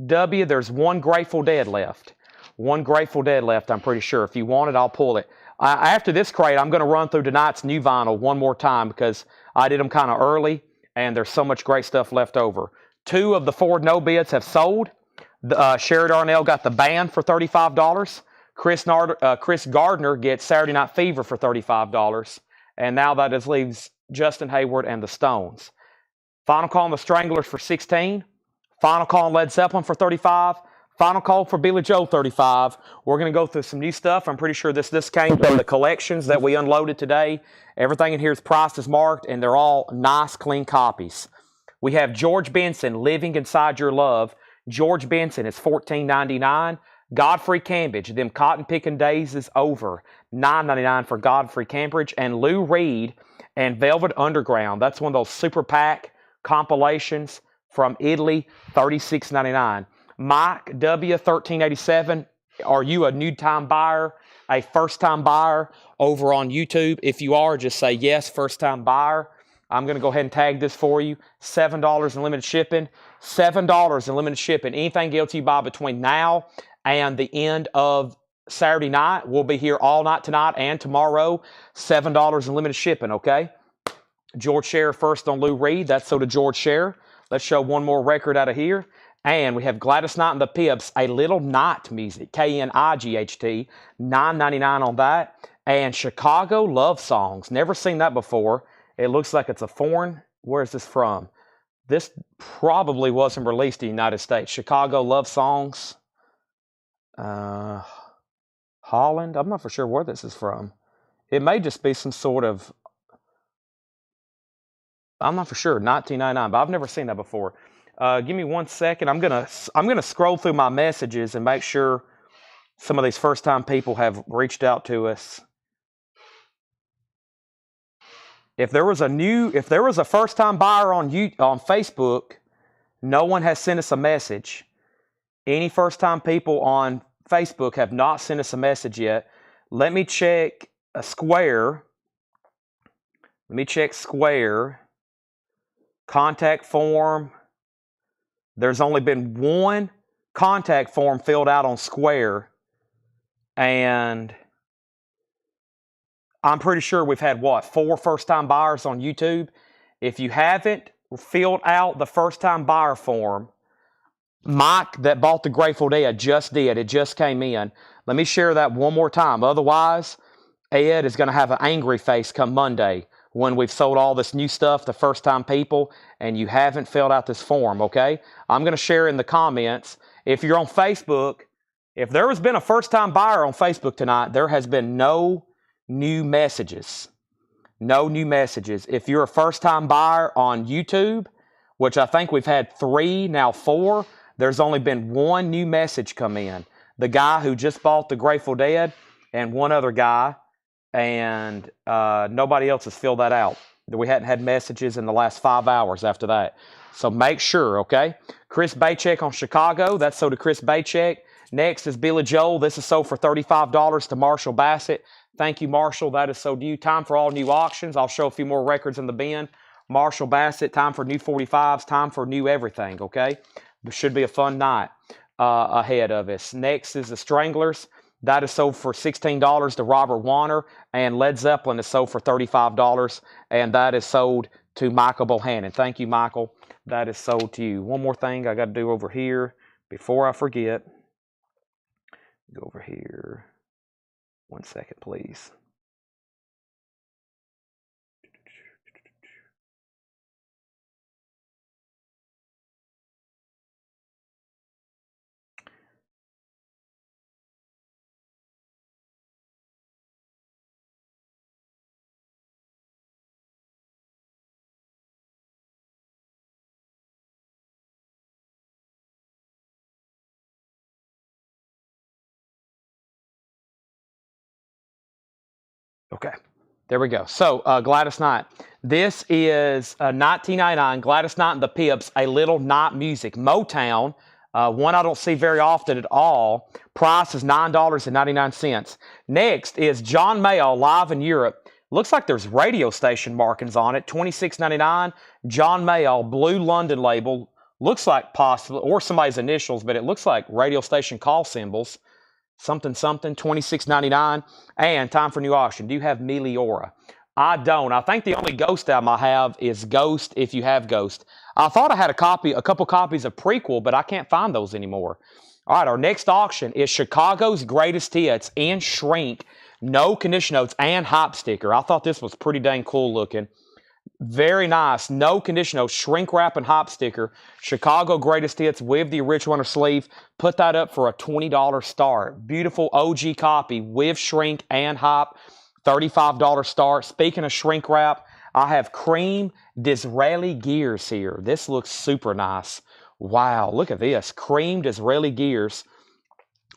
W, there's one Grateful Dead left. One Grateful Dead left, I'm pretty sure. If you want it, I'll pull it. After this crate, I'm going to run through tonight's new vinyl one more time because I did them kind of early and there's so much great stuff left over. 2 of the 4 no bids have sold. Sherry Darnell got the band for $35. Chris Gardner gets Saturday Night Fever for $35. And now that just leaves Justin Hayward and the Stones. Final call on the Stranglers for $16. Final call on Led Zeppelin for $35. Final call for Billy Joel, $35. We're going to go through some new stuff. I'm pretty sure this came from the collections that we unloaded today. Everything in here is priced as marked, and they're all nice, clean copies. We have George Benson, Living Inside Your Love. George Benson is $14.99. Godfrey Cambridge, Them Cotton Picking Days is Over, $9.99 for Godfrey Cambridge. And Lou Reed and Velvet Underground. That's one of those super pack compilations from Italy, $36.99. Mike W, $13.87. Are you a new-time buyer, a first-time buyer over on YouTube? If you are, just say yes, first-time buyer. I'm going to go ahead and tag this for you. $7 in limited shipping. $7 in limited shipping. Anything else you buy between now and the end of Saturday night, we'll be here all night tonight and tomorrow. $7 in limited shipping, okay? George Scherer first on Lou Reed. That's so to George Scherer. Let's show one more record out of here. And we have Gladys Knight and the Pips, A Little Night Music, K-N-I-G-H-T, $9.99 on that. And Chicago Love Songs. Never seen that before. It looks like it's a foreign. Where is this from? This probably wasn't released in the United States. Chicago Love Songs. Holland. I'm not for sure where this is from. It may just be some sort of, I'm not for sure, 1999, but I've never seen that before. Give me 1 second. I'm gonna scroll through my messages and make sure some of these first-time people have reached out to us. If there was a first-time buyer on Facebook, no one has sent us a message. Any first-time people on Facebook have not sent us a message yet. Let me check Square. Let me check Square. Contact form. There's only been one contact form filled out on Square. And I'm pretty sure we've had, 4 first-time buyers on YouTube? If you haven't filled out the first-time buyer form, Mike that bought the Grateful Dead just did. It just came in. Let me share that one more time. Otherwise, Ed is going to have an angry face come Monday when we've sold all this new stuff to first-time people and you haven't filled out this form, okay? I'm going to share in the comments. If you're on Facebook, if there has been a first-time buyer on Facebook tonight, there has been no new messages. No new messages. If you're a first-time buyer on YouTube, which I think we've had 3, now 4, there's only been one new message come in. The guy who just bought the Grateful Dead and one other guy, and nobody else has filled that out. We hadn't had messages in the last 5 hours after that. So make sure, okay? Chris Baycheck on Chicago. That's sold to Chris Baycheck. Next is Billy Joel. This is sold for $35 to Marshall Bassett. Thank you, Marshall. That is sold to you. Time for all new auctions. I'll show a few more records in the bin. Marshall Bassett, time for new 45s, time for new everything, okay? There should be a fun night ahead of us. Next is the Stranglers. That is sold for $16 to Robert Warner, and Led Zeppelin is sold for $35, and that is sold to Michael Bohannon. Thank you, Michael. That is sold to you. One more thing I got to do over here before I forget. Go over here. 1 second, please. Okay, there we go. So Gladys Knight. This is 1999 Gladys Knight and the Pips, A Little Night Music. Motown, one I don't see very often at all. Price is $9.99. Next is John Mayall, live in Europe. Looks like there's radio station markings on it. $26.99. John Mayall, Blue London label. Looks like possibly, or somebody's initials, but it looks like radio station call symbols. Something, $26.99. And time for new auction. Do you have Meliora? I don't. I think the only Ghost album I have is Ghost, if you have Ghost. I thought I had a couple copies of Prequel, but I can't find those anymore. All right, our next auction is Chicago's Greatest Hits in Shrink, no condition notes, and Hop sticker. I thought this was pretty dang cool looking. Very nice. No condition notes, shrink wrap and hop sticker. Chicago Greatest Hits with the original inner sleeve. Put that up for a $20 start. Beautiful OG copy with shrink and hop. $35 start. Speaking of shrink wrap, I have Cream Disraeli Gears here. This looks super nice. Wow, look at this. Cream Disraeli Gears.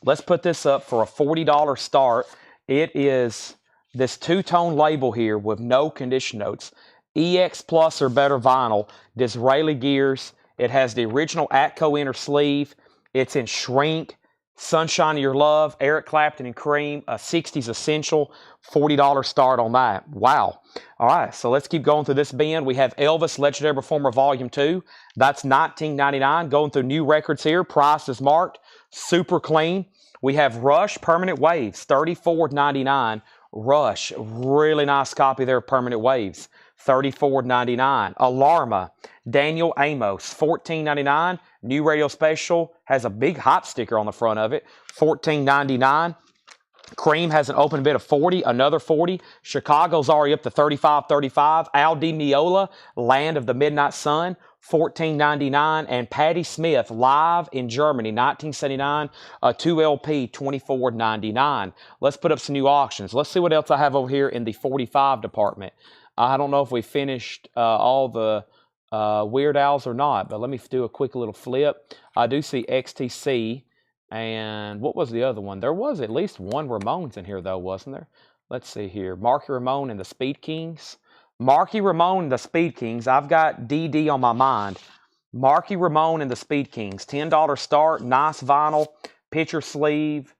Let's put this up for a $40 start. It is this two-tone label here with no condition notes. EX Plus or better vinyl, Disraeli Gears. It has the original Atco inner sleeve. It's in shrink, Sunshine of Your Love, Eric Clapton and Cream, a 60s essential, $40 start on that. Wow. All right, so let's keep going through this bin. We have Elvis, Legendary Performer Volume 2. That's $19.99. Going through new records here. Price is marked. Super clean. We have Rush, Permanent Waves, $34.99. Rush, really nice copy there of Permanent Waves. $34.99. Alarma, Daniel Amos, $14.99. New radio special, has a big hot sticker on the front of it, $14.99. Cream has an open bid of $40, another $40. Chicago's already up to $35.35. Al Di Meola, Land of the Midnight Sun, $14.99. And Patti Smith, live in Germany, 1979, a 2LP, $24.99. Let's put up some new auctions. Let's see what else I have over here in the 45 department. I don't know if we finished all the Weird Al's or not, but let me do a quick little flip. I do see XTC, and what was the other one? There was at least one Ramones in here, though, wasn't there? Let's see here. Marky Ramone and the Speed Kings. Marky Ramone and the Speed Kings. I've got DD on my mind. Marky Ramone and the Speed Kings. $10 start. Nice vinyl. Picture sleeve.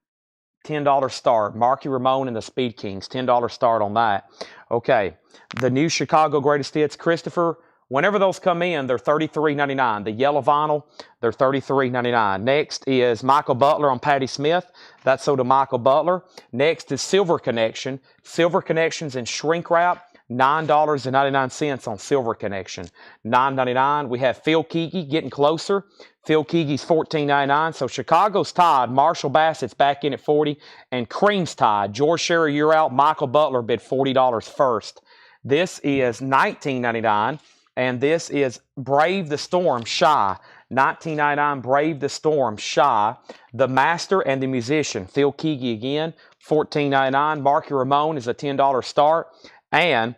$10 start. Marky Ramone and the Speed Kings. $10 start on that. Okay. The new Chicago Greatest Hits. Christopher. Whenever those come in, they're $33.99. The yellow vinyl, they're $33.99. Next is Michael Butler on Patti Smith. That's sold to Michael Butler. Next is Silver Connection. Silver Connections in shrink wrap. $9.99 on Silver Connection. $9.99. We have Phil Keaggy getting closer. Phil Keaggy's $14.99. So Chicago's tied. Marshall Bassett's back in at $40. And Cream's tied. George Sherry, you're out. Michael Butler bid $40 first. This is $19.99. And this is Brave the Storm, Shy. $19.99, Brave the Storm, Shy. The Master and the Musician, Phil Keaggy again, $14.99. Marky Ramone is a $10 start. And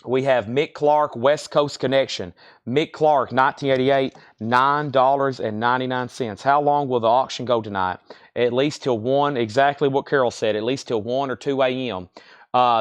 we have Mick Clark, West Coast Connection. Mick Clark, 1988, $9.99. How long will the auction go tonight? At least till 1, exactly what Carol said, at least till 1 or 2 a.m.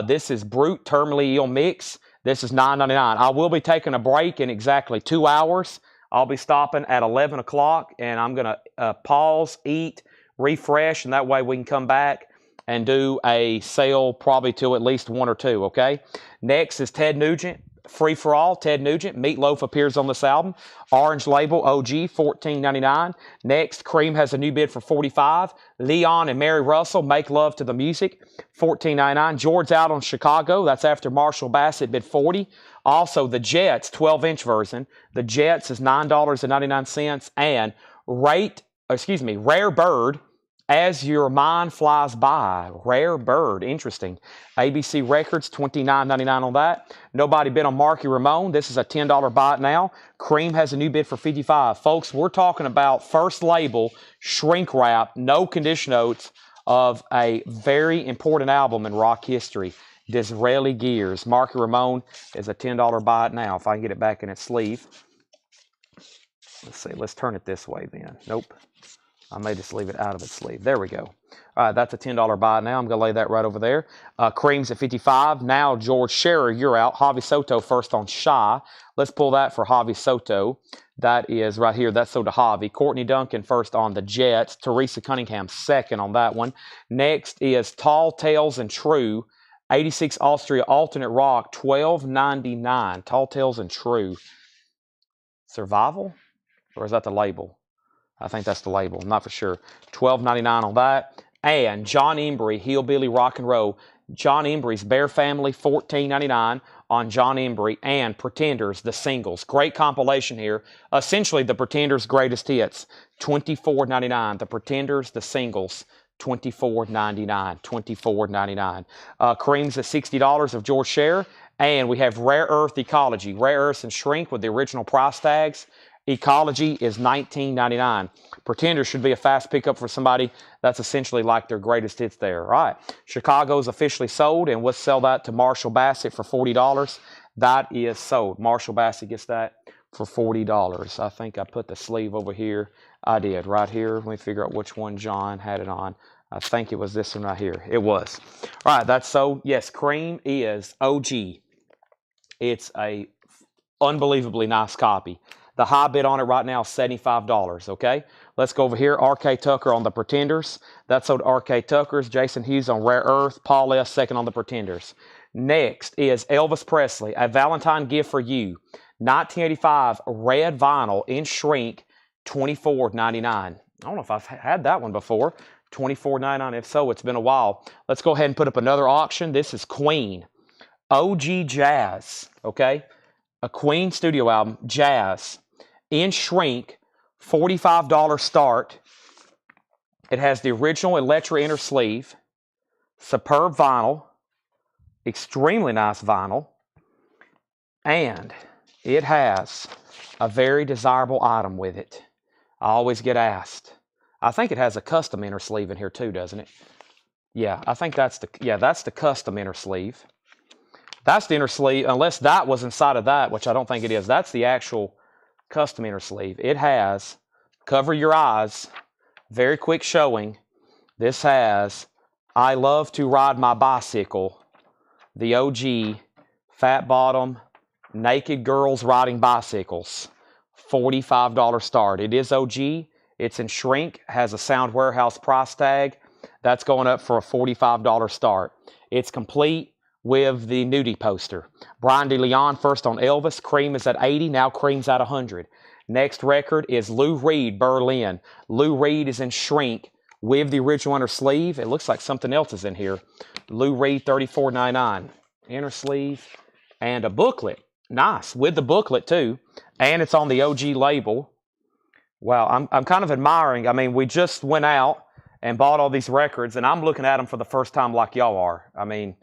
This is Brute Terminally Ill Mix. This is $9.99. I will be taking a break in exactly 2 hours. I'll be stopping at 11 o'clock, and I'm going to pause, eat, refresh, and that way we can come back and do a sale probably till at least 1 or 2, okay? Next is Ted Nugent, Free For All, Ted Nugent. Meatloaf appears on this album. Orange Label, OG, $14.99. Next, Cream has a new bid for $45. Leon and Mary Russell, Make Love to the Music, $14.99. George Out on Chicago, that's after Marshall Bassett bid $40. Also, the Jets, 12-inch version. The Jets is $9.99. And Rare Bird, As Your Mind Flies By. Rare Bird. Interesting. ABC Records, $29.99 on that. Nobody bid on Marky Ramone. This is a $10 buy it now. Cream has a new bid for $55. Folks, we're talking about first label, shrink wrap, no condition notes of a very important album in rock history. Disraeli Gears. Marky Ramone is a $10 buy it now. If I can get it back in its sleeve. Let's see. Let's turn it this way then. Nope. I may just leave it out of its sleeve. There we go. All right, that's a $10 buy now. I'm going to lay that right over there. Cream's at $55. Now, George Sherry, you're out. Javi Soto first on Shy. Let's pull that for Javi Soto. That is right here. That's sold to Javi. Courtney Duncan first on the Jets. Teresa Cunningham second on that one. Next is Tall Tales and True. 86 Austria Alternate Rock, $12.99. Tall Tales and True. Survival? Or is that the label? I think that's the label. I'm not for sure. $12.99 on that. And John Embry, Hillbilly Rock and Roll. John Embry's Bear Family, $14.99 on John Embry. And Pretenders, the singles. Great compilation here. Essentially, the Pretenders' greatest hits. $24.99. The Pretenders, the singles. $24.99. $24.99. Cream's at $60 of George Scher. And we have Rare Earth Ecology. Rare Earths and Shrink with the original price tags. Ecology is $19.99. Pretenders should be a fast pickup for somebody that's essentially like their greatest hits there. All right. Chicago's officially sold, and we'll sell that to Marshall Bassett for $40. That is sold. Marshall Bassett gets that for $40. I think I put the sleeve over here. I did, right here. Let me figure out which one John had it on. I think it was this one right here. It was. All right, that's sold. Yes, Cream is OG. It's a unbelievably nice copy. The high bid on it right now is $75, okay? Let's go over here. R.K. Tucker on the Pretenders. That's sold R.K. Tucker's. Jason Hughes on Rare Earth. Paul S. second on the Pretenders. Next is Elvis Presley, A Valentine Gift for You. 1985 red vinyl in shrink, $24.99. I don't know if I've had that one before. $24.99. If so, it's been a while. Let's go ahead and put up another auction. This is Queen. OG Jazz, okay? A Queen studio album, Jazz. In shrink, $45 start. It has the original Electra inner sleeve, superb vinyl, extremely nice vinyl, and it has a very desirable item with it. I always get asked. I think it has a custom inner sleeve in here too, doesn't it? Yeah, I think that's the custom inner sleeve. That's the inner sleeve, unless that was inside of that, which I don't think it is. That's the actual custom inner sleeve. It has, cover your eyes, very quick showing. This has, I Love to Ride My Bicycle, the OG Fat Bottom, Naked Girls Riding Bicycles, $45 start. It is OG. It's in shrink, has a Sound Warehouse price tag. That's going up for a $45 start. It's complete with the nudie poster. Brian DeLeon first on Elvis. Cream is at 80. Now Cream's at 100. Next record is Lou Reed, Berlin. Lou Reed is in shrink with the original inner sleeve. It looks like something else is in here. Lou Reed, $34.99. Inner sleeve and a booklet. Nice, with the booklet too. And it's on the OG label. Wow, I'm kind of admiring. I mean, we just went out and bought all these records, and I'm looking at them for the first time like y'all are. I mean,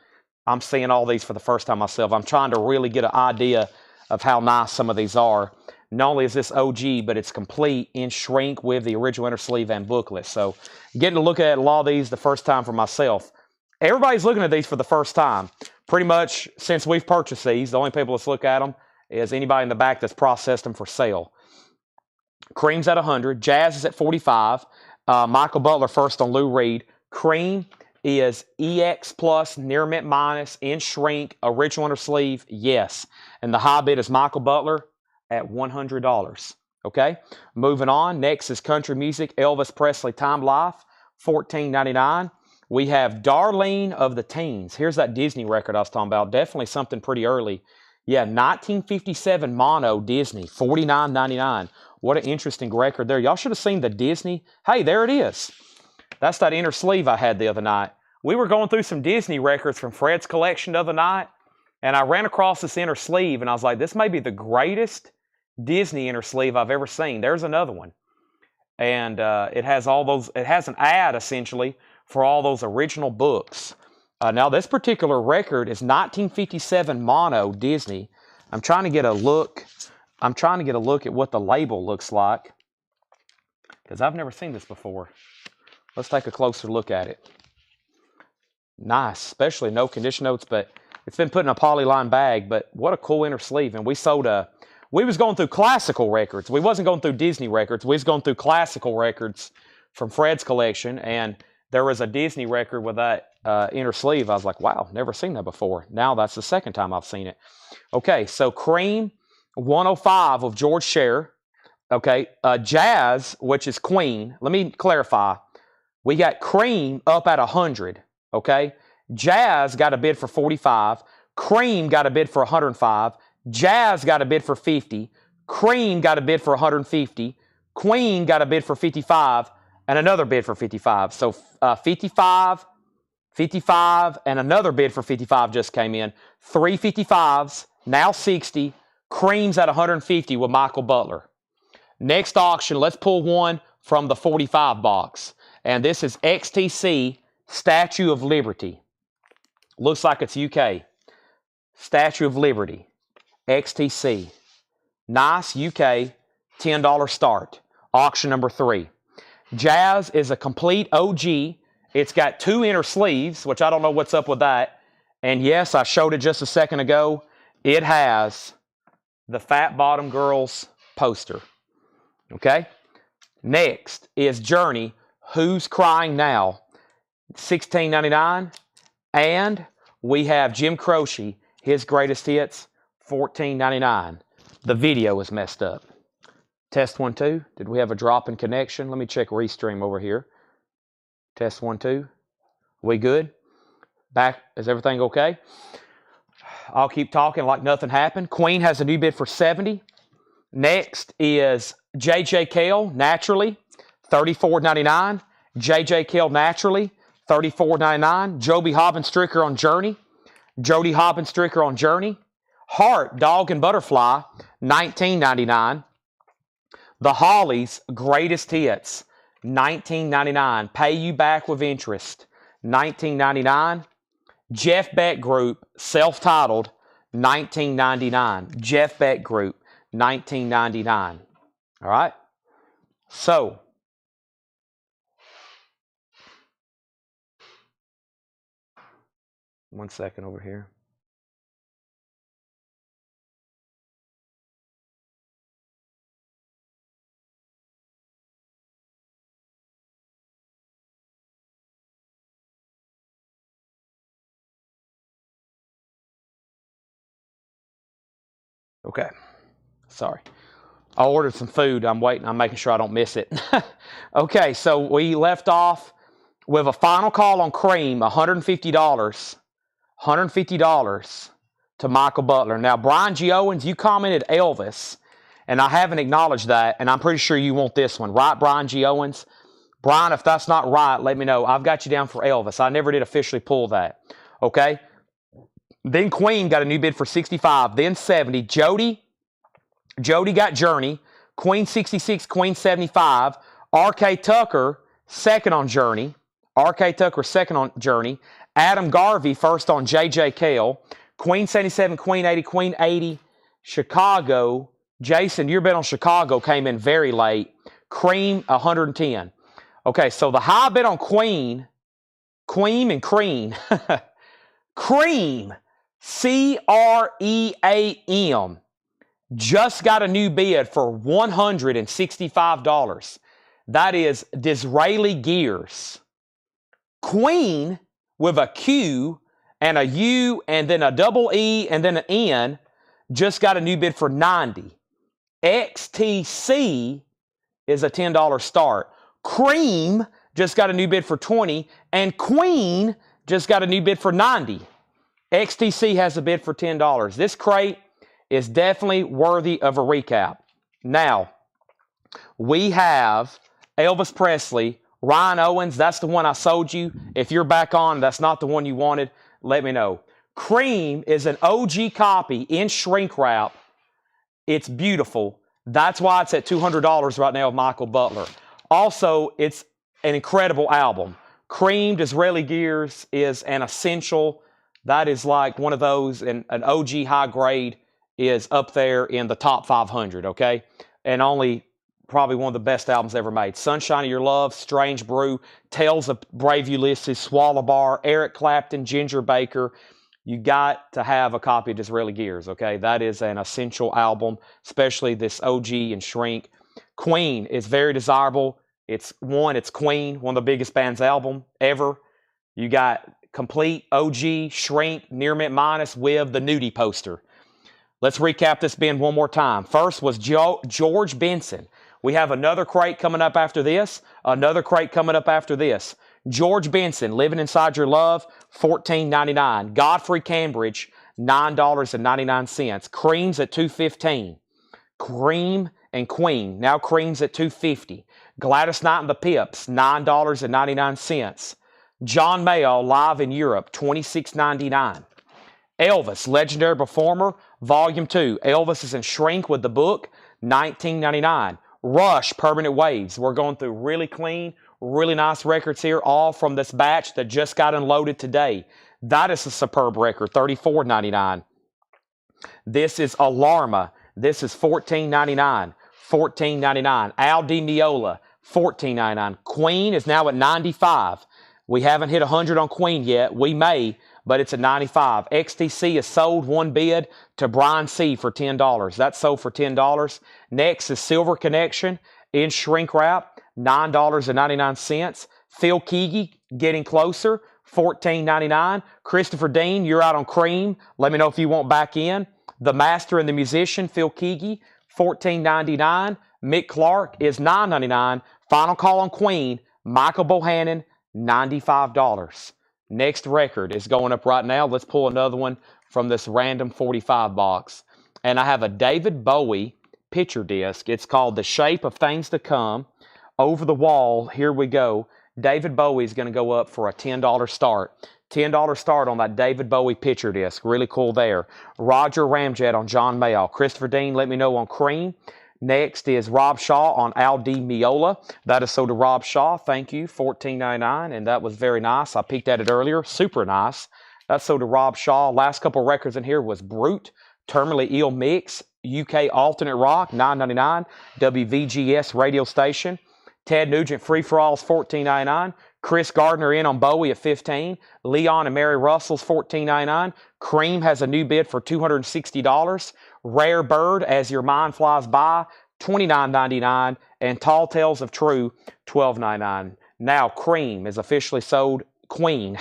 I'm seeing all these for the first time myself. I'm trying to really get an idea of how nice some of these are. Not only is this OG, but it's complete in shrink with the original inner sleeve and booklet. So getting to look at a lot of these the first time for myself. Everybody's looking at these for the first time. Pretty much since we've purchased these, the only people that's look at them is anybody in the back that's processed them for sale. Cream's at 100. Jazz is at 45. Michael Butler first on Lou Reed. Cream is EX Plus, near mint minus, in shrink, original inner sleeve, yes. And the high bid is Michael Butler at $100. Okay, moving on. Next is country music, Elvis Presley, Time Life, $14.99. We have Darlene of the Teens. Here's that Disney record I was talking about. Definitely something pretty early. Yeah, 1957 mono Disney, $49.99. What an interesting record there. Y'all should have seen the Disney. Hey, there it is. That's that inner sleeve I had the other night. We were going through some Disney records from Fred's collection the other night, and I ran across this inner sleeve, and I was like, this may be the greatest Disney inner sleeve I've ever seen. There's another one. And it has all those, it has an ad, essentially, for all those original books. Now, this particular record is 1957 mono Disney. I'm trying to get a look. I'm trying to get a look at what the label looks like, because I've never seen this before. Let's take a closer look at it. Nice, especially no condition notes, but it's been put in a polyline bag. But what a cool inner sleeve. And we sold we was going through classical records. We wasn't going through Disney records. We was going through classical records from Fred's collection, and there was a Disney record with that inner sleeve. I was like, wow, never seen that before. Now that's the second time I've seen it. Okay, so Cream 105 of George Scher. Okay, Jazz, which is Queen. Let me clarify. We got Cream up at 100. Okay, Jazz got a bid for 45. Cream got a bid for 105. Jazz got a bid for 50. Cream got a bid for 150. Queen got a bid for 55. And another bid for 55. So 55, 55, and another bid for 55 just came in. 3 55s, now 60. Cream's at 150 with Michael Butler. Next auction, let's pull one from the 45 box. And this is XTC Statue of Liberty. Looks like it's UK. Statue of Liberty. XTC. Nice UK, $10 start. Auction number 3. Jazz is a complete OG. It's got 2 inner sleeves, which I don't know what's up with that. And yes, I showed it just a second ago. It has the Fat Bottom Girls poster. Okay? Next is Journey, Who's Crying Now? $16.99. And we have Jim Croce, his greatest hits, $14.99. The video is messed up. Test 1, 2. Did we have a drop in connection? Let me check Restream over here. Test 1, 2. We good? Back? Is everything okay? I'll keep talking like nothing happened. Queen has a new bid for 70. Next is J.J. Cale, Naturally, $34.99. J.J. Cale, Naturally, $34.99. Joby Hobbenstricker on Journey. Jody Hobbenstricker on Journey. Heart, Dog and Butterfly, $19.99. The Hollies, Greatest Hits, $19.99. Pay You Back with Interest, $19.99. Jeff Beck Group, self-titled, $19.99. Jeff Beck Group, $19.99. All right? So, one second over here. Okay. Sorry. I ordered some food. I'm waiting. I'm making sure I don't miss it. Okay, so we left off with a final call on Cream, $150. $150 to Michael Butler. Now, Brian G. Owens, you commented Elvis, and I haven't acknowledged that, and I'm pretty sure you want this one. Right, Brian G. Owens? Brian, if that's not right, let me know. I've got you down for Elvis. I never did officially pull that. Okay? Then Queen got a new bid for 65. Then 70. Jody got Journey. Queen 66, Queen 75. R.K. Tucker, second on Journey. R.K. Tucker, second on Journey. Adam Garvey, first on J.J. Cale. Queen 77, Queen 80, Queen 80. Chicago. Jason, your bid on Chicago came in very late. Cream, 110. Okay, so the high bid on Queen and Cream. Cream, C-R-E-A-M, just got a new bid for $165. That is Disraeli Gears. Queen, with a Q and a U and then a double E and then an N, just got a new bid for $90. XTC is a $10 start. Cream just got a new bid for $20, and Queen just got a new bid for $90. XTC has a bid for $10. This crate is definitely worthy of a recap. Now, we have Elvis Presley, Ryan Owens. That's the one I sold you. If you're back on, that's not the one you wanted, let me know. Cream is an OG copy in shrink wrap. It's beautiful. That's why it's at $200 right now with Michael Butler. Also, it's an incredible album. Cream, Disraeli Gears is an essential. That is like one of those, and an OG high grade is up there in the top 500, okay? And only probably one of the best albums ever made. Sunshine of Your Love, Strange Brew, Tales of Brave Ulysses, Swallow Bar, Eric Clapton, Ginger Baker. You got to have a copy of Disraeli Gears, okay? That is an essential album, especially this OG and shrink. Queen is very desirable. It's Queen, one of the biggest band's album ever. You got complete OG, shrink, near mint minus with the nudie poster. Let's recap this bin one more time. First was George Benson. We have another crate coming up after this, another crate coming up after this. George Benson, Living Inside Your Love, $14.99. Godfrey Cambridge, $9.99. Cream's at $2.15. Cream and Queen, now Cream's at $2.50. Gladys Knight and the Pips, $9.99. John Mayall, Live in Europe, $26.99. Elvis, Legendary Performer, Volume 2. Elvis is in shrink with the book, $19.99. Rush, Permanent Waves. We're going through really clean, really nice records here, all from this batch that just got unloaded today. That is a superb record, $34.99. This is Alarma. This is $14.99. $14.99. Al Di Meola, $14.99. Queen is now at $95. We haven't hit 100 on Queen yet. We may, but it's at $95. XTC is sold one bid to Brian C. for $10. That's sold for $10. Next is Silver Connection in shrink wrap, $9.99. Phil Keaggy, Getting Closer, $14.99. Christopher Dean, you're out on Cream. Let me know if you want back in. The Master and the Musician, Phil Keaggy, $14.99. Mick Clark is $9.99. Final call on Queen, Michael Bohannon, $95. Next record is going up right now. Let's pull another one from this random 45 box. And I have a David Bowie picture disc. It's called The Shape of Things to Come. Over the Wall, here we go. David Bowie is going to go up for a $10 start. $10 start on that David Bowie picture disc. Really cool there. Roger Ramjet on John Mayall. Christopher Dean, let me know on Cream. Next is Rob Shaw on Al Di Meola. That is sold to Rob Shaw. Thank you. $14.99. And that was very nice. I peeked at it earlier. Super nice. That's sold to Rob Shaw. Last couple records in here was Brute, Terminally Ill Mix, UK Alternate Rock, $9.99. WVGS radio station. Ted Nugent Free For All's $14.99. Chris Gardner in on Bowie at $15. Leon and Mary Russell's $14.99. Cream has a new bid for $260. Rare Bird, As Your Mind Flies By, $29.99. And Tall Tales of True, $12.99. Now Cream is officially sold. Queen.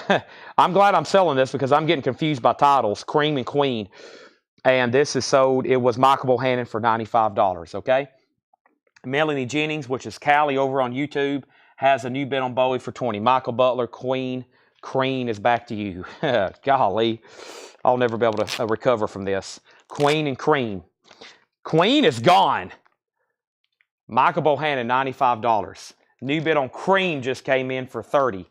I'm glad I'm selling this because I'm getting confused by titles. Cream and Queen. And this is sold, it was Michael Bohannon for $95, okay? Melanie Jennings, which is Callie over on YouTube, has a new bid on Bowie for 20. Michael Butler, Queen, Crean is back to you. Golly, I'll never be able to recover from this. Queen and Crean. Queen is gone. Michael Bohannon, $95. New bid on Crean just came in for 30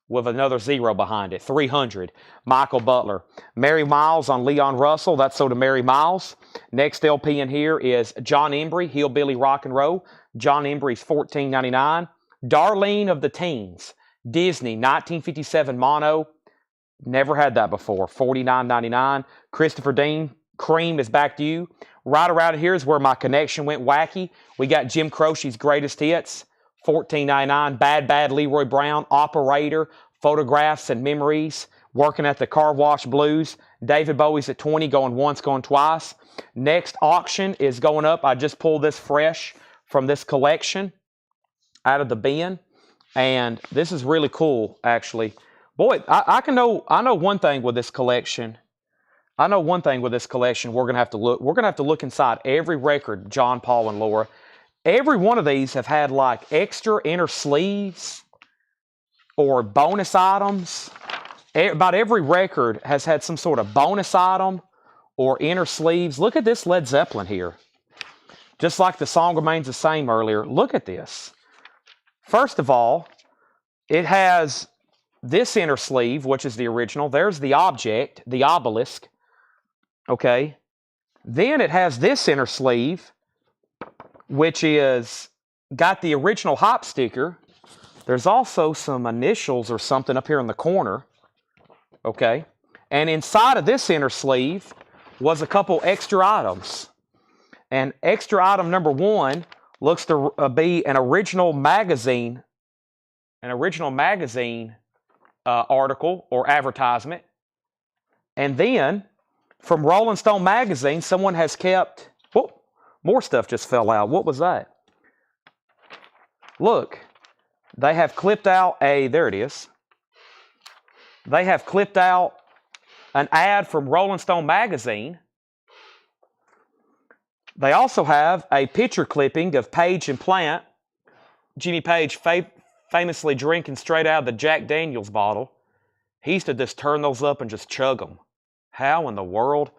with another zero behind it, 300. Michael Butler. Mary Miles on Leon Russell, that's sold to Mary Miles. Next LP in here is John Embry, Hillbilly Rock and Roll. John Embry's $14.99. Darlene of the Teens, Disney, 1957 mono. Never had that before, $49.99. Christopher Dean, Cream is back to you. Right around here is where my connection went wacky. We got Jim Croce's Greatest Hits, $14.99. Bad Bad Leroy Brown, Operator, Photographs and Memories, Working at the Car Wash Blues. David Bowie's at 20, going once, going twice. Next auction is going up. I just pulled this fresh from this collection out of the bin, and this is really cool, actually. Boy, I know one thing with this collection. I know one thing with this collection. We're gonna have to look. We're gonna have to look inside every record. John, Paul, and Laura. Every one of these have had like extra inner sleeves or bonus items. About every record has had some sort of bonus item or inner sleeves. Look at this Led Zeppelin here. Just like the song remains the same earlier. Look at this. First of all, it has this inner sleeve, which is the original. There's the object, the obelisk. Okay. Then it has this inner sleeve, which is got the original hop sticker. There's also some initials or something up here in the corner. Okay. And inside of this inner sleeve was a couple extra items. And extra item number one looks to be an original magazine article or advertisement. And then from Rolling Stone magazine, someone has kept, whoop, more stuff just fell out. What was that? Look, they have clipped out there it is. They have clipped out an ad from Rolling Stone magazine. They also have a picture clipping of Page and Plant. Jimmy Page famously drinking straight out of the Jack Daniels bottle. He used to just turn those up and just chug them. How in the world?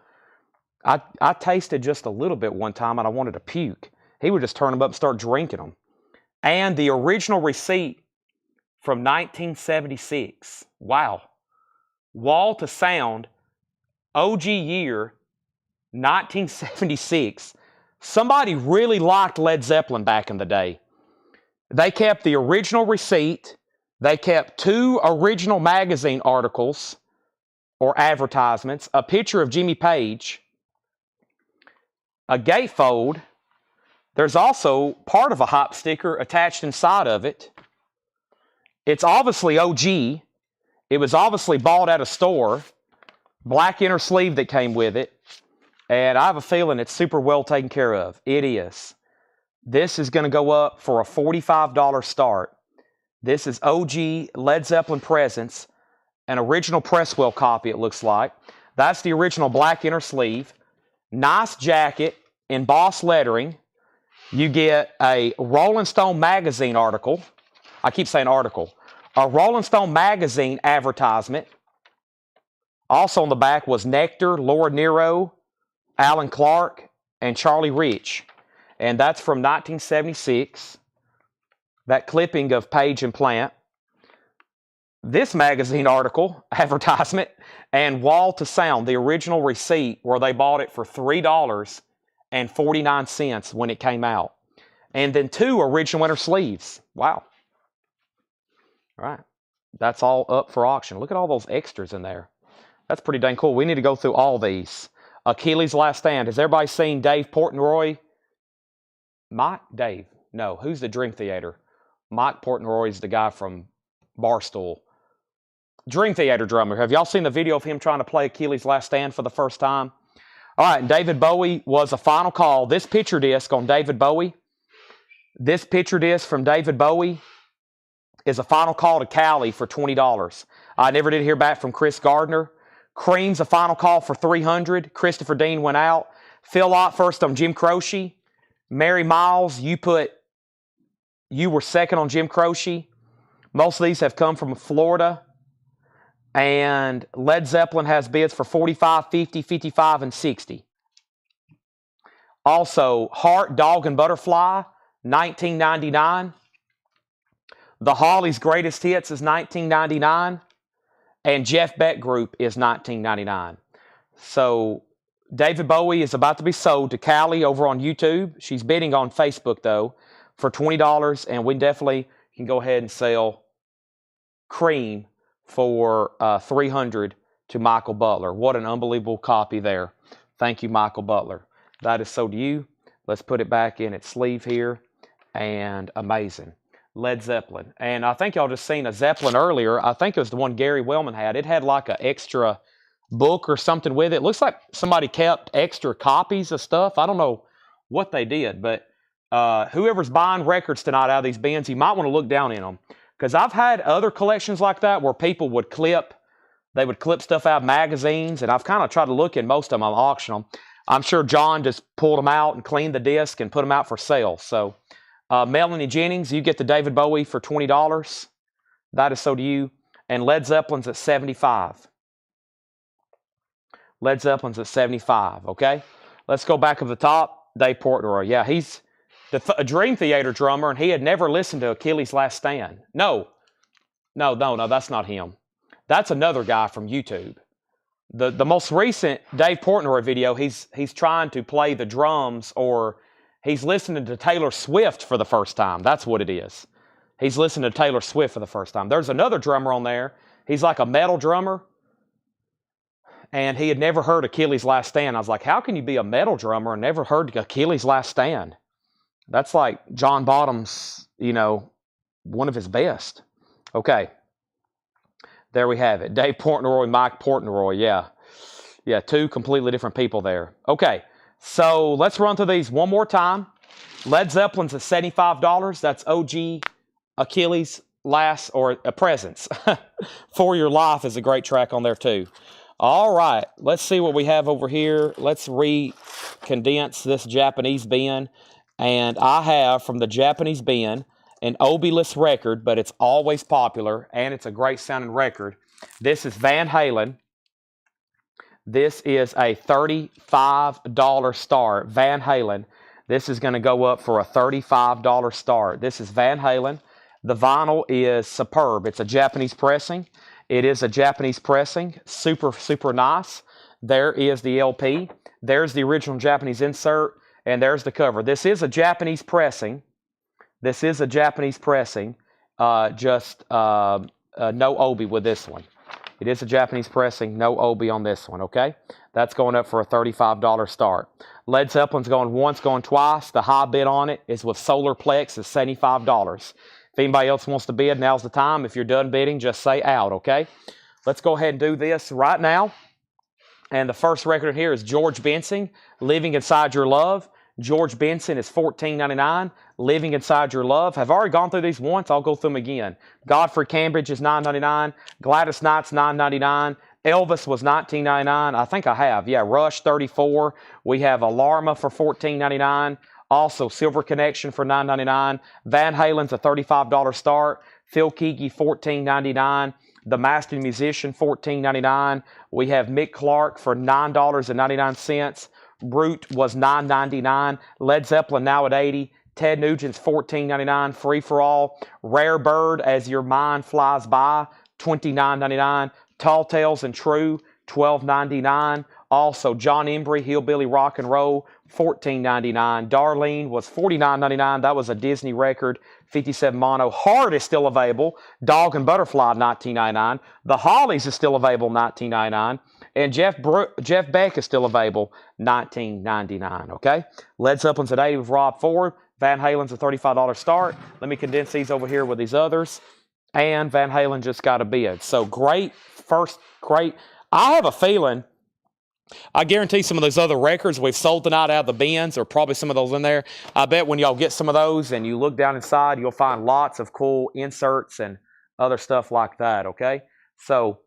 I tasted just a little bit one time and I wanted to puke. He would just turn them up and start drinking them. And the original receipt from 1976. Wow. Wall to Sound, OG year, 1976. Somebody really liked Led Zeppelin back in the day. They kept the original receipt. They kept 2 original magazine articles or advertisements, a picture of Jimmy Page, a gatefold. There's also part of a hop sticker attached inside of it. It's obviously OG. It was obviously bought at a store. Black inner sleeve that came with it. And I have a feeling it's super well taken care of. It is. This is going to go up for a $45 start. This is OG Led Zeppelin Presents, an original Presswell copy, it looks like. That's the original black inner sleeve. Nice jacket, embossed lettering. You get a Rolling Stone magazine article. I keep saying article. A Rolling Stone magazine advertisement. Also on the back was Nectar, Laura Nyro, Alan Clark, and Charlie Rich. And that's from 1976. That clipping of Page and Plant. This magazine article, advertisement, and Wall to Sound, the original receipt where they bought it for $3.49 when it came out. And then 2 original inner sleeves. Wow. All right. That's all up for auction. Look at all those extras in there. That's pretty dang cool. We need to go through all these. Achilles' Last Stand. Has everybody seen Dave Portnoy? Dave? No. Who's the Dream Theater? Mike Portnoy is the guy from Barstool. Dream Theater drummer. Have y'all seen the video of him trying to play Achilles' Last Stand for the first time? All right, David Bowie was a final call. This picture disc on David Bowie, this picture disc from David Bowie is a final call to Callie for $20. I never did hear back from Chris Gardner. Cream's a final call for 300. Christopher Dean went out. Phil Ott first on Jim Croce. Mary Miles, you were second on Jim Croce. Most of these have come from Florida. And Led Zeppelin has bids for 45, 50, 55, and 60. Also, Heart, Dog, and Butterfly, 1999. The Hollies' Greatest Hits is 1999. And Jeff Beck Group is 1999. So David Bowie is about to be sold to Callie over on YouTube. She's bidding on Facebook, though, for $20. And we definitely can go ahead and sell Cream for $300 to Michael Butler. What an unbelievable copy there. Thank you, Michael Butler. That is sold to you. Let's put it back in its sleeve here. And amazing. Led Zeppelin. And I think y'all just seen a Zeppelin earlier. I think it was the one Gary Wellman had. It had like an extra book or something with it. Looks like somebody kept extra copies of stuff. I don't know what they did, but whoever's buying records tonight out of these bins, you might want to look down in them. Because I've had other collections like that where people would clip stuff out of magazines, and I've kind of tried to look in most of them. I'll auction them. I'm sure John just pulled them out and cleaned the disc and put them out for sale. So Melanie Jennings, you get the David Bowie for $20. That is sold to you. And Led Zeppelin's at $75. Led Zeppelin's at $75, okay? Let's go back up the top. Dave Portnoy. Yeah, he's a Dream Theater drummer, and he had never listened to Achilles' Last Stand. No, that's not him. That's another guy from YouTube. The most recent Dave Portnoy video, he's trying to play the drums, or he's listening to Taylor Swift for the first time. That's what it is. He's listening to Taylor Swift for the first time. There's another drummer on there. He's like a metal drummer, and he had never heard Achilles' Last Stand. I was like, how can you be a metal drummer and never heard Achilles' Last Stand? That's like John Bottom's, one of his best. Okay. There we have it. Dave Portnoy, Mike Portnoy. Yeah, two completely different people there. Okay, so let's run through these one more time. Led Zeppelin's at $75. That's OG Achilles' Last, or Presence. For Your Life is a great track on there too. All right, let's see what we have over here. Let's condense this Japanese bin. And I have from the Japanese bin an Obi-less record, but it's always popular, and it's a great sounding record. This is Van Halen. This is a $35 start. Van Halen. This is going to go up for a $35 start. This is Van Halen. The vinyl is superb. It's a Japanese pressing. It is a Japanese pressing. Super, super nice. There is the LP. There's the original Japanese insert, and there's the cover. This is a Japanese pressing. This is a Japanese pressing, no Obi with this one. It is a Japanese pressing, no Obi on this one, okay? That's going up for a $35 start. Led Zeppelin's going once, going twice. The high bid on it is with Solar Plex, is $75. If anybody else wants to bid, now's the time. If you're done bidding, just say out, okay? Let's go ahead and do this right now. And the first record here is George Benson, Living Inside Your Love. George Benson is $14.99. Living Inside Your Love. I've already gone through these once. I'll go through them again. Godfrey Cambridge is $9.99. Gladys Knight's $9.99. Elvis was $19.99. I think I have. Yeah, Rush $34. We have Alarma for $14.99. Also, Silver Connection for $9.99. Van Halen's a $35 start. Phil Keaggy $14.99. The Master Musician $14.99. We have Mick Clark for $9.99. Brute was $9.99. Led Zeppelin now at $80. Ted Nugent's $14.99. Free for All. Rare Bird, As Your Mind Flies By, $29.99. Tall Tales and True, $12.99. Also, John Embry, Hillbilly Rock and Roll, $14.99. Darlene was $49.99. That was a Disney record, 57 mono. Heart is still available. Dog and Butterfly, $19.99. The Hollies is still available, $19.99. And Jeff Beck is still available, $19.99, okay? Led Zeppelin's at $80 with Rob Ford. Van Halen's a $35 start. Let me condense these over here with these others. And Van Halen just got a bid. So great. I have a feeling, I guarantee some of those other records we've sold tonight out of the bins, or probably some of those in there. I bet when y'all get some of those and you look down inside, you'll find lots of cool inserts and other stuff like that, okay? So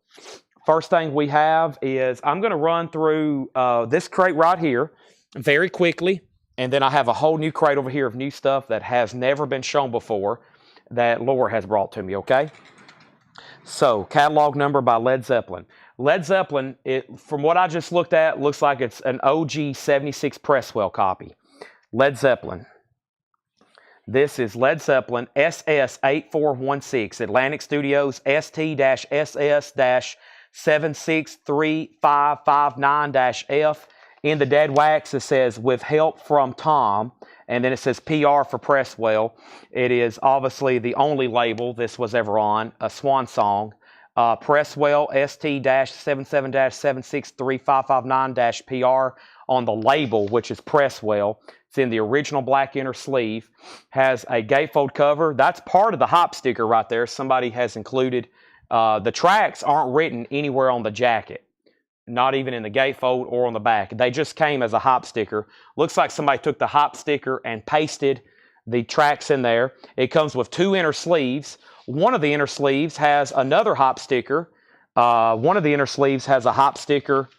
first thing we have is I'm going to run through this crate right here very quickly. And then I have a whole new crate over here of new stuff that has never been shown before that Laura has brought to me, okay? So, catalog number by Led Zeppelin. Led Zeppelin, from what I just looked at, looks like it's an OG 76 Presswell copy. Led Zeppelin. This is Led Zeppelin SS8416, Atlantic Studios ST-SS-7635559-F. In the dead wax, it says, with help from Tom, and then it says PR for Presswell. It is obviously the only label this was ever on, a swan song. Presswell ST-77-7635559-PR on the label, which is Presswell. It's in the original black inner sleeve. Has a gatefold cover. That's part of the hop sticker right there. Somebody has included. The tracks aren't written anywhere on the jacket. Not even in the gatefold or on the back. They just came as a hop sticker. Looks like somebody took the hop sticker and pasted the tracks in there. It comes with 2 inner sleeves. One of the inner sleeves has another hop sticker. One of the inner sleeves has a hop sticker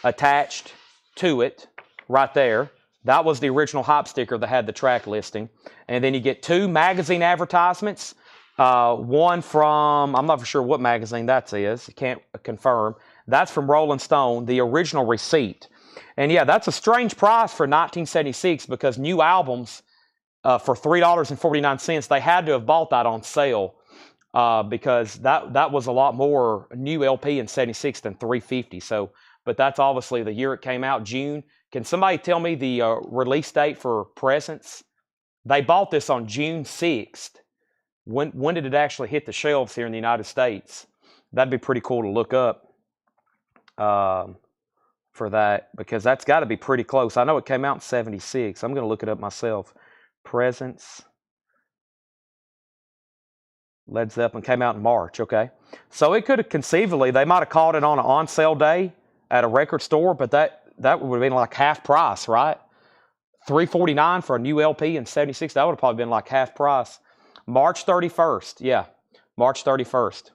attached to it right there. That was the original hop sticker that had the track listing. And then you get 2 magazine advertisements. One from, I'm not for sure what magazine that is. I can't confirm. That's from Rolling Stone, the original receipt. And yeah, that's a strange price for 1976 because new albums for $3.49, they had to have bought that on sale because that was a lot more new LP in 76 than $3.50. So, but that's obviously the year it came out, June. Can somebody tell me the release date for Presence? They bought this on June 6th. When did it actually hit the shelves here in the United States? That'd be pretty cool to look up for that because that's got to be pretty close. I know it came out in 76. I'm going to look it up myself. Presence. Led Zeppelin came out in March. Okay. So it could have conceivably, they might have called it on an on-sale day at a record store, but that would have been like half price, right? $3.49 for a new LP in 76. That would have probably been like half price. March 31st. Yeah, March 31st.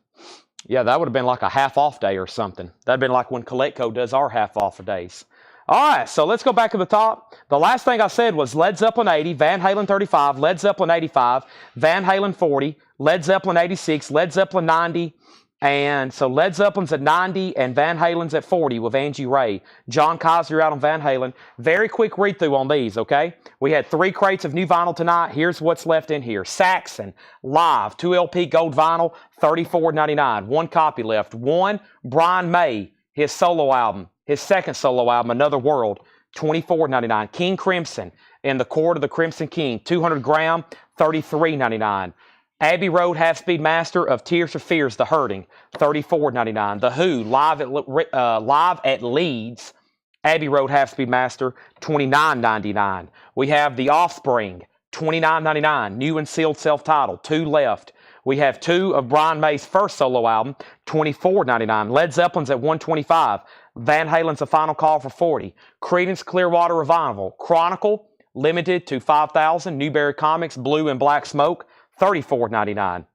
Yeah, that would have been like a half off day or something. That would have been like when Coletco does our half off days. All right, so let's go back to the top. The last thing I said was Led Zeppelin 80, Van Halen 35, Led Zeppelin 85, Van Halen 40, Led Zeppelin 86, Led Zeppelin 90, and so Led Zeppelin's at 90 and Van Halen's at 40 with Angie Ray. John Kaiser out on Van Halen. Very quick read through on these, okay? We had 3 crates of new vinyl tonight. Here's what's left in here. Saxon, live, 2 LP gold vinyl, $34.99. 1 copy left. 1, Brian May, his solo album, his second solo album, Another World, $24.99. King Crimson, In the Court of the Crimson King, 200 gram, $33.99. Abbey Road Half-Speed Master of Tears for Fears, The Hurting, $34.99. The Who, live at Leeds, Abbey Road Half-Speed Master, $29.99. We have The Offspring, $29.99. New and sealed self-titled, 2 left. We have 2 of Brian May's first solo album, $24.99. Led Zeppelin's at $125. Van Halen's A Final Call for $40. Creedence Clearwater Revival, Chronicle, limited to 5,000. Newberry Comics, Blue and Black Smoke, $34.99.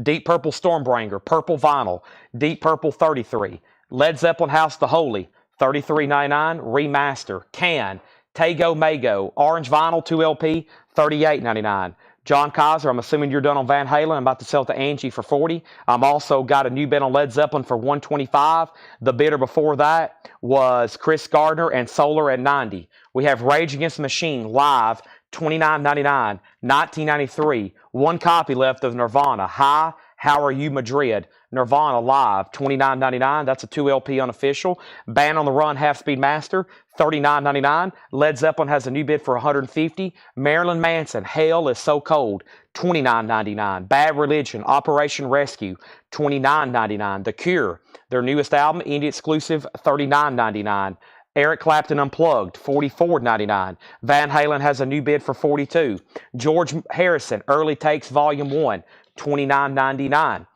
Deep Purple Stormbringer, purple vinyl, Deep Purple 33. Led Zeppelin House the Holy, $33.99. Remaster, Can, Tago Mago, orange vinyl 2 LP, $38.99. John Kaiser, I'm assuming you're done on Van Halen. I'm about to sell it to Angie for $40. I'm also got a new bid on Led Zeppelin for $125. The bidder before that was Chris Gardner and Solar at $90. We have Rage Against the Machine live, $29.99, 1993. 1 copy left of Nirvana. Hi, How Are You Madrid? Nirvana live, $29.99. That's a 2 LP unofficial. Band on the Run Half-Speed Master, $39.99. Led Zeppelin has a new bid for $150. Marilyn Manson, Hell Is So Cold, $29.99. Bad Religion, Operation Rescue, $29.99. The Cure, their newest album, indie exclusive, $39.99. Eric Clapton Unplugged, $44.99. Van Halen has a new bid for $42. George Harrison, Early Takes Volume 1, $29.99.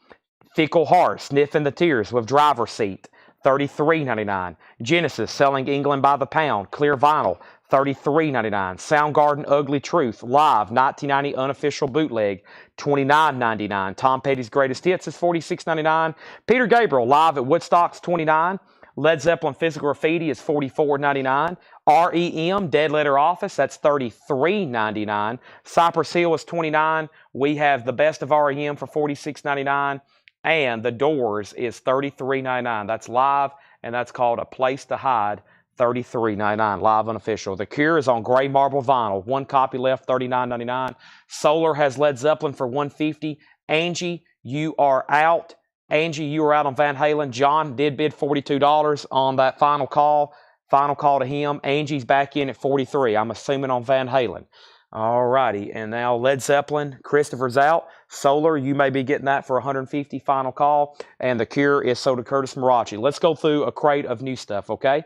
Fickle Heart, Sniffing the Tears with Driver's Seat, $33.99. Genesis, Selling England by the Pound, clear vinyl, $33.99. Soundgarden Ugly Truth live 1990 unofficial bootleg $29.99. Tom Petty's Greatest Hits is $46.99. Peter Gabriel live at Woodstock's $29. Led Zeppelin Physical Graffiti is $44.99. REM Dead Letter Office, that's $33.99. Cypress Hill is $29. We have the Best of REM for $46.99. And The Doors is $33.99. That's live, and that's called A Place to Hide. $33.99, live unofficial. The Cure is on gray marble vinyl. One copy left, $39.99. Solar has Led Zeppelin for $150. Angie, You Are Out. Angie, You Are Out on Van Halen. John did bid $42 on that final call. Final call to him. Angie's back in at $43. I'm assuming on Van Halen. All righty, and now Led Zeppelin, Christopher's out. Solar, you may be getting that for $150, final call. And The Cure is sold to Curtis Marachi. Let's go through a crate of new stuff, okay?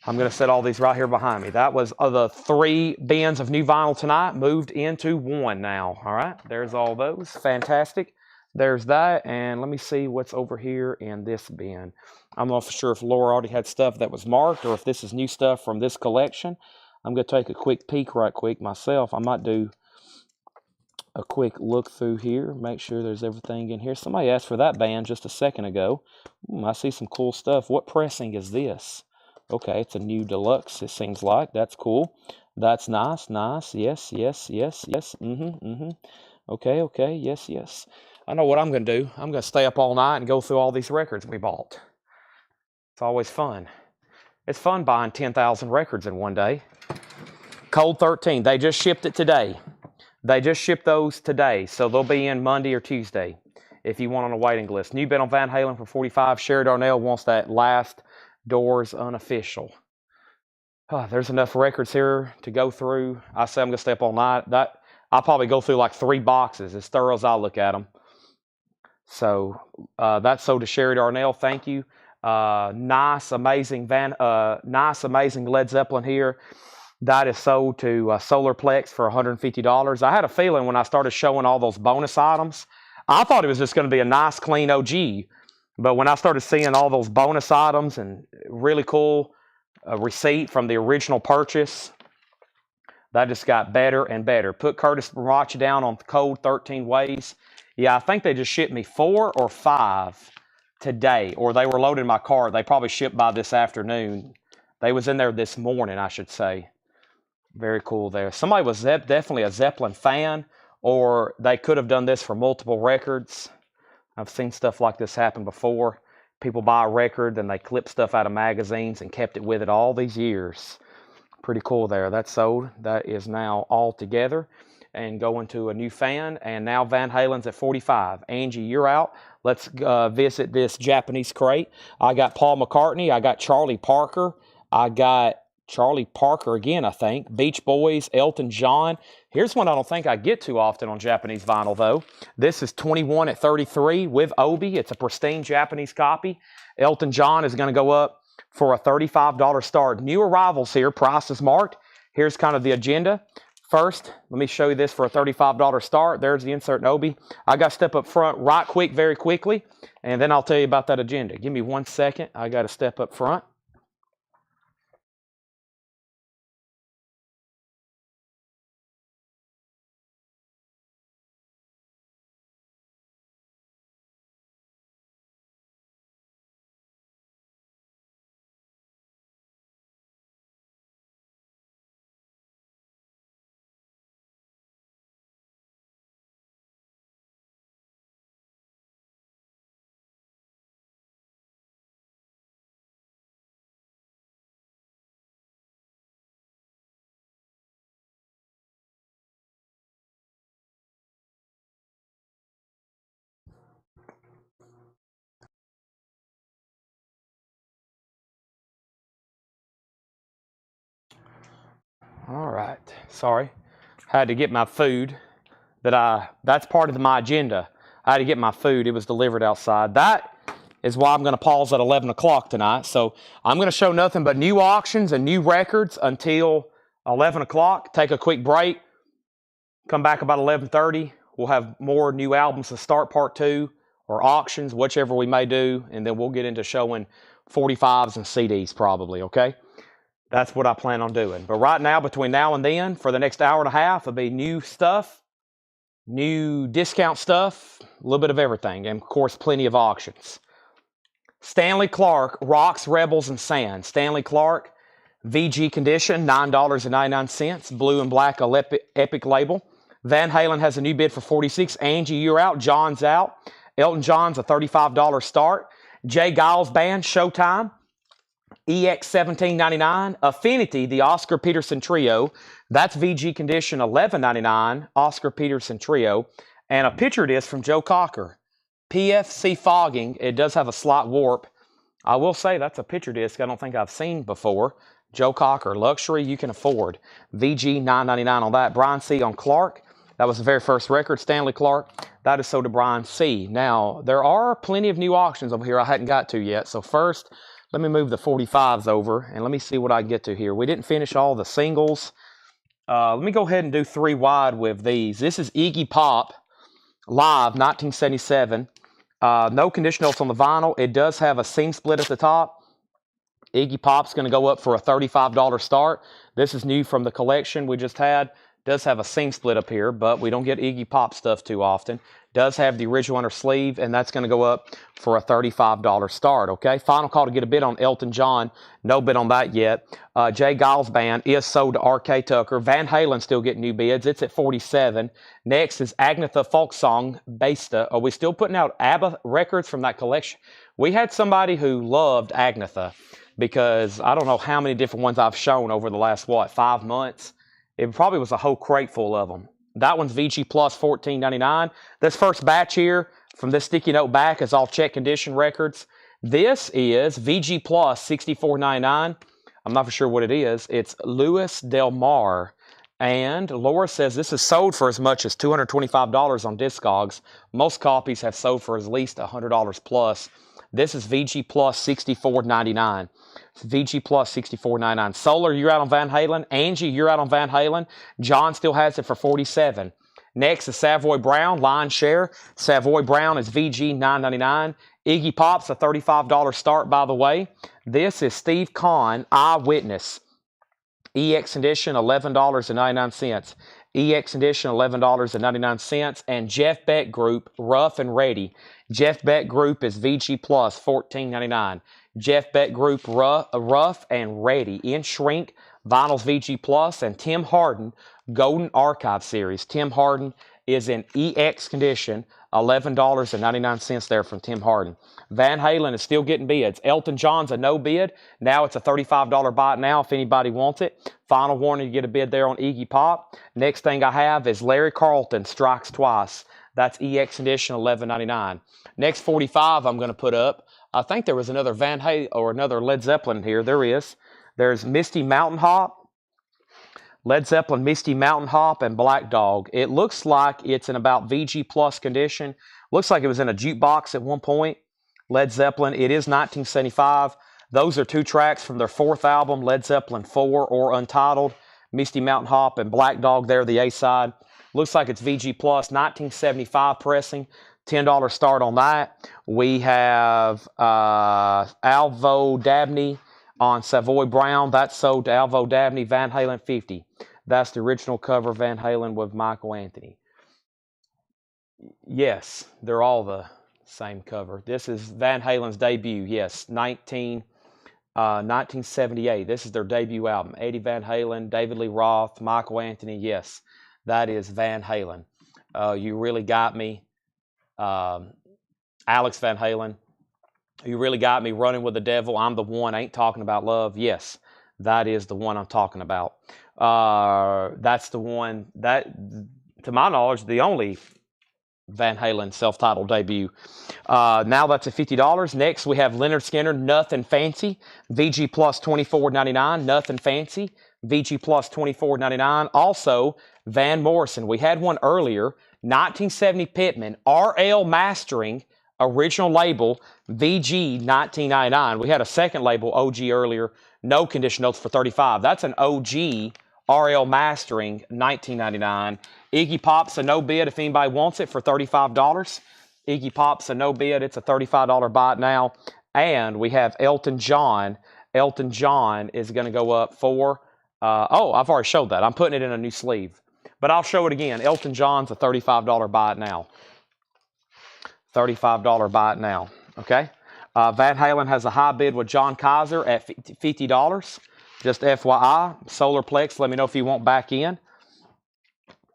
I'm going to set all these right here behind me. That was the 3 bins of new vinyl tonight, moved into 1 now. All right, there's all those. Fantastic. There's that, and let me see what's over here in this bin. I'm not sure if Laura already had stuff that was marked or if this is new stuff from this collection. I'm going to take a quick peek right quick myself. I might do a quick look through here, make sure there's everything in here. Somebody asked for that band just a second ago. I see some cool stuff. What pressing is this? Okay, it's a new deluxe, it seems like. That's cool. That's nice, nice. Yes, yes, yes, yes. Okay, yes, yes. I know what I'm going to do. I'm going to stay up all night and go through all these records we bought. It's always fun. It's fun buying 10,000 records in one day. Cold 13, they just shipped it today. They just shipped those today, so they'll be in Monday or Tuesday if you want on a waiting list. New bid on Van Halen for $45. Sherry Darnell wants that Last Doors unofficial. There's enough records here to go through. I say I'm going to stay up all night. I'll probably go through like 3 boxes as thorough as I look at them. So that's sold to Sherry Darnell. Thank you. Nice, amazing Led Zeppelin here. That is sold to Solarplex for $150. I had a feeling when I started showing all those bonus items, I thought it was just going to be a nice, clean OG. But when I started seeing all those bonus items and really cool receipt from the original purchase, that just got better and better. Put Curtis Marachi down on code 13 ways. Yeah, I think they just shipped me 4 or 5 today, or they were loaded in my car. They probably shipped by this afternoon. They was in there this morning, I should say. Very cool there. Somebody was definitely a Zeppelin fan, or they could have done this for multiple records. I've seen stuff like this happen before. People buy a record, then they clip stuff out of magazines and kept it with it all these years. Pretty cool there. That's sold. That is now all together and going to a new fan. And now Van Halen's at $45. Angie, you're out. Let's visit this Japanese crate. I got Paul McCartney. I got Charlie Parker. I got Charlie Parker again, I think. Beach Boys, Elton John. Here's one I don't think I get too often on Japanese vinyl, though. This is 21 at 33 with Obi. It's a pristine Japanese copy. Elton John is going to go up for a $35 start. New arrivals here. Price is marked. Here's kind of the agenda. First, let me show you this for a $35 start. There's the insert in Obi. I got to step up front right quick, very quickly, and then I'll tell you about that agenda. Give me 1 second. I got to step up front. All right. Sorry. Had to get my food. That's part of my agenda. I had to get my food. It was delivered outside. That is why I'm going to pause at 11 o'clock tonight. So I'm going to show nothing but new auctions and new records until 11 o'clock. Take a quick break. Come back about 11:30. We'll have more new albums to start part 2 or auctions, whichever we may do. And then we'll get into showing 45s and CDs probably, okay? That's what I plan on doing. But right now, between now and then, for the next hour and a half, it'll be new stuff, new discount stuff, a little bit of everything, and of course, plenty of auctions. Stanley Clark, Rocks, Rebels, and Sand. Stanley Clark, VG condition, $9.99. Blue and black, Epic label. Van Halen has a new bid for $46. Angie, you're out. John's out. Elton John's a $35 start. Jay Giles Band, Showtime. EX $17.99. Affinity, the Oscar Peterson Trio. That's VG condition, $11.99. Oscar Peterson Trio. And a picture disc from Joe Cocker. PFC Fogging. It does have a slight warp. I will say that's a picture disc I don't think I've seen before. Joe Cocker, luxury you can afford. VG $9.99 on that. Brian C. on Clark. That was the very first record, Stanley Clark. That is sold to Brian C. Now, there are plenty of new auctions over here I hadn't got to yet. So first, let me move the 45s over, and let me see what I can get to here. We didn't finish all the singles. Let me go ahead and do 3 wide with these. This is Iggy Pop, live, 1977. No condition notes on the vinyl. It does have a seam split at the top. Iggy Pop's going to go up for a $35 start. This is new from the collection we just had. Does have a seam split up here, but we don't get Iggy Pop stuff too often. Does have the original under sleeve, and that's going to go up for a $35 start, okay? Final call to get a bid on Elton John. No bid on that yet. Jay Giles Band is sold to R.K. Tucker. Van Halen still getting new bids. It's at $47. Next is Agnetha Folk Song, Basta. Are we still putting out ABBA records from that collection? We had somebody who loved Agnetha because I don't know how many different ones I've shown over the last, 5 months. It probably was a whole crate full of them. That one's VG Plus $14.99. This first batch here from this sticky note back is all check condition records. This is VG Plus $64.99. I'm not for sure what it is. It's Louis Del Mar. And Laura says this is sold for as much as $225 on Discogs. Most copies have sold for at least $100 plus. This is VG Plus $64.99. VG Plus $64.99. Solar, you're out on Van Halen. Angie, you're out on Van Halen. John still has it for $47. Next is Savoy Brown, Line Share. Savoy Brown is VG $9.99. Iggy Pop's a $35 start, by the way. This is Steve Kahn, Eyewitness. EX edition, $11.99. EX edition, $11.99. And Jeff Beck Group, Rough and Ready. Jeff Beck Group is VG Plus, $14.99. Jeff Beck Group, Rough and Ready. In Shrink, Vinyls VG Plus. And Tim Harden, Golden Archive Series. Tim Harden is in EX condition, $11.99 there from Tim Harden. Van Halen is still getting bids. Elton John's a no bid. Now it's a $35 buy now if anybody wants it. Final warning, you get a bid there on Iggy Pop. Next thing I have is Larry Carlton, Strikes Twice. That's EX edition, $11.99. Next 45 I'm going to put up. I think there was another Van Halen or another Led Zeppelin here. There is. There's Misty Mountain Hop. Led Zeppelin, Misty Mountain Hop, and Black Dog. It looks like it's in about VG Plus condition. Looks like it was in a jukebox at one point. Led Zeppelin, it is 1975. Those are 2 tracks from their 4th album, Led Zeppelin 4 or Untitled. Misty Mountain Hop and Black Dog there, the A-side. Looks like it's VG Plus, 1975 pressing. $10 start on that. We have Alvo Dabney on Savoy Brown. That's sold to Alvo Dabney, Van Halen 50. That's the original cover, Van Halen with Michael Anthony. Yes, they're all the same cover. This is Van Halen's debut. Yes, 1978. This is their debut album. Eddie Van Halen, David Lee Roth, Michael Anthony. Yes, that is Van Halen. You Really Got Me. Alex Van Halen. You Really Got Me, Running with the Devil, I'm the One, Ain't Talking About Love. Yes, that is the one I'm talking about. That's the one that, to my knowledge, the only Van Halen self-titled debut. Now that's at $50. Next, we have Lynyrd Skynyrd, Nothing Fancy, VG Plus $24.99. Nothing Fancy, VG Plus $24.99. Also, Van Morrison. We had one earlier, 1970 Pittman, RL Mastering, original label, VG $19.99. We had a second label, OG, earlier. No condition notes for $35. That's an OG RL Mastering, $19.99. Iggy Pop's a no bid if anybody wants it for $35. Iggy Pop's a no bid. It's a $35 buy now. And we have Elton John, Elton John is going to go up for, oh, I've already showed that. I'm putting it in a new sleeve. But I'll show it again. Elton John's a $35 buy it now. $35 buy it now. Okay? Van Halen has a high bid with John Kaiser at $50. Just FYI. Solarplex, let me know if you want back in.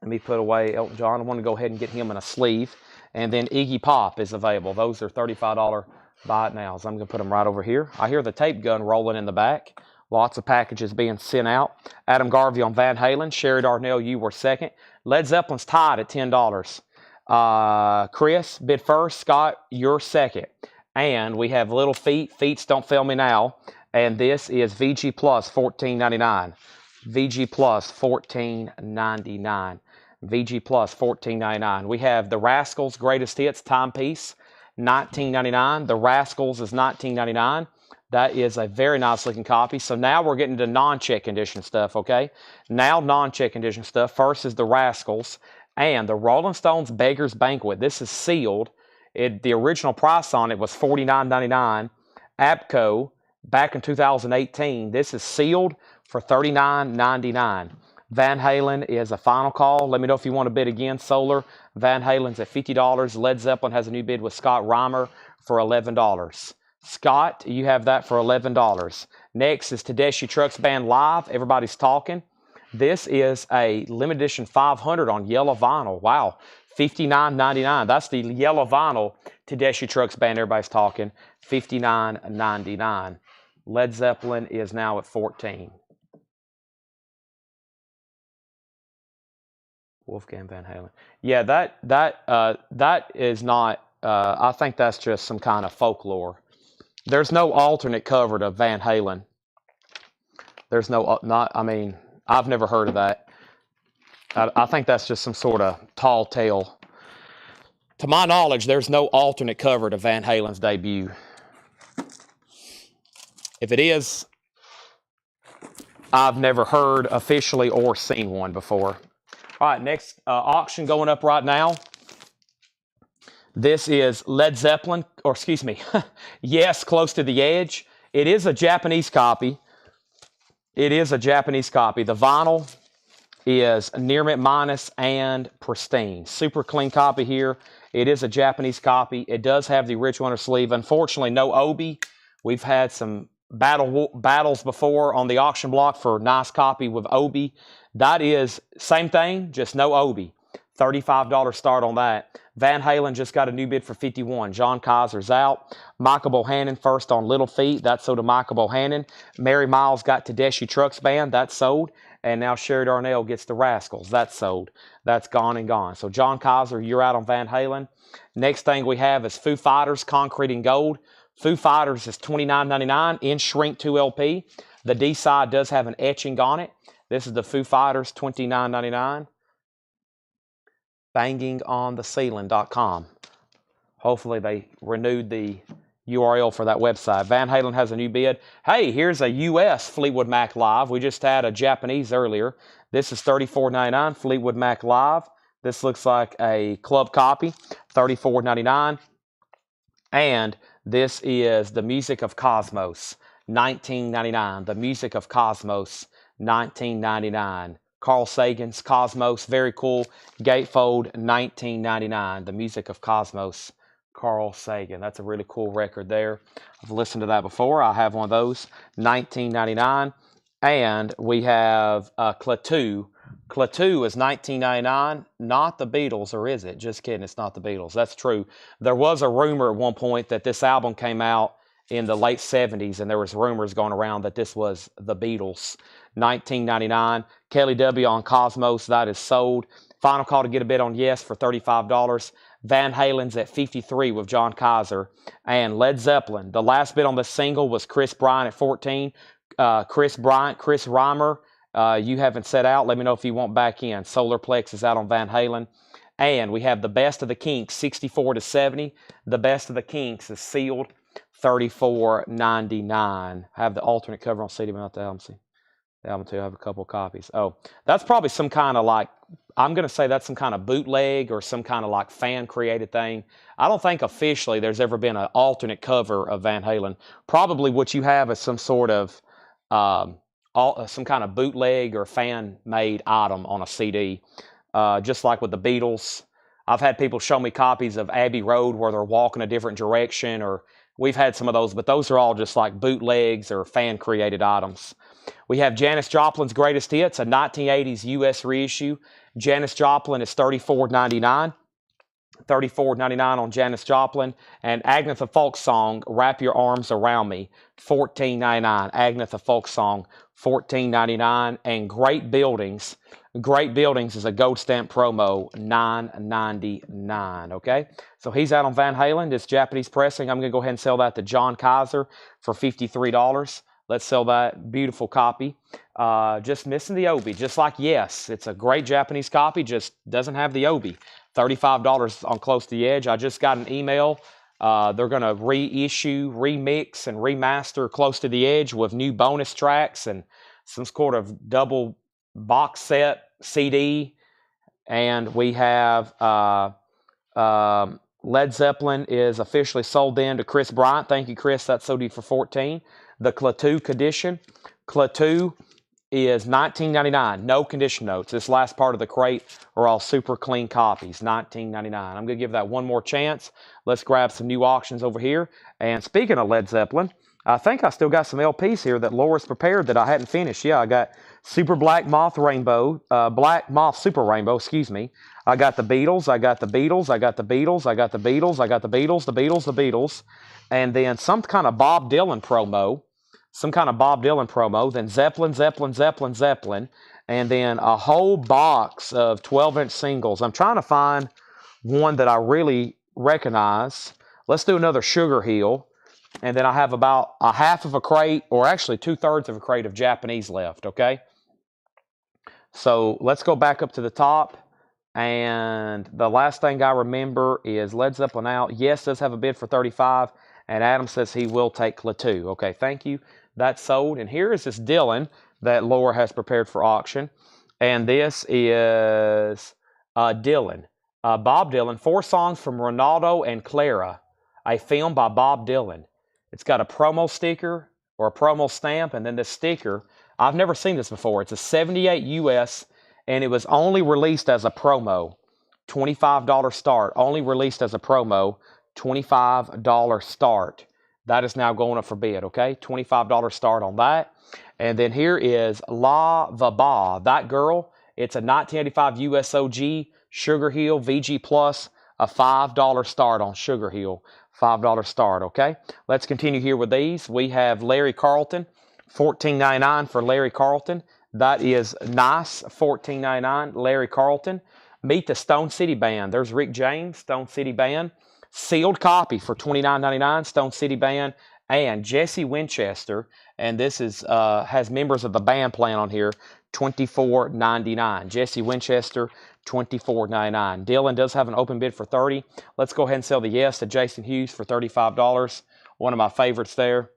Let me put away Elton John. I want to go ahead and get him in a sleeve. And then Iggy Pop is available. Those are $35 buy it nows. I'm going to put them right over here. I hear the tape gun rolling in the back. Lots of packages being sent out. Adam Garvey on Van Halen. Sherry Darnell, you were second. Led Zeppelin's tied at $10. Chris bid first. Scott, you're second. And we have Little Feet. Feets don't fail me now. And this is VG Plus $14.99. VG Plus $14.99. VG Plus $14.99. We have the Rascals Greatest Hits Timepiece $19.99. The Rascals is $19.99. That is a very nice looking copy. So now we're getting to non-check condition stuff, okay? Now non-check condition stuff. First is the Rascals and the Rolling Stones Beggar's Banquet. This is sealed. The original price on it was $49.99. APCO back in 2018. This is sealed for $39.99. Van Halen is a final call. Let me know if you want to bid again. Solar, Van Halen's at $50. Led Zeppelin has a new bid with Scott Reimer for $11. Scott, you have that for $11. Next is Tedeschi Trucks Band Live. Everybody's talking. This is a limited edition 500 on yellow vinyl. Wow, $59.99. That's the yellow vinyl Tedeschi Trucks Band. Everybody's talking. $59.99. Led Zeppelin is now at $14. Wolfgang Van Halen. Yeah, that is not. I think that's just some kind of folklore. There's no alternate cover to Van Halen. There's no, I mean, I've never heard of that. I think that's just some sort of tall tale. To my knowledge, there's no alternate cover to Van Halen's debut. If it is, I've never heard officially or seen one before. All right, next auction going up right now. This is Led Zeppelin, or excuse me, Yes, Close to the Edge. It is a Japanese copy. It is a Japanese copy. The vinyl is near mint minus and pristine. Super clean copy here. It is a Japanese copy. It does have the original inner sleeve. Unfortunately, no Obi. We've had some battles before on the auction block for a nice copy with Obi. That is same thing, just no Obi. $35 start on that. Van Halen just got a new bid for $51. John Kaiser's out. Michael Bohannon first on Little Feet. That's sold to Michael Bohannon. Mary Miles got Tedeschi Trucks Band. That's sold. And now Sherry Darnell gets the Rascals. That's sold. That's gone and gone. So John Kaiser, you're out on Van Halen. Next thing we have is Foo Fighters Concrete and Gold. Foo Fighters is $29.99 in shrink 2 LP. The D side does have an etching on it. This is the Foo Fighters $29.99. Bangingontheceiling.com. Hopefully they renewed the URL for that website. Van Halen has a new bid. Hey, here's a US Fleetwood Mac Live. We just had a Japanese earlier. This is $34.99 Fleetwood Mac Live. This looks like a club copy. $34.99. And this is The Music of Cosmos. $19.99. The Music of Cosmos. $19.99. Carl Sagan's Cosmos, very cool. Gatefold, $19.99. The Music of Cosmos, Carl Sagan. That's a really cool record there. I've listened to that before. I have one of those, $19.99. And we have Klaatu. Klaatu is $19.99. Not the Beatles, or is it? Just kidding, it's not the Beatles. That's true. There was a rumor at one point that this album came out in the late 70s, and there was rumors going around that this was the Beatles. $19.99. Kelly W. on Cosmos, that is sold. Final call to get a bid on Yes for $35. Van Halen's at $53 with John Kaiser. And Led Zeppelin, the last bid on this single was Chris Bryant at $14. Chris Reimer, you haven't set out. Let me know if you want back in. Solarplex is out on Van Halen. And we have the Best of the Kinks, 64-70. The Best of the Kinks is sealed, $34.99. I have the alternate cover on CD about the album. See. The album 2, I have a couple copies. Oh, that's probably some kind of like, I'm going to say that's some kind of bootleg or some kind of like fan-created thing. I don't think officially there's ever been an alternate cover of Van Halen. Probably what you have is some sort of some kind of bootleg or fan-made item on a CD. Just like with the Beatles. I've had people show me copies of Abbey Road where they're walking a different direction, or we've had some of those, but those are all just like bootlegs or fan-created items. We have Janis Joplin's Greatest Hits, a 1980s U.S. reissue. Janis Joplin is $34.99. $34.99 on Janis Joplin. And Agnetha Folk Song, Wrap Your Arms Around Me, $14.99. Agnetha Folk Song, $14.99. And Great Buildings. Great Buildings is a gold stamp promo, $9.99. Okay? So he's out on Van Halen, this Japanese pressing. I'm going to go ahead and sell that to John Kaiser for $53. Let's sell that beautiful copy. Just missing the obi. Just like Yes, it's a great Japanese copy, just doesn't have the obi. $35 on Close to the Edge. I just got an email. They're going to reissue, remix, and remaster Close to the Edge with new bonus tracks and some sort of double box set CD. And we have Led Zeppelin is officially sold in to Chris Bryant. Thank you, Chris. That's sold you for $14. The Klaatu condition. Klaatu is $19.99. No condition notes. This last part of the crate are all super clean copies. $19.99. I'm going to give that one more chance. Let's grab some new auctions over here. And speaking of Led Zeppelin, I think I still got some LPs here that Laura's prepared that I hadn't finished. Yeah, I got Super Black Moth Rainbow, Black Moth Super Rainbow, excuse me. I got the Beatles, I got the Beatles, I got the Beatles, I got the Beatles, I got the Beatles, the Beatles, the Beatles. And then some kind of Bob Dylan promo. Then Zeppelin, Zeppelin, Zeppelin, Zeppelin, and then a whole box of 12-inch singles. I'm trying to find one that I really recognize. Let's do another Sugar Hill, and then I have about a half of a crate, or actually 2/3 of a crate of Japanese left, okay? So let's go back up to the top, and the last thing I remember is Led Zeppelin out. Yes does have a bid for $35, and Adam says he will take Klaatu. Okay, thank you. That's sold. And here is this Dylan that Laura has prepared for auction. And this is Dylan. Bob Dylan, 4 songs from Ronaldo and Clara, a film by Bob Dylan. It's got a promo sticker or a promo stamp, and then this sticker. I've never seen this before. It's a 78 US, and it was only released as a promo. $25 start. Only released as a promo. $25 start. That is now going up for bid, okay? $25 start on that. And then here is La Vaba, That Girl. It's a 1985 USOG, Sugar Hill, VG Plus, a $5 start on Sugar Hill. $5 start, okay? Let's continue here with these. We have Larry Carlton, $14.99 for Larry Carlton. That is nice, $14.99, Larry Carlton. Meet the Stone City Band. There's Rick James, Stone City Band. Sealed copy for $29.99, Stone City Band, and Jesse Winchester, and this is has members of the band playing on here, $24.99. Jesse Winchester, $24.99. Dylan does have an open bid for $30. Let's go ahead and sell the Yes to Jason Hughes for $35. One of my favorites there.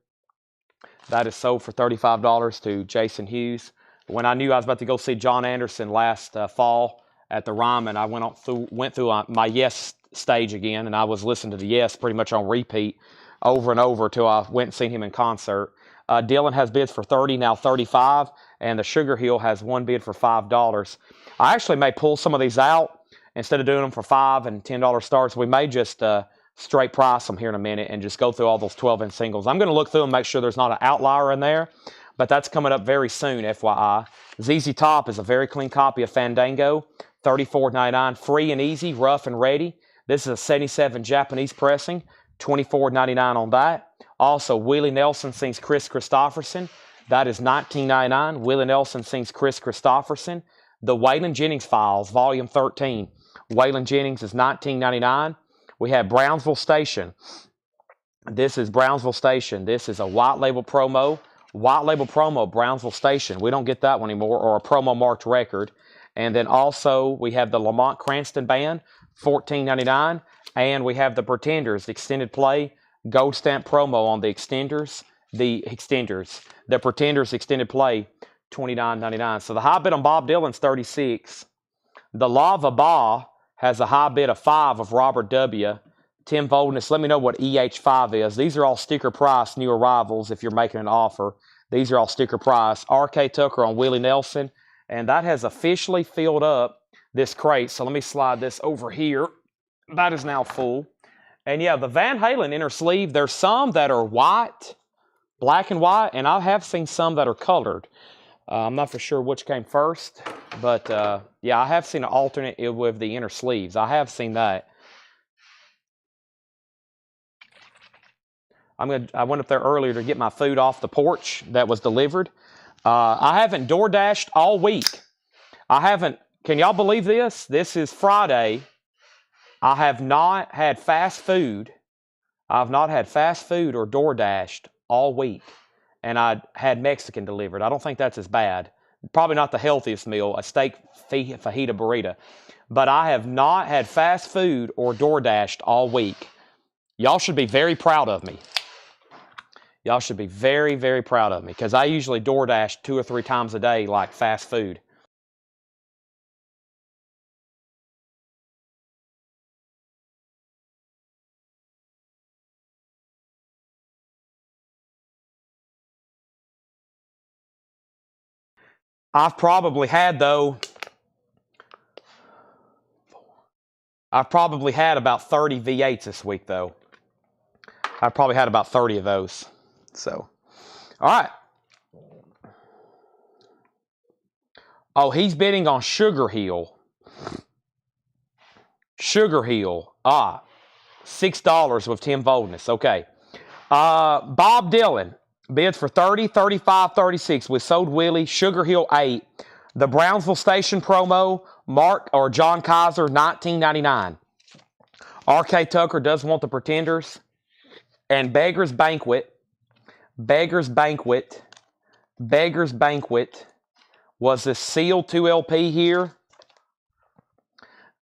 That is sold for $35 to Jason Hughes. When I knew I was about to go see John Anderson last fall at the Ryman, I went through my Yes stage again, and I was listening to the Yes pretty much on repeat over and over till I went and seen him in concert. Dylan has bids for $30, now $35, and the Sugar Hill has one bid for $5. I actually may pull some of these out instead of doing them for $5 and $10 starts. We may just straight price them here in a minute and just go through all those 12-inch singles. I'm going to look through and make sure there's not an outlier in there, but that's coming up very soon, FYI. ZZ Top is a very clean copy of Fandango, $34.99, free and easy, rough and ready. This is a 77 Japanese pressing, $24.99 on that. Also, Willie Nelson sings Chris Christopherson. That is $19.99. Willie Nelson sings Chris Christopherson. The Waylon Jennings Files, Volume 13. Waylon Jennings is $19.99. We have Brownsville Station. This is Brownsville Station. This is a white label promo. White label promo, Brownsville Station. We don't get that one anymore, or a promo marked record. And then also, we have the Lamont Cranston Band, $14.99, and we have the Pretenders, extended play, gold stamp promo on the Extenders. The Pretenders extended play, $29.99. So the high bid on Bob Dylan's 36. The Lava Ba has a high bid of 5 of Robert W. Tim Voldness, let me know what EH5 is. These are all sticker price new arrivals if you're making an offer. These are all sticker price. R.K. Tucker on Willie Nelson. And that has officially filled up this crate. So let me slide this over here. That is now full. And yeah, the Van Halen inner sleeve, there's some that are white, black and white, and I have seen some that are colored. I'm not for sure which came first, but yeah, I have seen an alternate with the inner sleeves. I have seen that. I went up there earlier to get my food off the porch that was delivered. I haven't DoorDashed all week. Can y'all believe this? This is Friday. I have not had fast food. I've not had fast food or DoorDashed all week. And I had Mexican delivered. I don't think that's as bad. Probably not the healthiest meal, a steak fajita burrito. But I have not had fast food or DoorDashed all week. Y'all should be very proud of me. Y'all should be very, very proud of me because I usually DoorDash 2 or 3 times a day like fast food. I've probably had about 30 V8s this week, though. I've probably had about 30 of those. So, all right. Oh, he's bidding on Sugar Hill. Sugar Hill. $6 with Tim Voldness. Okay. Bob Dylan bids for 30, 35, 36 with Sold Willie, Sugar Hill 8. The Brownsville Station promo, Mark or John Kaiser, $19.99. R.K. Tucker does want the Pretenders. And Beggar's Banquet was this sealed 2 LP here.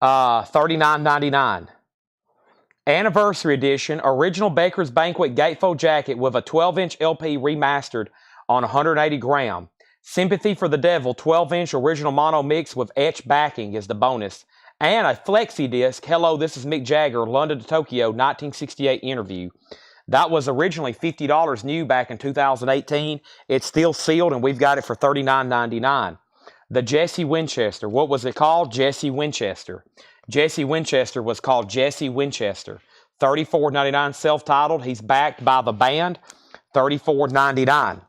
$39.99. Anniversary edition, original Baker's Banquet gatefold jacket with a 12-inch LP remastered on 180 gram. Sympathy for the Devil, 12-inch original mono mix with etched backing is the bonus. And a flexi disc, Hello, This is Mick Jagger, London to Tokyo, 1968 interview. That was originally $50 new back in 2018. It's still sealed, and we've got it for $39.99. The Jesse Winchester, what was it called? Jesse Winchester. Jesse Winchester was called Jesse Winchester. $34.99 self-titled. He's backed by the band. $34.99.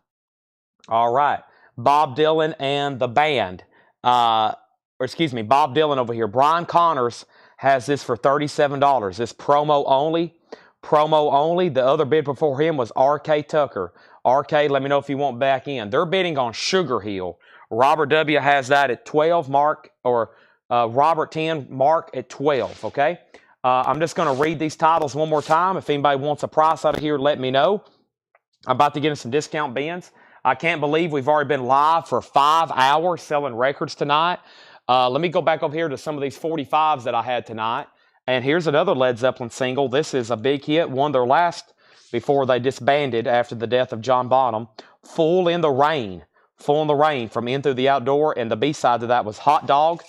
All right. Bob Dylan and the band. Bob Dylan over here. Brian Connors has this for $37. This promo only. Promo only. The other bid before him was R.K. Tucker. R.K., let me know if you want back in. They're bidding on Sugar Hill. Robert W. has that at 12, Mark, or Robert 10, Mark at 12, okay? I'm just going to read these titles one more time. If anybody wants a price out of here, let me know. I'm about to get in some discount bins. I can't believe we've already been live for 5 hours selling records tonight. Let me go back over here to some of these 45s that I had tonight. And here's another Led Zeppelin single. This is a big hit, won their last before they disbanded after the death of John Bonham. Fool in the Rain. Fool in the Rain from In Through the Outdoor. And the B-side to that was Hot Dog.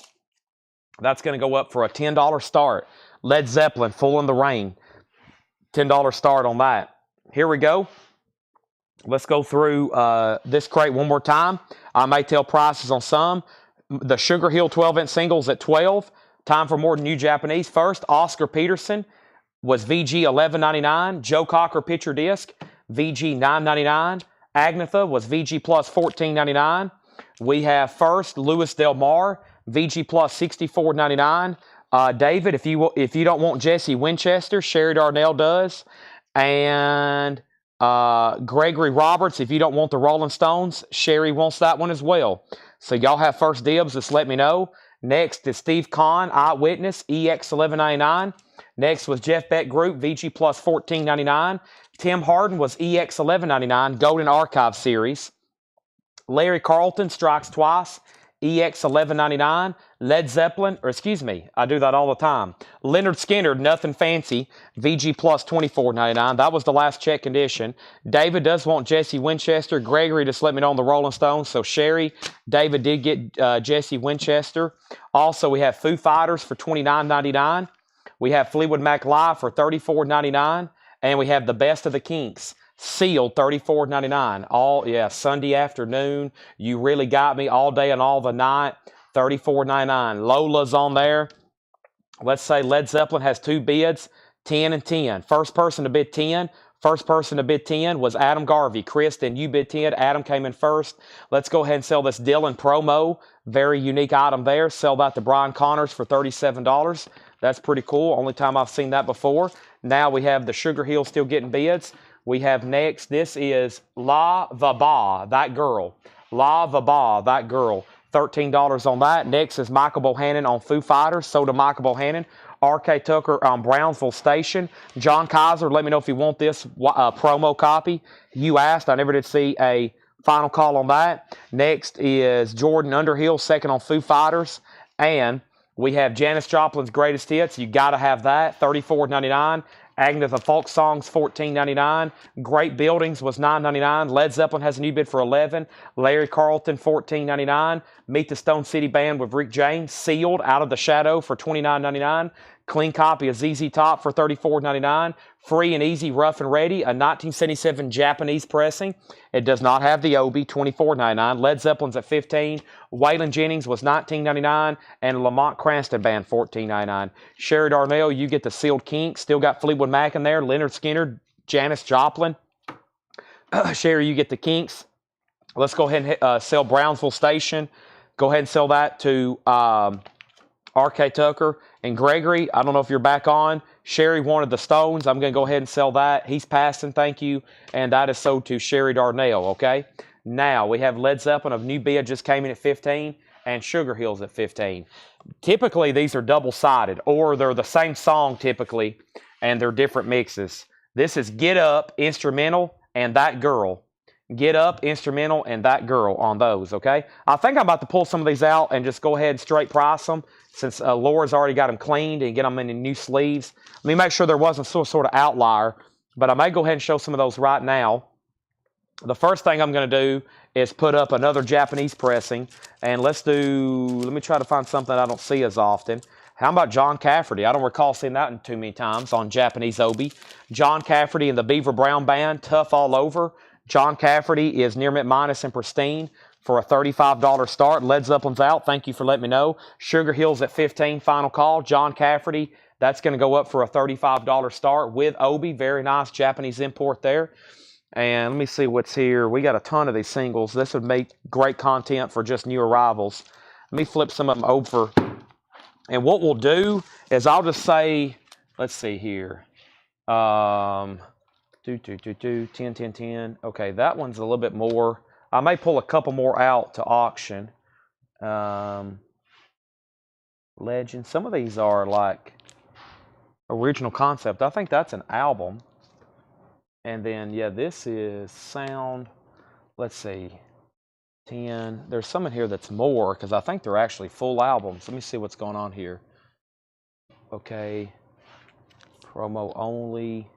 That's going to go up for a $10 start. Led Zeppelin, Fool in the Rain. $10 start on that. Here we go. Let's go through this crate one more time. I may tell prices on some. The Sugar Hill 12-inch singles at $12. Time for more New Japanese. First, Oscar Peterson was VG $11.99. Joe Cocker picture disc, VG $9.99. Agnetha was VG plus $14.99. We have first Louis Del Mar, VG plus $64.99. David, if you don't want Jesse Winchester, Sherry Darnell does. And Gregory Roberts, if you don't want the Rolling Stones, Sherry wants that one as well. So y'all have first dibs. Just let me know. Next is Steve Kahn, Eyewitness, EX $11.99. Next was Jeff Beck Group, VG plus $14.99. Tim Hardin was EX $11.99, Golden Archive Series. Larry Carlton, Strikes Twice, EX 11.99. Led Zeppelin, or excuse me, I do that all the time. Leonard Skinner, Nothing Fancy, VG Plus 24.99. That was the last check condition. David does want Jesse Winchester. Gregory just let me know on the Rolling Stones. So Sherry, David did get Jesse Winchester. Also, we have Foo Fighters for $29.99. We have Fleetwood Mac Live for $34.99. And we have the Best of the Kinks. Sealed, $34.99. All, yeah, Sunday afternoon. You really got me all day and all the night. $34.99. Lola's on there. Let's say Led Zeppelin has 2 bids, 10 and 10. First person to bid 10. First person to bid 10 was Adam Garvey. Chris, then you bid 10. Adam came in first. Let's go ahead and sell this Dylan promo. Very unique item there. Sell that to Brian Connors for $37. That's pretty cool. Only time I've seen that before. Now we have the Sugar Hill still getting bids. We have next, this is La Vaba, That Girl. La Vaba, That Girl. $13 on that. Next is Michael Bohannon on Foo Fighters. So to Michael Bohannon. R.K. Tucker on Brownsville Station. John Kaiser, let me know if you want this promo copy. You asked. I never did see a final call on that. Next is Jordan Underhill, second on Foo Fighters. And we have Janis Joplin's Greatest Hits. You got to have that. $34.99. Agnetha Folk Songs, $14.99. Great Buildings was $9.99. Led Zeppelin has a new bid for $11. Larry Carlton, $14.99. Meet the Stone City Band with Rick James, Sealed, Out of the Shadow for $29.99. Clean copy of ZZ Top for $34.99. Free and Easy, Rough and Ready, a 1977 Japanese pressing. It does not have the Obi, $24.99. Led Zeppelin's at $15. Waylon Jennings was $19.99. And Lamont Cranston Band, $14.99. Sherry Darnell, you get the Sealed Kinks. Still got Fleetwood Mac in there. Leonard Skinner, Janis Joplin. Sherry, you get the Kinks. Let's go ahead and sell Brownsville Station. Go ahead and sell that to R.K. Tucker. And Gregory, I don't know if you're back on. Sherry wanted the Stones. I'm going to go ahead and sell that. He's passing, thank you. And that is sold to Sherry Darnell, okay? Now, we have Led Zeppelin of new bid just came in at 15 and Sugar Hill's at 15. Typically, these are double-sided, or they're the same song typically, and they're different mixes. This is Get Up, Instrumental, and That Girl. Get Up, Instrumental, and That Girl on those, okay? I think I'm about to pull some of these out and just go ahead and straight price them since Laura's already got them cleaned and get them in the new sleeves. Let me make sure there wasn't some sort of outlier, but I may go ahead and show some of those right now. The first thing I'm going to do is put up another Japanese pressing, and let me try to find something I don't see as often. How about John Cafferty? I don't recall seeing that too many times on Japanese Obi. John Cafferty and the Beaver Brown Band, Tough All Over. John Cafferty is near mint minus and pristine for a $35 start. Led Zeppelin's out. Thank you for letting me know. Sugar Hill's at 15, final call. John Cafferty, that's going to go up for a $35 start with Obi. Very nice Japanese import there. And let me see what's here. We got a ton of these singles. This would make great content for just new arrivals. Let me flip some of them over. And what we'll do is I'll just say, let's see here. 10, 10, 10. Okay, that one's a little bit more. I may pull a couple more out to auction. Legend. Some of these are like original concept. I think that's an album. And then, yeah, this is sound. Let's see. 10. There's some in here that's more because I think they're actually full albums. Let me see what's going on here. Okay. Promo only.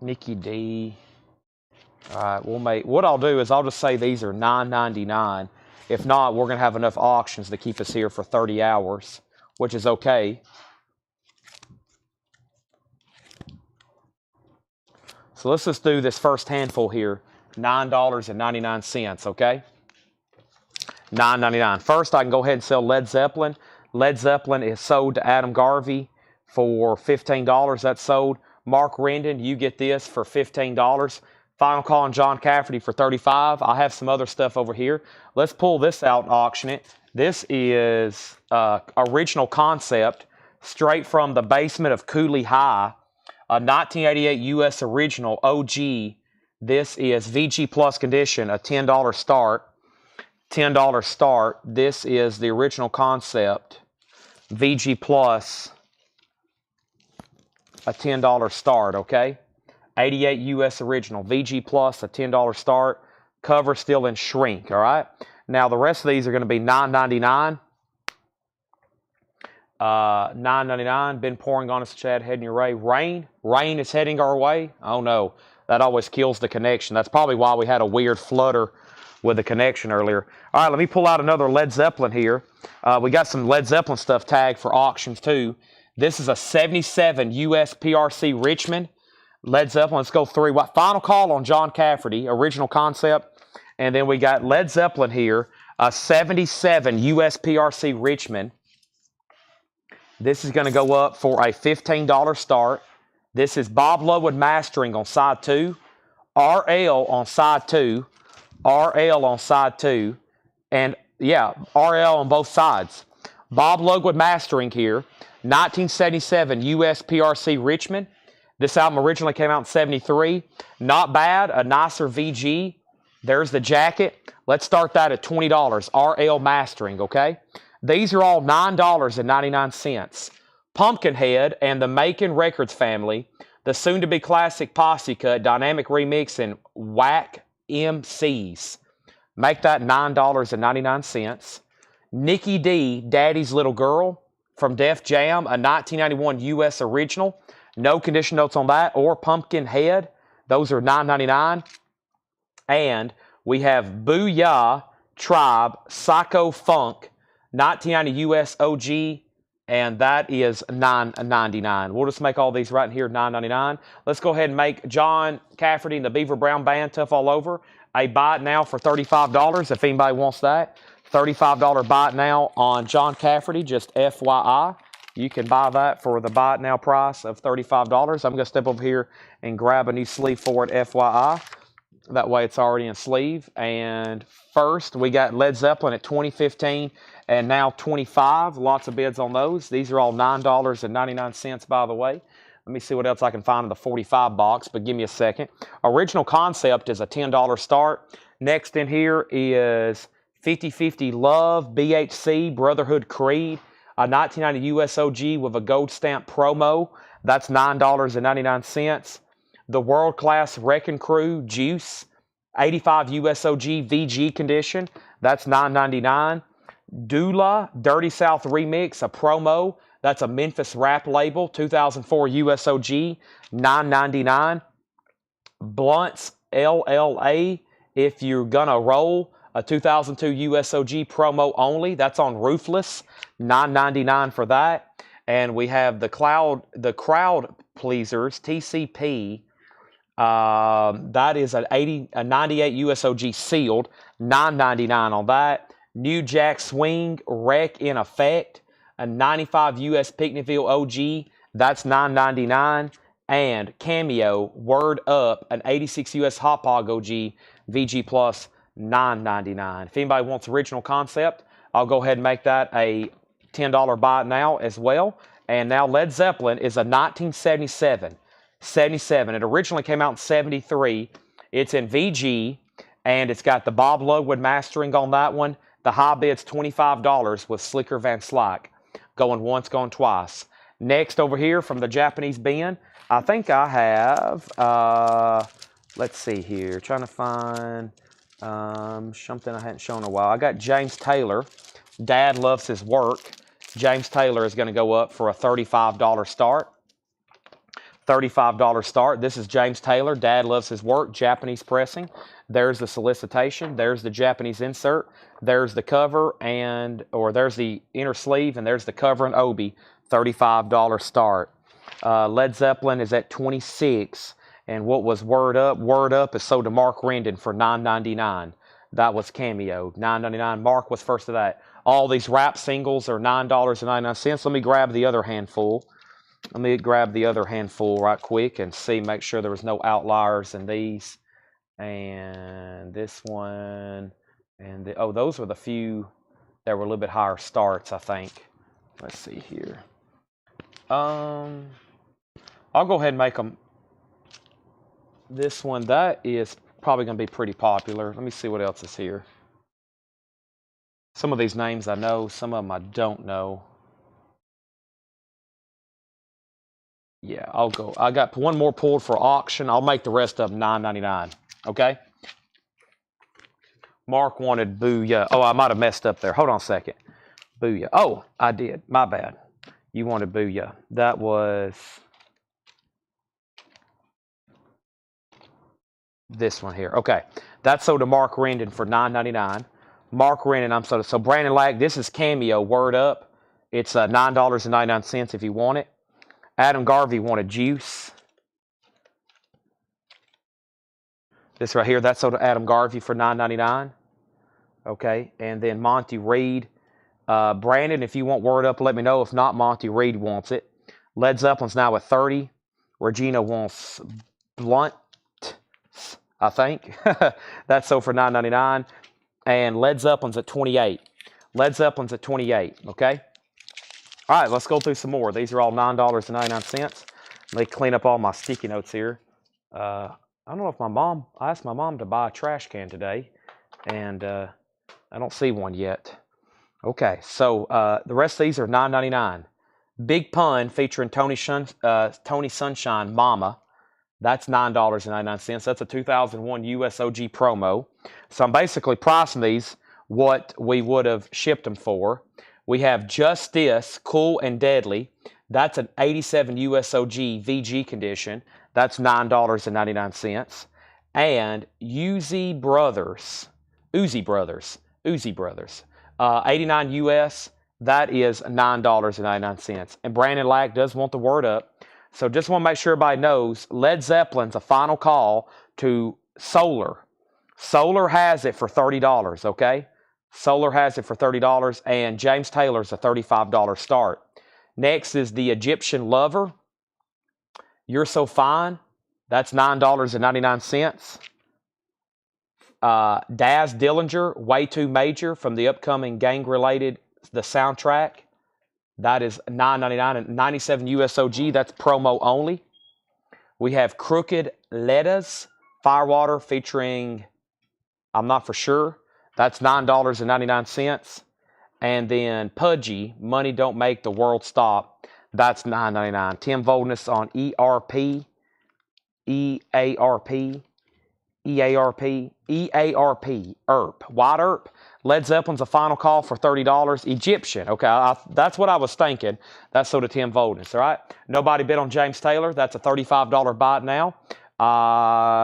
Nikki D. All right, we'll make. What I'll do is I'll just say these are $9.99. If not, we're going to have enough auctions to keep us here for 30 hours, which is okay. So let's just do this first handful here. $9.99, okay? $9.99. First, I can go ahead and sell Led Zeppelin. Led Zeppelin is sold to Adam Garvey for $15. That's sold. Mark Rendon, you get this for $15. Final call on John Cafferty for $35. I have some other stuff over here. Let's pull this out and auction it. This is original concept, straight from the basement of Cooley High. A 1988 U.S. original OG. This is VG Plus condition, a $10 start. $10 start. This is the original concept. VG Plus, a $10 start, okay? 88 U.S. original. VG Plus, a $10 start. Cover still in shrink, all right? Now, the rest of these are going to be $9.99. $9.99. Been pouring on us, Chad, heading your way. Rain is heading our way. Oh, no. That always kills the connection. That's probably why we had a weird flutter with the connection earlier. All right, let me pull out another Led Zeppelin here. We got some Led Zeppelin stuff tagged for auctions, too. This is a 77 US PRC Richmond. Led Zeppelin, let's go through. Final call on John Cafferty, original concept. And then we got Led Zeppelin here, a 77 US PRC Richmond. This is going to go up for a $15 start. This is Bob Lowood mastering on side 2, RL on side 2, RL on side 2, and yeah, RL on both sides. Bob Lowood mastering here, 1977 US PRC Richmond. This album originally came out in 73. Not bad, a nicer VG. There's the jacket. Let's start that at $20, RL mastering, okay? These are all $9.99. Pumpkinhead and the Macon Records family, the soon-to-be classic Posse Cut, Dynamic Remix, and Whack MCs. Make that $9.99. Nikki D, Daddy's Little Girl, from Def Jam, a 1991 U.S. original. No condition notes on that. Or Pumpkinhead. Those are $9.99. And we have Booyah Tribe, Psycho Funk, 1990 U.S. OG, and that is $9.99. We'll just make all these right here $9.99. Let's go ahead and make John Cafferty and the Beaver Brown Band, Tough All Over, a buy it now for $35 if anybody wants that. $35 buy it now on John Cafferty, just FYI. You can buy that for the buy it now price of $35. I'm going to step over here and grab a new sleeve for it, FYI. That way it's already in sleeve. And first, we got Led Zeppelin at $20.15 and now $25. Lots of bids on those. These are all $9.99, by the way. Let me see what else I can find in the 45 box, but give me a second. Original concept is a $10 start. Next in here is 50/50 Love, BHC, Brotherhood Creed, a 1990 US OG with a gold stamp promo. That's $9.99. The World Class Wrecking Crew, Juice, 85 US OG VG condition. That's $9.99. Dula, Dirty South Remix, a promo. That's a Memphis rap label, 2004 US OG, $9.99. Blunts, LLA, If You're Gonna Roll, a 2002 US OG promo only. That's on Roofless, $9.99 for that. And we have the Crowd Pleasers, TCP. That is a 98 US OG sealed, $9.99 on that. New Jack Swing, Wreck in Effect, a 95 US Picnickville OG, that's $9.99. And Cameo, Word Up, an 86 US Hot Pog OG, VG Plus, $9.99. If anybody wants original concept, I'll go ahead and make that a $10 buy now as well. And now Led Zeppelin is a 1977. It originally came out in 73. It's in VG, and it's got the Bob Lowood mastering on that one. The high bid's $25 with Slicker Van Slyke. Going once, going twice. Next over here from the Japanese bin, I think I have, let's see here, trying to find something I hadn't shown in a while. I got James Taylor. Dad loves his work. James Taylor is going to go up for a $35 start. $35 start. This is James Taylor. Dad loves his work. Japanese pressing. There's the solicitation. There's the Japanese insert. There's the cover or there's the inner sleeve, and there's the cover and obi. $35 start. Led Zeppelin is at $26. And what was Word Up? Word Up is sold to Mark Rendon for $9.99. That was Cameo. $9.99. Mark was first of that. All these rap singles are $9.99. Let me grab the other handful. Let me grab the other handful right quick and see, make sure there was no outliers in these. And this one. And those were the few that were a little bit higher starts, I think. Let's see here. I'll go ahead and make them. This one, that is probably going to be pretty popular. Let me see what else is here. Some of these names I know, some of them I don't know. Yeah, I'll go. I got one more pulled for auction. I'll make the rest of them $9.99. Okay? Mark wanted Booyah. Oh, I might have messed up there. Hold on a second. Booyah. Oh, I did. My bad. You wanted Booyah. That was this one here. Okay. That's sold to Mark Rendon for $9.99. Mark Rendon, I'm sold. So Brandon Lack, this is Cameo. Word up. It's $9.99 if you want it. Adam Garvey wanted Juice. This right here, that's sold to Adam Garvey for $9.99. Okay. And then Monty Reed. Brandon, if you want Word Up, let me know. If not, Monty Reed wants it. Led Zeppelin's now at 30. Regina wants Blunt, I think. That's sold for $9.99. And Led Zeppelin's at 28. Led Zeppelin's at 28, okay? All right, let's go through some more. These are all $9.99. Let me clean up all my sticky notes here. I don't know if I asked my mom to buy a trash can today, and I don't see one yet. Okay, so the rest of these are $9.99. Big Pun featuring Tony Sunshine Mama. That's $9.99. That's a 2001 USOG promo. So I'm basically pricing these what we would have shipped them for. We have Justice, Cool and Deadly. That's an 87 USOG VG condition. That's $9.99. And Uzi Brothers. 89 US, that is $9.99. And Brandon Lack does want the Word Up. So just want to make sure everybody knows, Led Zeppelin's a final call to Solar. Solar has it for $30, okay? Solar has it for $30, and James Taylor's a $35 start. Next is the Egyptian Lover. You're So Fine. That's $9.99. Daz Dillinger, Way Too Major from the upcoming gang-related, the soundtrack. That is $9.99 and 97 USOG. That's promo only. We have Crooked Letters, Firewater featuring, I'm not for sure. That's $9.99. And then Pudgy, Money Don't Make the World Stop. That's $9.99. Tim Voldness on EARP. ERP, White Earp. Led Zeppelin's a final call for $30. Egyptian, okay, that's what I was thinking. That's sold to Tim Voldness, all right? Nobody bid on James Taylor. That's a $35 buy it now.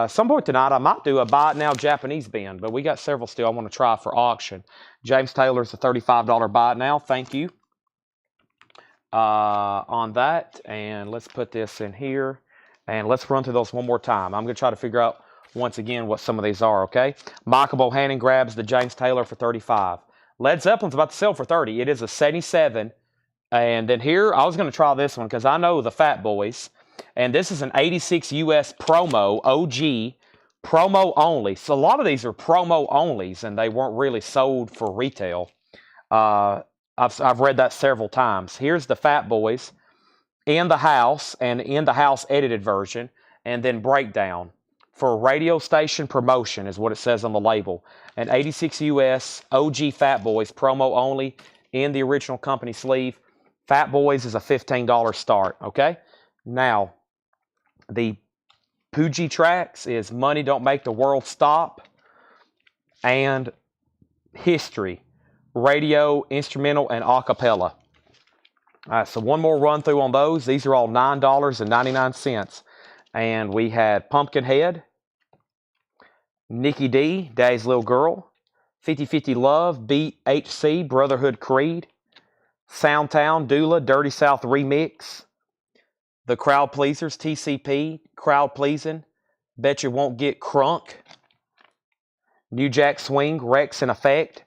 Some point tonight, I might do a buy it now Japanese bin, but we got several still I want to try for auction. James Taylor's a $35 buy it now. Thank you on that. And let's put this in here. And let's run through those one more time. I'm going to try to figure out once again what some of these are, okay? Michael Bohannon grabs the James Taylor for $35. Led Zeppelin's about to sell for $30. It is a 77. And then here, I was going to try this one because I know the Fat Boys. And this is an 86 US promo, OG, promo only. So a lot of these are promo onlys, and they weren't really sold for retail. I've read that several times. Here's the Fat Boys, In the House, and In the House edited version, and then breakdown. For radio station promotion is what it says on the label. An 86 US OG Fat Boys promo only in the original company sleeve. Fat Boys is a $15 start, okay? Now, the Poogie tracks is Money Don't Make the World Stop and History, radio, instrumental, and a cappella. All right, so one more run through on those. These are all $9.99. And we had Pumpkinhead, Nikki D, Daddy's Little Girl, 50/50 Love, BHC, Brotherhood Creed, Soundtown, Dula, Dirty South Remix, The Crowd Pleasers, TCP, Crowd Pleasing, Bet You Won't Get Crunk, New Jack Swing, Rex in Effect,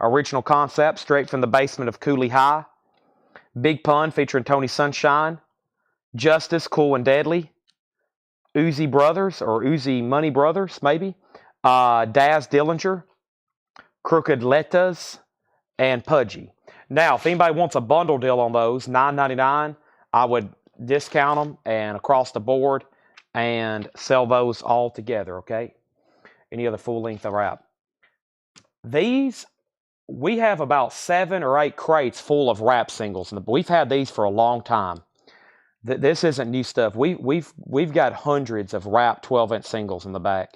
Original Concept, Straight from the Basement of Cooley High, Big Pun featuring Tony Sunshine, Justice, Cool and Deadly, Uzi Brothers, or Uzi Money Brothers, maybe, Daz Dillinger, Crooked Letters, and Pudgy. Now, if anybody wants a bundle deal on those, $9.99, I would discount them and across the board and sell those all together, okay? Any other full-length wrap. These, we have about 7 or 8 crates full of rap singles. We've had these for a long time. This isn't new stuff. We've got hundreds of rap 12-inch singles in the back.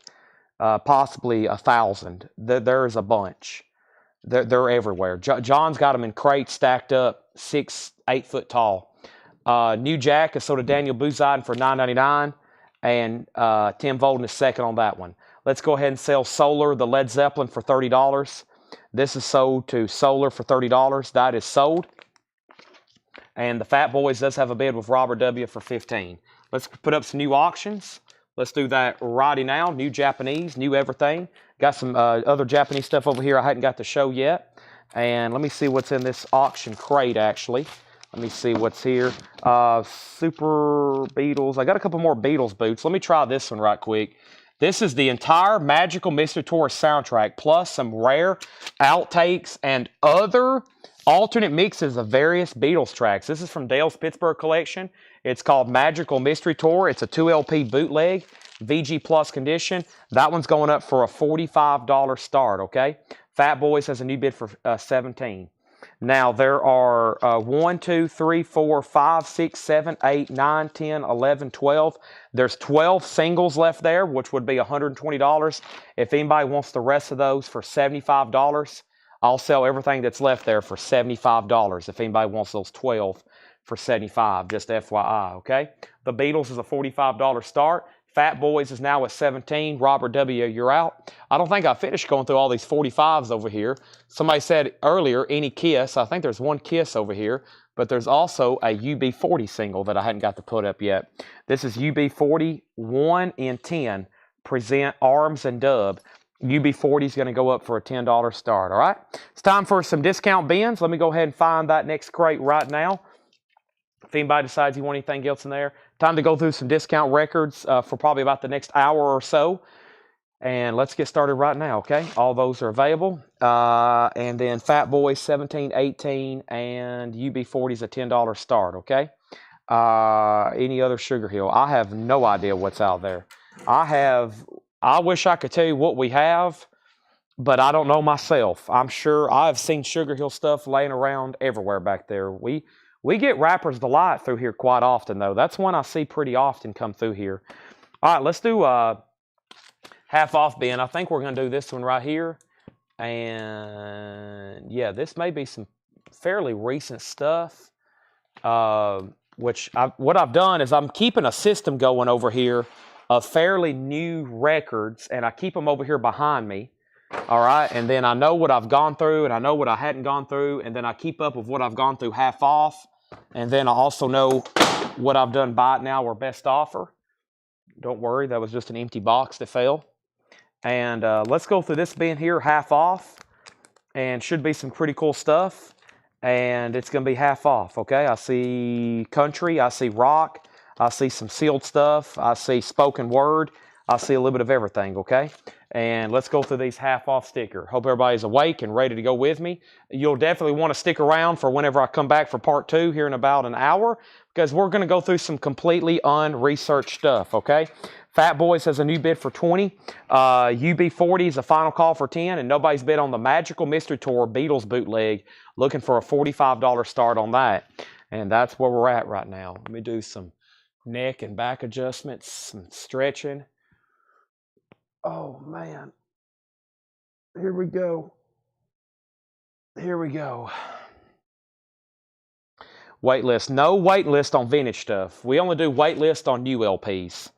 possibly 1,000. There is a bunch. They're everywhere. John's got them in crates stacked up 6, 8 foot tall. New Jack is sold to Daniel Buzide for $9.99, and Tim Volden is second on that one. Let's go ahead and sell Solar, the Led Zeppelin, for $30. This is sold to Solar for $30. That is sold. And the Fat Boys does have a bid with Robert W. for $15. Let's put up some new auctions. Let's do that righty now. New Japanese, new everything. Got some other Japanese stuff over here I hadn't got to show yet. And let me see what's in this auction crate, actually. Let me see what's here. Super Beatles. I got a couple more Beatles boots. Let me try this one right quick. This is the entire Magical Mystery Tour soundtrack, plus some rare outtakes and other alternate mixes of various Beatles tracks. This is from Dale's Pittsburgh collection. It's called Magical Mystery Tour. It's a 2 LP bootleg, VG Plus condition. That one's going up for a $45 start, okay? Fat Boys has a new bid for $17. Now, there are 1, 2, 3, 4, 5, 6, 7, 8, 9, 10, 11, 12. There's 12 singles left there, which would be $120. If anybody wants the rest of those for $75, I'll sell everything that's left there for $75 if anybody wants those 12 for $75, just FYI, okay? The Beatles is a $45 start. Fat Boys is now at $17. Robert W., you're out. I don't think I finished going through all these 45s over here. Somebody said earlier, any Kiss. I think there's one Kiss over here, but there's also a UB40 single that I hadn't got to put up yet. This is UB40 1 in 10. Present Arms and Dub. UB40 is going to go up for a $10 start, all right? It's time for some discount bins. Let me go ahead and find that next crate right now. If anybody decides you want anything else in there, time to go through some discount records for probably about the next hour or so. And let's get started right now, okay? All those are available. And then Fat Boys 17, 18, and UB40 is a $10 start, okay? Any other Sugar Hill? I have no idea what's out there. I wish I could tell you what we have, but I don't know myself. I'm sure I've seen Sugar Hill stuff laying around everywhere back there. We get Rapper's Delight through here quite often, though. That's one I see pretty often come through here. All right, let's do half off bin. I think we're going to do this one right here. And, yeah, this may be some fairly recent stuff, what I've done is I'm keeping a system going over here of fairly new records, and I keep them over here behind me. All right, and then I know what I've gone through, and I know what I hadn't gone through, and then I keep up with what I've gone through half off, and then I also know what I've done buy it now or best offer. Don't worry, that was just an empty box that fell. And let's go through this bin here, half off, and should be some pretty cool stuff, and it's going to be half off, okay? I see country, I see rock, I see some sealed stuff, I see spoken word, I see a little bit of everything, okay? And let's go through these half-off sticker. Hope everybody's awake and ready to go with me. You'll definitely want to stick around for whenever I come back for part 2 here in about an hour, because we're going to go through some completely unresearched stuff, okay? Fat Boys has a new bid for 20. UB40 is a final call for 10, and nobody's bid on the Magical Mystery Tour Beatles bootleg, looking for a $45 start on that. And that's where we're at right now. Let me do some neck and back adjustments, some stretching. Oh, man. Here we go. Here we go. Wait list. No wait list on vintage stuff. We only do wait list on new LPs.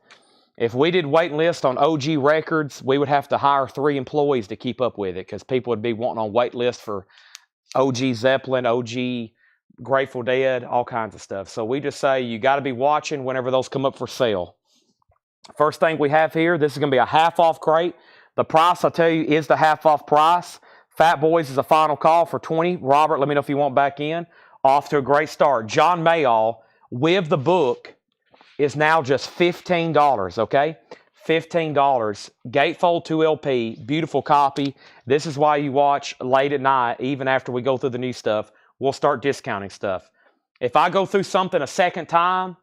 If we did wait list on OG records, we would have to hire 3 employees to keep up with it, because people would be wanting on wait list for OG Zeppelin, OG Grateful Dead, all kinds of stuff. So we just say you got to be watching whenever those come up for sale. First thing we have here, this is going to be a half-off crate. The price, I tell you, is the half-off price. Fat Boys is a final call for 20. Robert, let me know if you want back in. Off to a great start. John Mayall, with the book, is now just $15, okay? $15. Gatefold 2 LP, beautiful copy. This is why you watch late at night, even after we go through the new stuff. We'll start discounting stuff. If I go through something a second time,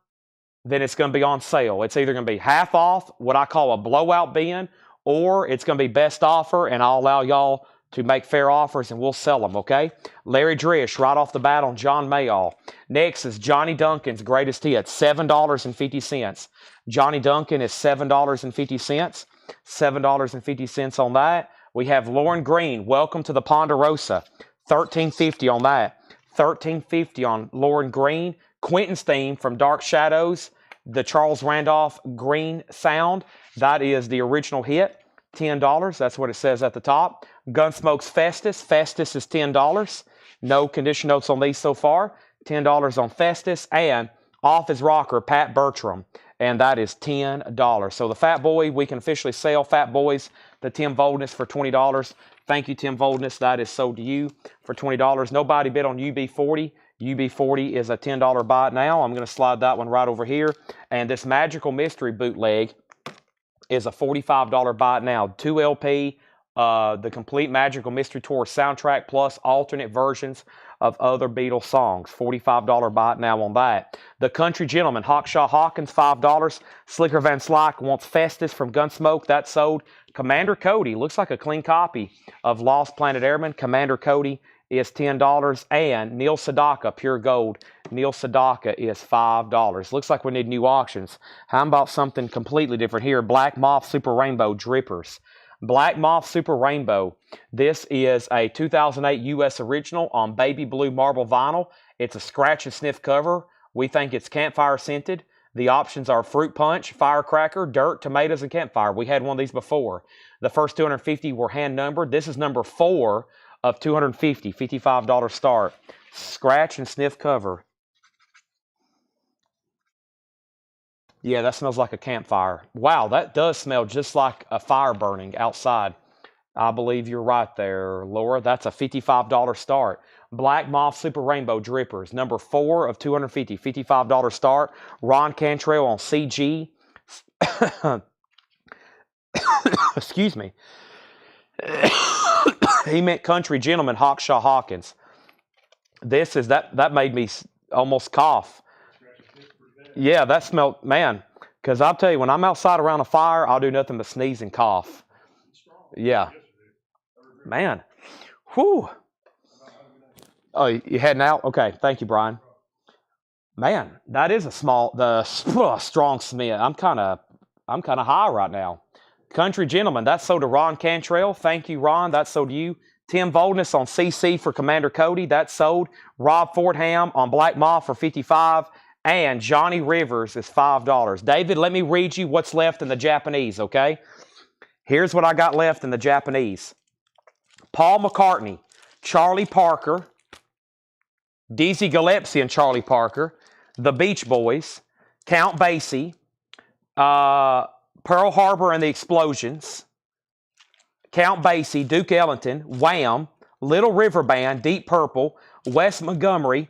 then it's going to be on sale. It's either going to be half off, what I call a blowout bin, or it's going to be best offer, and I'll allow y'all to make fair offers, and we'll sell them, okay? Larry Drish, right off the bat on John Mayall. Next is Johnny Duncan's greatest hit, $7.50. Johnny Duncan is $7.50. $7.50 on that. We have Lauren Green, Welcome to the Ponderosa, $13.50 on that. $13.50 on Lauren Green. Quentin's theme from Dark Shadows, the Charles Randolph Green sound. That is the original hit. $10. That's what it says at the top. Gunsmoke's Festus. Festus is $10. No condition notes on these so far. $10 on Festus. And Off His Rocker, Pat Bertram. And that is $10. So the Fat Boy, we can officially sell Fat Boys to Tim Voldness for $20. Thank you, Tim Voldness. That is sold to you for $20. Nobody bid on UB40. UB40 is a $10 buy now. I'm going to slide that one right over here. And this Magical Mystery bootleg is a $45 buy now. 2 LP, the complete Magical Mystery Tour soundtrack plus alternate versions of other Beatles songs. $45 buy now on that. The Country Gentleman, Hawkshaw Hawkins, $5. Slicker Van Slyke wants Festus from Gunsmoke. That's sold. Commander Cody, looks like a clean copy of Lost Planet Airman. Commander Cody is $10. And Neil Sedaka, Pure Gold. Neil Sedaka is $5. Looks like we need new auctions. How about something completely different here? Black Moth Super Rainbow Drippers. Black Moth Super Rainbow. This is a 2008 U.S. original on baby blue marble vinyl. It's a scratch and sniff cover. We think it's campfire scented. The options are fruit punch, firecracker, dirt, tomatoes, and campfire. We had one of these before. The first 250 were hand numbered. This is number 4 of 250, $55 start. Scratch and sniff cover. Yeah, that smells like a campfire. Wow, that does smell just like a fire burning outside. I believe you're right there, Laura. That's a $55 start. Black Moth Super Rainbow Drippers, number 4 of 250, $55 start. Ron Cantrell on CG. Excuse me. He meant Country Gentleman, Hawkshaw Hawkins. This is, that made me almost cough. Yeah, that smelled, man, because I'll tell you, when I'm outside around a fire, I'll do nothing but sneeze and cough. Yeah. Man. Whew. Oh, you heading out? Okay, thank you, Brian. Man, that is a strong smell. I'm kind of high right now. Country Gentleman, that's sold to Ron Cantrell. Thank you, Ron. That's sold to you. Tim Voldness on CC for Commander Cody. That's sold. Rob Fordham on Black Moth for $55. And Johnny Rivers is $5. David, let me read you what's left in the Japanese, okay? Here's what I got left in the Japanese. Paul McCartney, Charlie Parker, Dizzy Gillespie and Charlie Parker, The Beach Boys, Count Basie, Pearl Harbor and the Explosions, Count Basie, Duke Ellington, Wham, Little River Band, Deep Purple, Wes Montgomery,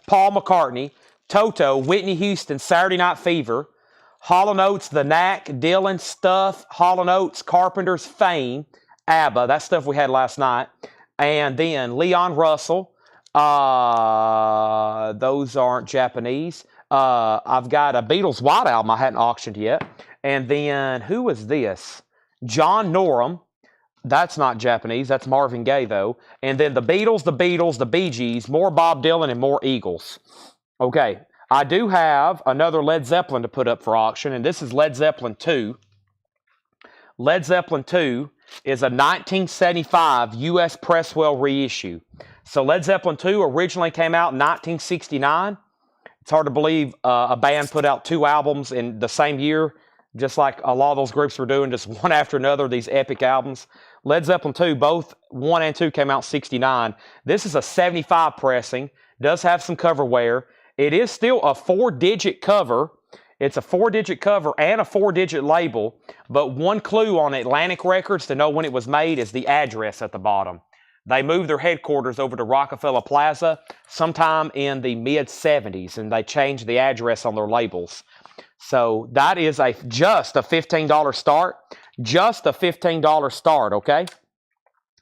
Paul McCartney, Toto, Whitney Houston, Saturday Night Fever, Hall & Oates, The Knack, Dylan, Stuff, Hall & Oates, Carpenters, Fame, ABBA, that stuff we had last night, and then Leon Russell, those aren't Japanese. I've got a Beatles White Album I hadn't auctioned yet, and then, who was this? John Norum, that's not Japanese, that's Marvin Gaye though, and then the Beatles, the Bee Gees, more Bob Dylan, and more Eagles. Okay, I do have another Led Zeppelin to put up for auction, and this is Led Zeppelin 2. Led Zeppelin 2 is a 1975 U.S. Presswell reissue. So Led Zeppelin 2 originally came out in 1969. It's hard to believe a band put out 2 albums in the same year, just like a lot of those groups were doing, just one after another, these epic albums. Led Zeppelin 2, both 1 and 2 came out in 69. This is a 75 pressing, does have some cover wear. It is still a 4-digit cover. It's a 4-digit cover and a 4-digit label, but one clue on Atlantic Records to know when it was made is the address at the bottom. They moved their headquarters over to Rockefeller Plaza sometime in the mid-70s, and they changed the address on their labels. So that is just a $15 start. Just a $15 start, okay?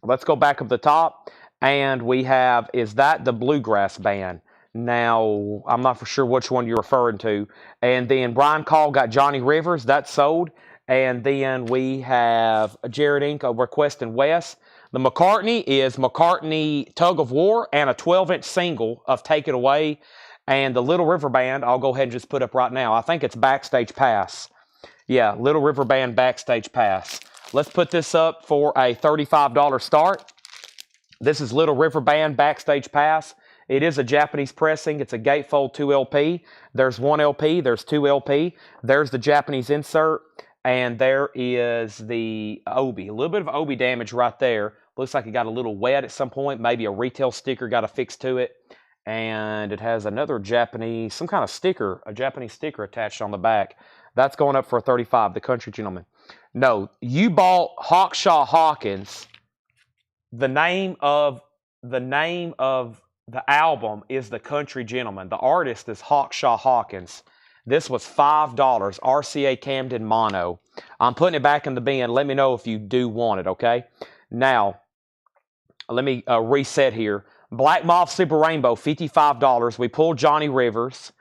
Let's go back up the top, and we have, is that the Bluegrass Band? Now, I'm not for sure which one you're referring to. And then Brian Call got Johnny Rivers. That's sold. And then we have Jared Inc. requesting Wes. The McCartney is McCartney Tug of War and a 12-inch single of Take It Away. And the Little River Band, I'll go ahead and just put up right now. I think it's Backstage Pass. Yeah, Little River Band Backstage Pass. Let's put this up for a $35 start. This is Little River Band Backstage Pass. It is a Japanese pressing. It's a gatefold 2 LP. There's 1 LP. There's 2 LP. There's the Japanese insert. And there is the obi. A little bit of obi damage right there. Looks like it got a little wet at some point. Maybe a retail sticker got affixed to it. And it has another Japanese, some kind of sticker, a Japanese sticker attached on the back. That's going up for a $35, the Country Gentleman. No, you bought Hawkshaw Hawkins. The name of the album is The Country Gentleman. The artist is Hawkshaw Hawkins. This was $5, RCA Camden Mono. I'm putting it back in the bin. Let me know if you do want it, okay? Now, let me reset here. Black Moth Super Rainbow, $55. We pulled Johnny Rivers.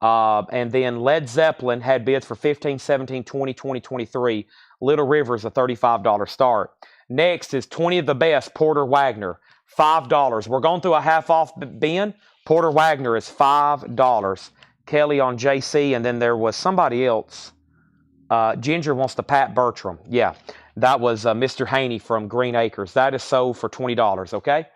And then Led Zeppelin had bids for $15, $17, $20, $20, $23. Little River's a $35 start. Next is 20 of the Best, Porter Wagner, $5. We're going through a half-off bin. Porter Wagner is $5. Kelly on JC, and then there was somebody else. Ginger wants the Pat Bertram. Yeah, that was Mr. Haney from Green Acres. That is sold for $20, okay?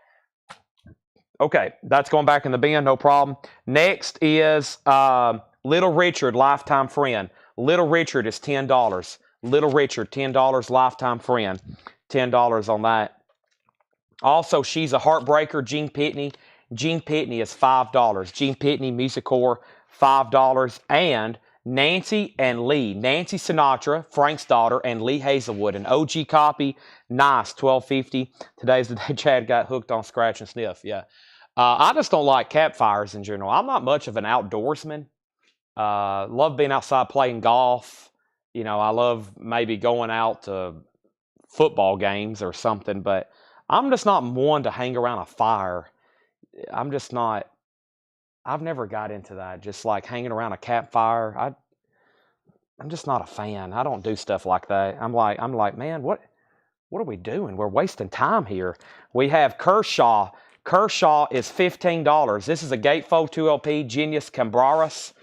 Okay, that's going back in the bin, no problem. Next is Little Richard, Lifetime Friend. Little Richard is $10. Little Richard, $10, Lifetime Friend. $10 on that. Also, She's a Heartbreaker, Gene Pitney. Gene Pitney is $5. Gene Pitney, Musicore, $5. And Nancy and Lee. Nancy Sinatra, Frank's daughter, and Lee Hazelwood. An OG copy, nice, $12.50. Today's the day Chad got hooked on Scratch and Sniff, yeah. I just don't like campfires in general. I'm not much of an outdoorsman. Love being outside playing golf. You know, I love maybe going out to football games or something, but I'm just not one to hang around a fire. I'm just not. I've never got into that. Just like hanging around a campfire. I'm just not a fan. I don't do stuff like that. I'm like, man, what are we doing? We're wasting time here. We have Kershaw. Kershaw is $15. This is a gatefold 2LP, Genius Cambraras.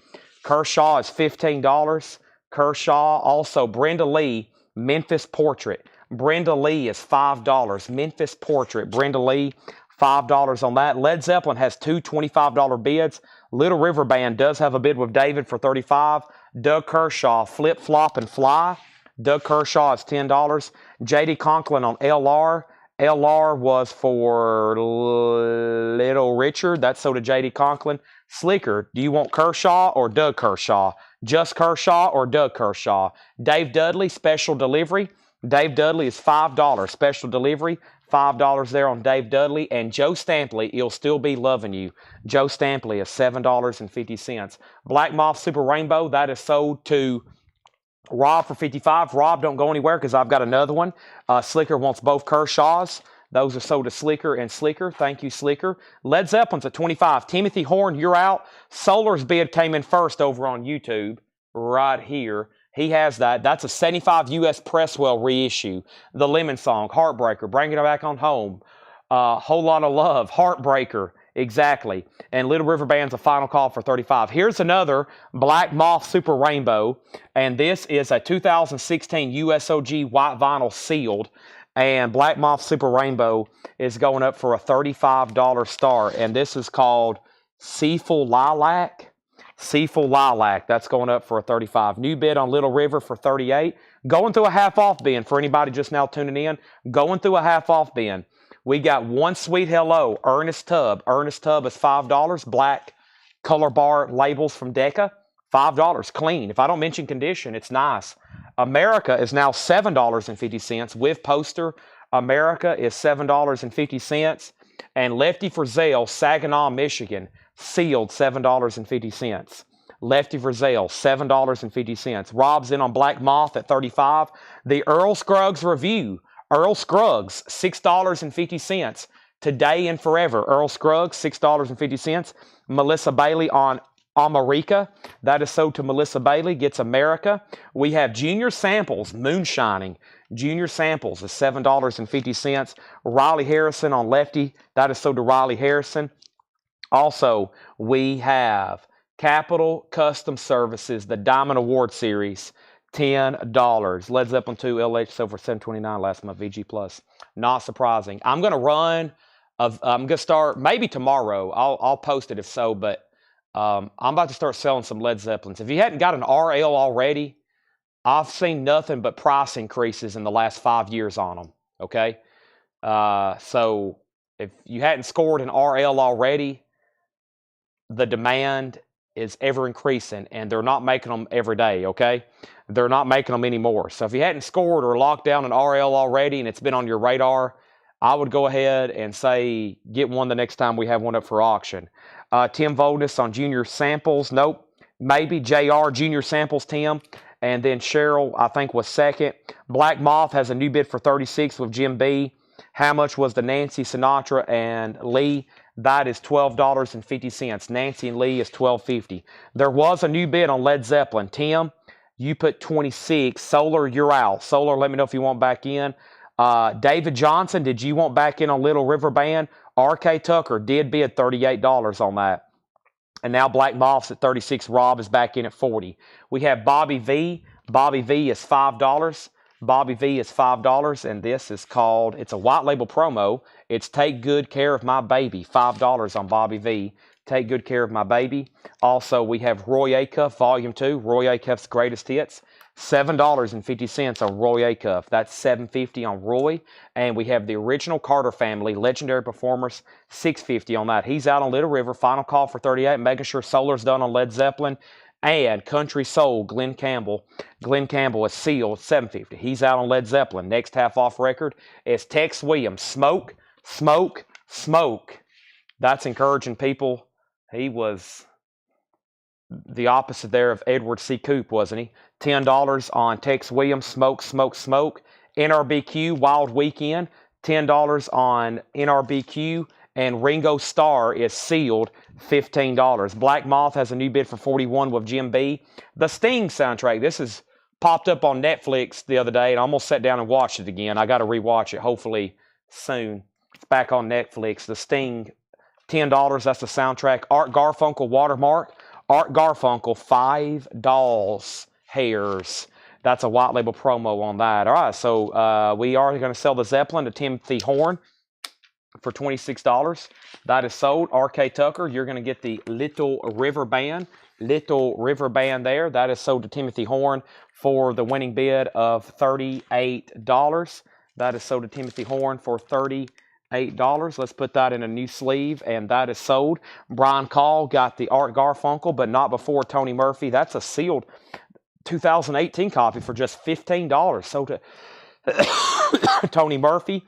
Kershaw is $15. Kershaw, also Brenda Lee, Memphis Portrait. Brenda Lee is $5. Memphis Portrait, Brenda Lee, $5 on that. Led Zeppelin has two $25 bids. Little River Band does have a bid with David for $35. Doug Kershaw, Flip, Flop, and Fly. Doug Kershaw is $10. J.D. Conklin on LR. LR was for Little Richard. That's sold to J.D. Conklin. Slicker, do you want Kershaw or Doug Kershaw? Just Kershaw or Doug Kershaw? Dave Dudley, special delivery. Dave Dudley is $5. Special delivery, $5 there on Dave Dudley. And Joe Stampley, He'll Still Be Loving You. Joe Stampley is $7.50. Black Moth Super Rainbow, that is sold to Rob for $55. Rob, don't go anywhere because I've got another one. Slicker wants both Kershaws. Those are sold to Slicker and Slicker. Thank you, Slicker. Led Zeppelin's at $25. Timothy Horn, you're out. Solar's bid came in first over on YouTube right here. He has that. That's a 75 U.S. Presswell reissue. The Lemon Song, Heartbreaker, Bringing It Back on Home. Whole Lot of Love, Heartbreaker, exactly. And Little River Band's a final call for $35. Here's another Black Moth Super Rainbow, and this is a 2016 USOG white vinyl sealed. And Black Moth Super Rainbow is going up for a $35 start, and this is called Seafull Lilac. Seafull Lilac, that's going up for a $35. New bid on Little River for $38. Going through a half-off bin for anybody just now tuning in. Going through a half-off bin. We got One Sweet Hello, Ernest Tubb. Ernest Tubb is $5. Black color bar labels from Decca, $5. Clean. If I don't mention condition, it's nice. America is now $7.50 with poster. America is $7.50. And Lefty Frizzell, Saginaw, Michigan, sealed $7.50. Lefty Frizzell, $7.50. Rob's in on Black Moth at $35. The Earl Scruggs Review. Earl Scruggs, $6.50. Today and forever. Earl Scruggs, $6.50. Melissa Bailey on America. That is sold to Melissa Bailey. Gets America. We have Junior Samples, Moonshining. Junior Samples is $7.50. Riley Harrison on Lefty. That is sold to Riley Harrison. Also, we have Capital Custom Services, the Diamond Award Series. $10. Led Zeppelin 2 LH sold for $7.29 last month. VG Plus. Not surprising. I'm going to run. I'm going to start maybe tomorrow. I'll post it if so, but I'm about to start selling some Led Zeppelins. If you hadn't got an RL already, I've seen nothing but price increases in the last 5 years on them. Okay, so if you hadn't scored an RL already, the demand is ever increasing, and they're not making them every day. Okay, they're not making them anymore. So if you hadn't scored or locked down an RL already, and it's been on your radar, I would go ahead and say get one the next time we have one up for auction. Tim Voldus on Junior Samples. Nope. Maybe JR Junior Samples, Tim. And then Cheryl, I think, was second. Black Moth has a new bid for 36 with Jim B. How much was the Nancy Sinatra and Lee? That is $12.50. Nancy and Lee is $12.50. There was a new bid on Led Zeppelin. Tim, you put 26. Solar, you're out. Solar, let me know if you want back in. David Johnson, did you want back in on Little River Band? RK Tucker did bid $38 on that. And now Black Moth's at 36. Rob is back in at 40. We have Bobby V. Bobby V is $5. Bobby V is $5, and this is called, it's a white label promo. It's Take Good Care of My Baby. $5 on Bobby V. Take Good Care of My Baby. Also, we have Roy Acuff, Volume 2. Roy Acuff's Greatest Hits. $7.50 on Roy Acuff. That's $7.50 on Roy. And we have the original Carter Family, Legendary Performers, $6.50 on that. He's out on Little River. Final Call for 38. Making sure Solar's done on Led Zeppelin. And Country Soul, Glenn Campbell. Glenn Campbell is sealed, $7.50. He's out on Led Zeppelin. Next half off record is Tex Williams. Smoke, smoke, smoke. That's encouraging people. He was the opposite there of Edward C. Coop, wasn't he? $10 on Tex Williams, Smoke, Smoke, Smoke. NRBQ, Wild Weekend, $10 on NRBQ. And Ringo Starr is sealed, $15. Black Moth has a new bid for $41 with Jim B. The Sting soundtrack, this has popped up on Netflix the other day, and I almost sat down and watched it again. I got to rewatch it, hopefully soon. It's back on Netflix. The Sting, $10, that's the soundtrack. Art Garfunkel Watermark. Art Garfunkel, $5 hairs. That's a white label promo on that. All right, so we are going to sell the Zeppelin to Timothy Horn for $26. That is sold. RK Tucker, you're going to get the Little River Band. Little River Band there. That is sold to Timothy Horn for the winning bid of $38. That is sold to Timothy Horn for $38. Let's put that in a new sleeve, and that is sold. Brian Call got the Art Garfunkel, but not before Tony Murphy. That's a sealed 2018 copy for just $15. Sold to Tony Murphy.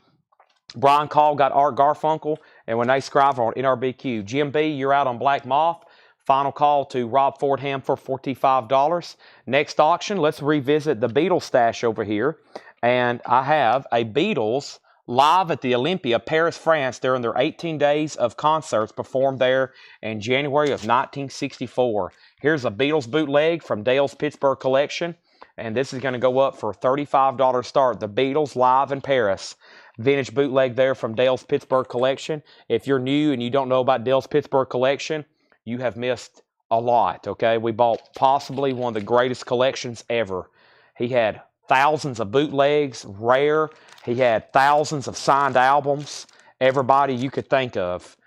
Brian Call got Art Garfunkel, and Renee Scriver on NRBQ. Jim B, you're out on Black Moth. Final call to Rob Fordham for $45. Next auction, let's revisit the Beatles stash over here. And I have a Beatles live at the Olympia, Paris, France, during their 18 days of concerts performed there in January of 1964. Here's a Beatles bootleg from Dale's Pittsburgh collection, and this is going to go up for $35 start. The Beatles live in Paris. Vintage bootleg there from Dale's Pittsburgh collection. If you're new and you don't know about Dale's Pittsburgh collection, you have missed a lot, okay? We bought possibly one of the greatest collections ever. He had thousands of bootlegs, rare. He had thousands of signed albums, everybody you could think of.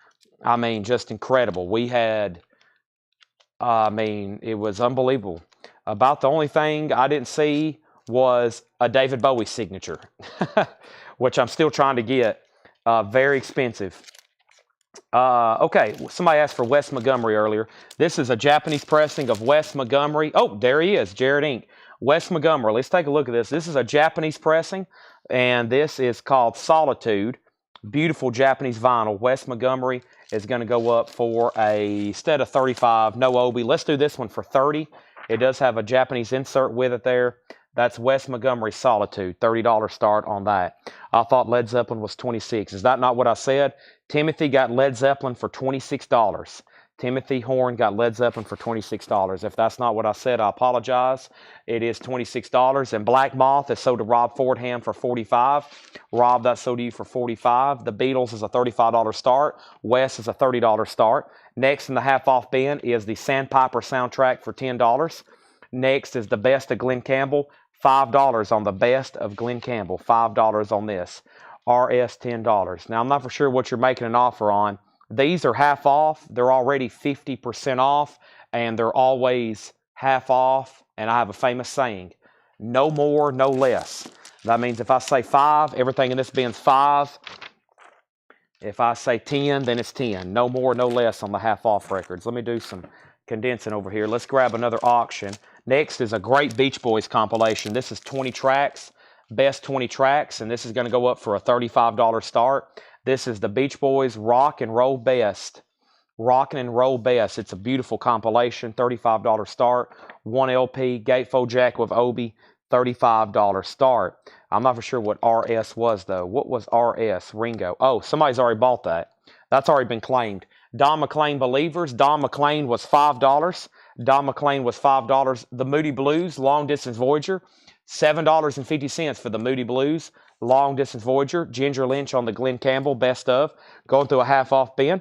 I mean, just incredible. We had, it was unbelievable. About the only thing I didn't see was a David Bowie signature, which I'm still trying to get. Very expensive. Okay, somebody asked for Wes Montgomery earlier. This is a Japanese pressing of Wes Montgomery. Oh, there he is, Jared Inc. Wes Montgomery. Let's take a look at this. This is a Japanese pressing, and this is called Solitude. Beautiful Japanese vinyl. Wes Montgomery is going to go up for instead of 35, no Obi. Let's do this one for 30. It does have a Japanese insert with it there. That's Wes Montgomery Solitude, $30 start on that. I thought Led Zeppelin was $26. Is that not what I said? Timothy got Led Zeppelin for $26. Timothy Horn got Led Zeppelin for $26. If that's not what I said, I apologize. It is $26. And Black Moth is sold to Rob Fordham for $45. Rob, that's sold to you for $45. The Beatles is a $35 start. Wes is a $30 start. Next in the half-off bin is the Sandpiper soundtrack for $10. Next is the best of Glen Campbell. $5 on the best of Glen Campbell. $5 on this. RS $10. Now, I'm not for sure what you're making an offer on. These are half off. They're already 50% off, and they're always half off. And I have a famous saying, no more, no less. That means if I say 5, everything in this bin's 5. If I say 10, then it's 10. No more, no less on the half off records. Let me do some condensing over here. Let's grab another auction. Next is a great Beach Boys compilation. This is 20 tracks, best 20 tracks, and this is going to go up for a $35 start. This is the Beach Boys Rock and Roll Best. Rockin' and Roll Best. It's a beautiful compilation, $35 start. 1 LP, Gatefold Jack with Obi, $35 start. I'm not for sure what RS was, though. What was RS? Ringo. Oh, somebody's already bought that. That's already been claimed. Don McLean Believers. Don McLean was $5. Don McLean was $5. The Moody Blues, Long Distance Voyager, $7.50 for the Moody Blues, Long Distance Voyager. Ginger Lynch on the Glen Campbell, best of. Going through a half-off bin.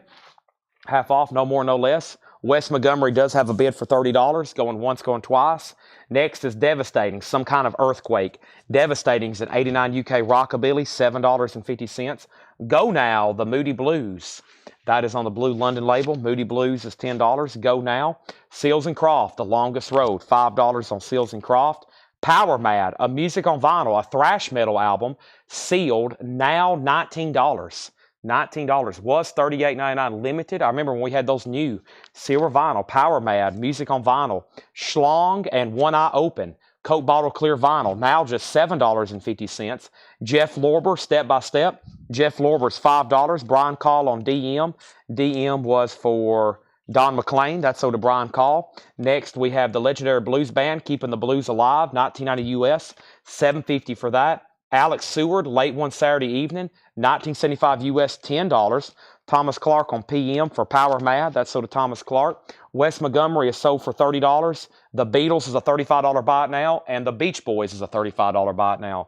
Half off, no more, no less. Wes Montgomery does have a bid for $30, going once, going twice. Next is Devastating, some kind of earthquake. Devastating is an 89 UK Rockabilly, $7.50. Go Now, the Moody Blues. That is on the Blue London label. Moody Blues is $10. Go Now. Seals and Croft, The Longest Road, $5 on Seals and Croft. Power Mad, a music on vinyl, a thrash metal album, sealed, now $19. $19 was $38.99 limited. I remember when we had those new silver vinyl, Power Mad, music on vinyl, Schlong and One Eye Open, Coke bottle clear vinyl, now just $7.50. Jeff Lorber, Step by Step. Jeff Lorber's $5. Brian Call on DM. DM was for Don McLean. That's so to Brian Call. Next, we have the legendary blues band, Keeping the Blues Alive, 1990 US, $7.50 for that. Alex Seward, Late One Saturday Evening, 1975 US, $10. Thomas Clark on PM for Power Mad. That's sold to Thomas Clark. Wes Montgomery is sold for $30. The Beatles is a $35 buy it now, and the Beach Boys is a $35 buy it now.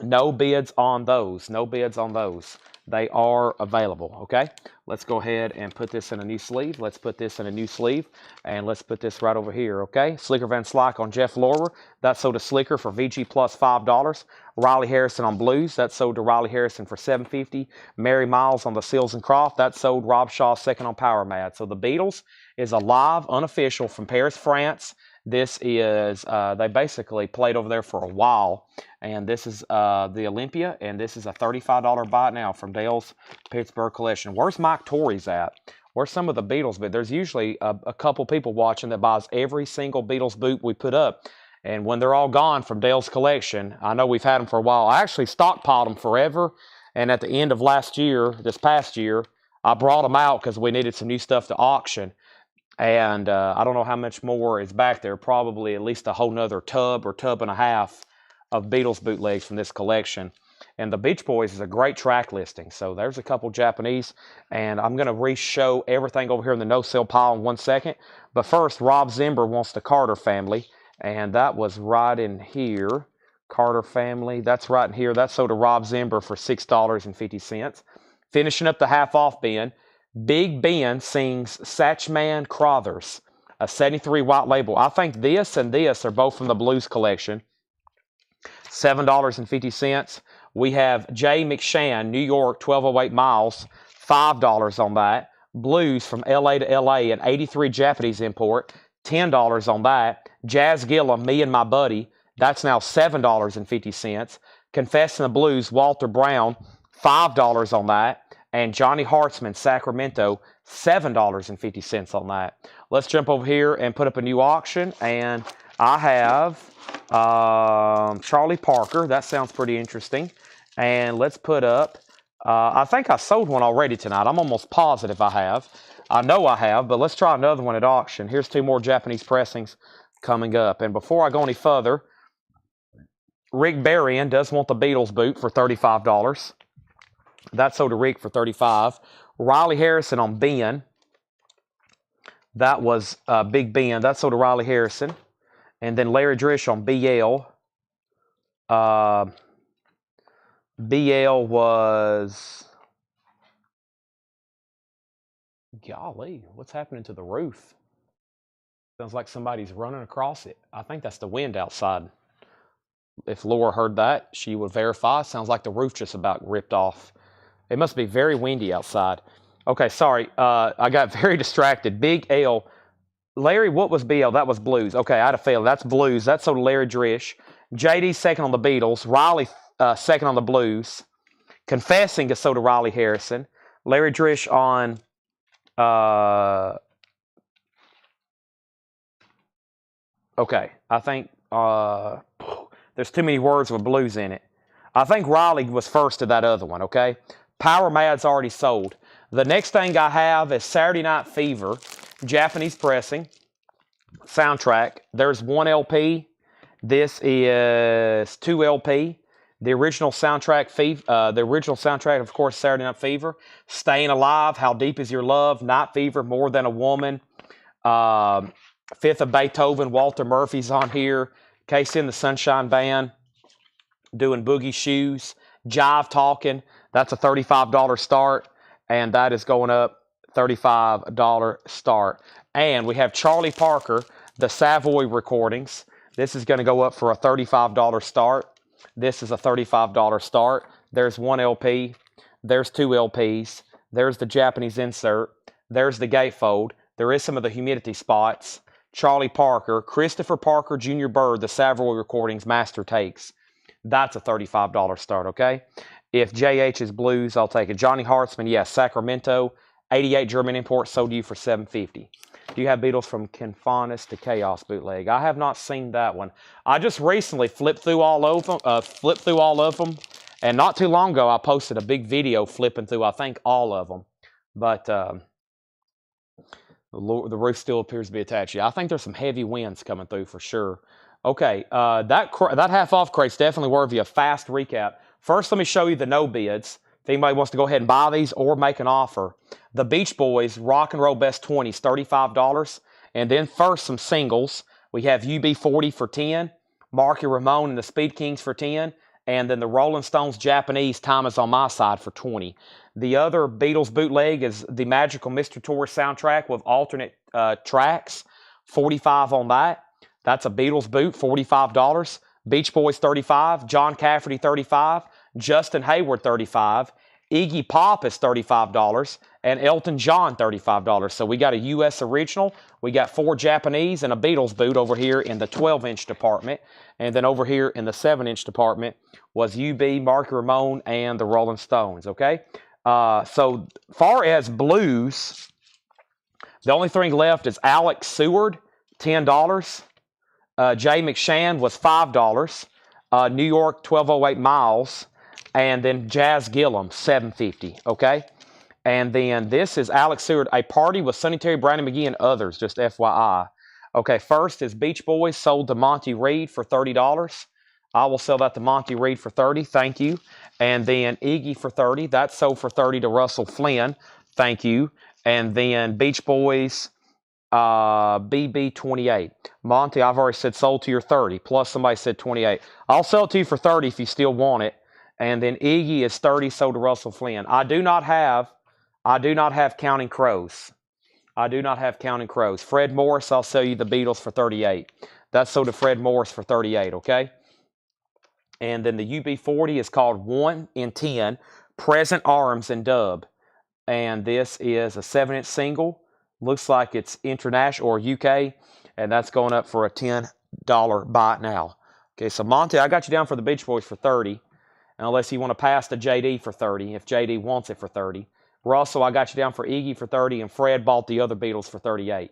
No bids on those. No bids on those. They are available, okay? Let's go ahead and put this in a new sleeve. Let's put this in a new sleeve, and let's put this right over here, okay? Slicker Van Slyke on Jeff Lorber. That's sold to Slicker for VG plus $5. Riley Harrison on Blues. That's sold to Riley Harrison for $7.50. Mary Miles on the Seals and Croft. That's sold Rob Shaw second on Power Mad. So the Beatles is a live, unofficial from Paris, France. This is, they basically played over there for a while. And this is the Olympia, and this is a $35 buy now from Dale's Pittsburgh Collection. Where's Mike Torrey's at? Where's some of the Beatles? But there's usually a couple people watching that buys every single Beatles boot we put up. And when they're all gone from Dale's Collection, I know we've had them for a while. I actually stockpiled them forever. And at the end of last year, this past year, I brought them out because we needed some new stuff to auction. And I don't know how much more is back there. Probably at least a whole nother tub or tub and a half of Beatles bootlegs from this collection. And the Beach Boys is a great track listing. So there's a couple Japanese. And I'm going to re-show everything over here in the no-sale pile in 1 second. But first, Rob Zimber wants the Carter family. And that was right in here. Carter family. That's right in here. That's sold to Rob Zimber for $6.50. Finishing up the half-off bin. Big Ben sings Satchman Crothers, a 73 white label. I think this and this are both from the Blues Collection. $7.50. We have Jay McShann, New York, 1208 miles, $5 on that. Blues from LA to LA, an 83 Japanese import, $10 on that. Jazz Gillum, Me and My Buddy, that's now $7.50. Confessing the Blues, Walter Brown, $5 on that. And Johnny Hartzman, Sacramento, $7.50 on that. Let's jump over here and put up a new auction. And I have Charlie Parker. That sounds pretty interesting. And let's put up, I think I sold one already tonight. I'm almost positive I have. I know I have, but let's try another one at auction. Here's 2 more Japanese pressings coming up. And before I go any further, Rick Berrien does want the Beatles boot for $35. That's sold to Rick for $35. Riley Harrison on Ben. That was Big Ben. That's sold to Riley Harrison. And then Larry Drish on BL. BL was... Golly, what's happening to the roof? Sounds like somebody's running across it. I think that's the wind outside. If Laura heard that, she would verify. Sounds like the roof just about ripped off. It must be very windy outside. Okay, sorry. I got very distracted. Big L. Larry, what was BL? That was Blues. Okay, I had a feeling. That's Blues. That's so Larry Drish. JD second on the Beatles. Riley second on the Blues. Confessing is so to Riley Harrison. Larry Drish on okay, I think there's too many words with blues in it. I think Riley was first to that other one, okay? Power Mad's already sold. The next thing I have is Saturday Night Fever, Japanese pressing, soundtrack. There's 1 LP. This is 2 LP. The original soundtrack, of course, Saturday Night Fever. Staying Alive, How Deep Is Your Love, Night Fever, More Than a Woman. Fifth of Beethoven, Walter Murphy's on here. Casey and the Sunshine Band doing Boogie Shoes. Jive Talking, that's a $35 start. And that is going up $35 start. And we have Charlie Parker, the Savoy recordings. This is going to go up for a $35 start. This is a $35 start. There's 1 LP. There's 2 LPs. There's the Japanese insert. There's the gatefold. There is some of the humidity spots. Charlie Parker, Christopher Parker, Junior Bird, the Savoy recordings, master takes. That's a $35 start, okay? If JH is blues, I'll take it. Johnny Hartzman, yes, Sacramento, 88 German import, sold to you for $750. Do you have Beatles from Confanis to Chaos bootleg? I have not seen that one. I just recently flipped through all of them, and not too long ago I posted a big video flipping through, I think, all of them. But the roof still appears to be attached. Yeah, I think there's some heavy winds coming through for sure. Okay, that half-off crate's definitely worthy of a fast recap. First, let me show you the no bids. If anybody wants to go ahead and buy these or make an offer. The Beach Boys Rock and Roll Best 20s, $35. And then first, some singles. We have UB40 for $10. Marky Ramone and the Speed Kings for $10. And then the Rolling Stones Japanese, Time Is On My Side for $20. The other Beatles bootleg is the Magical Mystery Tour soundtrack with alternate tracks, $45 on that. That's a Beatles boot, $45. Beach Boys, $35. John Cafferty, $35. Justin Hayward, $35. Iggy Pop is $35. And Elton John, $35. So we got a U.S. original. We got 4 Japanese and a Beatles boot over here in the 12-inch department. And then over here in the 7-inch department was UB, Marky Ramone, and the Rolling Stones, okay? So far as blues, the only thing left is Alex Seward, $10. Jay McShann was $5. New York, 1208 Miles. And then Jazz Gillum, $750, okay? And then this is Alex Seward, A Party with Sonny Terry, Brandon McGee, and others, just FYI. Okay, first is Beach Boys, sold to Monty Reed for $30. I will sell that to Monty Reed for $30, thank you. And then Iggy for $30, that's sold for $30 to Russell Flynn, thank you. And then Beach Boys, BB28. Monty, I've already said sold to your $30, plus somebody said $28. I'll sell it to you for $30 if you still want it. And then Iggy is $30, sold to Russell Flynn. I do not have Counting Crows. I do not have Counting Crows. Fred Morris, I'll sell you the Beatles for $38. That's sold to Fred Morris for $38, okay? And then the UB40 is called 1 in 10, Present Arms and Dub. And this is a 7-inch single. Looks like it's international or UK. And that's going up for a $10 buy it now. Okay, so Monty, I got you down for the Beach Boys for $30. Unless you want to pass to JD for $30, if JD wants it for $30. Russell, I got you down for Iggy for $30, and Fred bought the other Beatles for $38.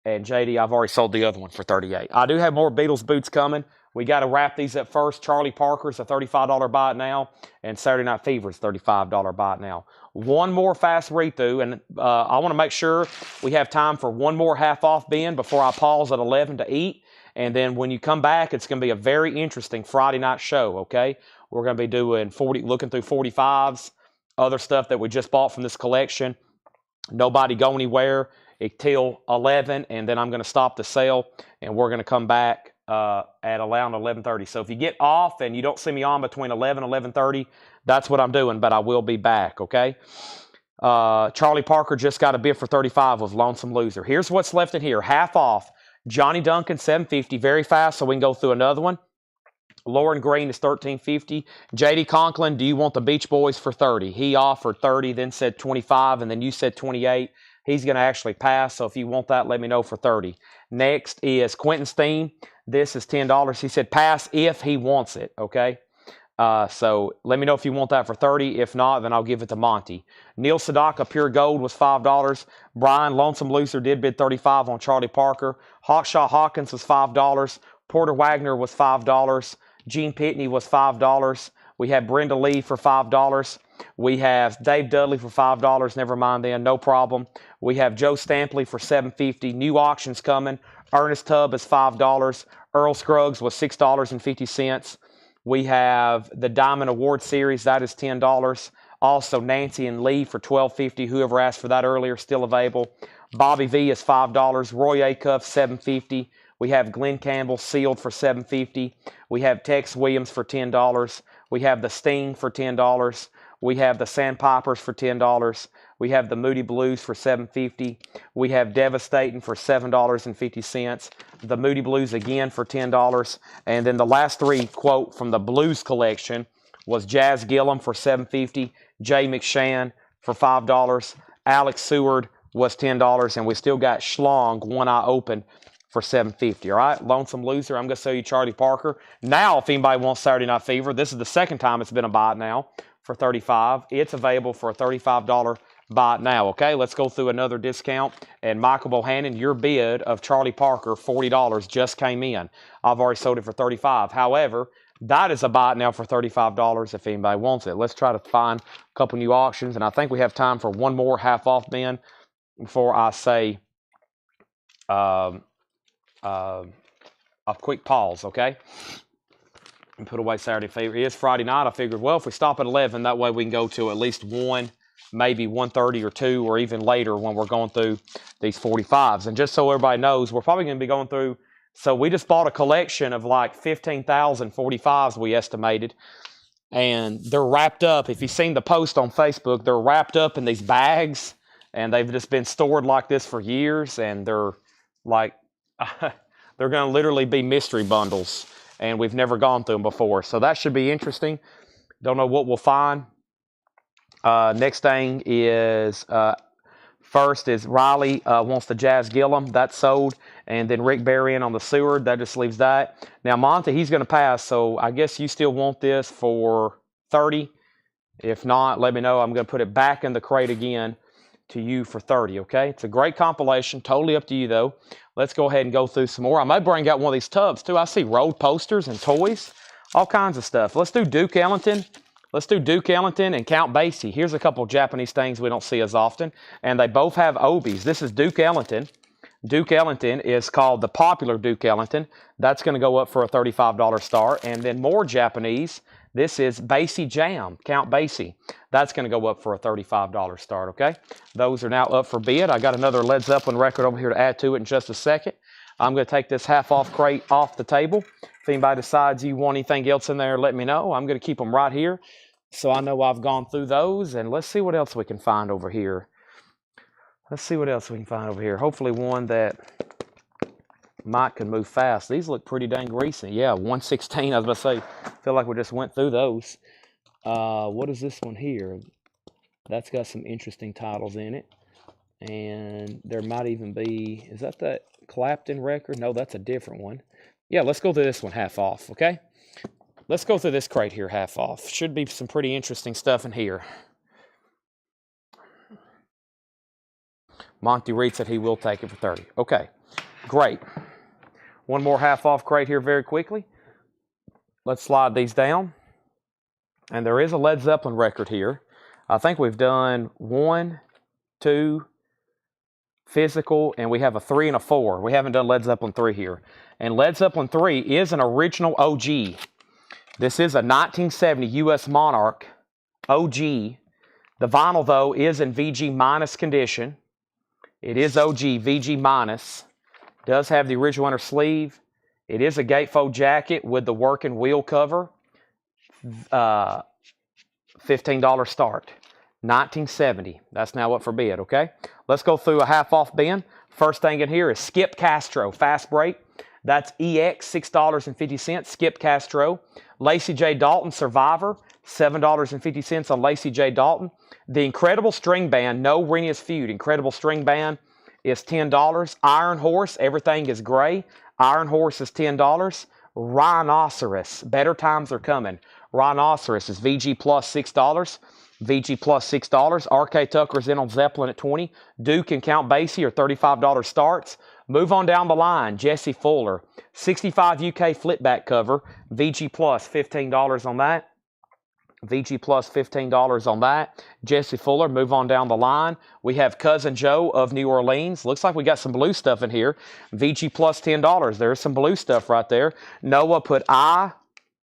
And JD, I've already sold the other one for $38. I do have more Beatles boots coming. We got to wrap these up first. Charlie Parker's a $35 buy it now, and Saturday Night Fever's $35 buy it now. One more fast read-through, and I want to make sure we have time for one more half-off bin before I pause at 11 to eat. And then when you come back, it's going to be a very interesting Friday night show, okay? We're going to be doing looking through 45s, other stuff that we just bought from this collection. Nobody go anywhere until 11, and then I'm going to stop the sale, and we're going to come back at around 11:30. So if you get off and you don't see me on between 11 and 11:30, that's what I'm doing, but I will be back, okay? Charlie Parker just got a bid for 35 with Lonesome Loser. Here's what's left in here. Half off. Johnny Duncan, 750. Very fast, so we can go through another one. Lauren Green is 1350. J.D. Conklin, do you want the Beach Boys for 30? He offered 30, then said 25, and then you said 28. He's going to actually pass, so if you want that, let me know for 30. Next is Quentin Steen. This is $10. He said pass if he wants it, okay? So let me know if you want that for 30. If not, then I'll give it to Monty. Neil Sedaka, Pure Gold, was $5. Brian, Lonesome Loser, did bid 35 on Charlie Parker. Hawkshaw Hawkins was $5. Porter Wagner was $5. Gene Pitney was $5. We have Brenda Lee for $5. We have Dave Dudley for $5. Never mind then, no problem. We have Joe Stampley for $7.50. New auctions coming. Ernest Tubb is $5. Earl Scruggs was $6.50. We have the Diamond Award Series. That is $10. Also, Nancy and Lee for $12.50. Whoever asked for that earlier, still available. Bobby V is $5. Roy Acuff, $7.50. We have Glenn Campbell sealed for $7.50. We have Tex Williams for $10. We have the Sting for $10. We have the Sandpipers for $10. We have the Moody Blues for $7.50. We have Devastating for $7.50. The Moody Blues again for $10. And then the last three, quote, from the Blues collection was Jazz Gillum for $7.50. Jay McShann for $5. Alex Seward was $10. And we still got Schlong, One Eye Open, for $7.50. All right, Lonesome Loser. I'm going to sell you Charlie Parker. Now, if anybody wants Saturday Night Fever, this is the second time it's been a buy now for $35. It's available for a $35 buy now. Okay, let's go through another discount. And Michael Bohannon, your bid of Charlie Parker, $40, just came in. I've already sold it for $35. However, that is a buy now for $35 if anybody wants it. Let's try to find a couple new auctions. And I think we have time for one more half off bin before I say a quick pause, okay? And put away Saturday Fever. It is Friday night. I figured, well, if we stop at 11, that way we can go to at least 1, maybe 1:30 or 2, or even later when we're going through these 45s. And just so everybody knows, we're probably going to be going through, so we just bought a collection of like 15,000 45s we estimated. And they're wrapped up. If you've seen the post on Facebook, they're wrapped up in these bags. And they've just been stored like this for years. And they're like, they're going to literally be mystery bundles, and we've never gone through them before. So that should be interesting. Don't know what we'll find. Next thing is, first is Riley wants the Jazz Gillum. That's sold. And then Rick Berrien on the Seward. That just leaves that. Now, Monty, he's going to pass, so I guess you still want this for 30. If not, let me know. I'm going to put it back in the crate again to you for 30, okay? It's a great compilation. Totally up to you, though. Let's go ahead and go through some more. I might bring out one of these tubs, too. I see road posters and toys, all kinds of stuff. Let's do Duke Ellington. Let's do Duke Ellington and Count Basie. Here's a couple of Japanese things we don't see as often, and they both have Obies. This is Duke Ellington. Duke Ellington is called the popular Duke Ellington. That's going to go up for a $35 start. And then more Japanese. This is Basie Jam, Count Basie. That's going to go up for a $35 start, okay? Those are now up for bid. I got another Led Zeppelin record over here to add to it in just a second. I'm going to take this half-off crate off the table. If anybody decides you want anything else in there, let me know. I'm going to keep them right here so I know I've gone through those. And let's see what else we can find over here. Let's see what else we can find over here. Hopefully one that Mike can move fast. These look pretty dang recent. Yeah, 116. I was about to say, feel like we just went through those. What is this one here? That's got some interesting titles in it. And there might even be, is that Clapton record? No, that's a different one. Yeah, let's go through this one half off, okay? Let's go through this crate here half off. Should be some pretty interesting stuff in here. Monty Reed said he will take it for 30. Okay, great. One more half off crate here very quickly. Let's slide these down. And there is a Led Zeppelin record here. I think we've done 1, 2, physical, and we have a 3 and a 4. We haven't done Led Zeppelin 3 here. And Led Zeppelin 3 is an original OG. This is a 1970 U.S. Monarch OG. The vinyl, though, is in VG minus condition. It is OG, VG minus. Does have the original inner sleeve. It is a gatefold jacket with the working wheel cover. $15 start. 1970. That's now up for bid, okay? Let's go through a half off bin. First thing in here is Skip Castro, fast break. That's EX, $6.50. Skip Castro. Lacey J. Dalton, Survivor, $7.50 on Lacey J. Dalton. The Incredible String Band, no Renius Feud. Incredible String Band is $10. Iron Horse, everything is gray. Iron Horse is $10. Rhinoceros, better times are coming. Rhinoceros is VG plus $6. VG plus $6. RK Tucker's in on Zeppelin at $20. Duke and Count Basie are $35 starts. Move on down the line. Jesse Fuller, 65 UK flipback cover. VG plus $15 on that. VG plus $15 on that. Jesse Fuller, move on down the line. We have Cousin Joe of New Orleans. Looks like we got some blue stuff in here. VG plus $10. There's some blue stuff right there. Noah put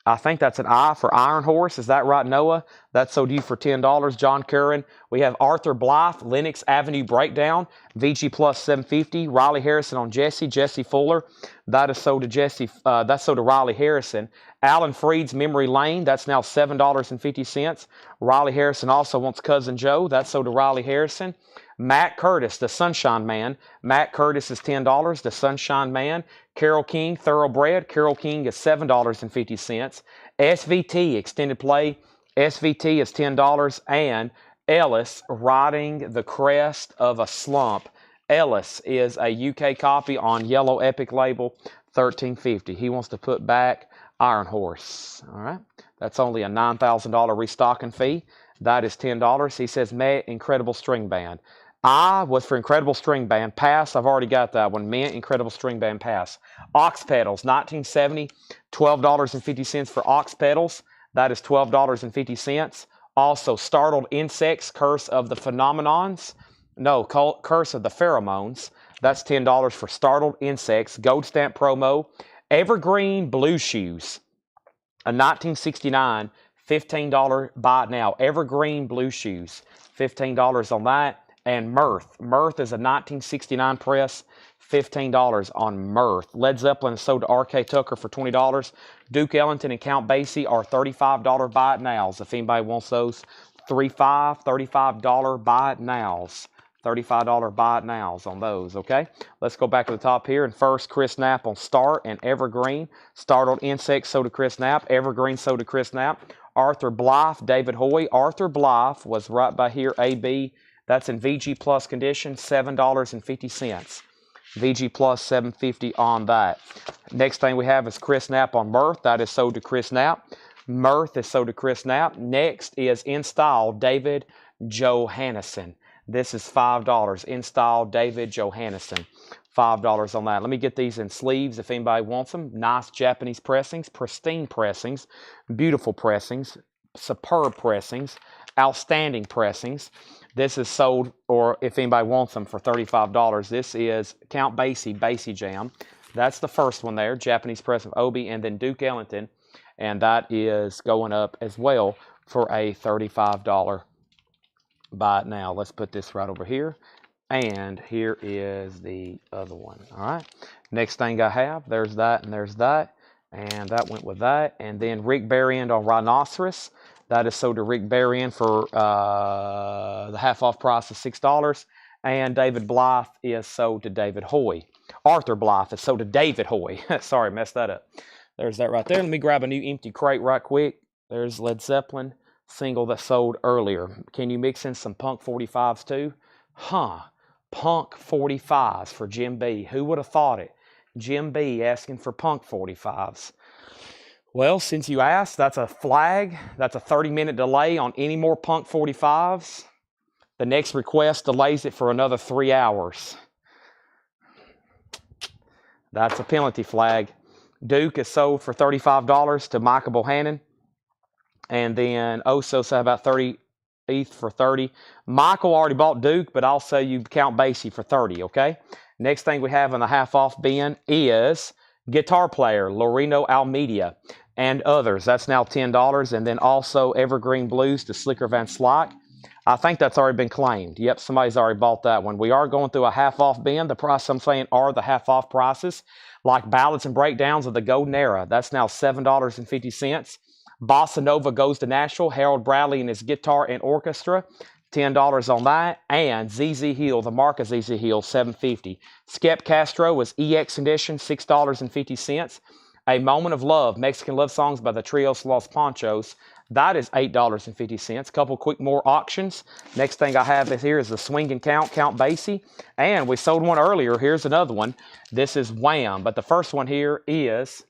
I think that's an I for Iron Horse. Is that right, Noah? That's sold you for $10. John Curran. We have Arthur Blythe, Lennox Avenue Breakdown, VG plus $7.50. Riley Harrison on Jesse. Jesse Fuller. That is sold to Jesse. That's sold to Riley Harrison. Alan Freed's Memory Lane. That's now $7.50. Riley Harrison also wants Cousin Joe. That's sold to Riley Harrison. Matt Curtis, the Sunshine Man. Matt Curtis is $10. The Sunshine Man. Carol King, Thoroughbred. Carol King is $7.50. SVT, Extended Play. SVT is $10. And Ellis, Riding the Crest of a Slump. Ellis is a UK copy on Yellow Epic label, $13.50. He wants to put back Iron Horse. All right. That's only a $9,000 restocking fee. That is $10. He says, Met Incredible String Band. I was for Incredible String Band. Pass, I've already got that one. Mint Incredible String Band pass. Ox Pedals, 1970, $12.50 for Ox Pedals. That is $12.50. Also, Startled Insects, Curse of the Phenomenons. No, Curse of the Pheromones. That's $10 for Startled Insects. Gold Stamp promo. Evergreen Blue Shoes, a 1969, $15 buy it now. Evergreen Blue Shoes, $15 on that. And Mirth. Mirth is a 1969 press, $15 on Mirth. Led Zeppelin is sold to RK Tucker for $20. Duke Ellington and Count Basie are $35 buy it nows. If anybody wants those, $35 buy it nows. $35 buy it nows on those, okay? Let's go back to the top here. And first, Chris Knapp on Start and Evergreen. Startled Insects sold to Chris Knapp. Evergreen sold to Chris Knapp. Arthur Blythe, David Hoy. Arthur Blythe was right by here, AB. That's in VG Plus condition, $7.50. VG Plus $7.50 on that. Next thing we have is Chris Knapp on Mirth. That is sold to Chris Knapp. Mirth is sold to Chris Knapp. Next is In Style, David Johannesson. This is $5. In Style, David Johannesson. $5 on that. Let me get these in sleeves if anybody wants them. Nice Japanese pressings, pristine pressings, beautiful pressings, superb pressings, outstanding pressings. This is sold, or if anybody wants them, for $35. This is Count Basie, Basie Jam. That's the first one there, Japanese press of Obi, and then Duke Ellington. And that is going up as well for a $35 buy it now. Let's put this right over here. And here is the other one. All right. Next thing I have, there's that and there's that. And that went with that. And then Rick Berrien on Rhinoceros. That is sold to Rick Berrien for the half-off price of $6. And David Blythe is sold to David Hoy. Arthur Blythe is sold to David Hoy. Sorry, messed that up. There's that right there. Let me grab a new empty crate right quick. There's Led Zeppelin single that sold earlier. Can you mix in some Punk 45s too? Punk 45s for Jim B. Who would have thought it? Jim B asking for Punk 45s. Well, since you asked, that's a flag. That's a 30-minute delay on any more Punk 45s. The next request delays it for another 3 hours. That's a penalty flag. Duke is sold for $35 to Michael Bohannon. And then Osos have about 30 ETH for 30. Michael already bought Duke, but I'll sell you Count Basie for 30, okay? Next thing we have in the half-off bin is Guitar Player, Loreno Almeida, and others. That's now $10. And then also Evergreen Blues to Slicker Van Slyke. I think that's already been claimed. Yep, somebody's already bought that one. We are going through a half-off bin. The price I'm saying are the half-off prices, like Ballads and Breakdowns of the Golden Era. That's now $7.50. Bossa Nova Goes to Nashville, Harold Bradley and his guitar and orchestra, $10 on that. And ZZ Hill, the Marca ZZ Hill, $7.50. Skep Castro was EX edition, $6.50. A Moment of Love, Mexican love songs by the Trios Los Ponchos. That is $8.50. Couple quick more auctions. Next thing I have is here is the Swing and Count Basie. And we sold one earlier. Here's another one. This is Wham. But the first one here is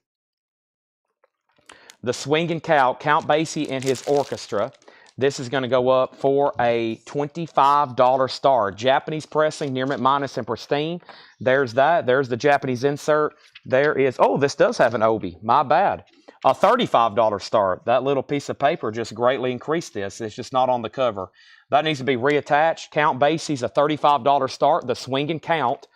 the Swing and Count Basie and his orchestra. This is going to go up for a $25 star. Japanese pressing, near mint minus and pristine. There's that. There's the Japanese insert. There is, oh, this does have an obi. My bad. A $35 star. That little piece of paper just greatly increased this. It's just not on the cover. That needs to be reattached. Count Basie's a $35 start. The Swing and Count.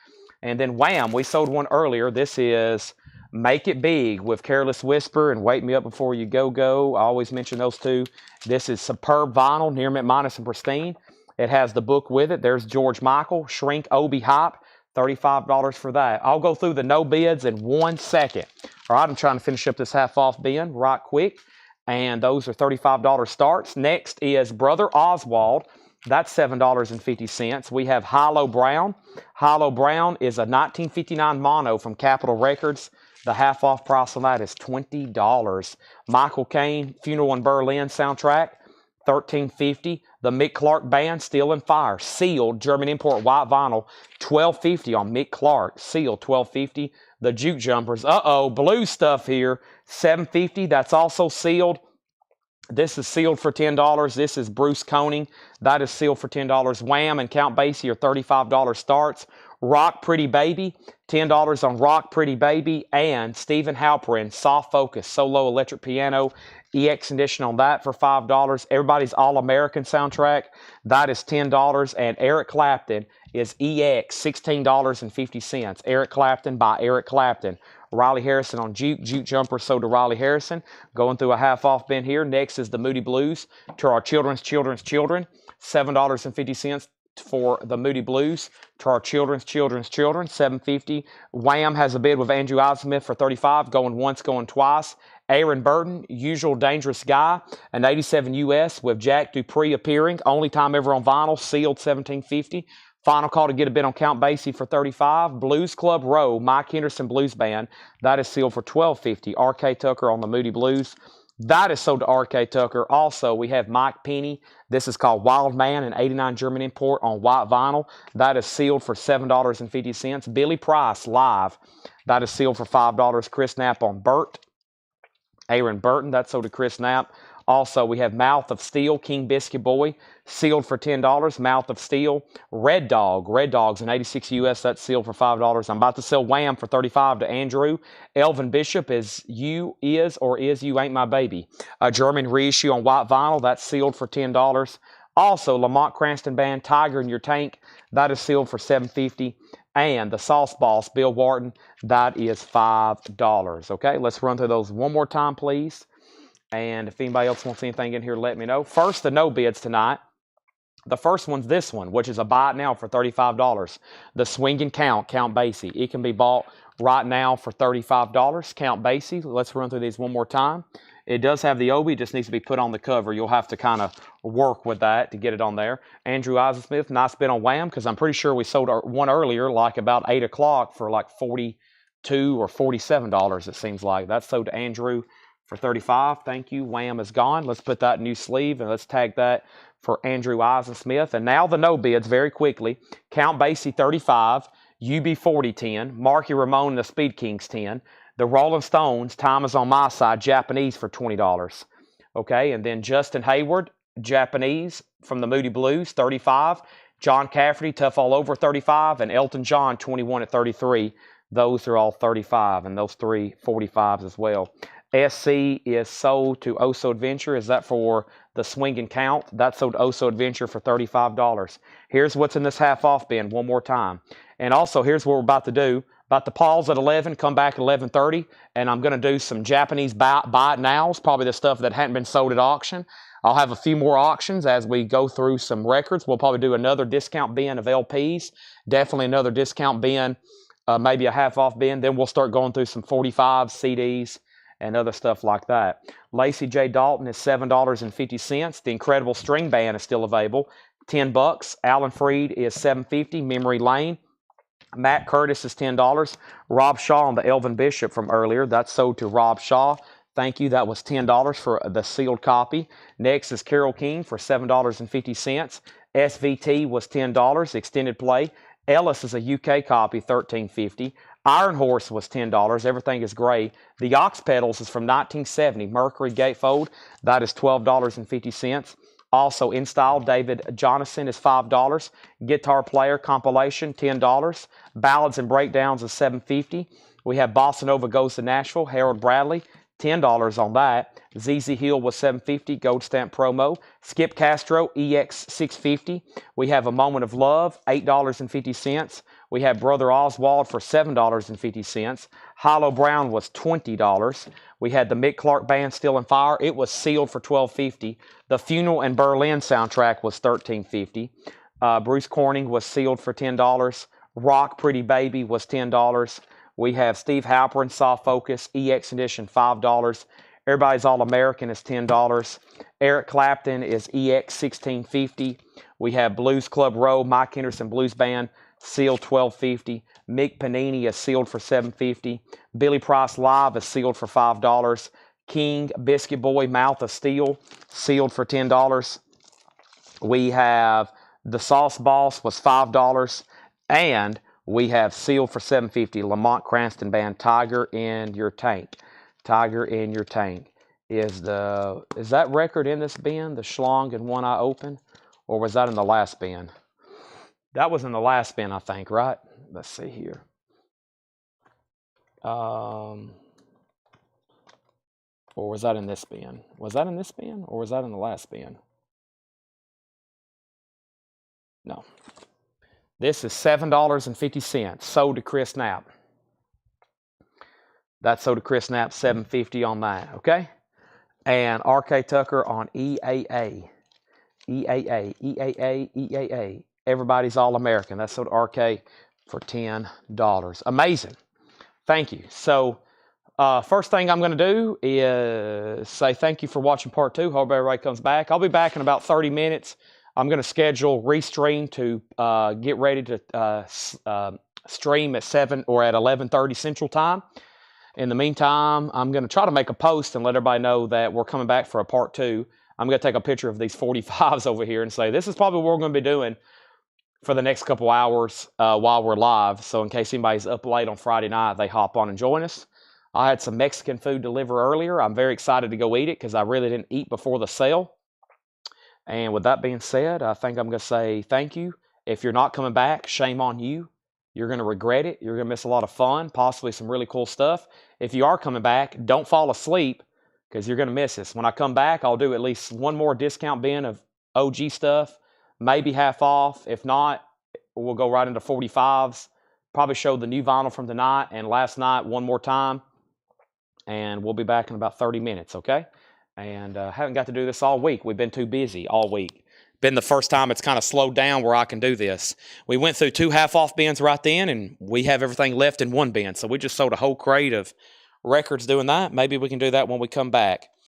And then Wham, we sold one earlier. This is Make It Big with Careless Whisper and Wake Me Up Before You Go. I always mention those two. This is superb vinyl, near mint minus and pristine. It has the book with it. There's George Michael, Shrink Obi Hype, $35 for that. I'll go through the no bids in 1 second. All right, I'm trying to finish up this half off bin right quick. And those are $35 starts. Next is Brother Oswald. That's $7.50. We have Hilo Brown. Hilo Brown is a 1959 mono from Capitol Records. The half off price on that is $20. Michael Caine, Funeral in Berlin soundtrack, $13.50. The Mick Clark Band, Steel and Fire, sealed, German import white vinyl, $12.50 on Mick Clark, sealed, $12.50. The Juke Jumpers, blue stuff here, $7.50. That's also sealed. This is sealed for $10. This is Bruce Koning. That is sealed for $10. Wham and Count Basie are $35 starts. Rock Pretty Baby, $10 on Rock Pretty Baby. And Stephen Halperin, Soft Focus, solo electric piano, EX edition on that for $5. Everybody's All-American soundtrack, that is $10. And Eric Clapton is EX, $16.50. Eric Clapton by Eric Clapton. Riley Harrison on Juke. Juke Jumper sold to Riley Harrison. Going through a half off bin here. Next is the Moody Blues to our children. $7.50 for the Moody Blues to our children's children. $7.50. Wham has a bid with Andrew Isomith for $35. Going once, going twice. Aaron Burton, Usual Dangerous Guy, an 87 US with Jack Dupree appearing. Only time ever on vinyl. Sealed, $17.50. Final call to get a bid on Count Basie for $35. Blues Club Row, Mike Henderson Blues Band. That is sealed for $12.50. R.K. Tucker on the Moody Blues. That is sold to R.K. Tucker. Also, we have Mike Penny. This is called Wild Man, an 89 German import on white vinyl. That is sealed for $7.50. Billy Price live. That is sealed for $5. Chris Knapp on Burt. Aaron Burton. That's sold to Chris Knapp. Also, we have Mouth of Steel, King Biscuit Boy, sealed for $10. Mouth of Steel. Red Dog's an 86 US, that's sealed for $5. I'm about to sell Wham for $35 to Andrew. Elvin Bishop is You Ain't My Baby. A German reissue on white vinyl, that's sealed for $10. Also, Lamont Cranston Band, Tiger in Your Tank, that is sealed for $7.50. And the Sauce Boss, Bill Wharton, that is $5. Okay, let's run through those one more time, please. And if anybody else wants anything in here, let me know. First, the no bids tonight. The first one's this one, which is a buy it now for $35. The Swing and Count Basie. It can be bought right now for $35. Count Basie. Let's run through these one more time. It does have the obi, just needs to be put on the cover. You'll have to kind of work with that to get it on there. Andrew Isomith, nice bid on Wham, because I'm pretty sure we sold one earlier, like about 8 o'clock for like $42 or $47, it seems like. That's sold to Andrew for $35. Thank you. Wham is gone. Let's put that new sleeve and let's tag that for Andrew Isomith. And now the no bids very quickly. Count Basie $35, UB40 $10, Marky Ramone and the Speed Kings $10, the Rolling Stones, Time Is On My Side, Japanese for $20. Okay, and then Justin Hayward, Japanese from the Moody Blues, $35. John Cafferty, Tough All Over, $35, and Elton John, 21 at $33. Those are all $35, and those three 45s as well. SC is sold to Oso Adventure. Is that for the Swing and Count? That's sold to Oso Adventure for $35. Here's what's in this half off bin one more time. And also, here's what we're about to do. About to pause at 11, come back at 11:30, and I'm going to do some Japanese buy it nows, probably the stuff that hadn't been sold at auction. I'll have a few more auctions as we go through some records. We'll probably do another discount bin of LPs, definitely another discount bin, maybe a half off bin. Then we'll start going through some 45 CDs and other stuff like that. Lacey J. Dalton is $7.50. The Incredible String Band is still available, $10. Alan Freed is $7.50. Memory Lane. Matt Curtis is $10. Rob Shaw on the Elvin Bishop from earlier. That's sold to Rob Shaw. Thank you. That was $10 for the sealed copy. Next is Carole King for $7.50. SVT was $10. Extended play. Ellis is a UK copy, $13.50. Iron Horse was $10. Everything is gray. The Ox Pedals is from 1970. Mercury Gatefold. That is $12.50. Also in style, David Jonathan is $5. Guitar Player compilation, $10. Ballads and Breakdowns is $7.50. We have Bossa Nova Goes to Nashville, Harold Bradley, $10 on that. ZZ Hill was $7.50, Gold Stamp promo. Skip Castro, EX $6.50. We have A Moment of Love, $8.50. We have Brother Oswald for $7.50. Hollow Brown was $20. We had the Mick Clark Band Still in Fire. It was sealed for $12.50. The Funeral in Berlin soundtrack was $13.50. Bruce Corning was sealed for $10. Rock Pretty Baby was $10. We have Steve Halperin, Soft Focus, EX Edition, $5. Everybody's All-American is $10. Eric Clapton is EX $16.50. We have Blues Club Row, Mike Henderson Blues Band, sealed $12.50. Mick Panini is sealed for $7.50. Billy Price Live is sealed for $5. King, Biscuit Boy, Mouth of Steel, sealed for $10. We have The Sauce Boss was $5. And we have sealed for $7.50. Lamont Cranston Band, Tiger in Your Tank. Tiger in Your Tank. Is that record in this bin, the Schlong and One Eye Open? Or was that in the last bin? That was in the last bin, I think, right? Let's see here. Or was that in this bin? Was that in this bin? Or was that in the last bin? No. This is $7.50. Sold to Chris Knapp. That's sold to Chris Knapp, $7.50 on that, okay? And R.K. Tucker on EAA. EAA. Everybody's All-American. That's sold to R.K. for $10. Amazing. Thank you. So, first thing I'm going to do is say thank you for watching part 2. Hope everybody comes back. I'll be back in about 30 minutes. I'm going to schedule Restream to get ready to stream at 7 or at 11:30 Central Time. In the meantime, I'm going to try to make a post and let everybody know that we're coming back for a part 2. I'm going to take a picture of these 45s over here and say, this is probably what we're going to be doing for the next couple hours while we're live. So in case anybody's up late on Friday night, they hop on and join us. I had some Mexican food deliver earlier. I'm very excited to go eat it because I really didn't eat before the sale. And with that being said, I think I'm going to say thank you. If you're not coming back, shame on you. You're going to regret it. You're going to miss a lot of fun, possibly some really cool stuff. If you are coming back, don't fall asleep because you're going to miss this. When I come back, I'll do at least one more discount bin of OG stuff, maybe half off. If not, we'll go right into 45s. Probably show the new vinyl from tonight and last night one more time. And we'll be back in about 30 minutes, okay? And haven't got to do this all week. We've been too busy all week. Been the first time it's kind of slowed down where I can do this. We went through 2 half-off bins right then, and we have everything left in one bin. So we just sold a whole crate of records doing that. Maybe we can do that when we come back.